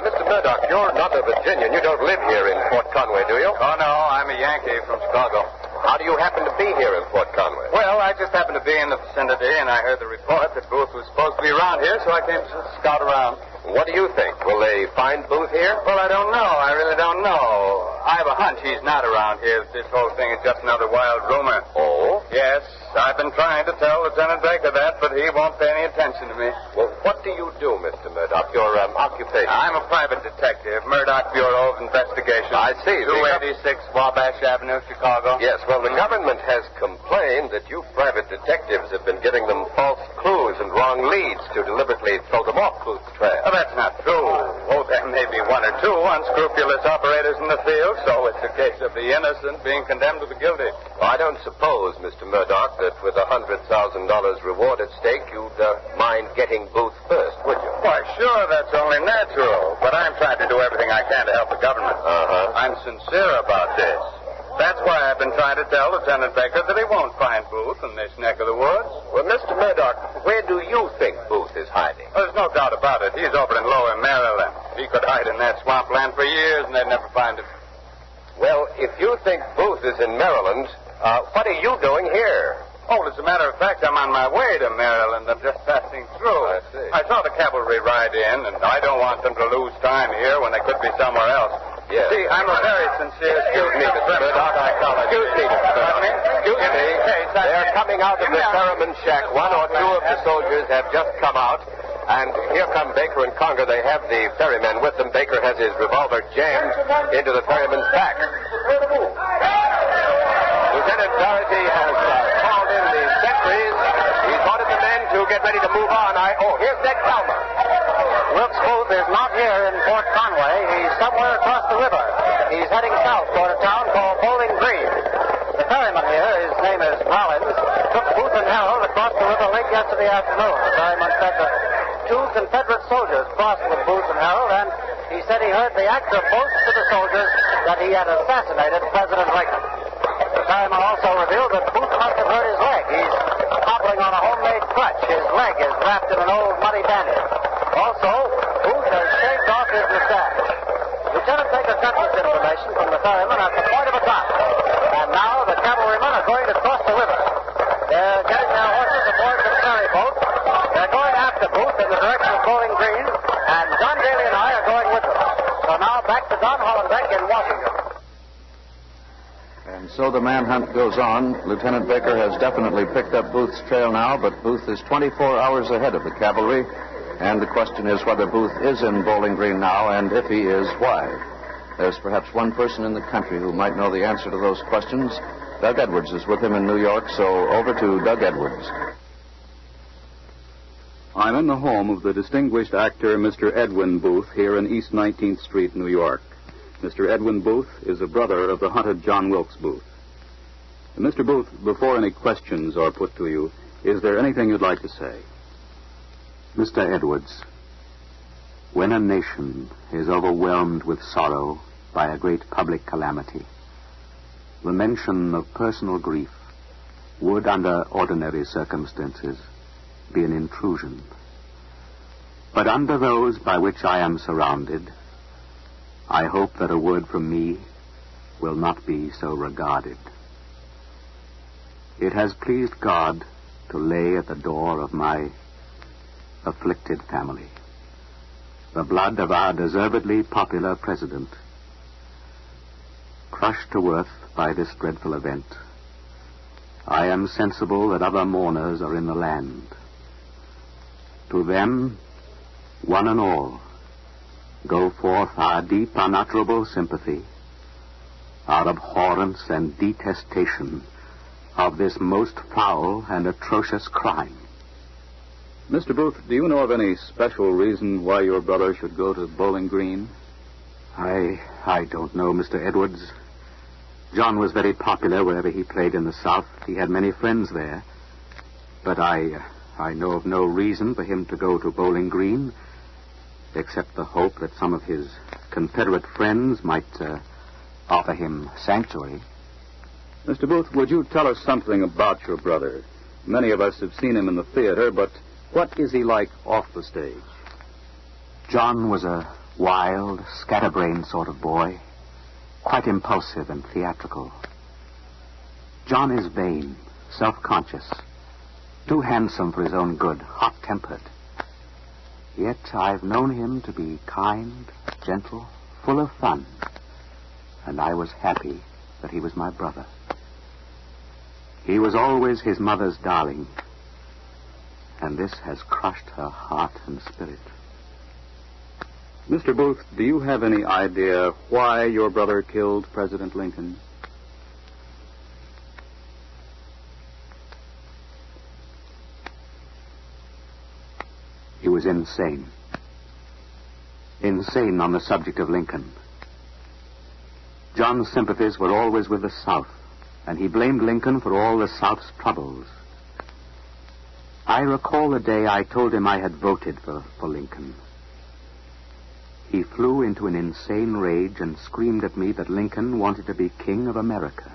Mr. Murdoch, you're not a Virginian. You don't live here in Port Conway, do you? Oh, no, I'm a Yankee from Chicago. How do you happen to be here in Port Conway? Well, I just happened to be in the vicinity, and I heard the report that Booth was supposed to be around here, so I came to scout around. What do you think? Will they find Booth here? Well, I don't know. I really don't know. I have a hunch he's not around here. This whole thing is just another wild rumor. Oh? Yes, I've been trying to tell Lieutenant Baker that, but he won't pay any attention to me. Well, what do you do, Mr. Murdoch? Your occupation? I'm a private detective, Murdoch Bureau of Investigation. I see. 286 Wabash Avenue, Chicago. Yes, well, the government has complained that you private detectives have been giving them false clues and wrong leads to deliberately throw them off Booth's trail. Oh, that's not true. Oh, there may be one or two unscrupulous operators in the field, so it's a case of the innocent being condemned to the guilty. Well, I don't suppose, Mr. Murdoch, that with $100,000 reward at stake, you'd mind getting Booth first, would you? Why, sure, that's only natural. But I'm trying to do everything I can to help the government. I'm sincere about this. That's why I've been trying to tell Lieutenant Baker that he won't find Booth in this neck of the woods. Well, Mr. Murdoch, where do you think Booth is hiding? There's no doubt about it. He's over in Lower Maryland. He could hide in that swampland for years, and they'd never find him. Well, if you think Booth is in Maryland, what are you doing here? Oh, as a matter of fact, I'm on my way to Maryland. I'm just passing through. I see. I saw the cavalry ride in, and I don't want them to lose time here when they could be somewhere else. Yes. See, I'm a very sincere... Excuse me, Mr. Murdoch. Excuse me, Mr. Murdoch. Excuse me. They're coming out of the ferryman's shack. One or two of the soldiers have just come out. And here come Baker and Conger. They have the ferryman with them. Baker has his revolver jammed into the ferryman's back. Lieutenant Doherty has called in the sentries. He's ordered the men to get ready to move on. Here's Ned Calmer. Wilkes Booth is not here in Port Conway. He's somewhere across the river. He's heading south toward a town called Bowling Green. The ferryman here, his name is Rollins, took Booth and Harold across the river late yesterday afternoon. The ferryman said that two Confederate soldiers crossed with Booth and Harold, and he said he heard the actor boast to the soldiers that he had assassinated President Lincoln. The ferryman also revealed that Booth must have hurt his leg. He's hobbling on a homemade crutch. His leg is wrapped in an old muddy bandage. Also, Booth has shaved off his mustache. Lieutenant Baker got this information from the ferryman at the point of attack. And now the cavalrymen are going to cross the river. They're getting their horses aboard the Washington. And so the manhunt goes on. Lieutenant Baker has definitely picked up Booth's trail now, but Booth is 24 hours ahead of the cavalry. And the question is whether Booth is in Bowling Green now, and if he is, why? There's perhaps one person in the country who might know the answer to those questions. Doug Edwards is with him in New York, so over to Doug Edwards. I'm in the home of the distinguished actor, Mr. Edwin Booth, here in East 19th Street, New York. Mr. Edwin Booth is a brother of the hunted John Wilkes Booth. Mr. Booth, before any questions are put to you, is there anything you'd like to say? Mr. Edwards, when a nation is overwhelmed with sorrow by a great public calamity, the mention of personal grief would, under ordinary circumstances, be an intrusion. But under those by which I am surrounded, I hope that a word from me will not be so regarded. It has pleased God to lay at the door of my afflicted family the blood of our deservedly popular president. Crushed to earth by this dreadful event, I am sensible that other mourners are in the land. To them, one and all, go forth our deep, unutterable sympathy, our abhorrence and detestation of this most foul and atrocious crime. Mr. Booth, do you know of any special reason why your brother should go to Bowling Green? I don't know, Mr. Edwards. John was very popular wherever he played in the South. He had many friends there. But I know of no reason for him to go to Bowling Green, except the hope that some of his Confederate friends might offer him sanctuary. Mr. Booth, would you tell us something about your brother? Many of us have seen him in the theater, but what is he like off the stage? John was a wild, scatterbrained sort of boy, quite impulsive and theatrical. John is vain, self-conscious, too handsome for his own good, hot-tempered. Yet I've known him to be kind, gentle, full of fun, and I was happy that he was my brother. He was always his mother's darling, and this has crushed her heart and spirit. Mr. Booth, do you have any idea why your brother killed President Lincoln? He was insane. Insane on the subject of Lincoln. John's sympathies were always with the South, and he blamed Lincoln for all the South's troubles. I recall the day I told him I had voted for Lincoln. He flew into an insane rage and screamed at me that Lincoln wanted to be king of America.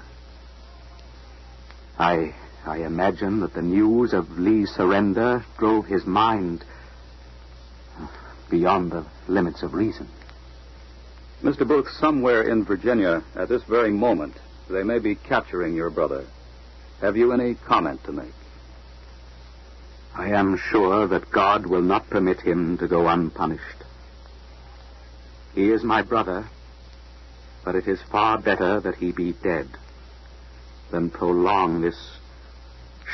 I imagine that the news of Lee's surrender drove his mind beyond the limits of reason. Mr. Booth, somewhere in Virginia, at this very moment, they may be capturing your brother. Have you any comment to make? I am sure that God will not permit him to go unpunished. He is my brother, but it is far better that he be dead than prolong this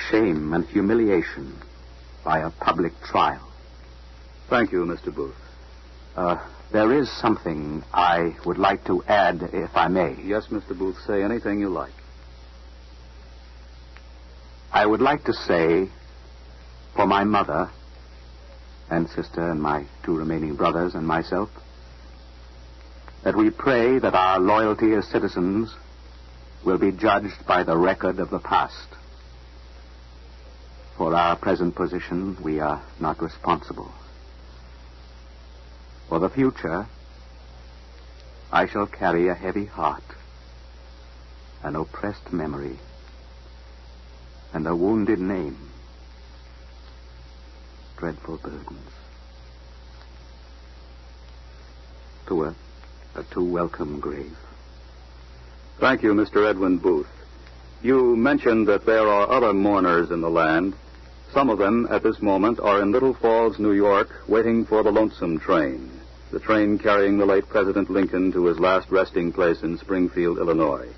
shame and humiliation by a public trial. Thank you, Mr. Booth. There is something I would like to add, if I may. Yes, Mr. Booth, say anything you like. I would like to say, for my mother and sister and my two remaining brothers and myself, that we pray that our loyalty as citizens will be judged by the record of the past. For our present position, we are not responsible. For the future, I shall carry a heavy heart, an oppressed memory, and a wounded name. Dreadful burdens. To a too welcome grave. Thank you, Mr. Edwin Booth. You mentioned that there are other mourners in the land. Some of them, at this moment, are in Little Falls, New York, waiting for the lonesome train. the train carrying the late President Lincoln to his last resting place in Springfield, Illinois.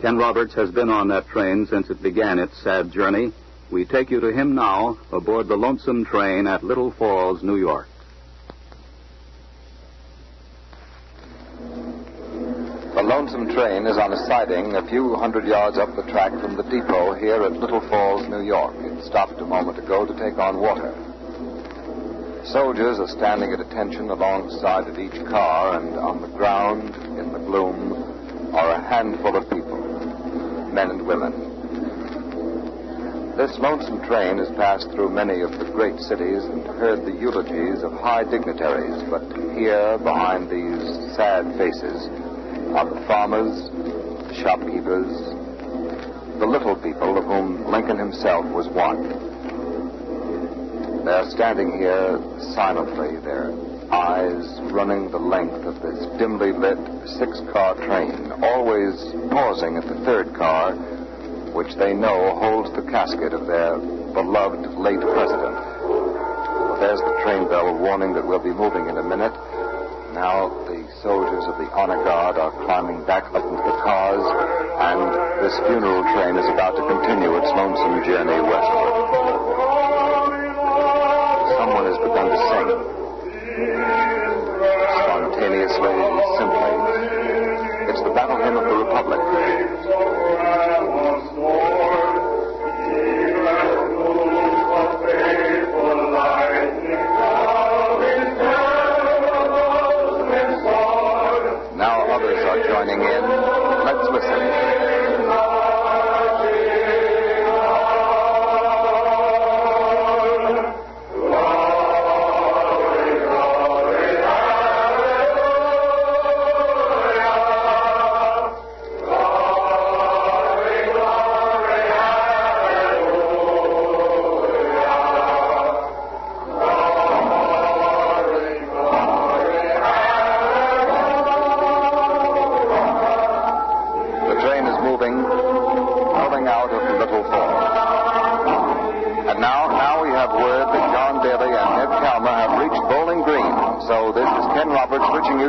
Ken Roberts has been on that train since it began its sad journey. We take you to him now aboard the lonesome train at Little Falls, New York. The lonesome train is on a siding a few hundred yards up the track from the depot here at Little Falls, New York. It stopped a moment ago to take on water. Soldiers are standing at attention alongside of each car, and on the ground, in the gloom, are a handful of people, men and women. This lonesome train has passed through many of the great cities and heard the eulogies of high dignitaries, but here, behind these sad faces, are the farmers, the shopkeepers, the little people of whom Lincoln himself was one. They're standing here silently, their eyes running the length of this dimly lit six-car train, always pausing at the third car, which they know holds the casket of their beloved late president. Well, there's the train bell warning that we'll be moving in a minute. Now the soldiers of the honor guard are climbing back up into the cars, and this funeral train is about to continue its lonesome journey westward. Someone has begun to sing. Spontaneously, simply. It's the battle hymn of the Republic. Now others are joining in. Let's listen.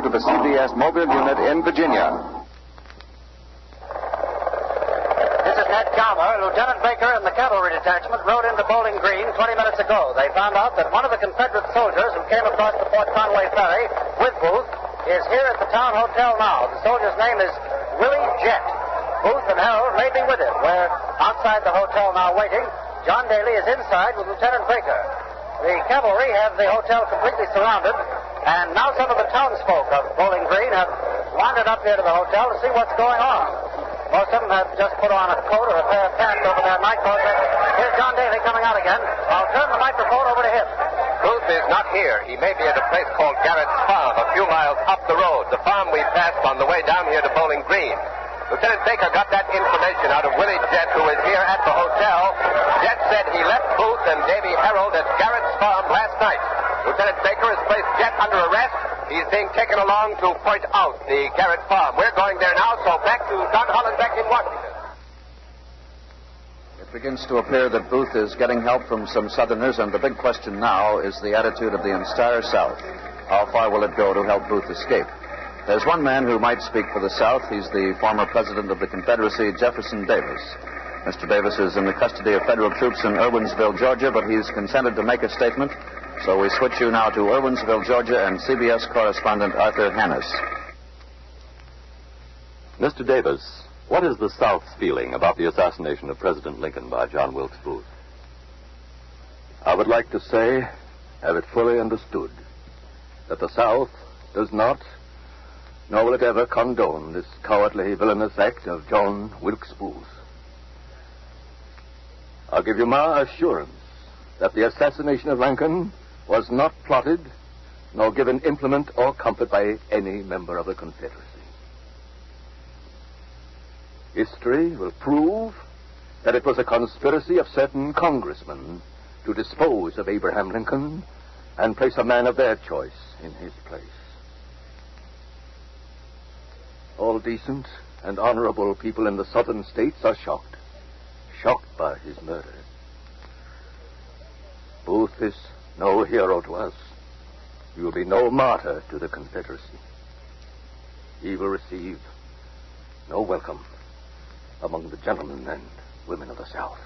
The CBS mobile unit in Virginia. This is Ned Calmer. Lieutenant Baker and the cavalry detachment rode into Bowling Green 20 minutes ago. They found out that one of the Confederate soldiers who came across the Fort Conway ferry with Booth is here at the town hotel now. The soldier's name is Willie Jett. Booth and Harold may be with him. We're outside the hotel now waiting. John Daly is inside with Lieutenant Baker. The cavalry have the hotel completely surrounded. And now some of the townsfolk of Bowling Green have wandered up here to the hotel to see what's going on. Most of them have just put on a coat or a pair of pants over their nightcoats. Here's John Daly coming out again. I'll turn the microphone over to him. Booth is not here. He may be at a place called Garrett's Farm, a few miles up the road. The farm we passed on the way down here to Bowling Green. Lieutenant Baker got that information out of Willie Jett, who is here at the hotel. Jett said he left Booth and Davy Harold at Garrett's Farm last night. Lieutenant Baker has placed Jett under arrest. He's being taken along to point out the Garrett Farm. We're going there now, so back to Don Hollenbeck in Washington. It begins to appear that Booth is getting help from some Southerners, and the big question now is the attitude of the entire South. How far will it go to help Booth escape? There's one man who might speak for the South. He's the former president of the Confederacy, Jefferson Davis. Mr. Davis is in the custody of federal troops in Irwinsville, Georgia, but he's consented to make a statement. So we switch you now to Irwinsville, Georgia, and CBS correspondent Arthur Hannes. Mr. Davis, what is the South's feeling about the assassination of President Lincoln by John Wilkes Booth? I would like to say, have it fully understood, that the South does not, nor will it ever condone this cowardly, villainous act of John Wilkes Booth. I'll give you my assurance that the assassination of Lincoln was not plotted, nor given implement or comfort by any member of the Confederacy. History will prove that it was a conspiracy of certain congressmen to dispose of Abraham Lincoln and place a man of their choice in his place. All decent and honorable people in the southern states are shocked by his murder. Booth is no hero to us. You will be no martyr to the Confederacy. He will receive no welcome among the gentlemen and women of the South.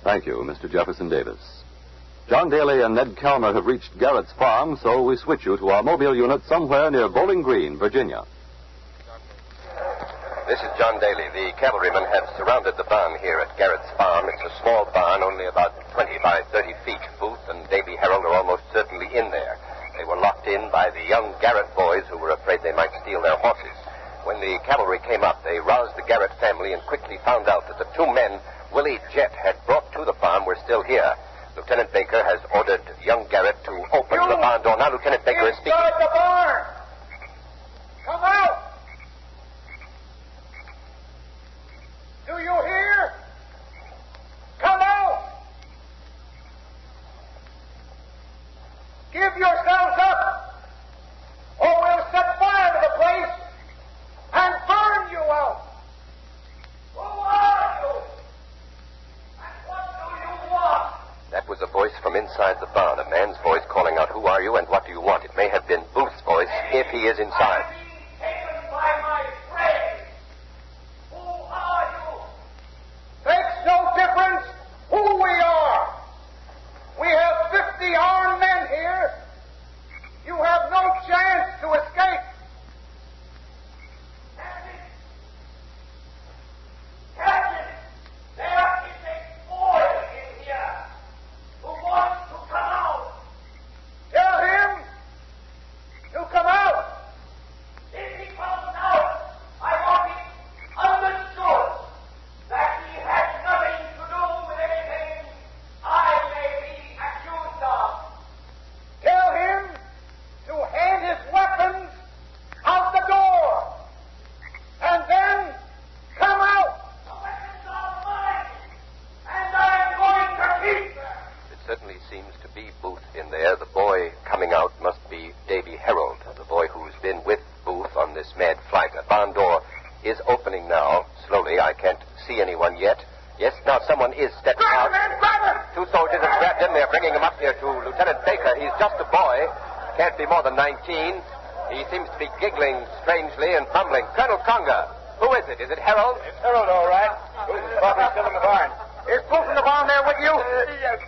Thank you, Mr. Jefferson Davis. John Daly and Ned Calmer have reached Garrett's farm, so we switch you to our mobile unit somewhere near Bowling Green, Virginia. This is John Daly. The cavalrymen have surrounded the barn here at Garrett's farm. It's a small barn, only about 20 by 30 feet. Booth and Davy Harold are almost certainly in there. They were locked in by the young Garrett boys who were afraid they might steal their horses. When the cavalry came up, they roused the Garrett family and quickly found out that the two men Willie Jett had brought to the farm were still here. Lieutenant Baker has ordered young Garrett to open the barn door. Now Lieutenant Baker is speaking. Inside the barn! Come out! Do you hear? Come out! Give yourselves up, or we'll set fire to the place and burn you out. Who are you? And what do you want? That was a voice from inside the barn, a man's voice calling out, "Who are you and what do you want?" It may have been Booth's voice, if he is inside. I'm being taken by my friends. Who are you? Makes no difference who we are. We have 50 armed men here. You have no chance to escape. Captain, there is a boy in here who wants to come out. Tell him to come out. If he comes out, I want it understood that he has nothing to do with anything I may be accused of. Tell him to hand his weapons out the door and then come out. The weapons are mine, and I'm going to keep them. It certainly seems to be Booth in there. The boy coming out must be Davy Harold, the boy who's been with Booth on this mad flight. The barn door is opening now, slowly. I can't see anyone yet. Yes, now someone is stepping out. Two soldiers have grabbed him. They're bringing him up here to Lieutenant Baker. He's just a boy. Can't be more than 19. He seems to be giggling strangely and fumbling. Colonel Conger, who is it? Is it Harold? It's Harold, all right. Booth is probably still in the barn. Is Booth in the barn there with you? Yes,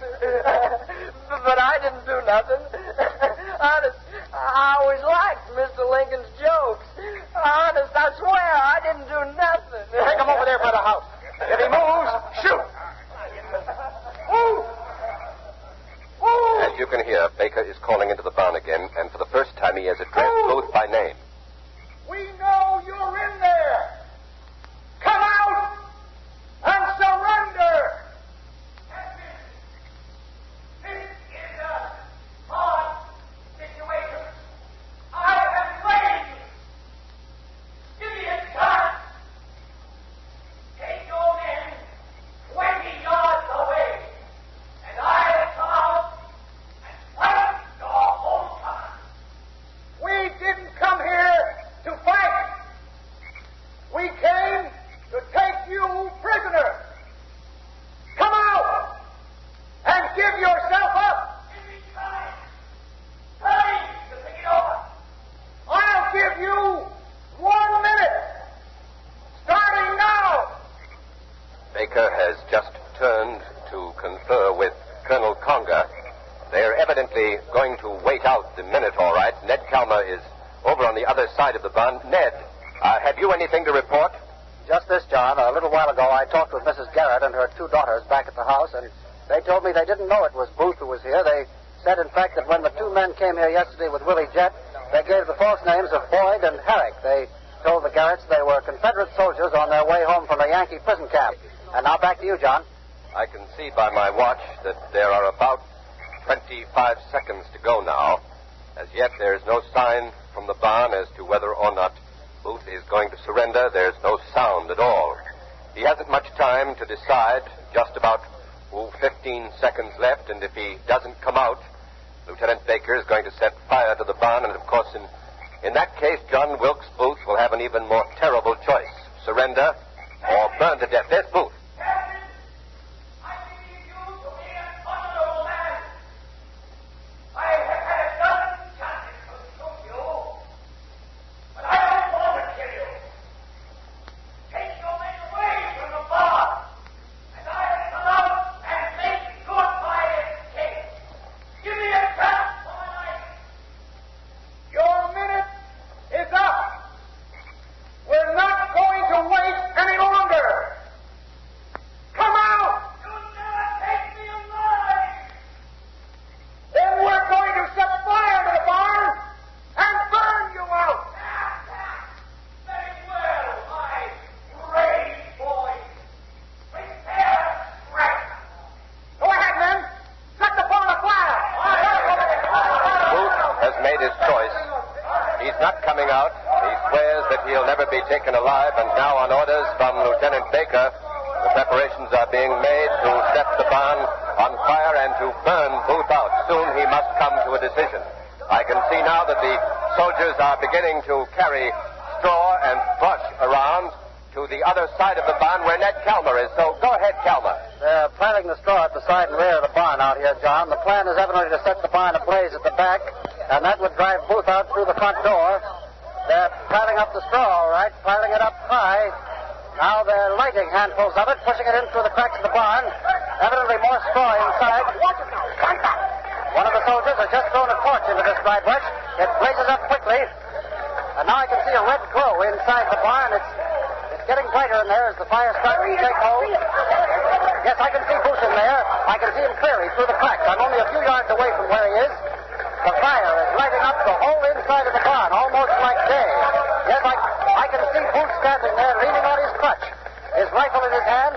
but I didn't do nothing. Honest, I always liked Mr. Lincoln's jokes. Honest, I swear I didn't do nothing. Take him over there by the house. If he moves, shoot. Move! As you can hear, Baker is calling into the barn again, and for the first time he has addressed Booth by name. We know you're in there. Come out and surrender. This is a hard situation. I have waited. Give me a chance. Take your men 20 yards away, and I'll come out and fight your whole time. We didn't come here to fight. We came to take you prisoner. Come out and give yourself up. Give me time. Time to think it over. I'll give you 1 minute. Starting now. Baker has just turned to confer with Colonel Conger. They're evidently going to wait out the minute, all right. Ned Calmer is over on the other side of the barn. Ned, have you anything to report? Just this, John. A little while ago, I talked with Mrs. Garrett and her two daughters back at the house, and they told me they didn't know it was Booth who was here. They said, in fact, that when the two men came here yesterday with Willie Jett, they gave the false names of Boyd and Herrick. They told the Garretts they were Confederate soldiers on their way home from a Yankee prison camp. And now back to you, John. I can see by my watch that there are about 25 seconds to go now. As yet, there is no sign from the barn as to whether or not Booth is going to surrender. There's no sound at all. He hasn't much time to decide. Just about 15 seconds left, and if he doesn't come out, Lieutenant Baker is going to set fire to the barn, and of course, in that case, John Wilkes Booth will have an even more terrible choice: surrender or burn to death. There's Booth. I have had a dozen has made his choice. He's not coming out. He swears that he'll never be taken alive, and now on orders from Lieutenant Baker, the preparations are being made to set the barn on fire and to burn Booth out. Soon he must come to a decision. I can see now that the soldiers are beginning to carry straw and brush around to the other side of the barn where Ned Calmer is. So go ahead, Calmer. They're piling the straw at the side and rear of the barn out here, John. The plan is evidently to set the barn ablaze at the back, and that would drive Booth out through the front door. They're piling up the straw, all right, piling it up high. Now they're lighting handfuls of it, pushing it in through the cracks of the barn. Evidently more straw inside. One of the soldiers has just thrown a torch into this dry brush. It blazes up quickly. And now I can see a red glow inside the barn. It's getting brighter in there as the fire starts to take hold. Yes, I can see Booth in there. I can see him clearly through the cracks. I'm only a few yards away from where he is. The fire is lighting up the whole inside of the barn, almost like day. Yes, I can see Booth standing there, leaning on his crutch, his rifle in his hand.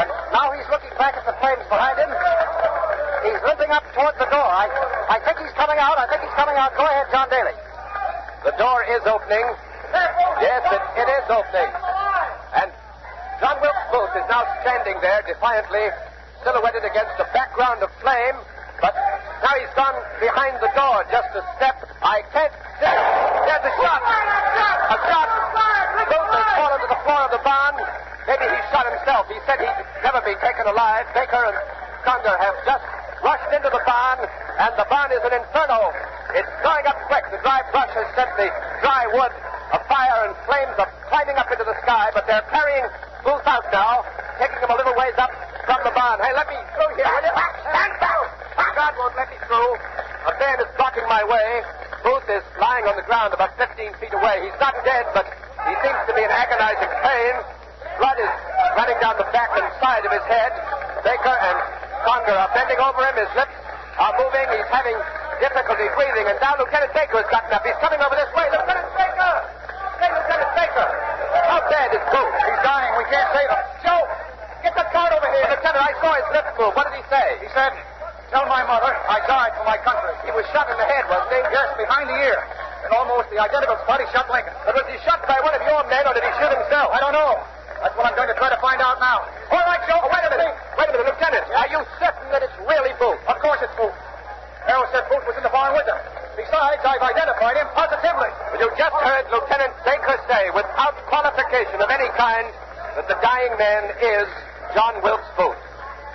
And now he's looking back at the flames behind him. He's limping up toward the door. I think he's coming out. Go ahead, John Daly. The door is opening. Yes, it is opening. And John Wilkes Booth is now standing there defiantly, silhouetted against a background of flame. But now he's gone behind the door just a step. I can't see. There's a shot. A shot. Booth has fallen to the floor of the barn. Maybe he shot himself. He said he'd never be taken alive. Baker and Sumter have just rushed into the barn, and the barn is an inferno. It's going up quick. The dry brush has set the dry wood afire, and flames are climbing up into the sky, but they're carrying Booth out now, taking him a little ways up from the barn. Hey, let me through here, will you? Stand down! God won't let me through. A man is blocking my way. Booth is lying on the ground about 15 feet away. He's not dead, but he seems to be in agonizing pain. Blood is running down the back and side of his head. Baker and Conger are bending over him. His lips are moving. He's having difficulty breathing. And now Lieutenant Baker has gotten up. He's coming over this way. Lieutenant Baker! Hey, Lieutenant Baker! How bad is Booth? He's dying. We can't save him. Joe, get the cart over here. Lieutenant, I saw his lips move. What did he say? He said, "Tell my mother I died for my country." He was shot in the head, wasn't he? Yes, behind the ear. And almost the identical spot he shot Lincoln. But was he shot by one of your men, or did he shoot himself? I don't know. That's what I'm going to try to find out now. All right, Joe. Wait a minute, Lieutenant. Are you certain that it's really Booth? Of course it's Booth. Harold said Booth was in the barn with him. Besides, I've identified him positively. Well, you just heard Lieutenant Baker say, without qualification of any kind, that the dying man is John Wilkes Booth.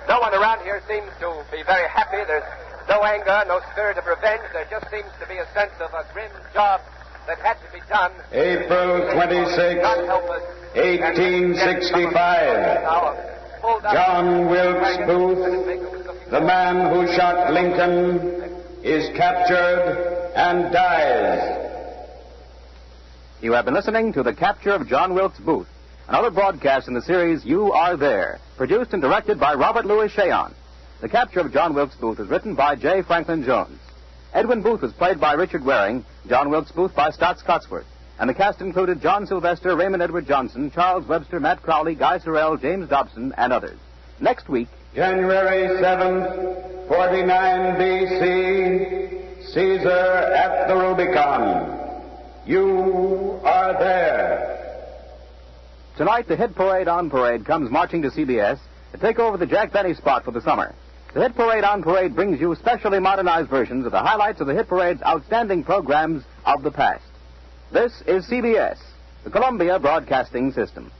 No one around here seems to be very happy. There's no anger, no spirit of revenge. There just seems to be a sense of a grim job that had to be done. April 26, 1865. John Wilkes Booth, the man who shot Lincoln, is captured and dies. You have been listening to The Capture of John Wilkes Booth, another broadcast in the series You Are There, produced and directed by Robert Louis Cheon. The Capture of John Wilkes Booth is written by J. Franklin Jones. Edwin Booth was played by Richard Waring, John Wilkes Booth by Stott Scotsworth, and the cast included John Sylvester, Raymond Edward Johnson, Charles Webster, Matt Crowley, Guy Sorrell, James Dobson, and others. Next week, January 7th, 49 B.C., Caesar at the Rubicon. You are there. Tonight, the hit Parade on Parade comes marching to CBS to take over the Jack Benny spot for the summer. The Hit Parade on Parade brings you specially modernized versions of the highlights of the Hit Parade's outstanding programs of the past. This is CBS, the Columbia Broadcasting System.